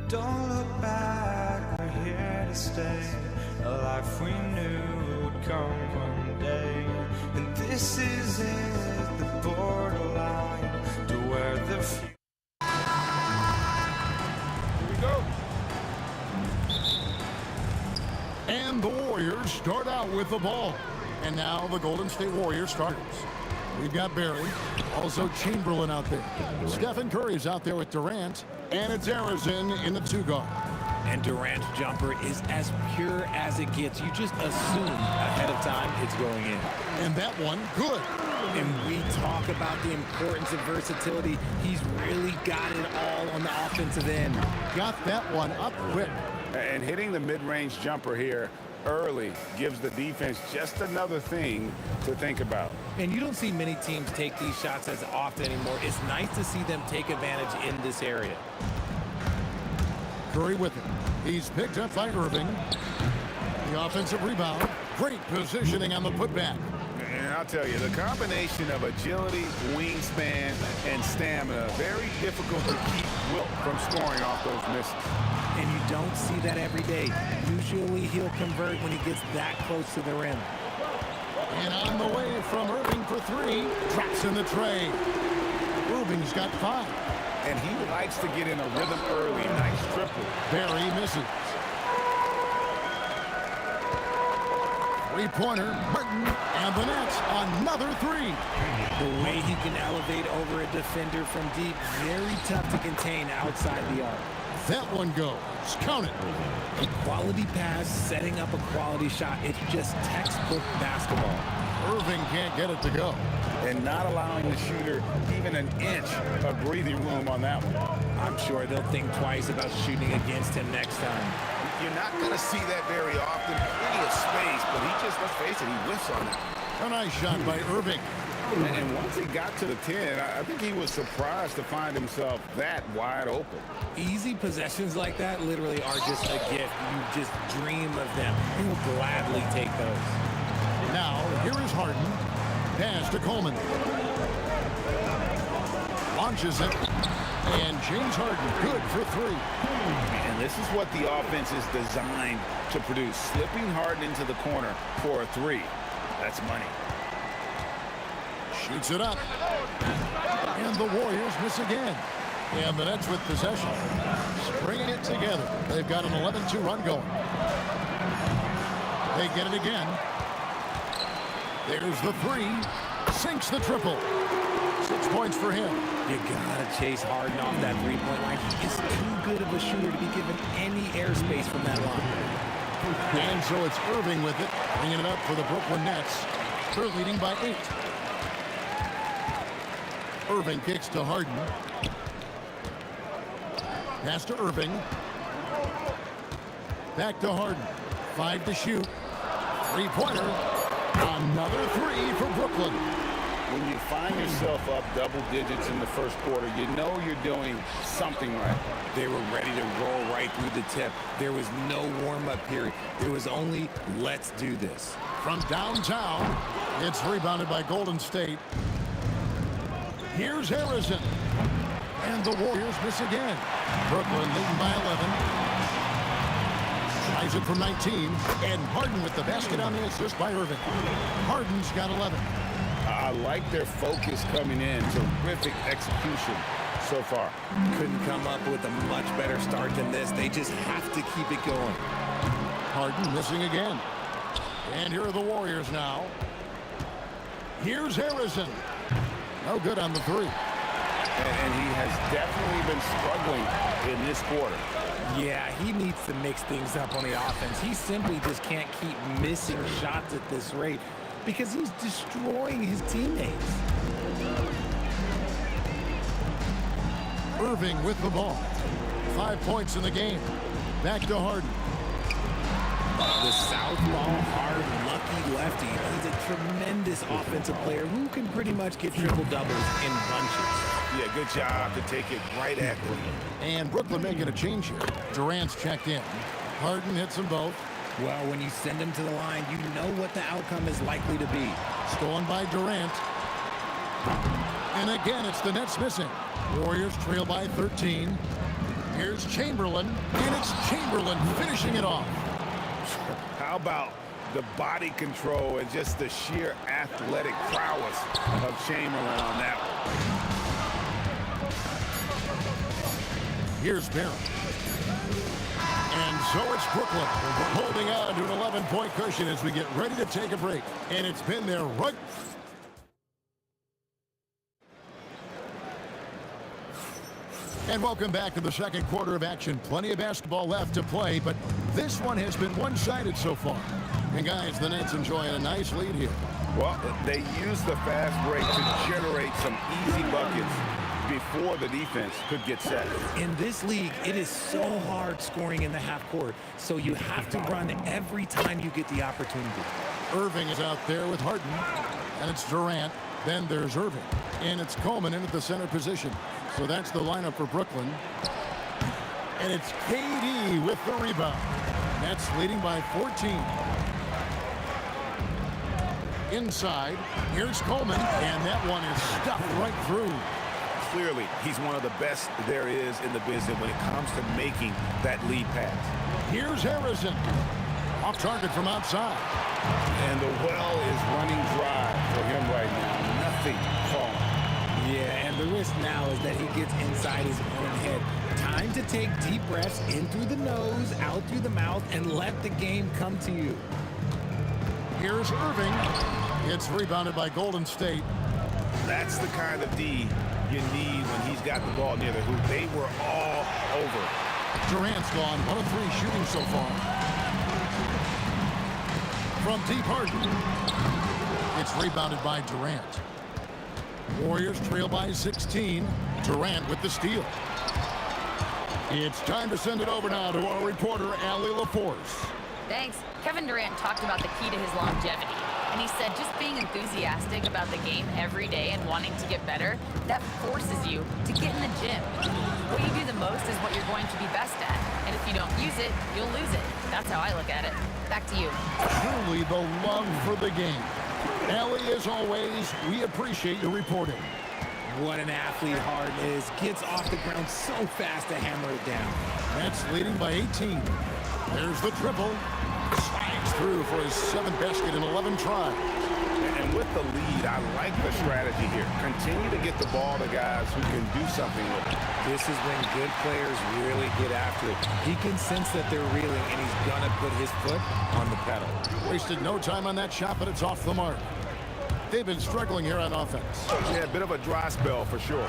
Don't look back, we're here to stay. A life we knew would come one day. And this is it, the borderline to where the future. Here we go. And the Warriors start out with the ball. And now the Golden State Warriors starters. We've got Barry, also Chamberlain out there. Stephen Curry's out there with Durant, and it's Harrison in the 2-guard. And Durant's jumper is as pure as it gets. You just assume ahead of time it's going in. And that one, good. And we talk about the importance of versatility. He's really got it all on the offensive end. Got that one up quick. And hitting the mid-range jumper here early gives the defense just another thing to think about. And you don't see many teams take these shots as often anymore. It's nice to see them take advantage in this area. Curry with it. He's picked up by Irving. The offensive rebound. Great positioning on the putback. And I'll tell you, the combination of agility, wingspan, and stamina, very difficult to keep Wilt from scoring off those misses. And you don't see that every day. Usually he'll convert when he gets that close to the rim. And on the way from Irving for 3. Drops in the tray. Irving's got 5. And he likes to get in a rhythm early. Nice triple. Barry misses. 3-pointer, Martin, and the Nets, another 3. The way he can elevate over a defender from deep, very tough to contain outside the arc. That one goes. Count it. A quality pass, setting up a quality shot. It's just textbook basketball. Irving can't get it to go. And not allowing the shooter even an inch of breathing room on that one. I'm sure they'll think twice about shooting against him next time. You're not going to see that very often. Plenty of space, but he just, let's face it, he whiffs on it. A nice shot by Irving. And once he got to the 10, I think he was surprised to find himself that wide open. Easy possessions like that literally are just a gift. You just dream of them. You will gladly take those. Now, here is Harden. Pass to Coleman. Launches it. And James Harden, good for 3. And this is what the offense is designed to produce. Slipping Harden into the corner for a 3. That's money. Shoots it up. And the Warriors miss again. And the Nets with possession. Stringing it together. They've got an 11-2 run going. They get it again. There's the 3. Sinks the triple. 6 points for him. You gotta chase Harden off that 3-point line. He is too good of a shooter to be given any airspace from that line. And so it's Irving with it, bringing it up for the Brooklyn Nets. They're leading by 8. Irving kicks to Harden. Pass to Irving. Back to Harden. 5 to shoot. 3-pointer. Another 3 for Brooklyn. When you find yourself up double digits in the first quarter, you know you're doing something right. They were ready to roll right through the tip. There was no warm-up period. It was only, let's do this. From downtown, it's rebounded by Golden State. Here's Harrison. And the Warriors miss again. Brooklyn leading by 11. Tries it from 19. And Harden with the basket on the assist by Irving. Harden's got 11. I like their focus coming in. Terrific execution so far. Couldn't come up with a much better start than this. They just have to keep it going. Harden missing again. And here are the Warriors now. Here's Harrison. No good on the 3. And he has definitely been struggling in this quarter. Yeah, he needs to mix things up on the offense. He simply just can't keep missing shots at this rate because he's destroying his teammates. Irving with the ball. 5 points in the game. Back to Harden. The southpaw, hard, lucky lefty. He's a tremendous offensive player who can pretty much get triple-doubles in bunches. Yeah, good job to take it right at them. And Brooklyn making a change here. Durant's checked in. Harden hits them both. Well, when you send him to the line, you know what the outcome is likely to be. Stolen by Durant. And again, it's the Nets missing. Warriors trail by 13. Here's Chamberlain, and it's Chamberlain finishing it off. How about the body control and just the sheer athletic prowess of Chamberlain on that one? Here's Barron. And so it's Brooklyn holding on to an 11-point cushion as we get ready to take a break. And it's been there right... And welcome back to the second quarter of action. Plenty of basketball left to play, but this one has been one-sided so far. And guys, the Nets enjoying a nice lead here. Well, they use the fast break to generate some easy buckets before the defense could get set. In this league, it is so hard scoring in the half court, so you have to run every time you get the opportunity. Irving is out there with Harden, and it's Durant. Then there's Irving, and it's Coleman in at the center position. So that's the lineup for Brooklyn. And it's KD with the rebound. Nets leading by 14. Inside, here's Coleman, and that one is stuffed right through. Clearly, he's one of the best there is in the business when it comes to making that lead pass. Here's Harrison. Off target from outside. And the well is running dry for him right now. Nothing falling. Yeah, and the risk now is that he gets inside his own head. Time to take deep breaths in through the nose, out through the mouth, and let the game come to you. Here's Irving. It's rebounded by Golden State. That's the kind of D you need when he's got the ball near the hoop. They were all over. Durant's gone 1 of 3 shooting so far. From deep, Harden. It's rebounded by Durant. Warriors trail by 16. Durant with the steal. It's time to send it over now to our reporter, Allie LaForce. Thanks. Kevin Durant talked about the key to his longevity. And he said just being enthusiastic about the game every day and wanting to get better, that forces you to get in the gym. What you do the most is what you're going to be best at. And if you don't use it, you'll lose it. That's how I look at it. Back to you. Truly the love for the game. Allie, as always, we appreciate your reporting. What an athlete Harden is. Gets off the ground so fast to hammer it down. That's leading by 18. There's the triple. Slides through for his 7th basket in 11 tries. And with the lead, I like the strategy here. Continue to get the ball to guys who can do something with it. This is when good players really get after it. He can sense that they're reeling, and he's going to put his foot on the pedal. Wasted no time on that shot, but it's off the mark. They've been struggling here on offense. Yeah, a bit of a dry spell for sure.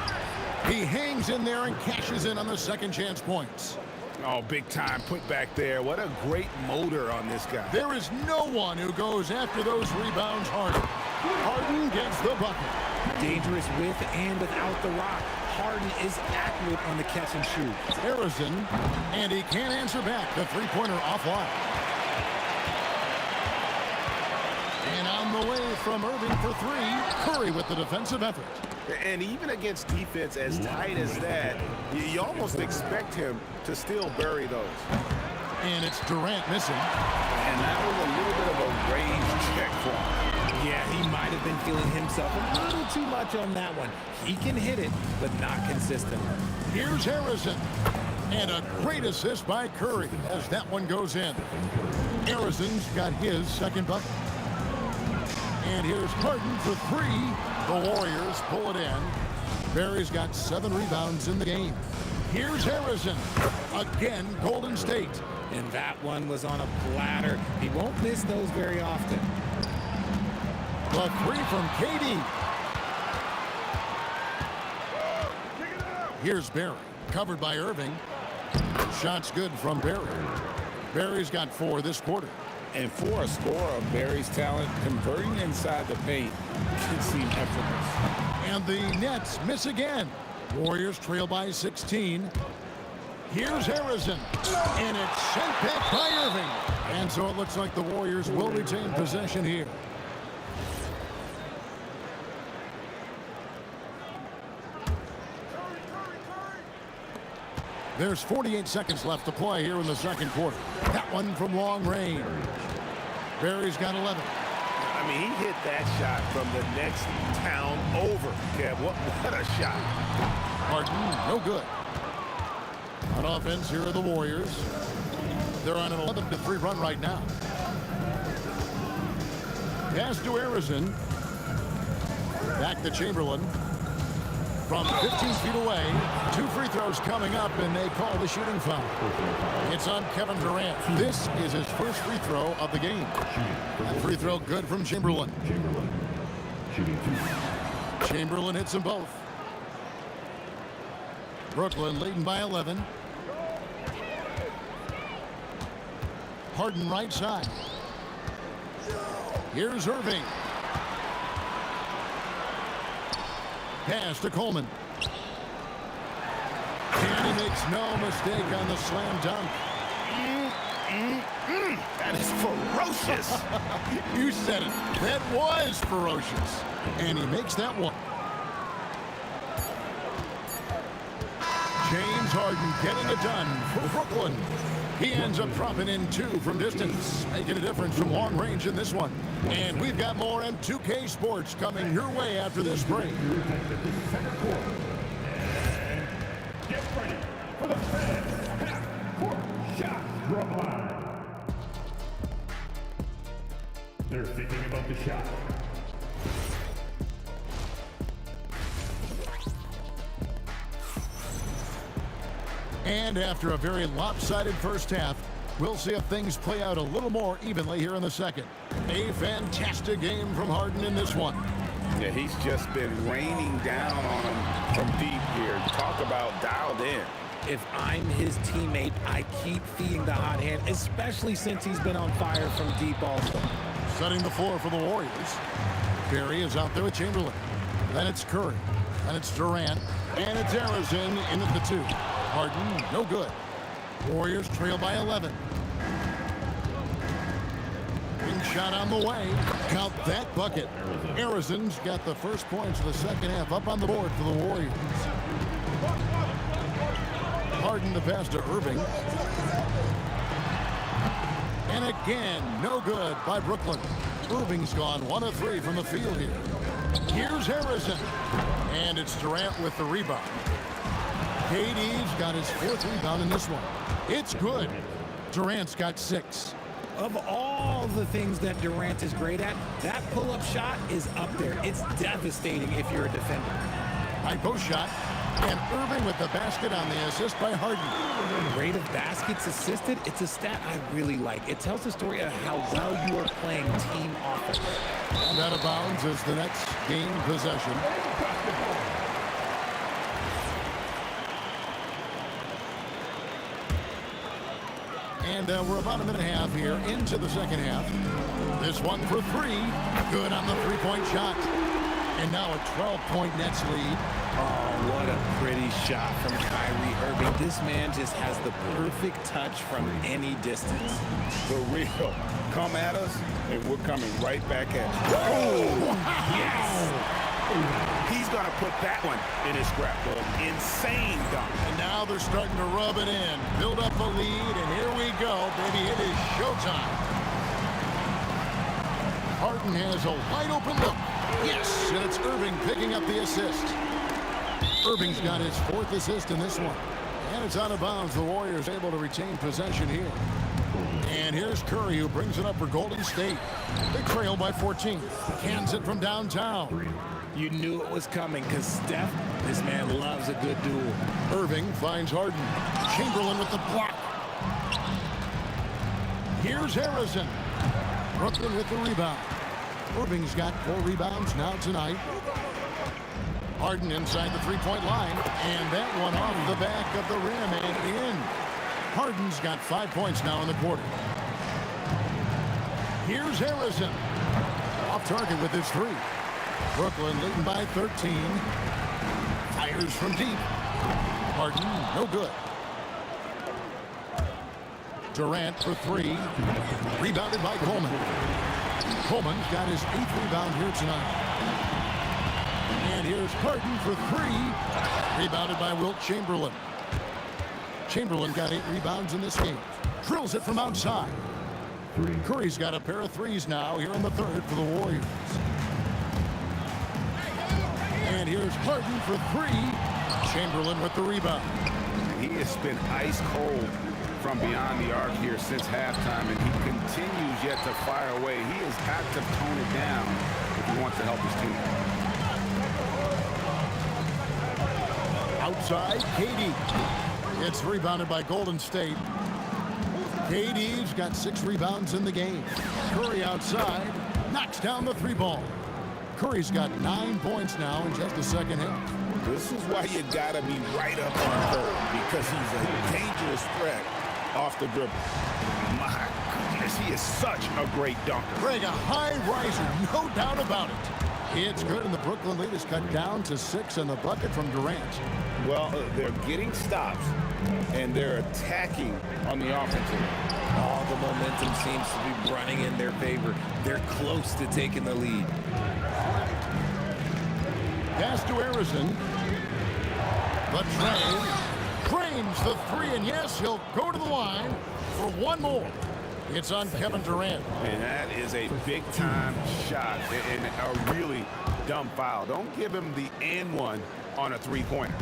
He hangs in there and cashes in on the second chance points. Oh, big time put back there. What a great motor on this guy. There is no one who goes after those rebounds harder. Harden gets the bucket. Dangerous with and without the rock. Harden is accurate on the catch and shoot. Harrison, and he can't answer back. The three-pointer offline. And on the way from Irving for 3, Curry with the defensive effort. And even against defense as tight as that, you almost expect him to still bury those. And it's Durant missing. And that was a little bit of a range check for him. Yeah, he might have been feeling himself a little too much on that one. He can hit it, but not consistently. Here's Harrison. And a great assist by Curry as that one goes in. Harrison's got his second bucket. And here's Harden for 3. The Warriors pull it in. Barry's got 7 rebounds in the game. Here's Harrison. Again, Golden State. And that one was on a platter. He won't miss those very often. The 3 from KD. Here's Barry. Covered by Irving. Shot's good from Barry. Barry's got 4 this quarter. And for a scorer of Barry's talent, converting inside the paint can seem effortless. And the Nets miss again. Warriors trail by 16. Here's Harrison. And it's sent back by Irving. And so it looks like the Warriors will retain possession here. There's 48 seconds left to play here in the second quarter. That one from long range. Barry's got 11. I mean, he hit that shot from the next town over. Kev, what a shot. Harden, no good. An offense here are the Warriors. They're on an 11-3 run right now. Pass to Harrison. Back to Chamberlain. From 15 feet away, 2 free throws coming up, and they call the shooting foul. It's on Kevin Durant. This is his first free throw of the game. And free throw good from Chamberlain. Chamberlain hits them both. Brooklyn leading by 11. Harden right side. Here's Irving. Pass to Coleman. And he makes no mistake on the slam dunk. That is ferocious. You said it. That was ferocious. And he makes that one. James Harden getting it done for Brooklyn. He ends up dropping in 2 from distance, making a difference from long range in this one. And we've got more M2K Sports coming your way after this break. Get ready for the half-court shot drum line. They're thinking about the shot. And after a very lopsided first half, we'll see if things play out a little more evenly here in the second. A fantastic game from Harden in this one. Yeah, he's just been raining down on him from deep here. Talk about dialed in. If I'm his teammate, I keep feeding the hot hand, especially since he's been on fire from deep also. Setting the floor for the Warriors. Barry is out there with Chamberlain. Then it's Curry. Then it's Durant. And it's Harrison in at the 2. Harden, no good. Warriors trail by 11. Big shot on the way. Count that bucket. Harrison's got the first points of the second half up on the board for the Warriors. Harden the pass to Irving. And again, no good by Brooklyn. Irving's gone 1 of 3 from the field here. Here's Harrison. And it's Durant with the rebound. KD's got his 4th rebound in this one. It's good. Durant's got 6. Of all the things that Durant is great at, that pull-up shot is up there. It's devastating if you're a defender. High post shot. And Irving with the basket on the assist by Harden. Rate of baskets assisted, it's a stat I really like. It tells the story of how well you are playing team offense. And out of bounds is the next game possession. And we're about a minute and a half here into the second half. This one for 3. Good on the 3-point shot. And now a 12-point Nets lead. Oh, what a pretty shot from Kyrie Irving. This man just has the perfect touch from any distance. For real. Come at us, and we're coming right back at you. Oh, yes! He's going to put that one in his scrapbook. Insane dunk. And now they're starting to rub it in. Build up a lead, and here we go, baby. It is showtime. Harden has a wide-open look. Yes, and it's Irving picking up the assist. Irving's got his 4th assist in this one. And it's out of bounds. The Warriors able to retain possession here. And here's Curry, who brings it up for Golden State. They trail by 14. Cans it from downtown. You knew it was coming because Steph, this man loves a good duel. Irving finds Harden. Chamberlain with the block. Here's Harrison. Brooklyn with the rebound. Irving's got 4 rebounds now tonight. Harden inside the 3-point line. And that one off the back of the rim and in. Harden's got 5 points now in the quarter. Here's Harrison. Off target with his 3. Brooklyn leading by 13. Fires from deep. Harden, no good. Durant for 3. Rebounded by Coleman. Coleman's got his 8th rebound here tonight. And here's Harden for 3. Rebounded by Wilt Chamberlain. Chamberlain got 8 rebounds in this game. Drills it from outside. Curry's got a pair of 3s now here in the 3rd for the Warriors. And here's Harden for 3. Chamberlain with the rebound. He has been ice cold from beyond the arc here since halftime, and he continues yet to fire away. He has got to tone it down if he wants to help his team. Outside, KD. It's rebounded by Golden State. KD's got 6 rebounds in the game. Curry outside, knocks down the 3 ball. Curry's got 9 points now in just the second half. This is why you gotta be right up on Curry, because he's a dangerous threat off the dribble. My goodness, he is such a great dunker. Greg, a high riser, no doubt about it. It's good, and the Brooklyn lead is cut down to 6 in the bucket from Durant. Well, they're getting stops, and they're attacking on the offensive end. All the momentum seems to be running in their favor. They're close to taking the lead. Pass to Harrison. But Trey frames the 3, and yes, he'll go to the line for one more. It's on Kevin Durant. And that is a big-time shot and a really dumb foul. Don't give him the and one on a 3-pointer.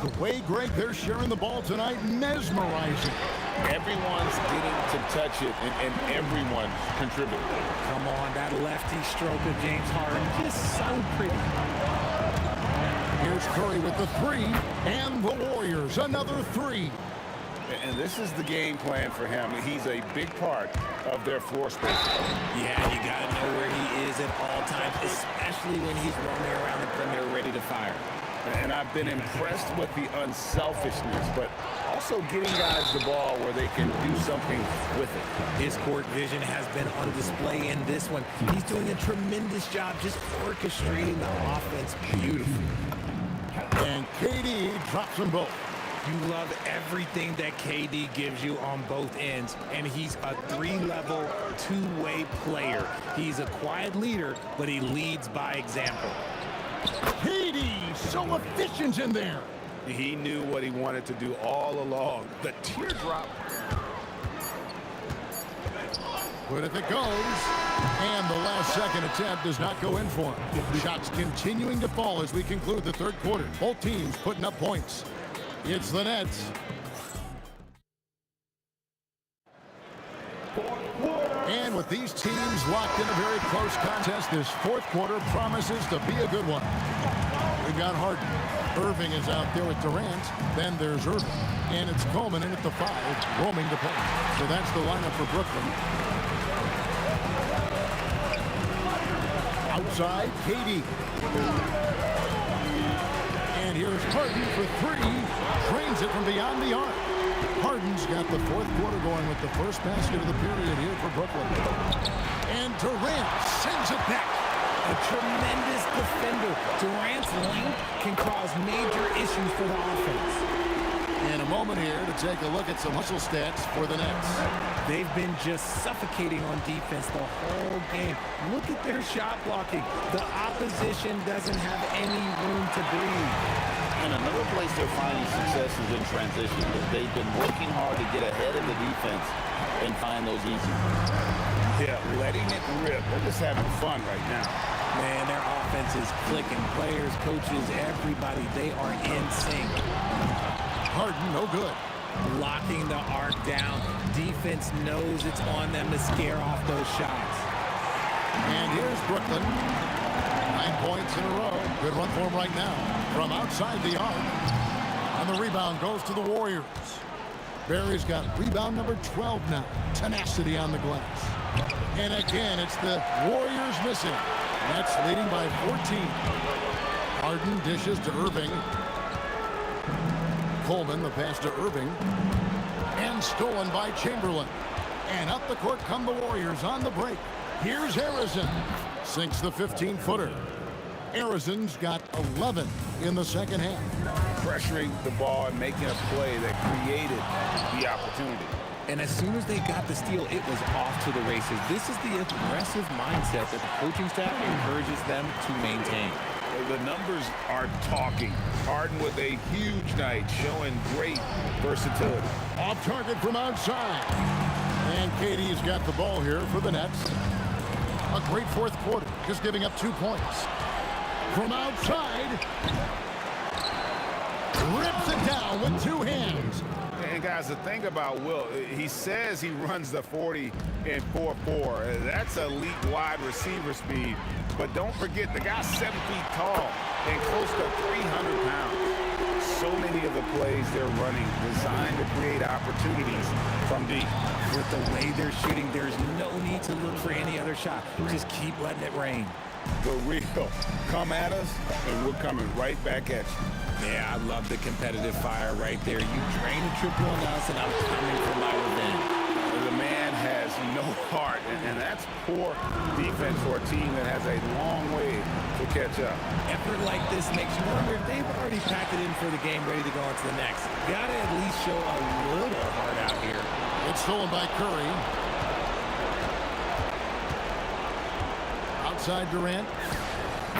The way, Greg, they're sharing the ball tonight, mesmerizing. Everyone's getting to touch it, and everyone's contributing. Come on, that lefty stroke of James Harden, just so pretty. Here's Curry with the 3, and the Warriors another 3. And this is the game plan for him. He's a big part of their floor space. Yeah, you got to know where he is at all times, especially when he's roaming around the perimeter ready to fire. And I've been impressed with the unselfishness, but also getting guys the ball where they can do something with it. His court vision has been on display in this one. He's doing a tremendous job just orchestrating the offense beautifully. And KD drops them both. You love everything that KD gives you on both ends, and he's a 3-level, 2-way player. He's a quiet leader, but he leads by example. KD, so efficient in there. He knew what he wanted to do all along. The teardrop. But if it goes, and the last second attempt does not go in for him. Shots continuing to fall as we conclude the third quarter. Both teams putting up points. It's the Nets. And with these teams locked in a very close contest, this fourth quarter promises to be a good one. We've got Harden. Irving is out there with Durant. Then there's Irving. And it's Coleman in at the 5, roaming the paint. So that's the lineup for Brooklyn. Outside, KD. And here's Harden for 3. Trains it from beyond the arc. Harden's got the fourth quarter going with the first basket of the period here for Brooklyn. And Durant sends it back. A tremendous defender. Durant's length can cause major issues for the offense. In a moment here to take a look at some hustle stats for the Nets. They've been just suffocating on defense the whole game. Look at their shot blocking. The opposition doesn't have any room to breathe. And another place they're finding success is in transition. They've been working hard to get ahead of the defense and find those easy ones. Yeah, letting it rip. They're just having fun right now. Man, their offense is clicking. Players, coaches, everybody, they are in sync. Harden, no good. Locking the arc down. Defense knows it's on them to scare off those shots. And here's Brooklyn. 9 points in a row. Good run for him right now. From outside the arc. And the rebound goes to the Warriors. Barry's got rebound number 12 now. Tenacity on the glass. And again, it's the Warriors missing. Nets leading by 14. Harden dishes to Irving. Coleman, the pass to Irving. And stolen by Chamberlain. And up the court come the Warriors on the break. Here's Harrison. Sinks the 15-footer. Harrison's got 11 in the second half. Pressuring the ball and making a play that created the opportunity. And as soon as they got the steal, it was off to the races. This is the aggressive mindset that the coaching staff encourages them to maintain. The numbers are talking. Harden with a huge night, showing great versatility. Off target from outside. And KD's got the ball here for the Nets. A great fourth quarter, just giving up 2 points. From outside. Rips it down with two hands. And guys, the thing about Will, he says he runs the 40 in 4.4. That's elite wide receiver speed. But don't forget, the guy's 7 feet tall and close to 300 pounds. So many of the plays they're running designed to create opportunities from deep. With the way they're shooting, there's no need to look for any other shot. Just keep letting it rain. The real come at us, and we're coming right back at you. Yeah, I love the competitive fire right there. You drain a triple on us, and I'm coming for my revenge. The man has no heart, and that's poor defense for a team that has a long way to catch up. Effort like this makes you wonder if they've already packed it in for the game, ready to go on to the next. Gotta at least show a little heart out here. It's stolen by Curry. Outside Durant.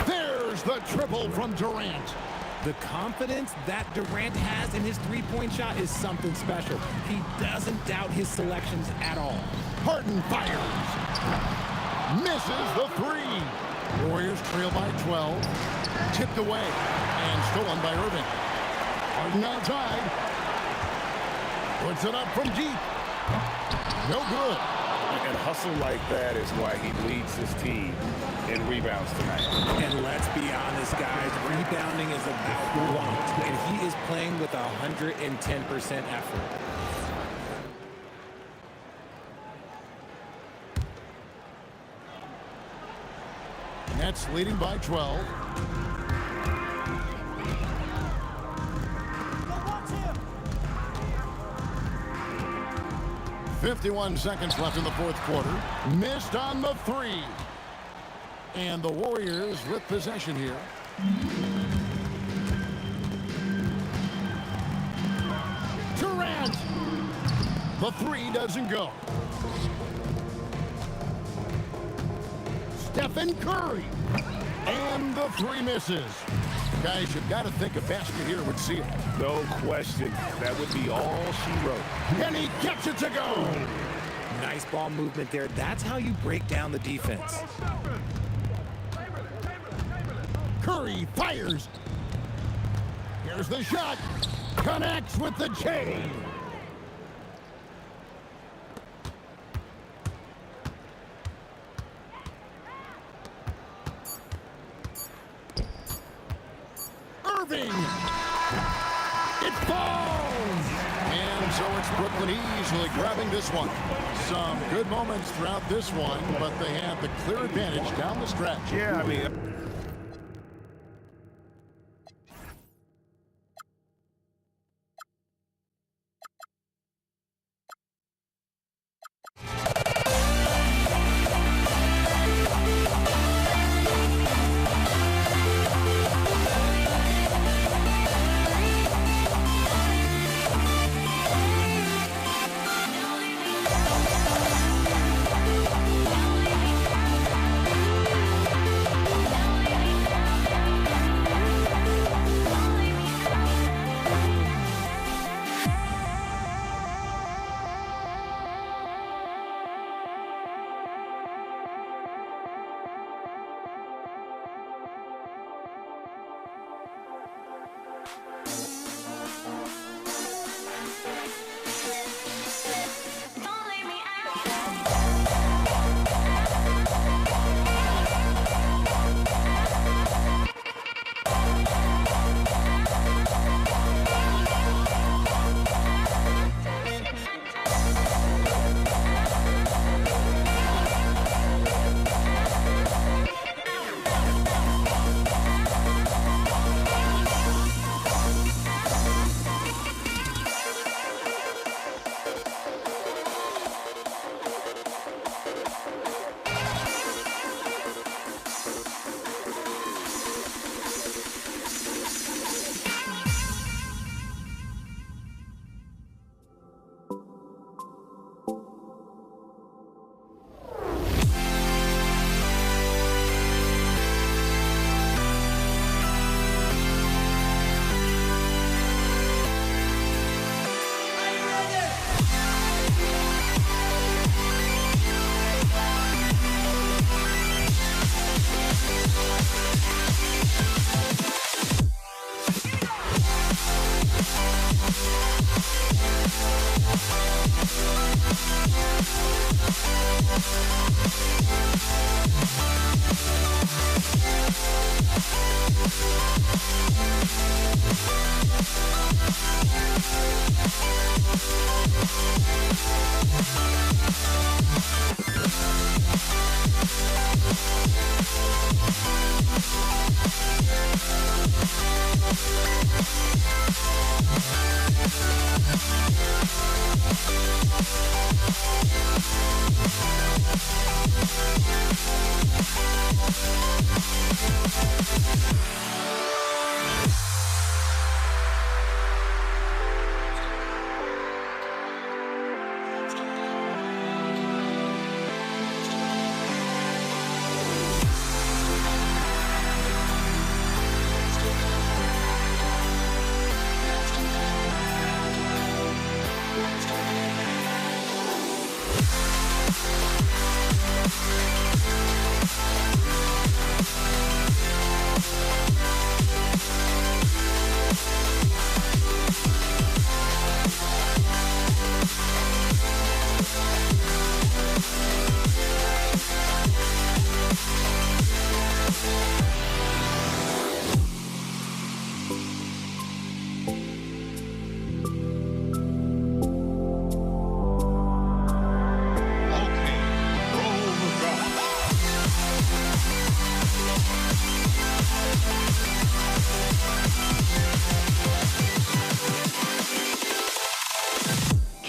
There's the triple from Durant. The confidence that Durant has in his three-point shot is something special. He doesn't doubt his selections at all. Harden fires. Misses the three. Warriors trail by 12. Tipped away and stolen by Irving. Harden outside. Puts it up from deep. No good. And hustle like that is why he leads his team in rebounds tonight. And let's be honest, guys, rebounding is about want, and he is playing with 110% effort. Nets leading by 12. .51 seconds left in the fourth quarter. Missed on the three. And the Warriors with possession here. Durant. The three doesn't go. Stephen Curry. And the three misses. Guys, you've got to think a basket here would seal it. No question. That would be all she wrote. And he gets it to go. Nice ball movement there. That's how you break down the defense. Curry fires. Here's the shot. Connects with the J. Irving. It falls. And so it's Brooklyn easily grabbing this one. Some good moments throughout this one, but they have the clear advantage down the stretch. Yeah, I mean...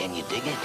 Can you dig it?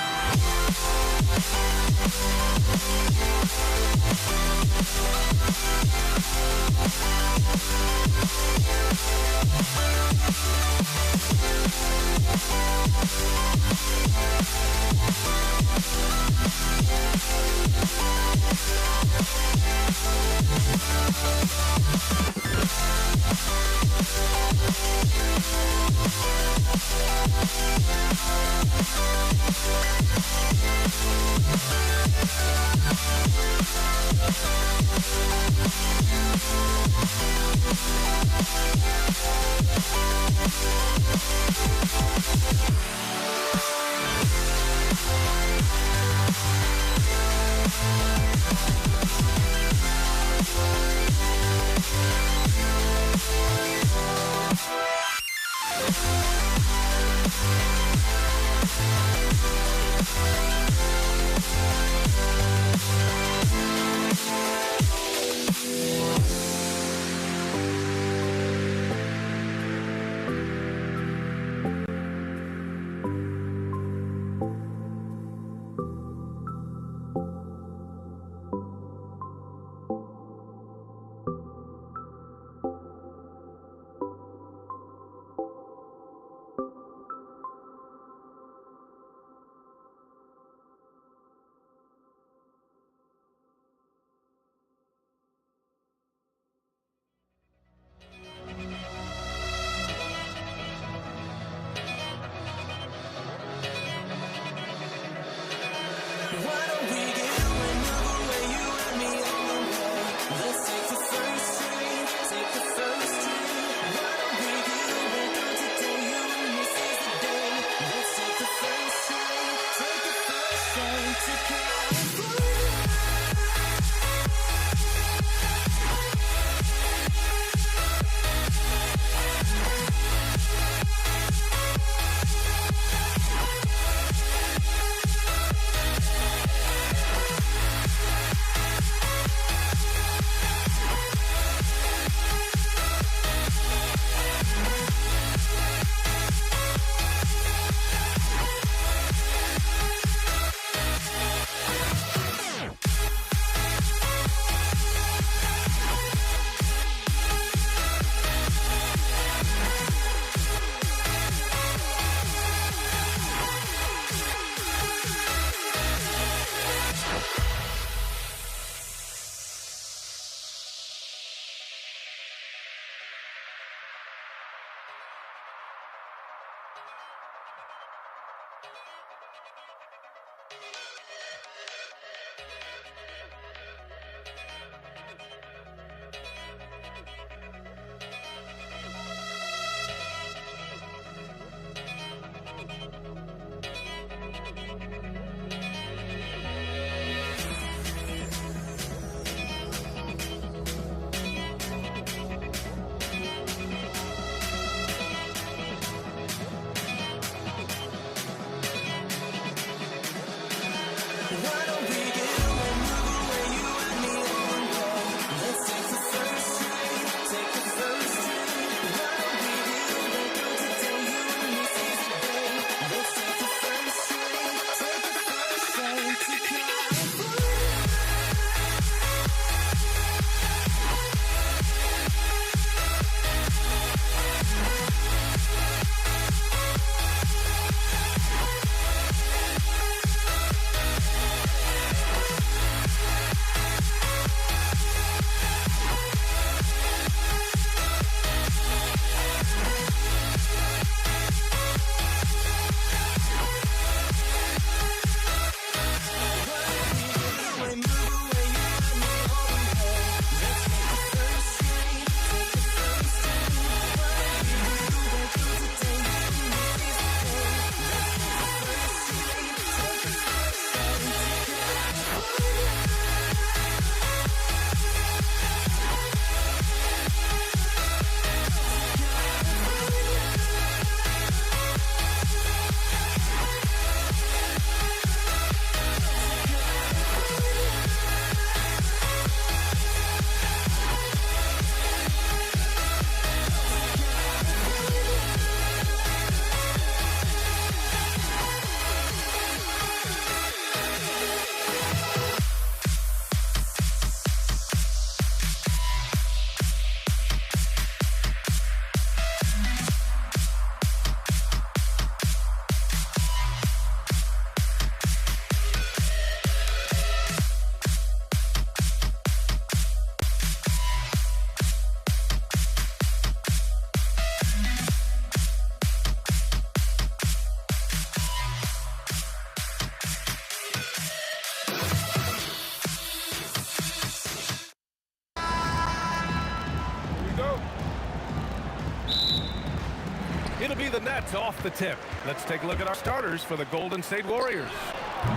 It's off the tip. Let's take a look at our starters for the Golden State Warriors.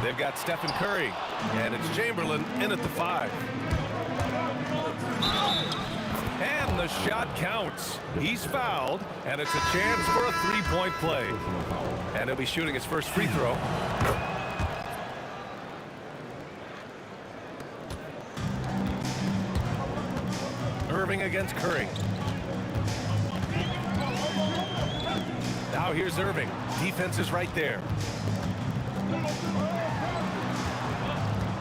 They've got Stephen Curry, and it's Chamberlain in at the 5. And the shot counts. He's fouled, and it's a chance for a three-point play. And he'll be shooting his first free throw. Irving against Curry. Now here's Irving. Defense is right there.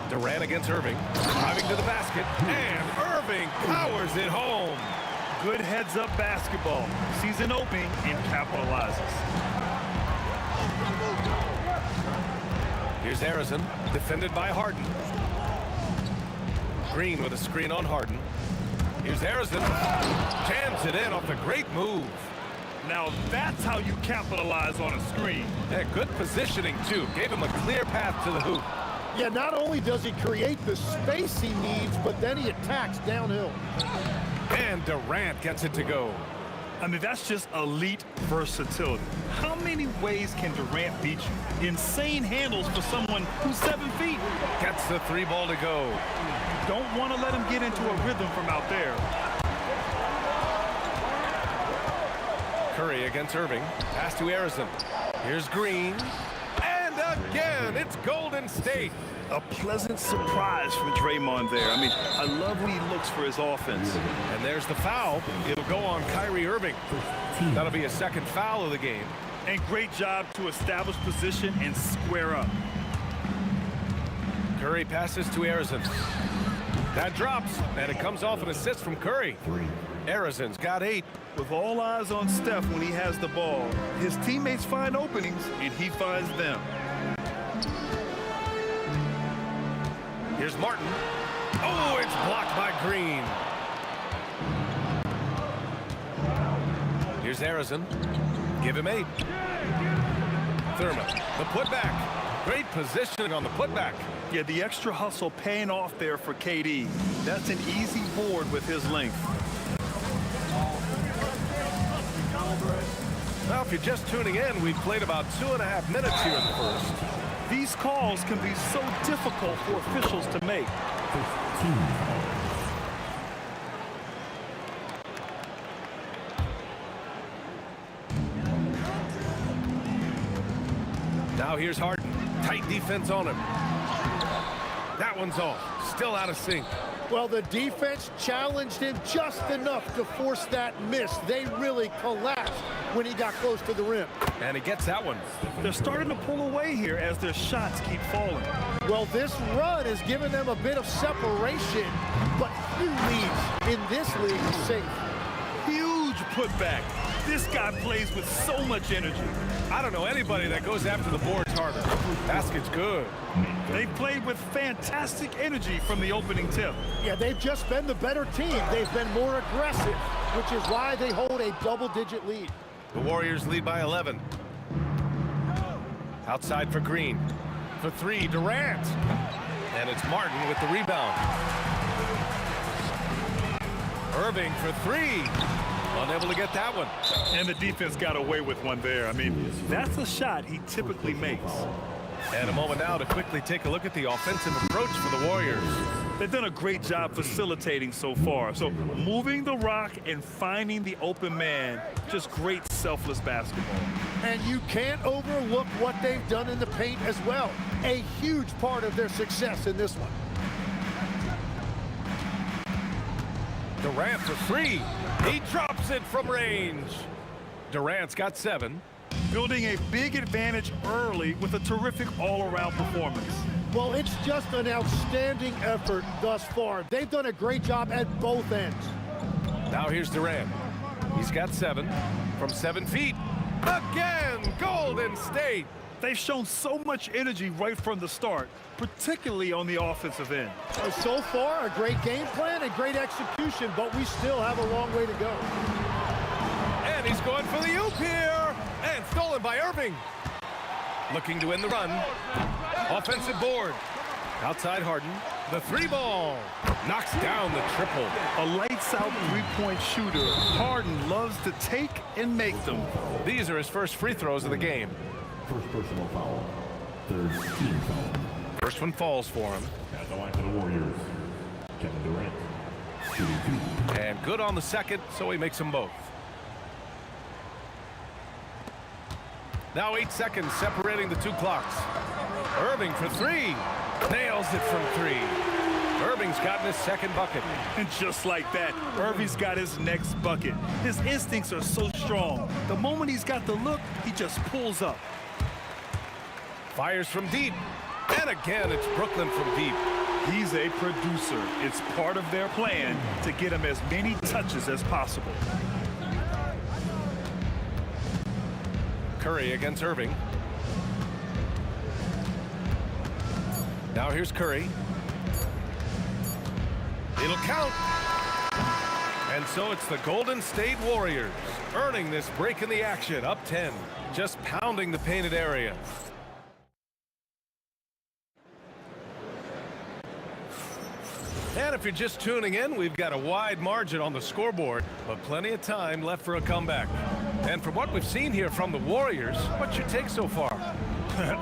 Durant against Irving. Driving to the basket. And Irving powers it home. Good heads-up basketball. Sees an opening and capitalizes. Here's Harrison. Defended by Harden. Green with a screen on Harden. Here's Harrison. Jams it in off a great move. Now that's how you capitalize on a screen. Yeah, good positioning, too. Gave him a clear path to the hoop. Yeah, not only does he create the space he needs, but then he attacks downhill. And Durant gets it to go. I mean, that's just elite versatility. How many ways can Durant beat you? Insane handles for someone who's 7 feet. Gets the 3 ball to go. You don't want to let him get into a rhythm from out there. Curry against Irving. Pass to Harrison. Here's Green. And again, it's Golden State. A pleasant surprise from Draymond there. I mean, I love when he looks for his offense. And there's the foul. It'll go on Kyrie Irving. That'll be a second foul of the game. And great job to establish position and square up. Curry passes to Harrison. That drops, and it comes off an assist from Curry. Harrison's got 8. With all eyes on Steph when he has the ball, his teammates find openings, and he finds them. Here's Martin. Oh, it's blocked by Green. Here's Harrison. Give him 8. Thurman, the putback. Great positioning on the putback. Yeah, the extra hustle paying off there for KD. That's an easy board with his length. Now, if you're just tuning in, we've played about 2.5 minutes here in the first. These calls can be so difficult for officials to make. Now here's Harden. Tight defense on him. That one's off. Still out of sync. Well, the defense challenged him just enough to force that miss. They really collapsed when he got close to the rim. And he gets that one. They're starting to pull away here as their shots keep falling. Well, this run has given them a bit of separation, but few leads in this league is safe. Huge putback. This guy plays with so much energy. I don't know anybody that goes after the boards harder. Basket's good. They've played with fantastic energy from the opening tip. Yeah, they've just been the better team. They've been more aggressive, which is why they hold a double-digit lead. The Warriors lead by 11. Outside for Green. For 3, Durant. And it's Martin with the rebound. Irving for 3. Unable to get that one. And the defense got away with one there. I mean, that's a shot he typically makes. And a moment now to quickly take a look at the offensive approach for the Warriors. They've done a great job facilitating so far. So moving the rock and finding the open man, just great selfless basketball. And you can't overlook what they've done in the paint as well. A huge part of their success in this one. Durant for 3. He drops it from range. Durant's got 7. Building a big advantage early with a terrific all-around performance. Well, it's just an outstanding effort thus far. They've done a great job at both ends. Now here's Durant. He's got 7 from 7 feet. Again, Golden State. They've shown so much energy right from the start, particularly on the offensive end. So far, a great game plan and great execution, but we still have a long way to go. And he's going for the oop here. And stolen by Irving. Looking to win the run. Offensive board. Outside Harden. The 3 ball. Knocks down the triple. A lights-out three-point shooter. Harden loves to take and make them. These are his first free throws of the game. First personal foul. Third team foul. First one falls for him. At the line for the Warriors, Kevin Durant. Shooting 2. And good on the second, so he makes them both. Now 8 seconds separating the two clocks. Irving for 3. Nails it from 3. Irving's gotten his second bucket. And just like that, Irving's got his next bucket. His instincts are so strong. The moment he's got the look, he just pulls up. Fires from deep. And again, it's Brooklyn from deep. He's a producer. It's part of their plan to get him as many touches as possible. Curry against Irving. Now here's Curry. It'll count. And so it's the Golden State Warriors earning this break in the action, up 10, just pounding the painted area. And if you're just tuning in, we've got a wide margin on the scoreboard, but plenty of time left for a comeback. And from what we've seen here from the Warriors, what's your take so far?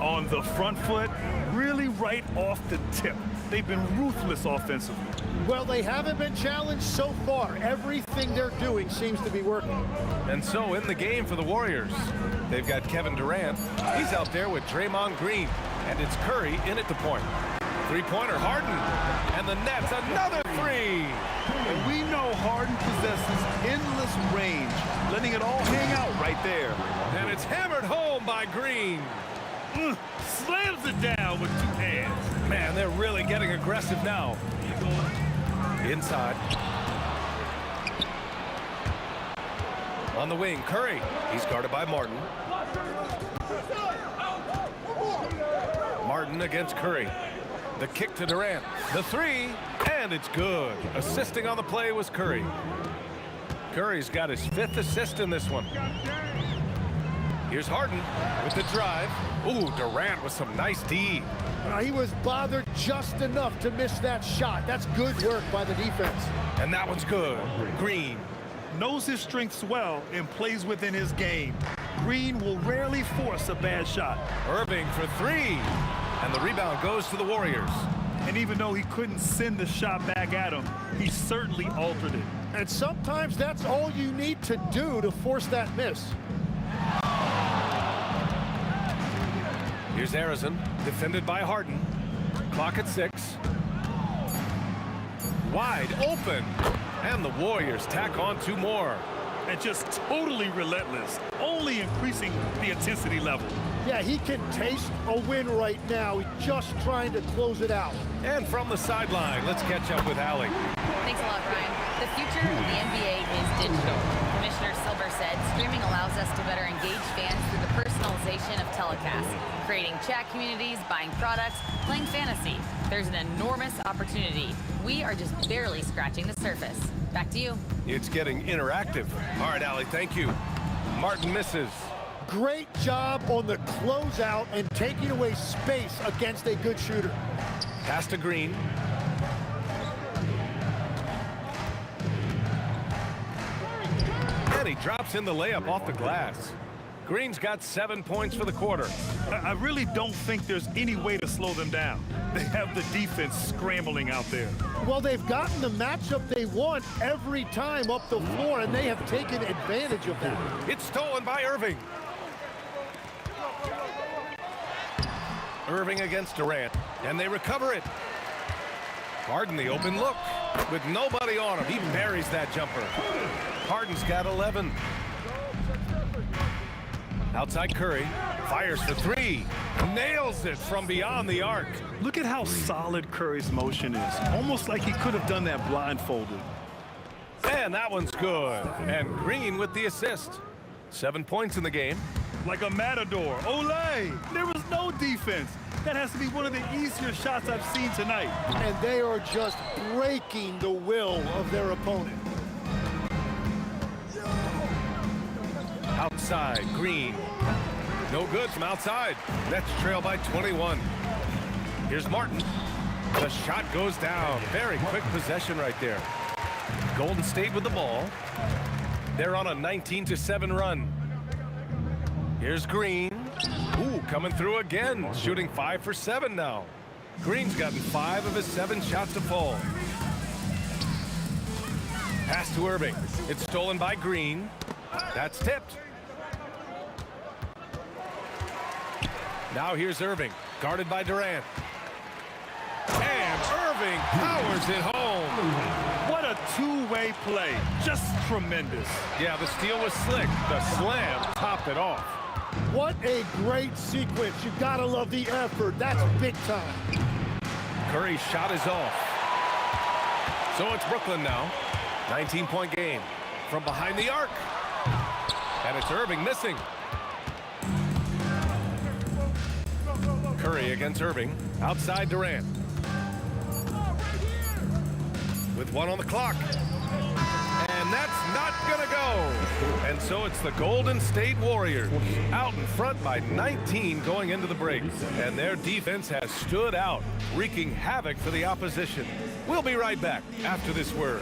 On the front foot, really right off the tip. They've been ruthless offensively. Well, they haven't been challenged so far. Everything they're doing seems to be working. And so in the game for the Warriors, they've got Kevin Durant. He's out there with Draymond Green, and it's Curry in at the point. Three-pointer, Harden, and the net's another 3. And we know Harden possesses endless range, letting it all hang out right there. And it's hammered home by Green. Slams it down with 2 hands. Man, they're really getting aggressive now. Inside. On the wing, Curry. He's guarded by Martin. Martin against Curry. The kick to Durant. The 3, and it's good. Assisting on the play was Curry. Curry's got his 5th assist in this one. Here's Harden with the drive. Ooh, Durant with some nice D. He was bothered just enough to miss that shot. That's good work by the defense. And that one's good. Green. Knows his strengths well and plays within his game. Green will rarely force a bad shot. Irving for 3. And the rebound goes to the Warriors. And even though he couldn't send the shot back at him, he certainly altered it. And sometimes that's all you need to do to force that miss. Here's Arizon, defended by Harden. Clock at 6. Wide open. And the Warriors tack on 2 more. And just totally relentless, only increasing the intensity level. Yeah, he can taste a win right now. He's just trying to close it out. And from the sideline, let's catch up with Allie. Thanks a lot, Brian. The future of the NBA is digital. Commissioner Silver said streaming allows us to better engage fans through the personalization of telecasts, creating chat communities, buying products, playing fantasy. There's an enormous opportunity. We are just barely scratching the surface. Back to you. It's getting interactive. All right, Allie, thank you. Martin misses. Great job on the closeout and taking away space against a good shooter. Pass to Green. And he drops in the layup off the glass. Green's got 7 points for the quarter. I really don't think there's any way to slow them down. They have the defense scrambling out there. Well, they've gotten the matchup they want every time up the floor, and they have taken advantage of that. It's stolen by Irving. Irving against Durant, and they recover it. Harden the open look. With nobody on him, he buries that jumper. Harden's got 11. Outside Curry, fires for 3. Nails it from beyond the arc. Look at how solid Curry's motion is. Almost like he could have done that blindfolded. And that one's good. And Green with the assist. 7 points in the game. Like a matador. Olay! There was no defense. That has to be one of the easier shots I've seen tonight. And they are just breaking the will of their opponent. Outside, Green. No good from outside. Nets trail by 21. Here's Martin. The shot goes down. Very quick possession right there. Golden State with the ball. They're on a 19-7 run. Here's Green. Ooh, coming through again. Shooting 5 for 7 now. Green's gotten 5 of his 7 shots to fall. Pass to Irving. It's stolen by Green. That's tipped. Now here's Irving, guarded by Durant. And Irving powers it home. What a two-way play. Just tremendous. Yeah, the steal was slick. The slam topped it off. What a great sequence. You gotta love the effort. That's big time. Curry's shot is off. So it's Brooklyn now. 19-point game from behind the arc. And it's Irving missing. Curry against Irving. Outside Durant. With 1 on the clock. And that's not gonna go. And so it's the Golden State Warriors out in front by 19 going into the break. And their defense has stood out, wreaking havoc for the opposition. We'll be right back after this word.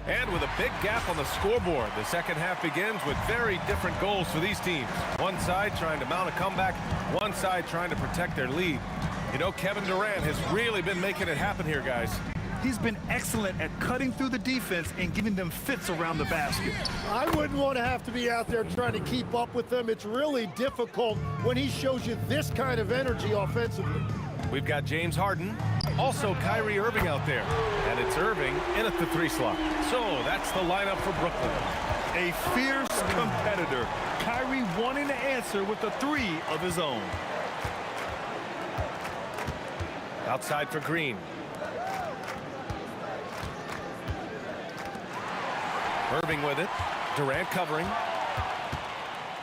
And with a big gap on the scoreboard, the second half begins with very different goals for these teams. One side trying to mount a comeback, one side trying to protect their lead. You know, Kevin Durant has really been making it happen here, guys. He's been excellent at cutting through the defense and giving them fits around the basket. I wouldn't want to have to be out there trying to keep up with them. It's really difficult when he shows you this kind of energy offensively. We've got James Harden, also Kyrie Irving out there. And it's Irving in at the 3 slot. So that's the lineup for Brooklyn. A fierce competitor. Kyrie wanting to answer with a 3 of his own. Outside for Green. Irving with it. Durant covering.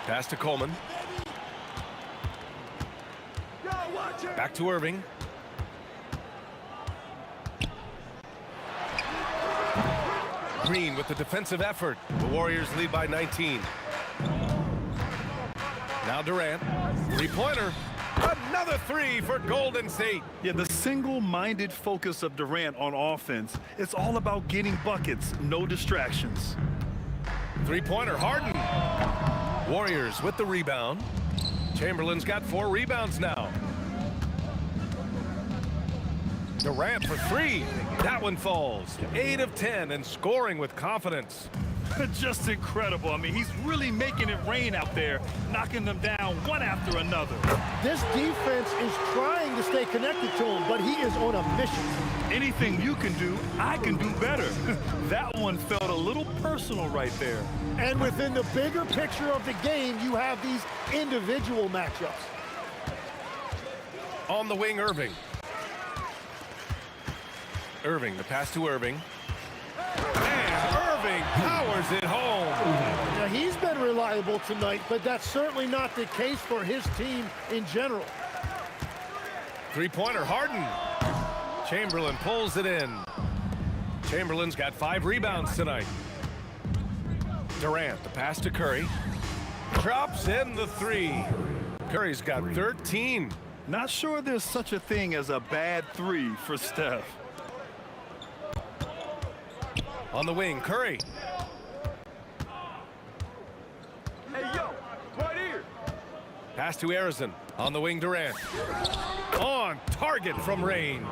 Pass to Coleman. Back to Irving. Green with the defensive effort. The Warriors lead by 19. Now Durant. 3-pointer. Another 3 for Golden State. Yeah, the single-minded focus of Durant on offense. It's all about getting buckets, no distractions. 3-pointer, Harden. Warriors with the rebound. Chamberlain's got 4 rebounds now. Durant for 3. That one falls. 8 of 10 and scoring with confidence. Just incredible. I mean, he's really making it rain out there, knocking them down one after another. This defense is trying to stay connected to him, but he is on a mission. Anything you can do, I can do better. That one felt a little personal right there. And within the bigger picture of the game, you have these individual matchups. On the wing, Irving. Irving, the pass to Irving. And Irving powers it home. Now, he's been reliable tonight, but that's certainly not the case for his team in general. 3-pointer, Harden. Chamberlain pulls it in. Chamberlain's got 5 rebounds tonight. Durant, the pass to Curry. Drops in the 3. Curry's got 13. Not sure there's such a thing as a bad 3 for Steph. On the wing, Curry. Hey, yo, right here. Pass to Arizon. On the wing, Durant. On target from range.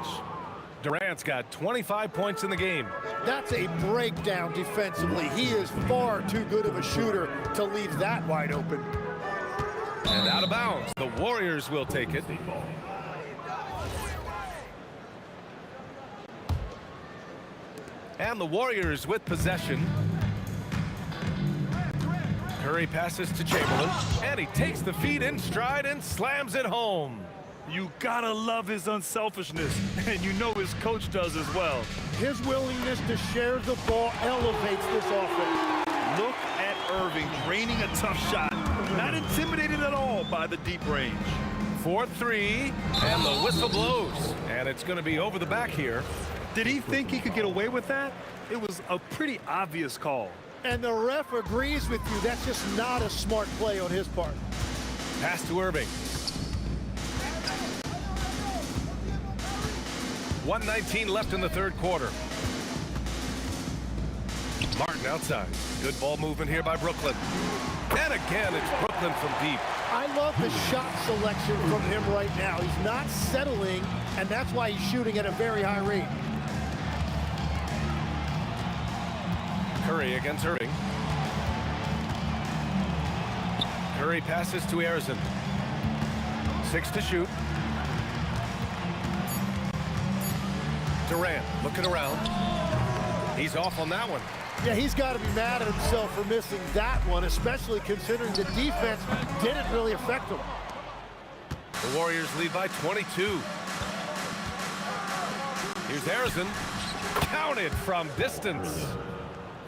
Durant's got 25 points in the game. That's a breakdown defensively. He is far too good of a shooter to leave that wide open. And out of bounds. The Warriors will take it. And the Warriors with possession. Curry passes to Chamberlain, and he takes the feed in stride and slams it home. You gotta love his unselfishness, and you know his coach does as well. His willingness to share the ball elevates this offense. Look at Irving draining a tough shot. Not intimidated at all by the deep range. 4-3, and the whistle blows. And it's going to be over the back here. Did he think he could get away with that? It was a pretty obvious call. And the ref agrees with you. That's just not a smart play on his part. Pass to Irving. 1:19 left in the third quarter. Martin outside. Good ball movement here by Brooklyn. And again, it's Brooklyn from deep. I love the shot selection from him right now. He's not settling, and that's why he's shooting at a very high rate. Curry against Irving. Curry passes to Arizon. 6 to shoot. Durant looking around. He's off on that one. Yeah, he's got to be mad at himself for missing that one, especially considering the defense didn't really affect him. The Warriors lead by 22. Here's Arizon. Counted from distance.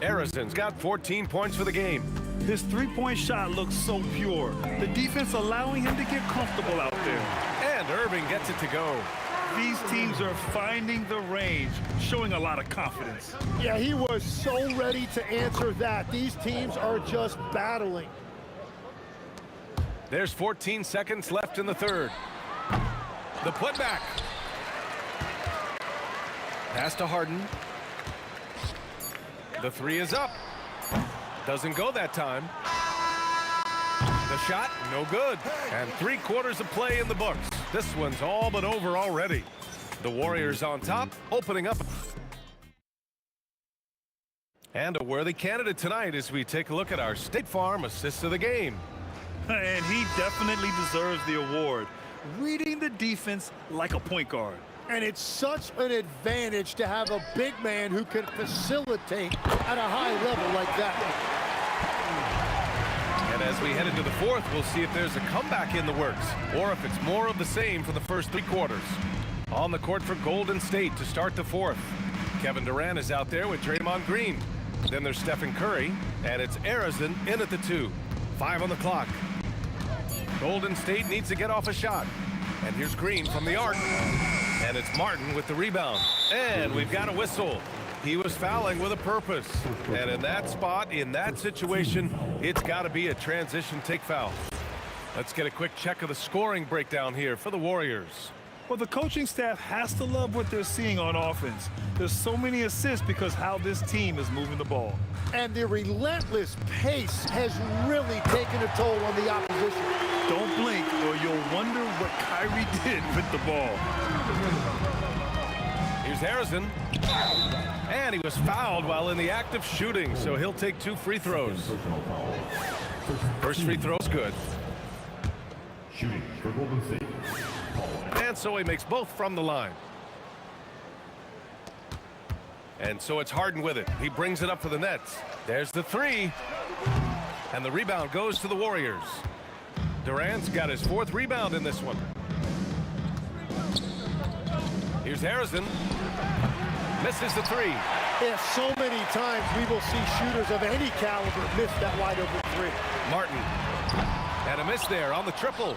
Arizon's got 14 points for the game. His three-point shot looks so pure. The defense allowing him to get comfortable out there. And Irving gets it to go. These teams are finding the range, showing a lot of confidence. Yeah, he was so ready to answer that. These teams are just battling. There's 14 seconds left in the third. The putback. Pass to Harden. The three is up. Doesn't go that time. The shot, no good. And 3/4 of play in the books. This one's all but over already. The Warriors on top, opening up. And a worthy candidate tonight as we take a look at our State Farm Assist of the Game. And he definitely deserves the award. Reading the defense like a point guard. And it's such an advantage to have a big man who can facilitate at a high level like that. And as we head into the fourth, we'll see if there's a comeback in the works or if it's more of the same for the first 3 quarters. On the court for Golden State to start the fourth. Kevin Durant is out there with Draymond Green. Then there's Stephen Curry, and it's Arizon in at the 2. 5 on the clock. Golden State needs to get off a shot. And here's Green from the arc. And it's Martin with the rebound. And we've got a whistle. He was fouling with a purpose. And in that spot, in that situation, it's got to be a transition take foul. Let's get a quick check of the scoring breakdown here for the Warriors. Well, the coaching staff has to love what they're seeing on offense. There's so many assists because how this team is moving the ball. And the relentless pace has really taken a toll on the opposition. Don't blink or you'll wonder what Kyrie did with the ball. Here's Harrison. And he was fouled while in the act of shooting, so he'll take 2 free throws. First free throw's good. Shooting for Golden State. And so he makes both from the line. And so it's Harden with it. He brings it up for the Nets. There's the 3. And the rebound goes to the Warriors. Durant's got his 4th rebound in this one. Here's Harrison. Misses the 3. Yeah, so many times we will see shooters of any caliber miss that wide open 3. Martin. And a miss there on the triple.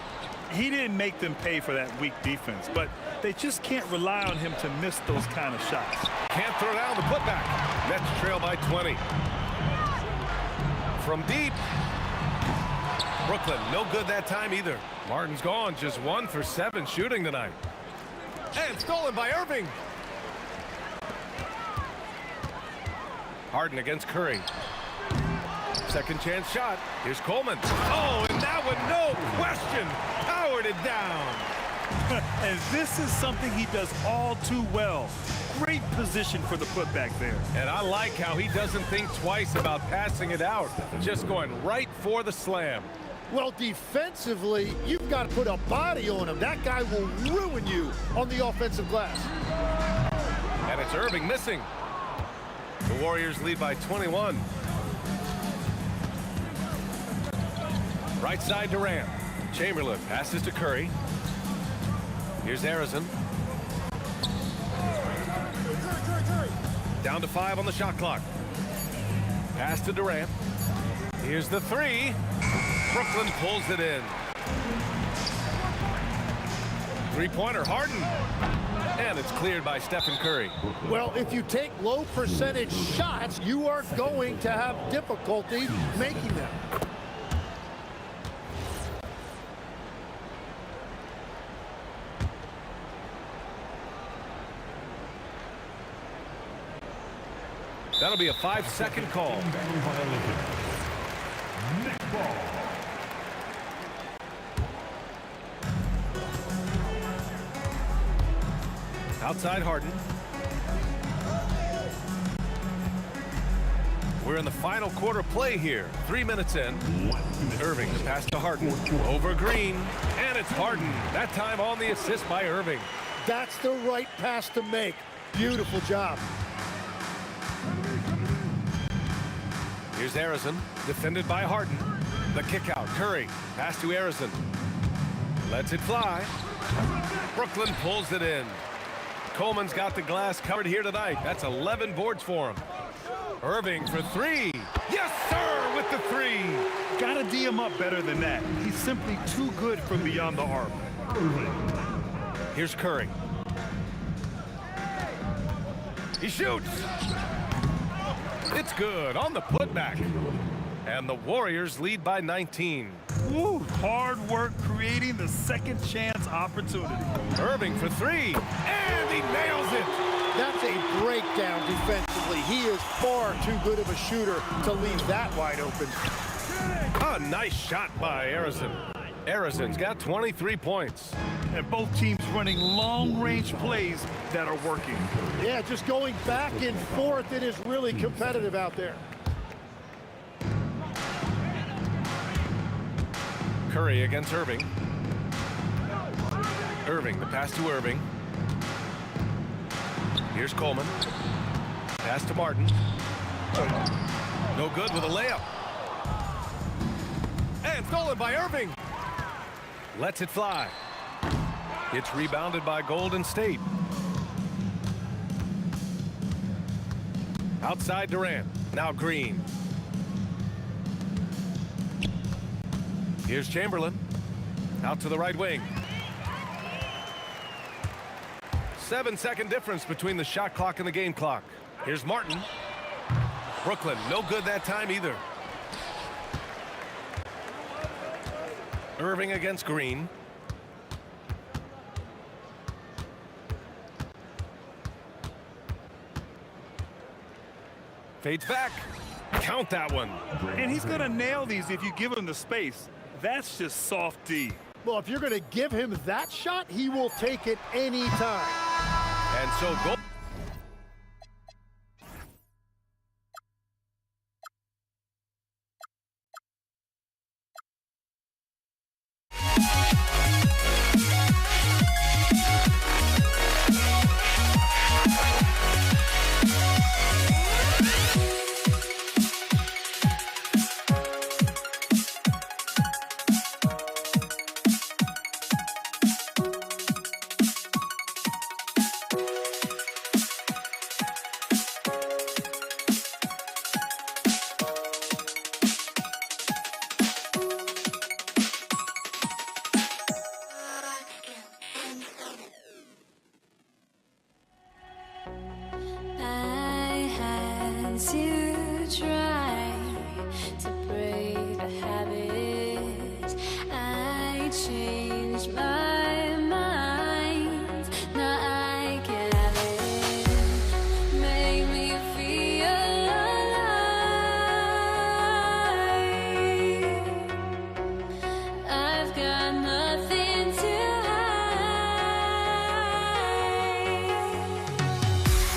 He didn't make them pay for that weak defense, but they just can't rely on him to miss those kind of shots. Can't throw down the putback. Nets trail by 20. From deep. Brooklyn, no good that time either. Martin's gone, just 1 for 7 shooting tonight. And stolen by Irving. Harden against Curry. Second chance shot. Here's Coleman. Oh, and that one, no question, powered it down. And this is something he does all too well. Great position for the putback there. And I like how he doesn't think twice about passing it out. Just going right for the slam. Well, defensively, you've got to put a body on him. That guy will ruin you on the offensive glass. And it's Irving missing. The Warriors lead by 21. Right side Durant. Chamberlain passes to Curry. Here's Arizon. Down to 5 on the shot clock. Pass to Durant. Here's the 3. Brooklyn pulls it in. Three-pointer, Harden. And it's cleared by Stephen Curry. Well, if you take low percentage shots, you are going to have difficulty making them. That'll be a 5-second call. Next ball. Outside Harden. We're in the final quarter play here. 3 minutes in. Irving, the pass to Harden. Over Green. And it's Harden. That time on the assist by Irving. That's the right pass to make. Beautiful job. Here's Arizon, defended by Harden. The kick out, Curry. Pass to Arizon. Lets it fly. Brooklyn pulls it in. Coleman's got the glass covered here tonight. That's 11 boards for him. Irving for three. Yes, sir, with the three. Gotta D him up better than that. He's simply too good from beyond the arc. Here's Curry. He shoots. It's good on the putback. And the Warriors lead by 19. Woo, hard work creating the second chance opportunity. Irving for three. And he nails it. That's a breakdown defensively. He is far too good of a shooter to leave that wide open. A nice shot by Arizon. Arizon's got 23 points. And both teams running long-range plays that are working. Yeah, just going back and forth. It is really competitive out there. Curry against Irving. Irving, the pass to Irving. Here's Coleman. Pass to Martin. No good with a layup. And stolen by Irving. Lets it fly. It's rebounded by Golden State. Outside Durant. Now Green. Here's Chamberlain. Out to the right wing. 7-second difference between the shot clock and the game clock. Here's Martin. Brooklyn, no good that time either. Irving against Green. Fades back. Count that one. And he's going to nail these if you give him the space. That's just soft D. Well, if you're going to give him that shot, he will take it any time. And so